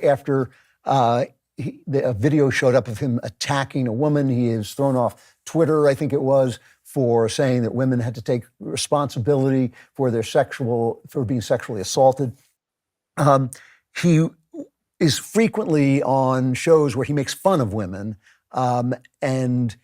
after a video showed up of him attacking a woman. He is thrown off Twitter, I think it was, for saying that women had to take responsibility for being sexually assaulted. He is frequently on shows where he makes fun of women and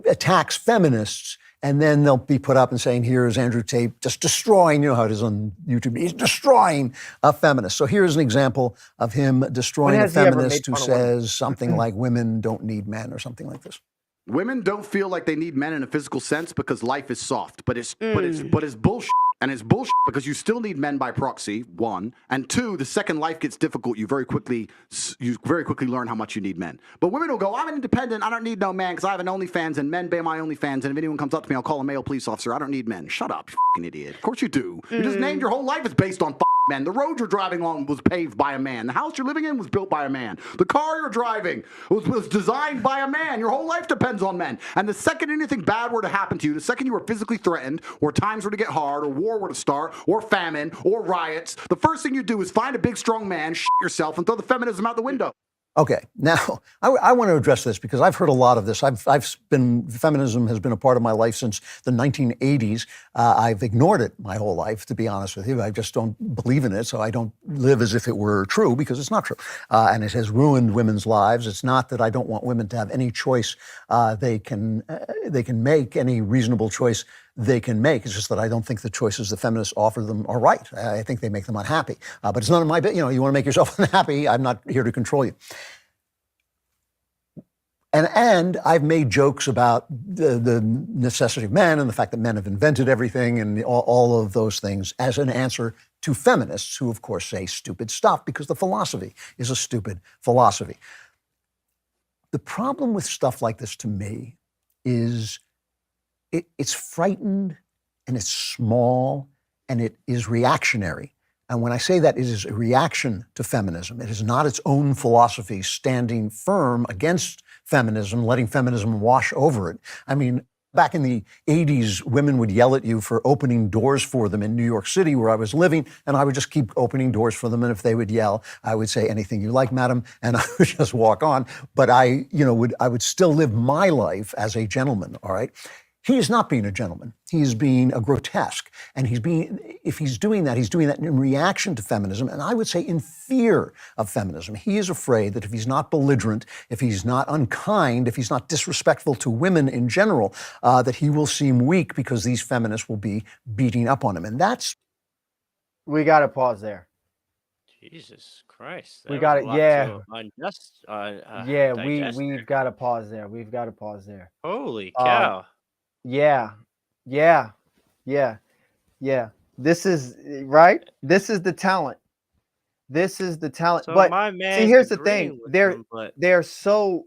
attacks feminists, and then they'll be put up and saying, here's Andrew Tate just destroying, you know how it is on YouTube, he's destroying a feminist. So here's an example of him destroying a feminist who says something like women don't need men or something like this. Women don't feel like they need men in a physical sense because life is soft, but it's bullshit. And it's bullshit because you still need men by proxy, one, and two, the second life gets difficult, you very quickly learn how much you need men. But women will go, I'm an independent, I don't need no man because I have an OnlyFans and men pay my OnlyFans, and if anyone comes up to me, I'll call a male police officer. I don't need men. Shut up, you fucking idiot. Of course you do. You just named your whole life is based on men. The road you're driving on was paved by a man. The house you're living in was built by a man. The car you're driving was designed by a man. Your whole life depends on men. And the second anything bad were to happen to you, the second you were physically threatened, or times were to get hard, or war were to start, or famine, or riots, the first thing you do is find a big strong man, shit yourself, and throw the feminism out the window. Okay, now I want to address this because I've heard a lot of this. Feminism has been a part of my life since the 1980s. I've ignored it my whole life, to be honest with you. I just don't believe in it, so I don't live as if it were true because it's not true. And it has ruined women's lives. It's not that I don't want women to have any choice they can make, any reasonable choice they can make. It's just that I don't think the choices the feminists offer them are right. I think they make them unhappy. But it's none of my business. You know, you want to make yourself unhappy. I'm not here to control you. And I've made jokes about the necessity of men and the fact that men have invented everything and all of those things as an answer to feminists who, of course, say stupid stuff because the philosophy is a stupid philosophy. The problem with stuff like this to me is it's frightened and it's small and it is reactionary. And when I say that, it is a reaction to feminism. It is not its own philosophy standing firm against feminism, letting feminism wash over it. I mean, back in the 80s, women would yell at you for opening doors for them in New York City, where I was living, and I would just keep opening doors for them. And if they would yell, I would say, anything you like, madam, and I would just walk on. But I would still live my life as a gentleman, all right? He is not being a gentleman. He's being a grotesque. And if he's doing that in reaction to feminism, and I would say in fear of feminism. He is afraid that if he's not belligerent, if he's not unkind, if he's not disrespectful to women in general, that he will seem weak because these feminists will be beating up on him. And that's... We got to pause there. Jesus Christ. We got it. Yeah. Yeah, we've got to pause there. We've got to pause there. Holy cow. Yeah. This is right. This is the talent. So but my man, see, here's the thing. They're so,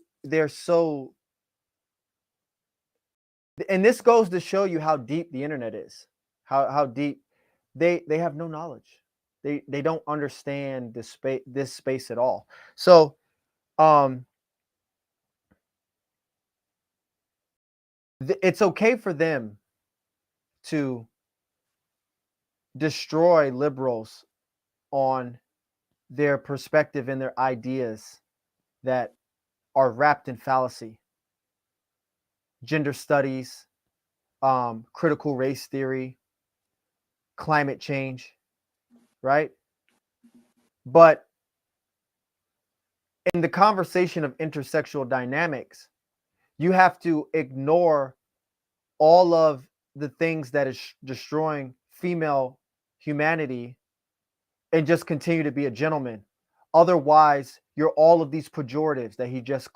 and this goes to show you how deep the internet is. How deep they have no knowledge. They don't understand this space at all. So, it's okay for them to destroy liberals on their perspective and their ideas that are wrapped in fallacy, gender studies, critical race theory, climate change, right? But in the conversation of intersexual dynamics, you have to ignore all of the things that is destroying female humanity and just continue to be a gentleman. Otherwise, you're all of these pejoratives that he just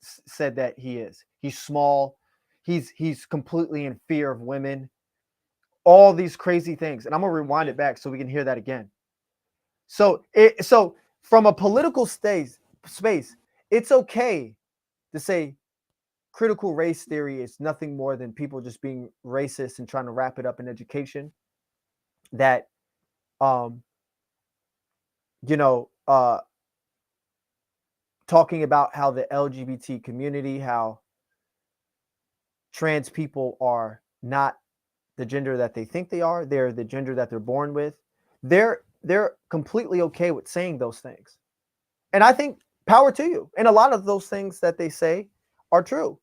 said that he is. He's small. He's completely in fear of women. All these crazy things. And I'm going to rewind it back so we can hear that again. So from a political space, it's okay to say critical race theory is nothing more than people just being racist and trying to wrap it up in education. That, talking about how the LGBT community, how trans people are not the gender that they think they are. They're the gender that they're born with. They're completely okay with saying those things. And I think power to you. And a lot of those things that they say are true.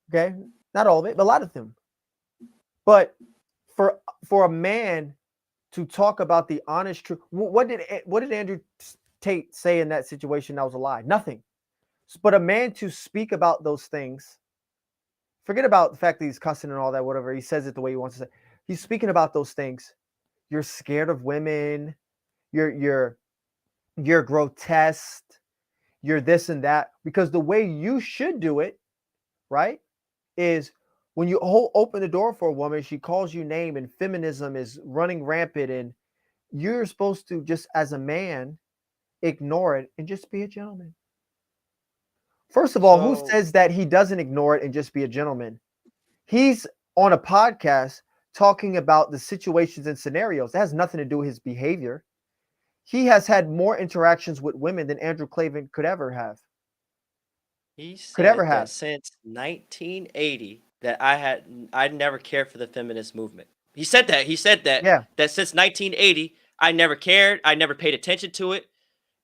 Okay? Not all of it, but a lot of them. But for a man to talk about the honest truth, what did Andrew Tate say in that situation that was a lie? Nothing. But a man to speak about those things, forget about the fact that he's cussing and all that, whatever. He says it the way he wants to say. He's speaking about those things. You're scared of women. You're grotesque. You're this and that. Because the way you should do it, right, is when you open the door for a woman, she calls you name and feminism is running rampant, and you're supposed to just as a man ignore it and just be a gentleman. First of all, who says that he doesn't ignore it and just be a gentleman? He's on a podcast talking about the situations and scenarios. That has nothing to do with his behavior. He has had more interactions with women than Andrew Clavin could ever have. He said that since 1980 that I'd never cared for the feminist movement. He said that. Yeah. That since 1980, I never cared. I never paid attention to it.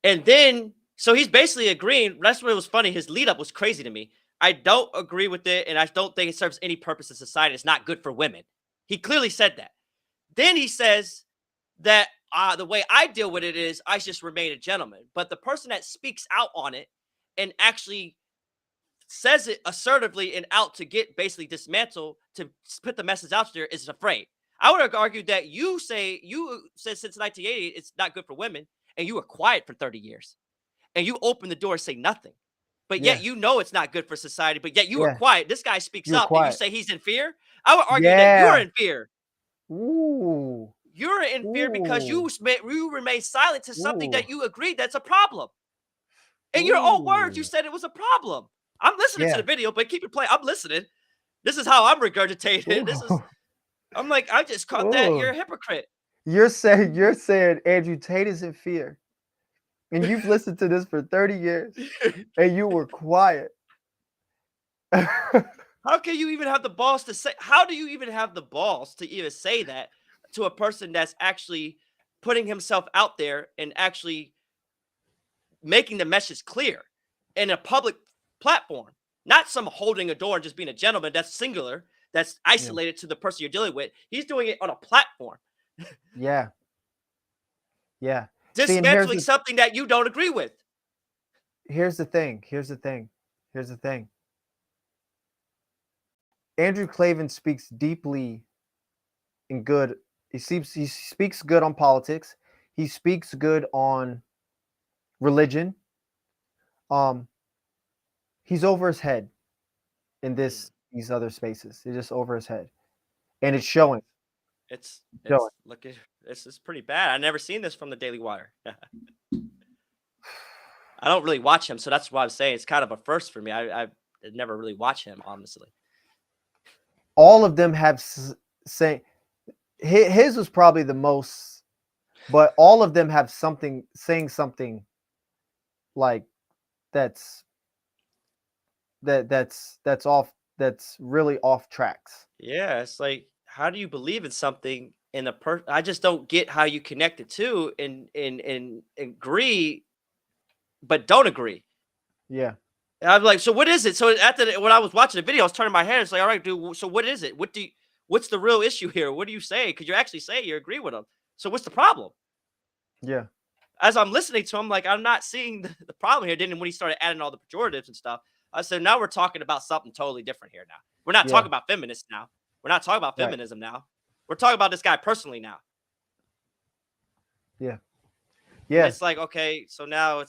And then, so he's basically agreeing. That's what was funny. His lead up was crazy to me. I don't agree with it, and I don't think it serves any purpose in society. It's not good for women. He clearly said that. Then he says that the way I deal with it is I just remain a gentleman. But the person that speaks out on it and actually says it assertively and out to get basically dismantled, to put the message out there, is afraid. I would argue that you said since 1980 it's not good for women, and you were quiet for 30 years. And you open the door and say nothing. But yet you know it's not good for society, but yet you are quiet. This guy speaks up and you say he's in fear. I would argue that you're in fear. Ooh. You're in fear because you remain silent to something that you agreed that's a problem. In your own words, you said it was a problem. I'm listening to the video, but keep it playing. I'm listening. This is how I'm regurgitating. I'm like, I just caught that. You're a hypocrite. You're saying Andrew Tate is in fear, and you've listened to this for 30 years, and you were quiet. How can you even have the balls to say? How do you even have the balls to even say that to a person that's actually putting himself out there and actually making the message clear in a public platform? Not some holding a door and just being a gentleman. That's singular. That's isolated to the person you're dealing with. He's doing it on a platform. Yeah. Yeah. Dismantling something that you don't agree with. Here's the thing. Andrew Klavan speaks deeply and good. He speaks good on politics. He speaks good on religion. He's over his head in these other spaces. It's just over his head, and it's showing. It's showing. look, this is pretty bad. I never seen this from the Daily Wire. I don't really watch him, so that's why I'm saying it's kind of a first for me. I never really watch him, honestly. All of them have saying his was probably the most, but all of them have saying something like that's really off tracks. Yeah, it's like, how do you believe in something in a person? I just don't get how you connect it to and agree, but don't agree. Yeah. And I'm like, so what is it? So when I was watching the video, I was turning my head. It's like, all right, dude. So what is it? What's the real issue here? What do you say? Because you're actually saying you agree with him. So what's the problem? Yeah. As I'm listening to him, like, I'm not seeing the problem here. Then when he started adding all the pejoratives and stuff, I said, now we're talking about something totally different here. Now we're not talking about feminists. Now we're not talking about feminism. Now we're talking about this guy personally. Now. Yeah. Yeah. It's like, okay, so now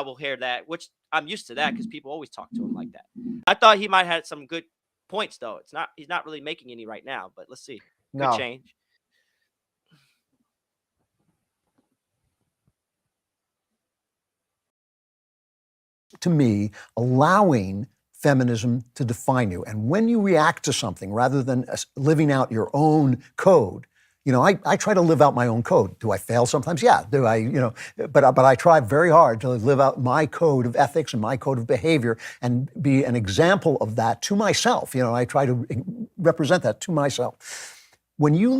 we'll hear that, which I'm used to that because people always talk to him like that. I thought he might have had some good points, though. He's not really making any right now, but let's see. Could change. To me, allowing feminism to define you. And when you react to something rather than living out your own code, I try to live out my own code. Do I fail sometimes? Yeah. Do I, but I try very hard to live out my code of ethics and my code of behavior and be an example of that to myself. I try to represent that to myself. When you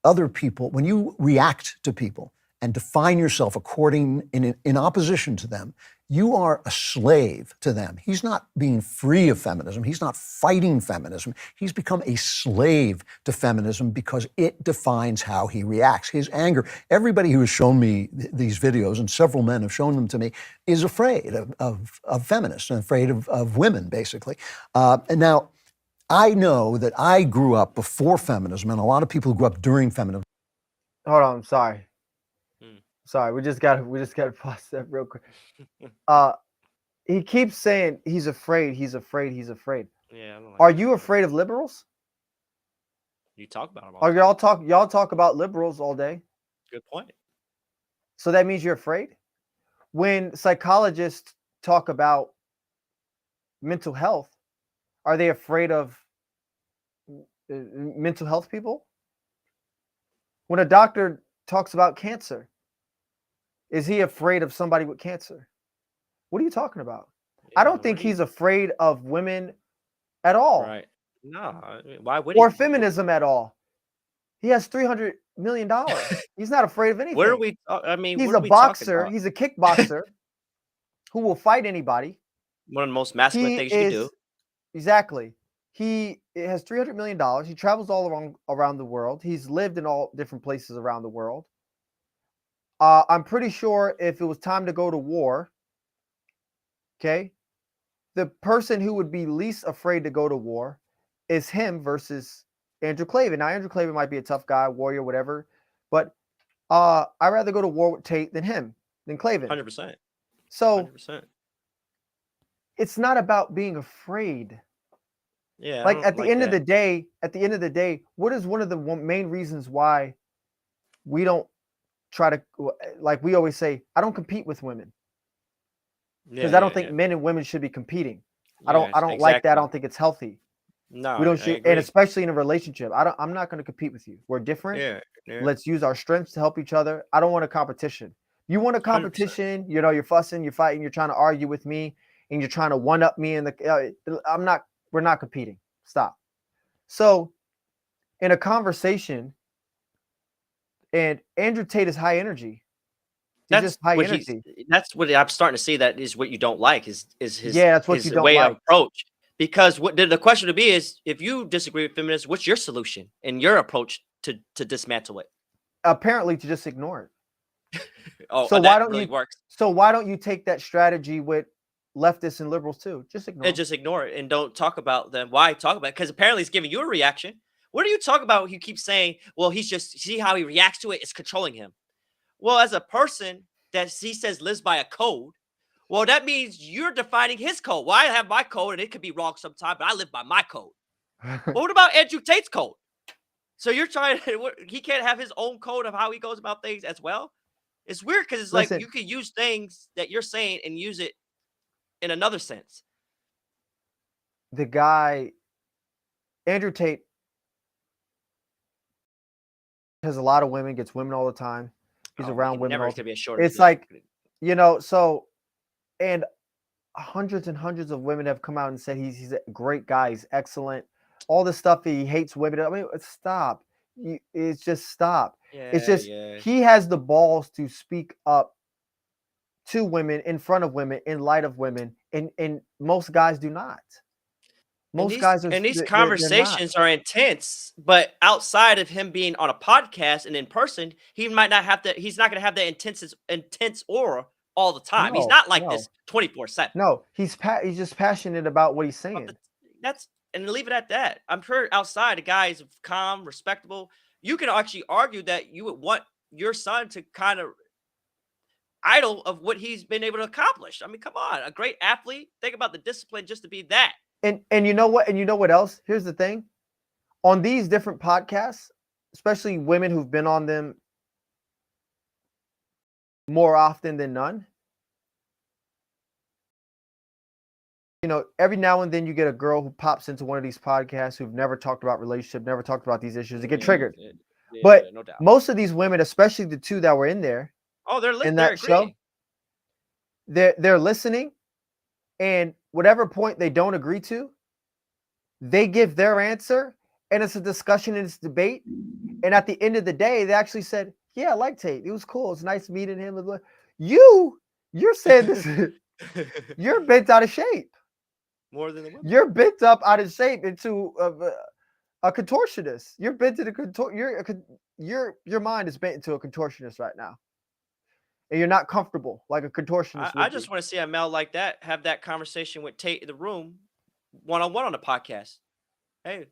when you react to people and define yourself in opposition to them, you are a slave to them. He's not being free of feminism. He's not fighting feminism. He's become a slave to feminism because it defines how he reacts. His anger, everybody who has shown me these videos, and several men have shown them to me, is afraid of feminists and afraid of women, basically. And now, I know that I grew up before feminism, and a lot of people who grew up during feminism. Hold on, I'm sorry. Sorry, we just gotta pause that real quick. He keeps saying he's afraid. Yeah. Are you afraid of liberals? You talk about them all. Or y'all talk about liberals all day? Good point. So that means you're afraid? When psychologists talk about mental health, are they afraid of mental health people? When a doctor talks about cancer, is he afraid of somebody with cancer? What are you talking about? Yeah, I don't think he's afraid of women at all. Right. No. Why would he? Or feminism at all. He has $300 million. He's not afraid of anything. Where are we? He's a boxer. He's a kickboxer who will fight anybody. One of the most masculine things you can do. Exactly. He has $300 million. He travels all around the world. He's lived in all different places around the world. I'm pretty sure if it was time to go to war, okay, the person who would be least afraid to go to war is him versus Andrew Klavan. Now, Andrew Klavan might be a tough guy, warrior, whatever, but I'd rather go to war with Tate than Klavan. 100%. So 100%. It's not about being afraid. Yeah. Like at the end of the day, what is one of the main reasons why we don't try to, like we always say, I don't compete with women because I don't think men and women should be competing. I don't like that. I don't think it's healthy. No, We don't I share, and agree. especially in a relationship. I'm not going to compete with you. We're different. Yeah, yeah, Let's use our strengths to help each other. I don't want a competition. You want a 100%. competition, you're fussing, you're fighting, you're trying to argue with me, and you're trying to one up me in the I'm not we're not competing. Stop. So, in a conversation, and Andrew Tate is high energy. He's just high energy. That's what I'm starting to see. That is what you don't like is Yeah, that's what you his don't way of like. approach. Because what the question to be is, if you disagree with feminists, what's your solution and your approach to dismantle it? Apparently to just ignore it. Oh, So why that don't really you works. so why don't you take that strategy with leftists and liberals too? Just ignore And them. just ignore it and don't talk about them. Why talk about it? Because apparently it's giving you a reaction. What are you talking about? You keep saying, well, he's just, see how he reacts to it. It's controlling him. Well, as a person that he says lives by a code, well, that means you're defining his code. Well, I have my code and it could be wrong sometimes, but I live by my code. Well, what about Andrew Tate's code? So you're trying to, he can't have his own code of how he goes about things as well? It's weird because it's like Listen, you could use things that you're saying and use it in another sense. the guy, Andrew Tate, has a lot of women, gets women all the time. He's Oh, around he women never all is the going to be a time. shortage. It's like, so, and hundreds and hundreds of women have come out and said he's a great guy, he's excellent. All this stuff, he hates women. I mean, stop. It's just stop. It's Yeah, just yeah. he has the balls to speak up to women, in front of women, in light of women, and most guys do not. Most guys are And these they're not. conversations are intense, but outside of him being on a podcast and in person, he might not have he's not going to have that intense aura all the time. He's No, not like no, this 24/7. no. He's just passionate about what he's saying. That's and leave it at that. I'm sure outside the guy is calm, respectable. You can actually argue that you would want your son to kind of idol of what he's been able to accomplish. I mean, come on, a great athlete. Think about the discipline just to be that. And you know what? And you know what else? Here's the thing. On these different podcasts, especially women who've been on them more often than none, every now and then you get a girl who pops into one of these podcasts who've never talked about relationship, never talked about these issues. They get triggered. But no doubt. most of these women, especially the two that were in there, Oh, they're in they're that show, agreeing. they're listening, and whatever point they don't agree to, they give their answer, and it's a discussion and it's debate. And at the end of the day, they actually said, "Yeah, I like Tate. It was cool. It's nice meeting him." You're saying this. You're bent out of shape. More than the women. You're bent up out of shape into a contortionist. You're bent to the your mind is bent into a contortionist right now, and you're not comfortable like a contortionist would I just be. want to see a male like that have that conversation with Tate in the room, one-on-one on the podcast. Hey,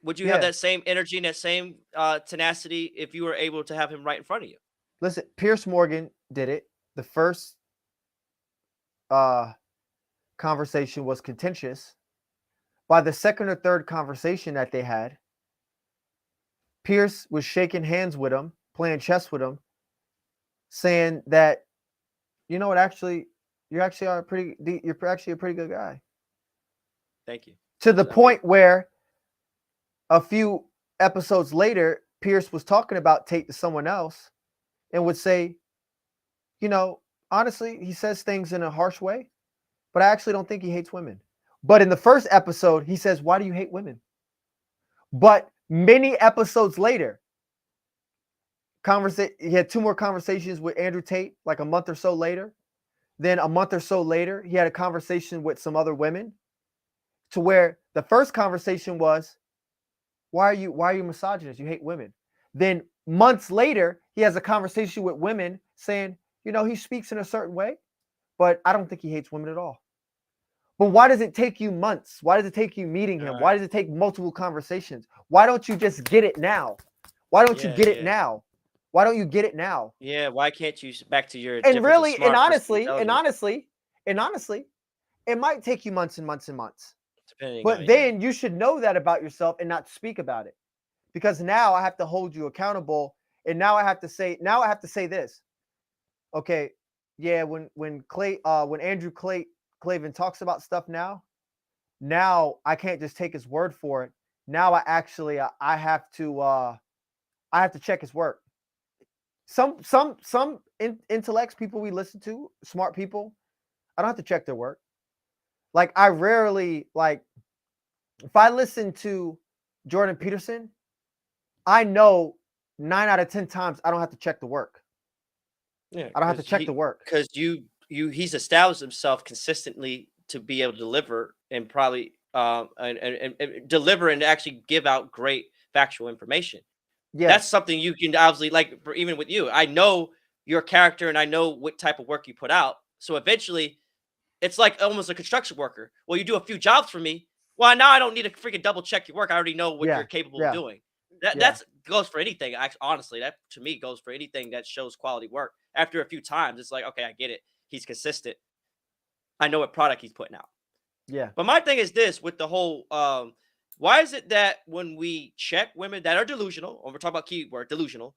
would you have Yeah. that same energy and that same tenacity if you were able to have him right in front of you? Listen, Pierce Morgan did it. The first conversation was contentious. By the second or third conversation that they had, Pierce was shaking hands with him, playing chess with him, saying that, you know what, actually, you're actually a pretty good guy. Thank you. To the point where a few episodes later, Pierce was talking about Tate to someone else and would say, honestly, he says things in a harsh way, but I actually don't think he hates women. But in the first episode, he says, why do you hate women? But many episodes later, he had two more conversations with Andrew Tate, like a month or so later. Then a month or so later, he had a conversation with some other women, to where the first conversation was, why are you misogynist? You hate women. Then months later, he has a conversation with women saying, he speaks in a certain way, but I don't think he hates women at all. But why does it take you months? Why does it take you meeting him? Why does it take multiple conversations? Why don't you just get it now? Why don't you get it now? Why don't you get it now? Yeah, why can't you back to your And really, smart and honestly, it might take you months and months and months. But then you should know that about yourself and not speak about it. Because now I have to hold you accountable, and now I have to say this. Okay, yeah, when Andrew Clavin talks about stuff now, now I can't just take his word for it. Now I actually I have to check his work. Some intellects, people we listen to, smart people, I don't have to check their work. Like I rarely, like if I listen to Jordan Peterson, I know 9 out of 10 times I don't have to check the work. Yeah, I don't have to check the work. because he's established himself consistently to be able to deliver and probably and deliver and actually give out great factual information. That's Yes. something you can obviously like even with you. I know your character and I know what type of work you put out. So eventually it's like almost a construction worker. Well, you do a few jobs for me. Well, now I don't need to freaking double check your work. I already know what you're Yeah. capable of Yeah. doing. Yeah. That's goes for anything. Honestly, that to me goes for anything that shows quality work. After a few times, it's like, okay, I get it. He's consistent. I know what product he's putting out. Yeah. But my thing is this with the whole why is it that when we check women that are delusional, or we're talking about keyword delusional,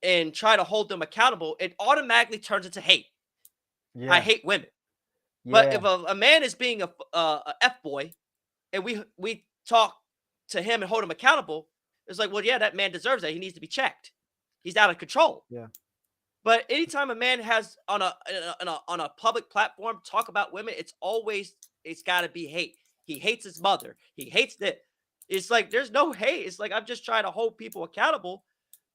and try to hold them accountable, it automatically turns into hate. I Yeah. hate women. But Yeah. if a man is being a F boy, and we talk to him and hold him accountable, it's like, well, yeah, that man deserves that. He needs to be checked. He's out of control. Yeah. But anytime a man has on a public platform talk about women, it's got to be hate. He hates his mother. He hates that. It's like there's no hate. It's like I'm just trying to hold people accountable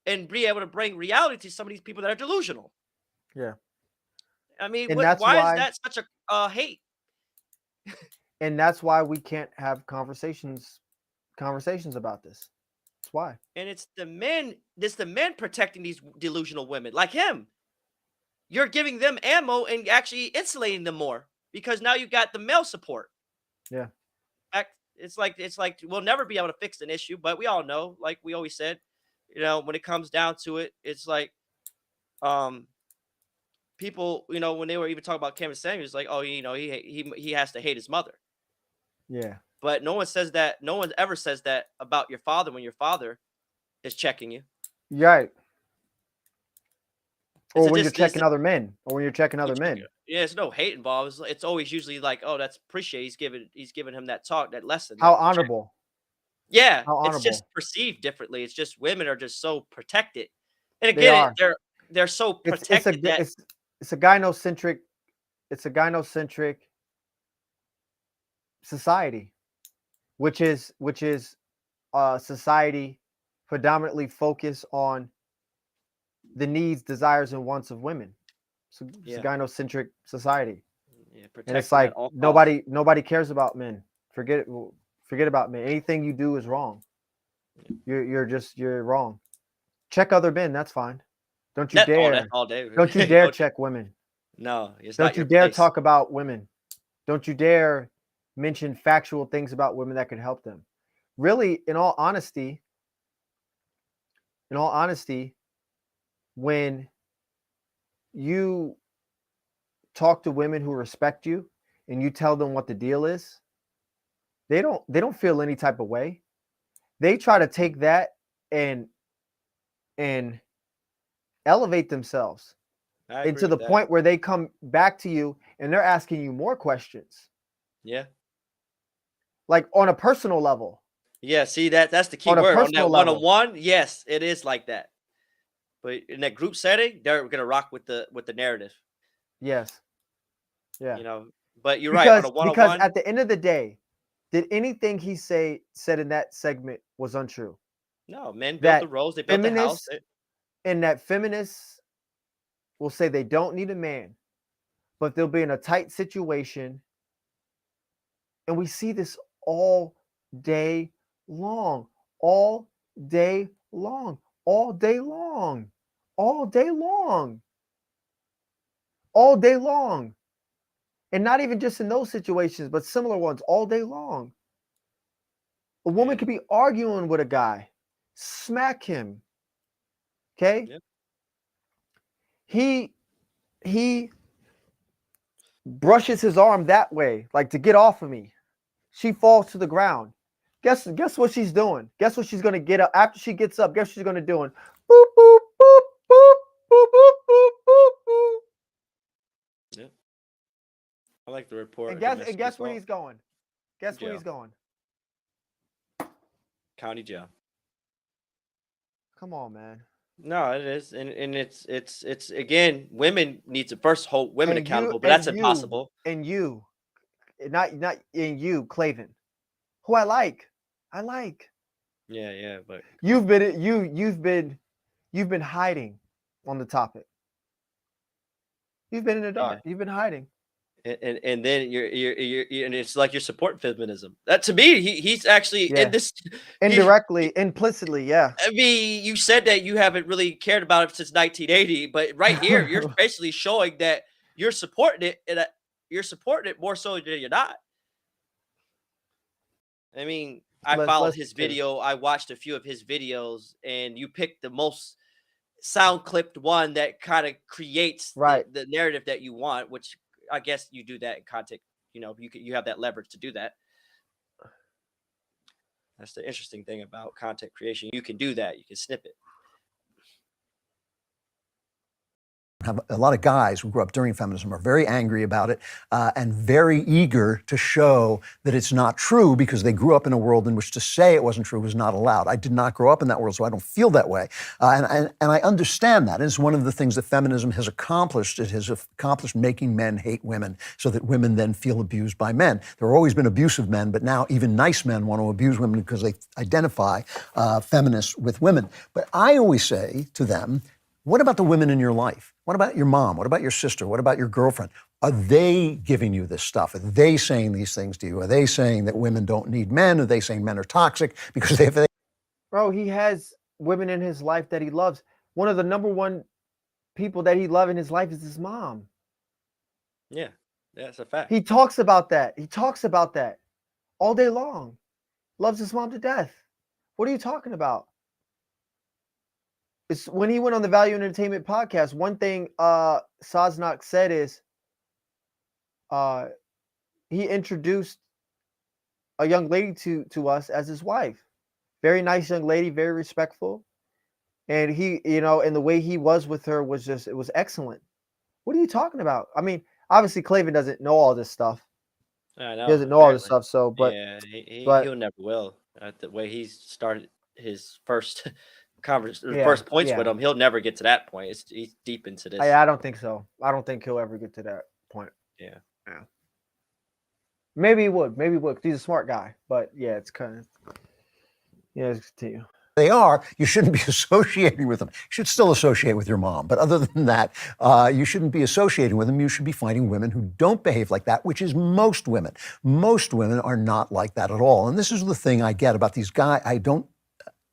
and be able to bring reality to some of these people that are delusional. Yeah. I mean, And that's why is why that such a hate? we can't have conversations about this. That's why. And it's the men protecting these delusional women like him. You're giving them ammo and actually insulating them more because now you got the male support. Yeah. It's like we'll never be able to fix an issue, but we all know, like we always said, when it comes down to it, it's like people, when they were even talking about Kevin Samuels, like, oh, he has to hate his mother. Yeah. But no one says that. No one ever says that about your father when your father is checking you. Right. Or when you're It's checking other men. Or when you're checking other men. Yeah, there's no hate involved. It's always usually like, oh, that's appreciated. He's giving him that talk, that lesson. How that check. honorable. Yeah, How it's just honorable. perceived differently. It's just women are just so protected, and They again, are. they're so protected that It's a gynocentric society, which is society predominantly focused on the needs, desires, and wants of women. So it's a gynocentric society. yeah, And it's protecting like at all costs. nobody cares about men. Forget about men. Anything you do is wrong. You're wrong. Check other men, that's fine. Don't you That's dare. all day. Don't you dare check women. No, it's Don't not you your dare place. talk about women. Don't you dare mention factual things about women that could help them. Really, in all honesty, when you talk to women who respect you and you tell them what the deal is, they don't feel any type of way. They try to take that and elevate themselves I into agree the with that. point where they come back to you and they're asking you more questions. Yeah. Like on a personal level. Yeah, see that's the key On a word. On personal that level. one-on-one, yes, it is like that. But in that group setting, they're gonna rock with the narrative. Yes. Yeah. But you're right. On a Because one-on-one, at the end of the day, did anything he said in that segment was untrue? no, men built the That roads, they built the house. feminists will say they don't need a man, but they'll be in a tight situation. And we see this all day long, all day long, all day long, all day long, all day long. And not even just in those situations, but similar ones all day long. A woman could be arguing with a guy, smack him. Okay? Yep. He brushes his arm that way, like to get off of me. She falls to the ground. Guess what she's doing? Guess what she's gonna get up after she gets up? Guess what she's gonna do? Boop boop boop boop boop boop boop boop boop. Yeah. I like the report. And guess where he's going? Guess where Jail. he's going? County jail. Come on, man. No, it is, and it's again, women need to first hold women And you, accountable, but that's and you, impossible. and you, not in you, Clavin, who I like. I like. Yeah, but You've been hiding on the topic. You've been in the dark. You've been hiding. and then you're and it's like you're supporting feminism. That to me, he's actually Yeah. in this Indirectly, implicitly, yeah. I mean, you said that you haven't really cared about it since 1980, but right here, you're basically showing that you're supporting it, and you're supporting it more so than you're not. I mean, I followed his video. I watched a few of his videos, and you picked the most sound clipped one that kind of creates Right. the narrative that you want, which I guess you do that in content. You have that leverage to do that. That's the interesting thing about content creation. You can do that. You can snip it. Have a lot of guys who grew up during feminism are very angry about it and very eager to show that it's not true because they grew up in a world in which to say it wasn't true was not allowed. I did not grow up in that world, so I don't feel that way. And I understand that. It's one of the things that feminism has accomplished. It has accomplished making men hate women so that women then feel abused by men. There have always been abusive men, but now even nice men want to abuse women because they identify feminists with women. But I always say to them, what about the women in your life? What about your mom? What about your sister? What about your girlfriend? Are they giving you this stuff? Are they saying these things to you? Are they saying that women don't need men? Are they saying men are toxic because they have... Bro, he has women in his life that he loves. One of the number one people that he loves in his life is his mom. Yeah, that's a fact. He talks about that. He talks about that all day long. Loves his mom to death. What are you talking about? It's when he went on the Value Entertainment podcast, one thing Sosnak said is he introduced a young lady to us as his wife. Very nice young lady, very respectful. And he, and the way he was with her was just, it was excellent. What are you talking about? I mean, obviously Clavin doesn't know all this stuff. I know. He doesn't know all this stuff. So, but yeah, but he'll never will. The way he started his first first points with him, he'll never get to that point. He's deep into this. I don't think so. I don't think he'll ever get to that point. Yeah. Maybe he would. Maybe he would. 'Cause he's a smart guy. But yeah, it's kind of. Yeah, let's continue. They are, you shouldn't be associating with them. You should still associate with your mom. But other than that, you shouldn't be associating with them. You should be finding women who don't behave like that, which is most women. Most women are not like that at all. And this is the thing I get about these guys.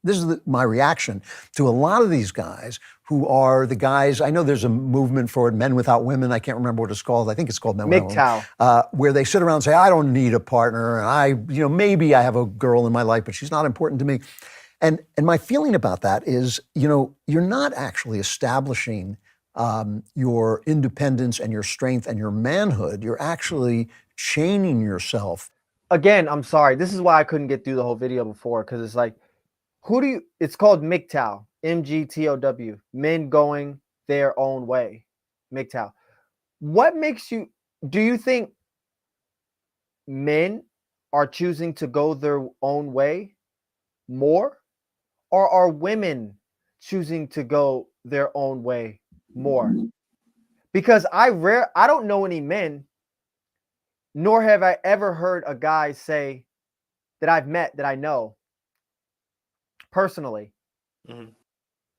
This is my reaction to a lot of these guys who are the guys. I know there's a movement for it, Men Without Women. I can't remember what it's called. I think it's called Men Without Women. Where they sit around and say, I don't need a partner. And maybe I have a girl in my life, but she's not important to me. And my feeling about that is, you're not actually establishing your independence and your strength and your manhood. You're actually chaining yourself. Again, I'm sorry. This is why I couldn't get through the whole video before, because it's like, it's called MGTOW, MGTOW, men going their own way, MGTOW. What makes do you think men are choosing to go their own way more? Or are women choosing to go their own way more? Because I don't know any men, nor have I ever heard a guy say that I've met, that I know personally,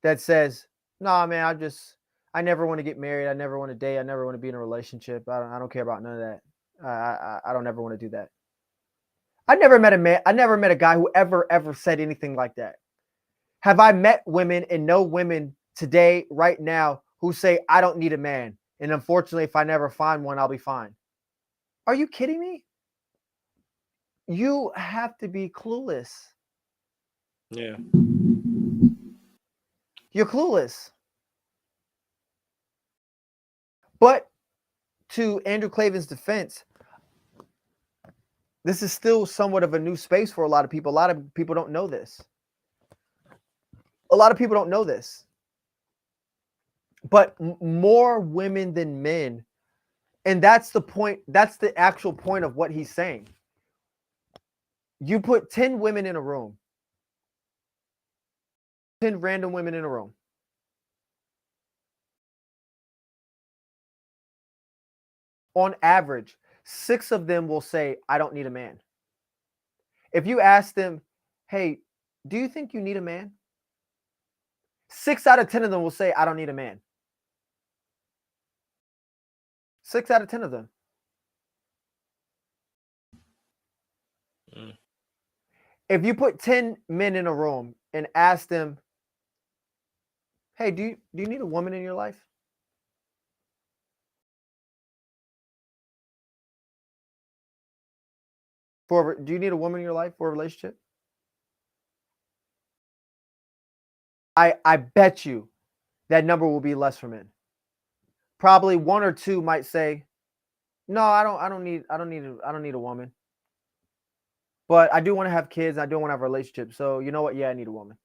that says, nah, man, I never want to get married. I never want to date. I never want to be in a relationship. I don't care about none of that. I don't ever want to do that. I never met a man. I never met a guy who ever said anything like that. Have I met women and know women today, right now, who say, I don't need a man. And unfortunately, if I never find one, I'll be fine. Are you kidding me? You have to be clueless. Yeah. You're clueless. But to Andrew Clavin's defense, this is still somewhat of a new space for a lot of people. A lot of people don't know this. A lot of people don't know this. But more women than men. And that's the point. That's the actual point of what he's saying. You put 10 women in a room, 10 random women in a room. On average, 6 of them will say, I don't need a man. If you ask them, hey, do you think you need a man? 6 out of 10 of them will say, I don't need a man. 6 out of 10 of them. Mm. If you put 10 men in a room and ask them, hey, do you need a woman in your life? Do you need a woman in your life for a relationship? I bet you that number will be less for men. Probably 1 or 2 might say, no, I don't need a woman. But I do want to have kids. I do want to have a relationship. So you know what? Yeah, I need a woman.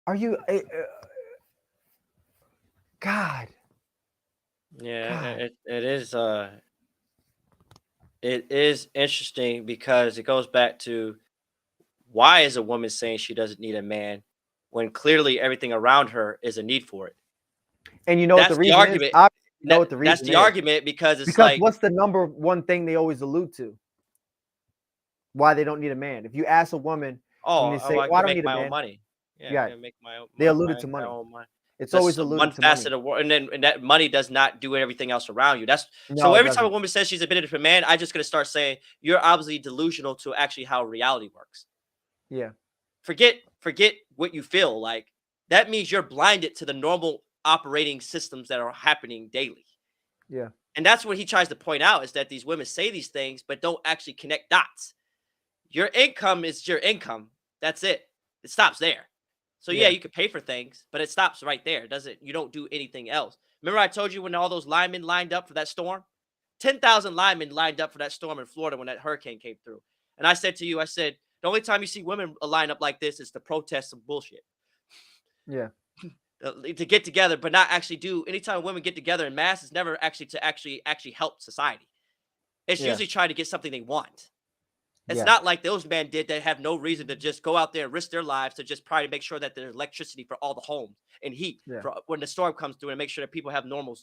Are you God? Yeah, God. it is interesting because it goes back to why is a woman saying she doesn't need a man when clearly everything around her is a need for it? And you know what the That's the reason is? argument. I know what the That's reason the is. argument because it's Because like, what's the number one thing they always allude to? Why they don't need a man. If you ask a woman and they say, I "Oh, I can don't make need a my own man," money. Yeah, I yeah, can make they alluded to my money. own money. It's That's always one alluded to money. facet of work, and then that money does not do everything else around you. That's No, so it every time a doesn't. woman says she's a bit of a man, I just gonna start saying you're obviously delusional to actually how reality works. Yeah, Forget what you feel like. That means you're blinded to the normal operating systems that are happening daily. yeah, And that's what he tries to point out is that these women say these things but don't actually connect dots. Your income is your income. That's it. It stops there. So yeah, yeah, you could pay for things, but it stops right there. It doesn't you don't do anything else. Remember I told you when all those linemen lined up for that storm? 10,000 linemen lined up for that storm in Florida when that hurricane came through. And I said to you, I said, the only time you see women line up like this is to protest some bullshit. yeah, To get together, but not actually do. Anytime women get together in mass, it's never actually to actually help society. It's yeah, usually trying to get something they want. It's yeah, not like those men did that have no reason to just go out there and risk their lives to just try to make sure that there's electricity for all the homes and heat yeah, for when the storm comes through and make sure that people have normal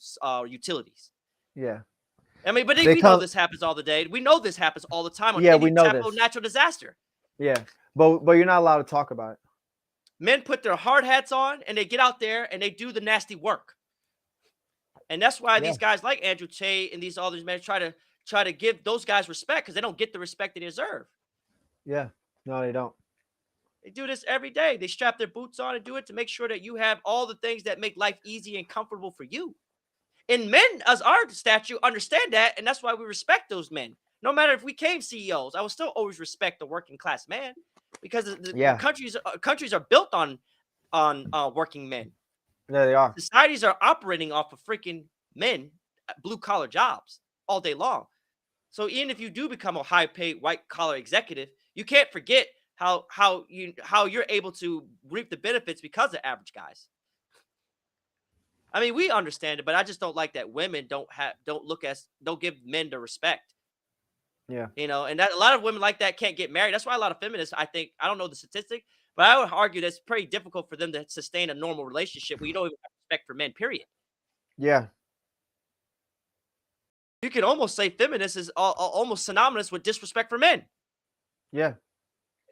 utilities. yeah. I mean, but They we know come. this happens all the day. We know this happens all the time on Yeah, we any know type of this. natural disaster. Yeah, but you're not allowed to talk about it. Men put their hard hats on and they get out there and they do the nasty work. And that's why Yeah, these guys like Andrew Tate and these others, men, try to give those guys respect because they don't get the respect they deserve. yeah. No, they don't. They do this every day. They strap their boots on and do it to make sure that you have all the things that make life easy and comfortable for you. And men, as our statue, understand that, and that's why we respect those men. No matter if we came CEOs, I will still always respect the working class man because the Yeah, countries are built on working men. there they are. Societies are operating off of freaking men, blue collar jobs all day long. So even if you do become a high paid white collar executive, you can't forget how you're able to reap the benefits because of average guys. I mean, we understand it, but I just don't like that women don't give men the respect. Yeah, You know, and that a lot of women like that can't get married. That's why a lot of feminists, I think, I don't know the statistic, but I would argue that it's pretty difficult for them to sustain a normal relationship where you don't even have respect for men, period. yeah, You can almost say feminist is almost synonymous with disrespect for men. yeah.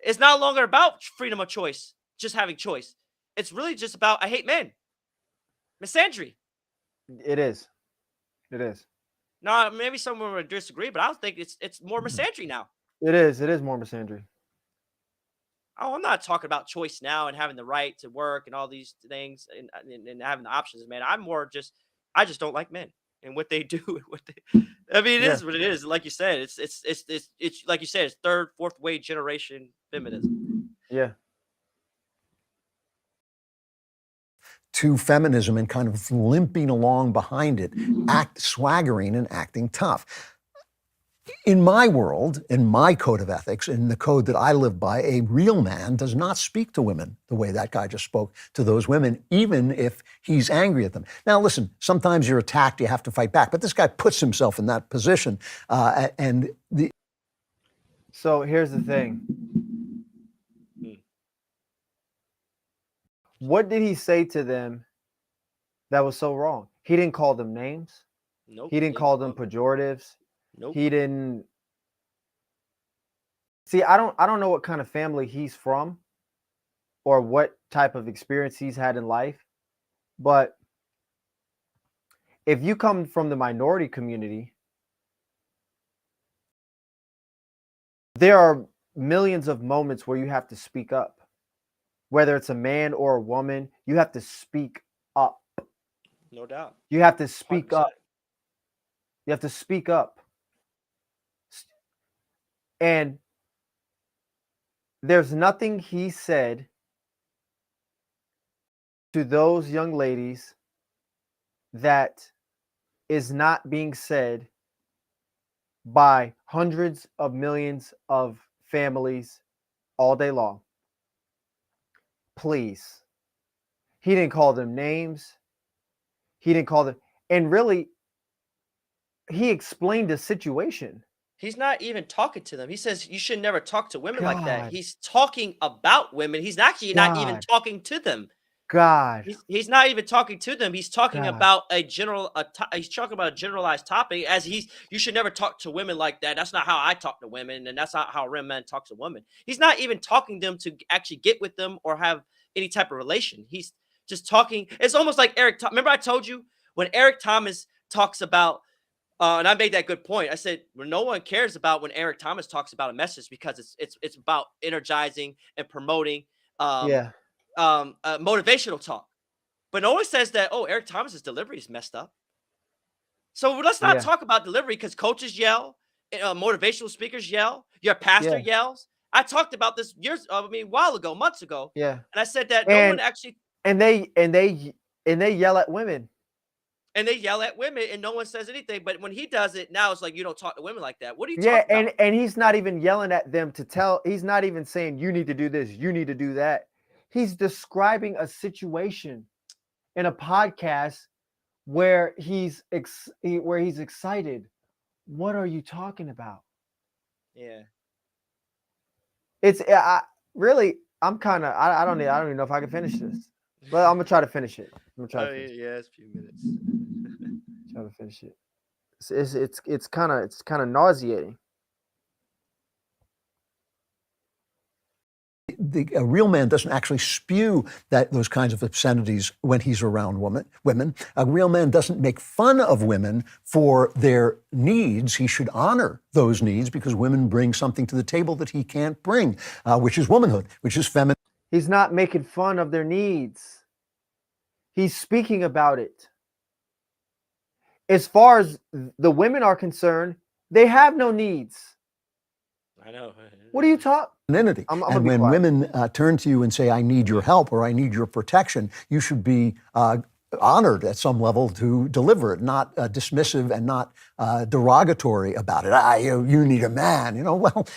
It's no longer about freedom of choice, just having choice. It's really just about I hate men. Misandry. It is. It is. Now, maybe someone would disagree, but I don't think it's more misandry now. It is. It is more misandry. Oh, I'm not talking about choice now and having the right to work and all these things and having the options, man. I'm more just I just don't like men and what they do and what they. I mean, it Yeah, is what it is. Like you said, it's like you said, it's third, fourth wave generation feminism. yeah, To feminism and kind of limping along behind it, swaggering and acting tough. In my world, in my code of ethics, in the code that I live by, a real man does not speak to women the way that guy just spoke to those women, even if he's angry at them. Now, listen, sometimes you're attacked, you have to fight back, but this guy puts himself in that position. So here's the thing. What did he say to them that was so wrong? He didn't call them names. Nope. He didn't call them pejoratives. Nope. He didn't. See, I don't know what kind of family he's from or what type of experience he's had in life. But if you come from the minority community, there are millions of moments where you have to speak up. Whether it's a man or a woman, you have to speak up. No doubt. You have to speak 100%. up. You have to speak up. And there's nothing he said to those young ladies that is not being said by hundreds of millions of families all day long. Please. He didn't call them names. He didn't call them, and really, he explained the situation. He's not even talking to them. He says you should never talk to women like that. God. He's talking about women. He's actually not even God. talking to them. God. He's not even talking to them. He's talking God. about he's talking about a generalized topic as you should never talk to women like that. That's not how I talk to women, and that's not how Rembrandt talks to women. He's not even talking to them to actually get with them or have any type of relation. He's just talking. It's almost like Eric. Remember I told you when Eric Thomas talks about, and I made that good point. I said, well, no one cares about when Eric Thomas talks about a message because it's about energizing and promoting motivational talk. But no one says that, oh, Eric Thomas's delivery is messed up. So let's not talk about delivery because coaches yell, motivational speakers yell, your pastor yells. I talked about this months ago. Yeah. And I said that no one actually and they yell at women. And they yell at women and no one says anything. But when he does it, now it's like, you don't talk to women like that. What are you talking about? And he's not even yelling at them he's not even saying you need to do this, you need to do that. He's describing a situation in a podcast where he's excited. What are you talking about? Yeah. It's I don't even know if I can finish this. But I'm gonna try to finish it. Yeah, it's a few minutes. Try to finish it. It's kind of nauseating. A real man doesn't actually spew those kinds of obscenities when he's around women. A real man doesn't make fun of women for their needs. He should honor those needs because women bring something to the table that he can't bring, which is womanhood, which is feminine. He's not making fun of their needs. He's speaking about it. As far as the women are concerned, they have no needs. I know. What are you talking? And when women turn to you and say, I need your help or I need your protection, you should be honored at some level to deliver it, not dismissive and not derogatory about it. You need a man.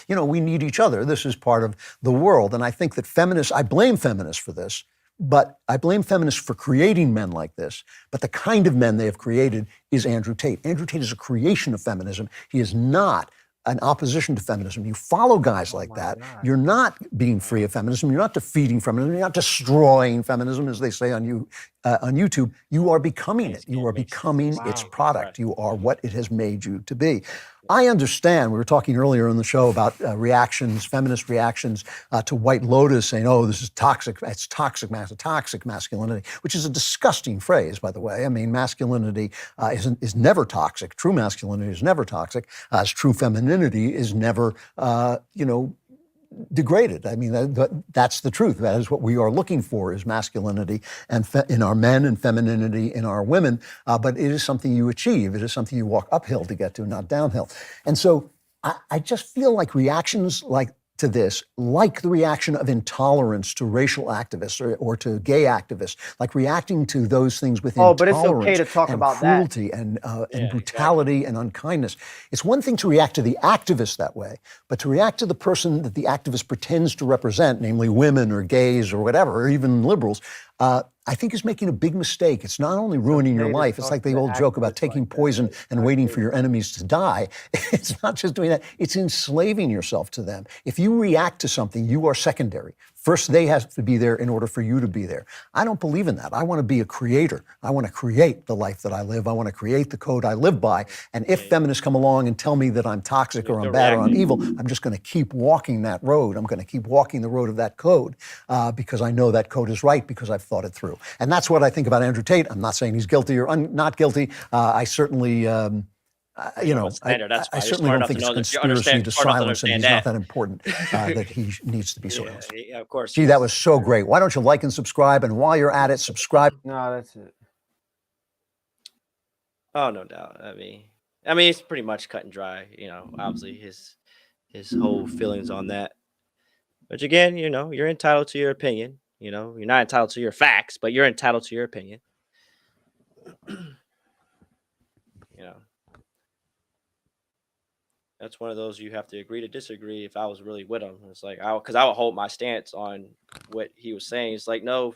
We need each other. This is part of the world. And I think that I blame feminists for this, but I blame feminists for creating men like this. But the kind of men they have created is Andrew Tate. Andrew Tate is a creation of feminism. He is not an opposition to feminism. You follow guys like that, you're not being free of feminism, you're not defeating feminism, you're not destroying feminism, as they say on YouTube. You are becoming it. You are becoming its product. You are what it has made you to be. I understand, we were talking earlier in the show about feminist reactions to White Lotus saying, oh, this is toxic, it's toxic masculinity, which is a disgusting phrase, by the way. I mean, masculinity is never toxic. True masculinity is never toxic, as true femininity is never, degraded. I mean, that's the truth. That is what we are looking for, is masculinity and in our men and femininity in our women. But it is something you achieve. It is something you walk uphill to get to, not downhill. And so I just feel like reactions like to this, like the reaction of intolerance to racial activists or to gay activists, like reacting to those things with Oh, but it's okay intolerance to talk and about that. cruelty and brutality and unkindness. It's one thing to react to the activist that way, but to react to the person that the activist pretends to represent, namely women or gays or whatever, or even liberals, I think is making a big mistake. It's not only ruining your okay to life. It's talk like to the the old joke about activists taking like that, poison but it's and not waiting okay for your to- enemies to die. It's not just doing that. It's enslaving yourself to them. If you react to something, you are secondary. First, they have to be there in order for you to be there. I don't believe in that. I want to be a creator. I want to create the life that I live. I want to create the code I live by. And if feminists come along and tell me that I'm toxic or I'm bad or I'm evil, I'm just going to keep walking that road. I'm going to keep walking the road of that code because I know that code is right because I've thought it through. And that's what I think about Andrew Tate. I'm not saying he's guilty or not guilty. I certainly, you know, I certainly don't think it's a conspiracy to silence him. He's not that important that he needs to be silenced. Yeah, of course. Gee, that was so great. Why don't you like and subscribe? And while you're at it, subscribe. No, that's it. Oh, no doubt. I mean, it's pretty much cut and dry. You know, obviously his whole feelings on that. Which again, you know, you're entitled to your opinion. You know, you're not entitled to your facts, but you're entitled to your opinion. You know, that's one of those you have to agree to disagree. If I was really with him, it's like because I would hold my stance on what he was saying. It's like, no,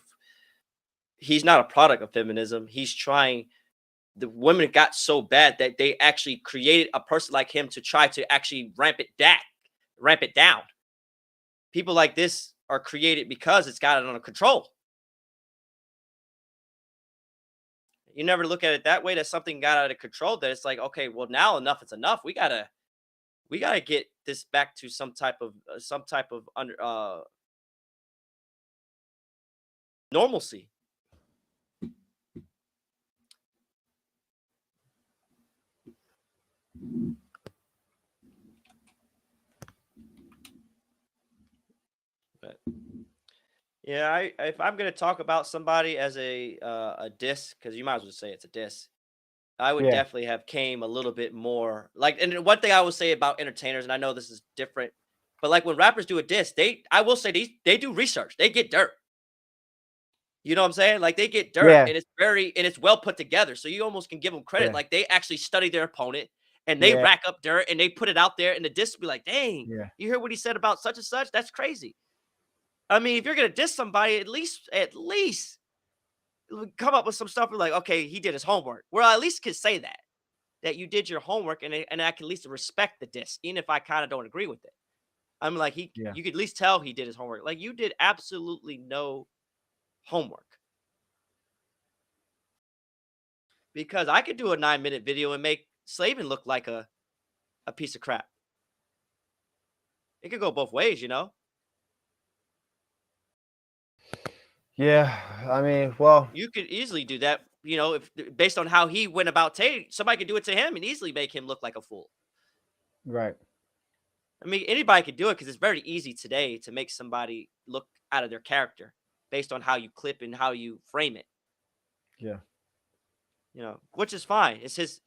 he's not a product of feminism. He's trying. The women got so bad that they actually created a person like him to try to actually ramp it down. People like this are created because it's got it under control. You never look at it that way, that something got out of control, that it's like, okay, well, now enough is enough. We gotta get this back to some type of normalcy. But yeah, if I'm gonna talk about somebody as a diss, because you might as well say it's a diss, I would Yeah. definitely have came a little bit more like. And one thing I would say about entertainers, and I know this is different, but like when rappers do a diss, I will say they do research, they get dirt. You know what I'm saying? Like they get dirt, Yeah. and it's well put together. So you almost can give them credit, Yeah. like they actually study their opponent and they Yeah. rack up dirt and they put it out there, and the diss will be like, dang, Yeah. you hear what he said about such and such? That's crazy. I mean, if you're gonna diss somebody, at least come up with some stuff. Like, okay, he did his homework. Well, I at least could say that you did your homework, and I can at least respect the diss, even if I kind of don't agree with it. I'm like, Yeah. you could at least tell he did his homework. Like, you did absolutely no homework. Because I could do a 9-minute video and make Slavin look like a piece of crap. It could go both ways, you know? Yeah. I mean, well, You could easily do that, you know, if based on how he went about Tate, somebody could do it to him and easily make him look like a fool. right. I mean, anybody could do it because it's very easy today to make somebody look out of their character based on how you clip and how you frame it. Yeah. You know, which is fine. It's his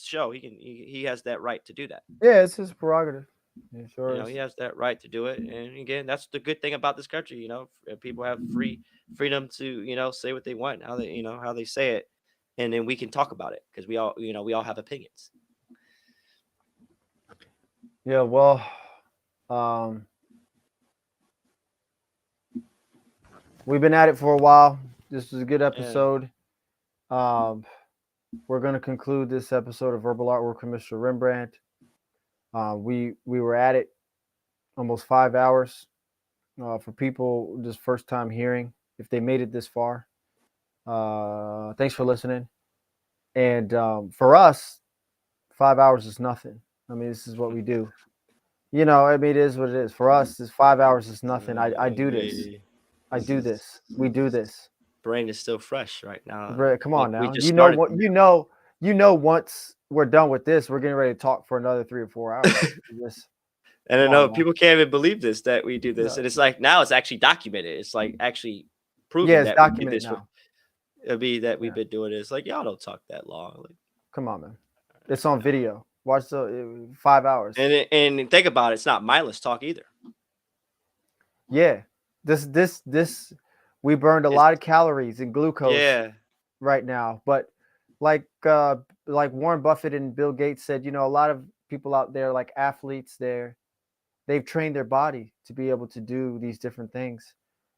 show. He has that right to do that. Yeah, it's his prerogative. It sure You know, is. he has that right to do it. And again, that's the good thing about this country. You know, people have freedom to, you know, say what they want, how they say it, and then we can talk about it because we all have opinions. Yeah, well, we've been at it for a while. This was a good episode. We're going to conclude this episode of Verbal Artwork with Mr. Rembrandt. We were at it almost 5 hours. For people just first time hearing, if they made it this far, thanks for listening. And for us, 5 hours is nothing. I mean, this is what we do. You know, I mean, it is what it is. For us, this 5 hours is nothing. I do this. I do this. We do this. Brain is still fresh right now. Come on now. We just You know started. what? You know. Once we're done with this, we're getting ready to talk for another 3 or 4 hours. And I Come know on, man. people can't even believe this, that we do this. No. And it's like now it's actually documented. It's like actually proven Yeah, it's that we did documented this. now. It'll be that we've been doing this. Like, y'all don't talk that long. Like, Come on, man. It's on video. Watch the 5 hours. And think about it, it's not mindless talk either. Yeah, this we burned a It's, lot of calories and glucose yeah. right now. But like Warren Buffett and Bill Gates said, a lot of people out there, like athletes, they've trained their body to be able to do these different things.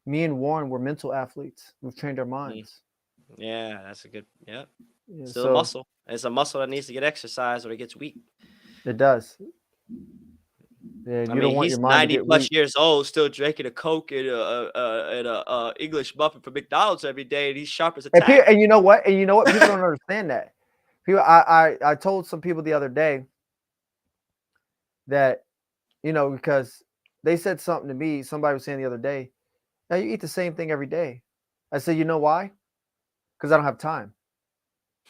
Me and Warren were mental athletes. We've trained our minds. Yeah, that's a good. Yeah, Yeah, still a muscle. It's a muscle that needs to get exercised or it gets weak. it does. Yeah, I you don't mean, want he's your mind to 90 get plus weak. years old, still drinking a Coke and a English muffin from McDonald's every day, and he's sharp as a tack. And you know what? People don't understand that. People, I told some people the other day that, because they said something to me. Somebody was saying the other day, "Now you eat the same thing every day." I said, "You know why? Because I don't have time."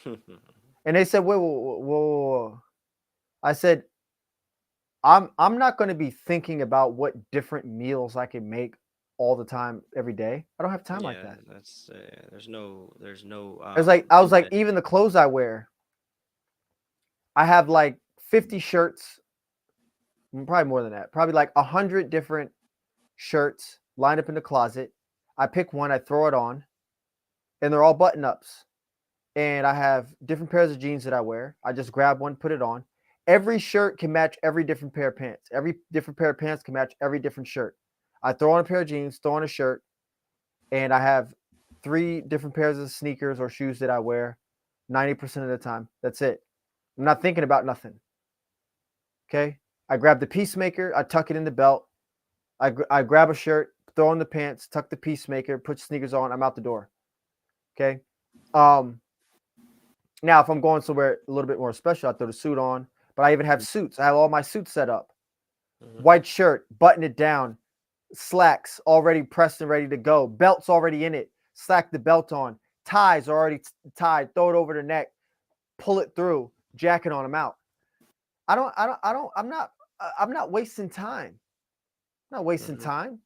And they said, "Whoa." I said, I'm not going to be thinking about what different meals I can make all the time every day. I don't have time like that. That's there's no I was like, even the clothes I wear, I have like 50 shirts, probably more than that, probably like 100 different shirts lined up in the closet. I pick one, I throw it on, and they're all button ups. And I have different pairs of jeans that I wear. I just grab one, put it on. Every shirt can match every different pair of pants. Every different pair of pants can match every different shirt. I throw on a pair of jeans, throw on a shirt, and I have 3 different pairs of sneakers or shoes that I wear 90% of the time. That's it. I'm not thinking about nothing. Okay? I grab the Peacemaker, I tuck it in the belt. I grab a shirt, throw on the pants, tuck the Peacemaker, put sneakers on, I'm out the door. Okay? Now, if I'm going somewhere a little bit more special, I throw the suit on. But I even have suits. I have all my suits set up. White shirt, button it down, slacks already pressed and ready to go, belt's already in it. Slack the belt on, ties are already tied. Throw it over the neck, pull it through, jacket on. I'm out. I'm not wasting time. I'm not wasting time.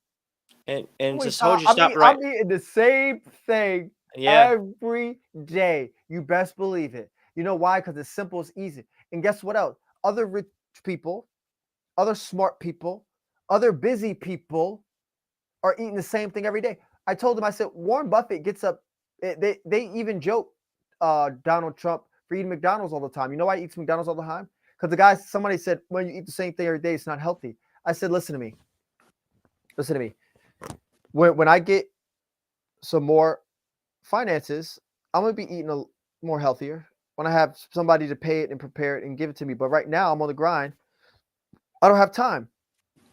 and just hold your stop right. I'm eating the same thing Yeah. every day. You best believe it. You know why? Because it's simple, it's easy. And guess what else? Other rich people, other smart people, other busy people are eating the same thing every day. I told them, I said, Warren Buffett gets up. They even joke Donald Trump for eating McDonald's all the time. You know why he eats McDonald's all the time? Because somebody said, when you eat the same thing every day, it's not healthy. I said, listen to me. Listen to me. When I get some more finances, I'm going to be eating more healthier when I have somebody to pay it and prepare it and give it to me. But right now I'm on the grind. I don't have time.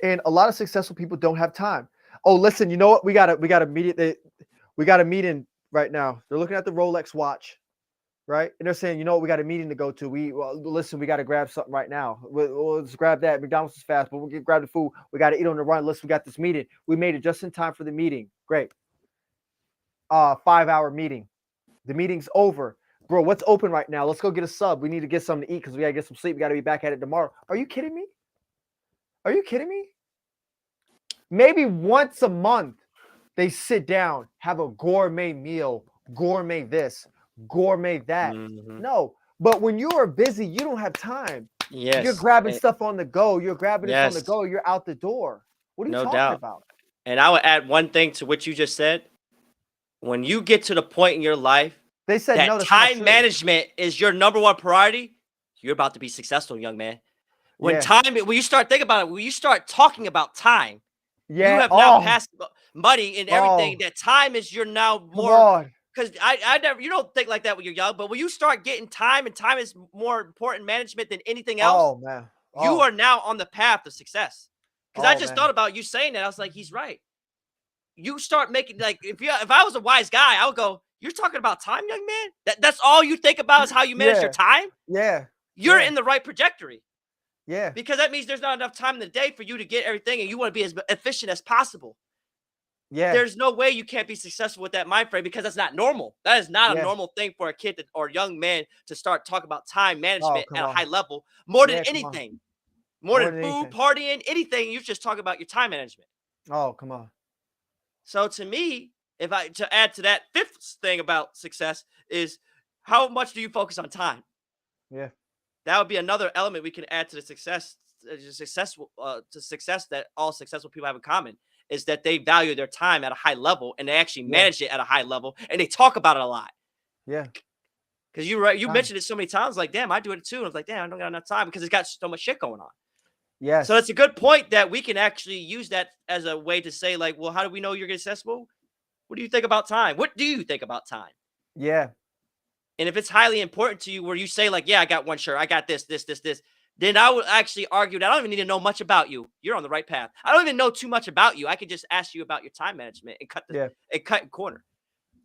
And a lot of successful people don't have time. Oh, listen, you know what? We got a meeting right now. They're looking at the Rolex watch, right? And they're saying, you know what? We got a meeting to go to. Listen, we got to grab something right now. Let's grab that. McDonald's is fast, but we'll grab the food. We got to eat on the run. Listen, we got this meeting. We made it just in time for the meeting. Great. 5-hour meeting. The meeting's over. Bro, what's open right now? Let's go get a sub. We need to get something to eat because we got to get some sleep. We got to be back at it tomorrow. Are you kidding me? Are you kidding me? Maybe once a month, they sit down, have a gourmet meal, gourmet this, gourmet that. No, but when you are busy, you don't have time. Yes. You're grabbing stuff on the go. You're grabbing it on the go. You're out the door. What are you talking about? And I would add one thing to what you just said. When you get to the point in your life they said that time management is your number one priority, you're about to be successful, young man. When you start thinking about it, when you start talking about time, you have now passed money and everything. That time is your now more, because I never, you don't think like that when you're young, but when you start getting time, and time is more important management than anything else, you are now on the path of success. Because I just thought about you saying that. I was like, he's right. You start making, like, if I was a wise guy, I would go, you're talking about time, young man? That's all you think about is how you manage your time? Yeah. You're in the right trajectory. Yeah. Because that means there's not enough time in the day for you to get everything, and you want to be as efficient as possible. Yeah. There's no way you can't be successful with that mind frame, because that's not normal. That is not a normal thing for a kid or young man to start talking about time management at a high level. More than anything. More than food, partying, anything. You just talk about your time management. Oh, come on. So to me, to add to that fifth thing about success is, how much do you focus on time? Yeah. that would be another element we can add to the success that all successful people have in common, is that they value their time at a high level and they actually Yeah. manage it at a high level and they talk about it a lot. Yeah. Because you Time. mentioned it so many times, like, damn, I do it too. And I was like, damn, I don't got enough time because it's got so much shit going on. Yes. So it's a good point that we can actually use that as a way to say, like, well, how do we know you're successful? What do you think about time? What do you think about time? Yeah. And if it's highly important to you, where you say, like, yeah, I got one shirt, I got this, then I would actually argue that I don't even need to know much about you. You're on the right path. I don't even know too much about you. I could just ask you about your time management and cut and corner.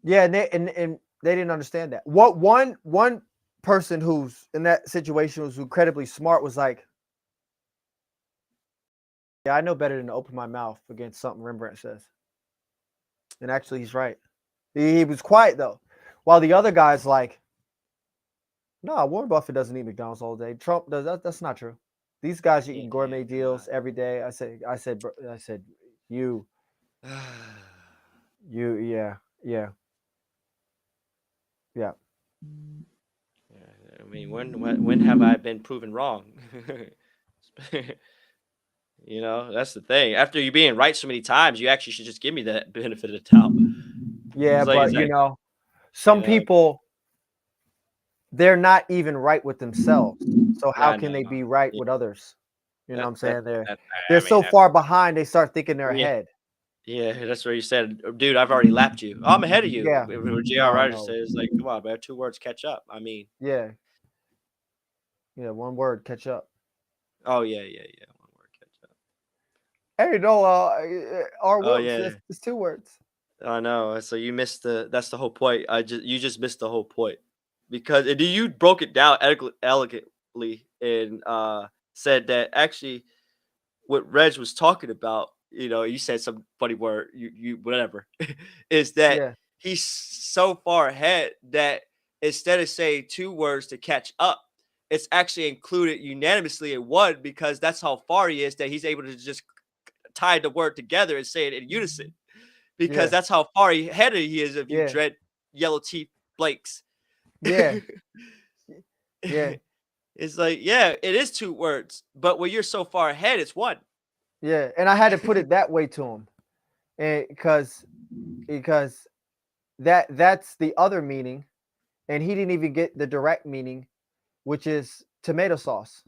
Yeah, and they didn't understand that. What one person who's in that situation was incredibly smart was like, yeah, I know better than to open my mouth against something Rembrandt says. And actually, he's right. He was quiet though, while the other guy's like, no, Warren Buffett doesn't eat McDonald's all day. Trump does that. That's not true. These guys are eating gourmet deals every day. I said, you, yeah. I mean, when have I been proven wrong? You know, that's the thing. After you being right so many times, you actually should just give me that benefit of the doubt. Yeah, It's like, but it's like, some know, people, they're not even right with themselves. So how I can they know. be right Yeah. with others? You know what I'm saying? They're I mean, so far behind, they start thinking they're yeah. ahead. Yeah, that's where you said, dude, I've already lapped you. Oh, I'm ahead of you. Yeah. What J.R. Ryder No. says, like, come on, man, 2 words, catch up. I mean, Yeah. Yeah, one word, catch up. oh, yeah. 1 word, catch up. Hey, no, our Oh, Wilkes, yeah. it's 2 words. I know. So you missed that's the whole point. You just missed the whole point, because you broke it down elegantly and said that actually what Reg was talking about, you said some funny word, you whatever, is that Yeah. he's so far ahead that instead of saying 2 words to catch up, it's actually included unanimously in one, because that's how far he is, that he's able to just tie the word together and say it in unison. Because that's how far ahead he is of you, dread yellow teeth Blakes. Yeah. Yeah. It's like, yeah, it is 2 words, but when you're so far ahead, it's 1. Yeah. And I had to put it that way to him. And because that's the other meaning. And he didn't even get the direct meaning, which is tomato sauce.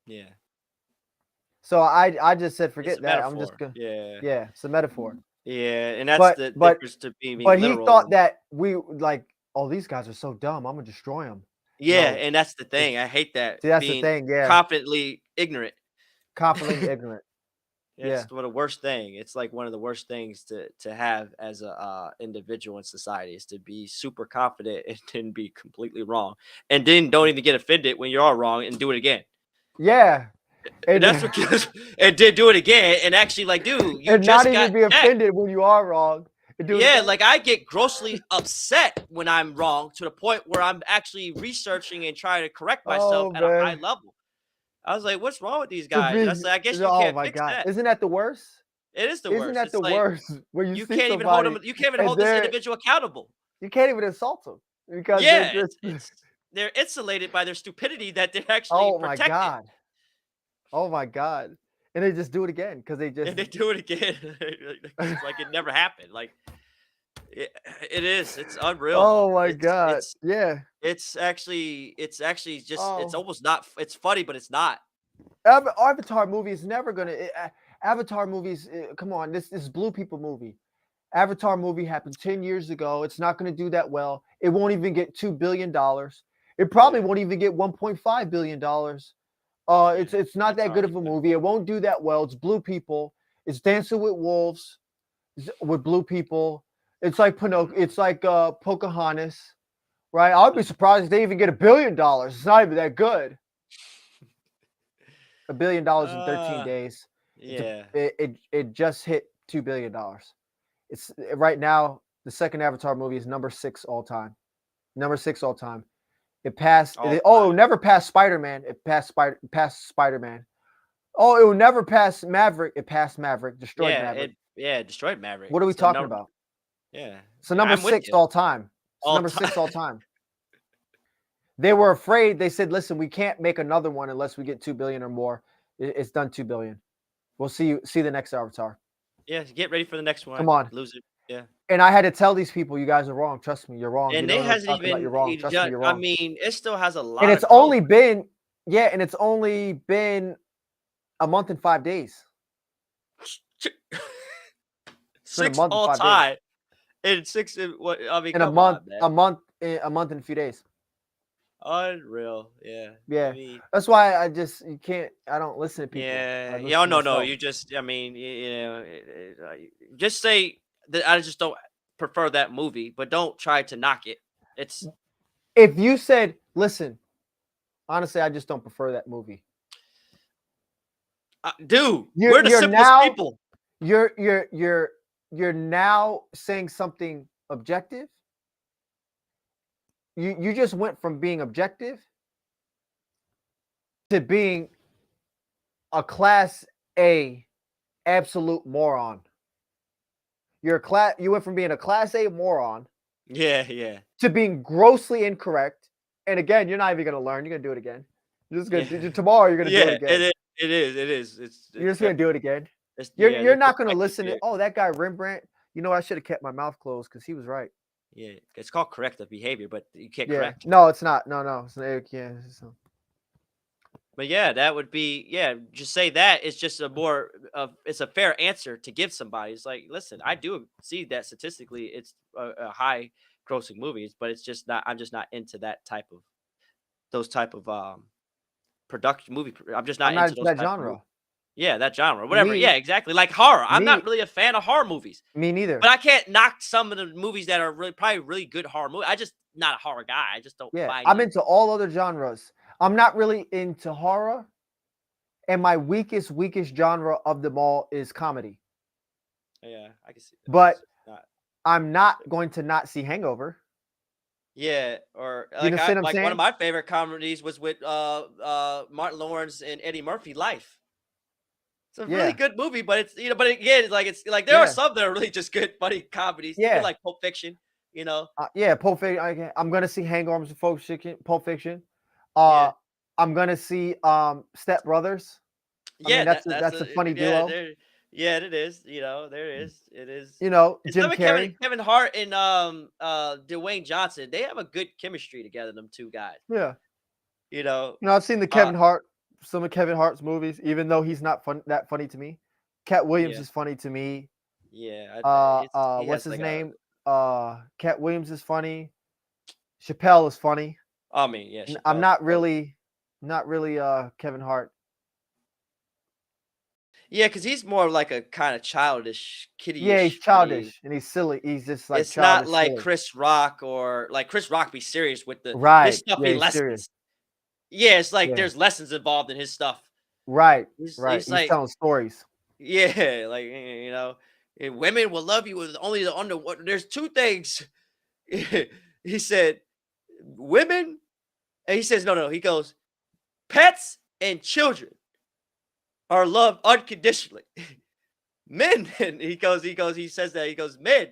Yeah. So I just said, forget It's a that. metaphor. I'm just gonna. Yeah. Yeah, it's a metaphor. Yeah, and that's the difference to being But he literal. thought that we like, oh, these guys are so dumb, I'm gonna destroy them. Yeah, No, and that's the thing. I hate that. see, that's being the thing. Yeah, confidently ignorant. confidently ignorant. It's one of the worst thing. It's like one of the worst things to have as a individual in society, is to be super confident and then be completely wrong, and then don't even get offended when you are wrong and do it again. Yeah, And that's what kills. And did do it again, and actually, like, dude, you and just not got even be checked. offended when you are wrong. Yeah, like, I get grossly upset when I'm wrong, to the point where I'm actually researching and trying to correct myself at a high level. I was like, what's wrong with these guys? And I said, I guess you can't fix that. Isn't that the worst? It is the worst. Isn't that It's the like, worst? When you you see can't even somebody, hold them. You can't even hold this individual accountable. You can't even insult them because Yeah, they're insulated by their stupidity that they're actually oh my protected. god, oh my god, and they just do it again because they And they do it again. It's like it never happened. Like, it is. It's unreal. Oh my god, yeah. It's actually just, it's Oh. almost not, it's funny, but it's not. Avatar movie is never gonna. Avatar movies, come on, this is Blue People movie. Avatar movie happened 10 years ago. It's not going to do that well. It won't even get $2 billion. It probably won't even get $1.5 billion. It's not that good of a movie. It won't do that well. It's Blue People. It's Dancing with Wolves with Blue People. It's like It's like Pocahontas, right? I'd be surprised if they even get $1 billion. It's not even that good. $1 billion in 13 days. Yeah. It just hit $2 billion. It's right now, the second Avatar movie is number 6 all time. Number 6 all time. It passed. It will never pass Spider-Man. It passed Spider-Man. Oh, it will never pass Maverick. It passed Maverick. Destroyed Maverick. Destroyed Maverick. What are we talking about? Yeah. So number 6 all time. It's number 6 all time. They were afraid. They said, "Listen, we can't make another one unless we get 2 billion or more. It's done 2 billion. We'll see the next Avatar. Yeah, get ready for the next one. Come on." Loser. Yeah. And I had to tell these people, "You guys are wrong. Trust me, you're wrong. You And don't it know what I'm hasn't talking about. You're even wrong. Trust me, you're I wrong." mean, it still has a And lot it's of growth. only been and it's only been a month and 5 days. It's been a 6 month and all 5 days. time. And 6 what I mean, In a come month, on, man. a month and a few days. Unreal. Yeah. Yeah. I mean, That's why you can't. I don't listen to people. I yeah. listen Yeah, to no, myself. you just I mean, just say that I just don't prefer that movie, but don't try to knock it. It's If you said, "Listen, honestly, I just don't prefer that movie," dude, we're the you're simplest now people. you're now saying something objective. You just went from being objective to being a class A absolute moron. You went from being a class A moron Yeah, yeah. to being grossly incorrect. And again, you're not even gonna learn. You're gonna do it again. You're just gonna Yeah. tomorrow. You're gonna do it Yeah, again. it is. You're It's just gonna do it again. yeah, You're there's no not gonna corrective listen to. here. Oh, that guy Rembrandt. You know, I should have kept my mouth closed because he was right. Yeah, it's called corrective behavior, but you can't Yeah. correct. No, it's not. No. It's yeah. But yeah, that would be just say that it's just a more of it's a fair answer to give somebody. It's like, listen, I do see that statistically it's a high grossing movies, but it's just not I'm just not into that type of those type of production movie. I'm just I'm not not into into those that type of genre. movies. Yeah, that genre. Whatever. Me, Yeah, exactly. Like horror. I'm not me, really a fan of horror movies. me neither. But I can't knock some of the movies that are probably really good horror movies. I just not a horror guy. I just don't Yeah, find I'm them. into all other genres. I'm not really into horror, and my weakest genre of them all is comedy. Yeah, I can see that. But It's not. I'm not going to not see Hangover. Yeah, or You like understand what I'm one saying? of my favorite comedies was with Martin Lawrence and Eddie Murphy, Life. It's a really Yeah, good movie, but it's but again, it's like there are yeah, some that are really just good, funny comedies, even yeah, like Pulp Fiction. You know, yeah. Pulp Fiction. I'm gonna see Hangover, Pulp Fiction. Pulp Fiction. yeah, I'm gonna see Step Brothers. I mean, yeah. That's that's a funny yeah, duo. yeah, it is. You know, there is, it is. You know, And Jim some of Carrey. Kevin Hart and Dwayne Johnson, they have a good chemistry together. Them two guys. Yeah. You know, I've seen uh, some of Kevin Hart's movies, even though he's not that funny to me. Cat Williams yeah, is funny to me. yeah. It's he What's has his like a. name? Cat Williams is funny. Chappelle is funny. I mean, yeah, I'm Chappelle. not really Kevin Hart. Yeah, because he's more of like a kind of childish, Yeah, he's kiddie-ish funny. childish and he's silly. He's just like It's not childish like silly. Chris Rock or like Chris Rock be serious with his Right. stuff Yeah, be he's serious. lessons. Yeah, it's like Yeah. there's lessons involved in his stuff. Right. He's He's like, telling stories. yeah, like women will love you with only the under. There's two things. He said, women, and he says no. He goes, pets and children are loved unconditionally. Men, and he says that he goes, men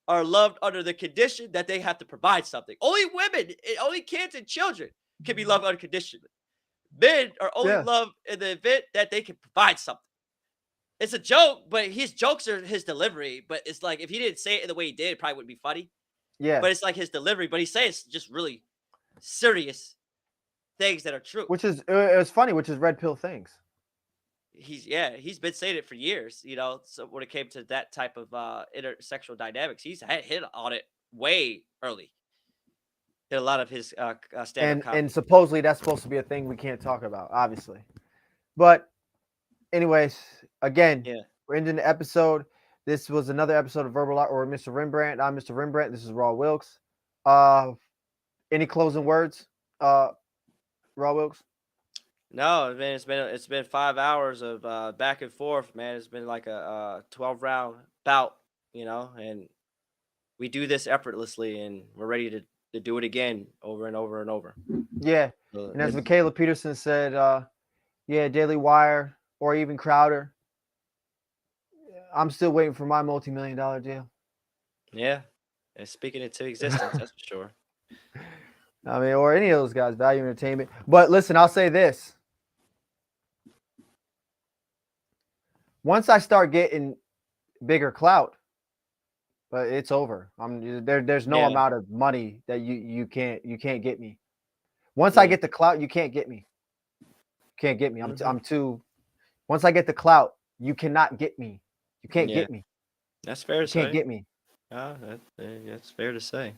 are loved under the condition that they have to provide something. Only women, only kids and children can be loved unconditionally. Men are only Yeah. loved in the event that they can provide something. It's a joke, but his jokes are his delivery. But it's like if he didn't say it in the way he did, it probably wouldn't be funny. Yeah. But it's like his delivery. But he says just really serious things that are true. Which is it was funny, which is red pill things. He's been saying it for years, so when it came to that type of intersexual dynamics, he's hit on it way early in a lot of his stand-up comedy. And supposedly that's supposed to be a thing we can't talk about, obviously. But anyways, again, Yeah, we're ending the episode. This was another episode of Verbal Art or Mr. Rembrandt. I'm Mr. Rembrandt. This is Raw Wilkes. Any closing words, Raw Wilkes? no, man, it's been 5 hours of back and forth, man. It's been like a 12-round bout, and we do this effortlessly, and we're ready to do it again over and over and over. Yeah. So And as it's- Michaela Peterson said, yeah, Daily Wire or even Crowder, I'm still waiting for my multi-million-dollar deal. yeah, it's speaking into existence, that's for sure. I mean, or any of those guys, Value Entertainment. But listen, I'll say this. Once I start getting bigger clout, but it's over. There's no Yeah. amount of money that you can't get me. Once I get the clout, you can't get me. Can't get me. I'm too. Once I get the clout, you cannot get me. You can't get me. That's fair to You say. can't get me. That's fair to say.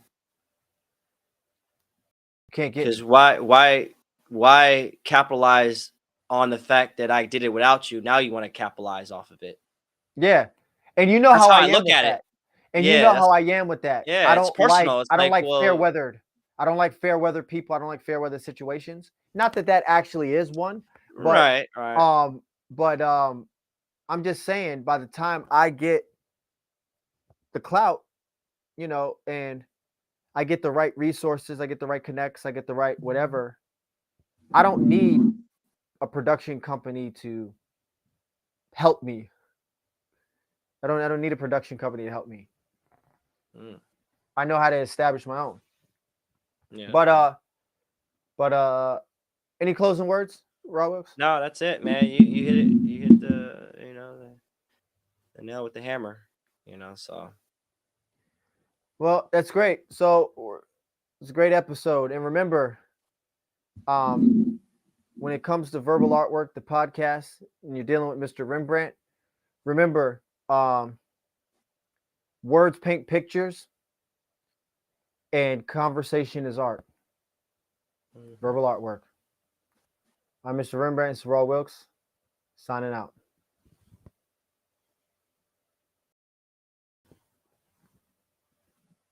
You can't get Because me. why capitalize on the fact that I did it without you? Now you want to capitalize off of it. Yeah, and you know That's how how I I am look with at it. that. And you Yeah, know that's how I am with that. yeah. It's personal. It's I don't like, like fair well, weathered. I don't like fair weather people. I don't like fair weather situations. Not that that actually is one, but right. um, but I'm just saying by the time I get the clout, and I get the right resources, I get the right connects, I get the right whatever. I don't need a production company to help me. I don't need a production company to help me. Mm, I know how to establish my own. yeah. But any closing words, Raw Wilkes? No, that's it, man. You hit it. You hit the nail with the hammer. So Well, that's great. So it's a great episode. And remember, when it comes to verbal artwork, the podcast, and you're dealing with Mr. Rembrandt, remember, words paint pictures and conversation is art. Verbal artwork. I'm Mr. Rembrandt. It's Raw Wilkes, signing out.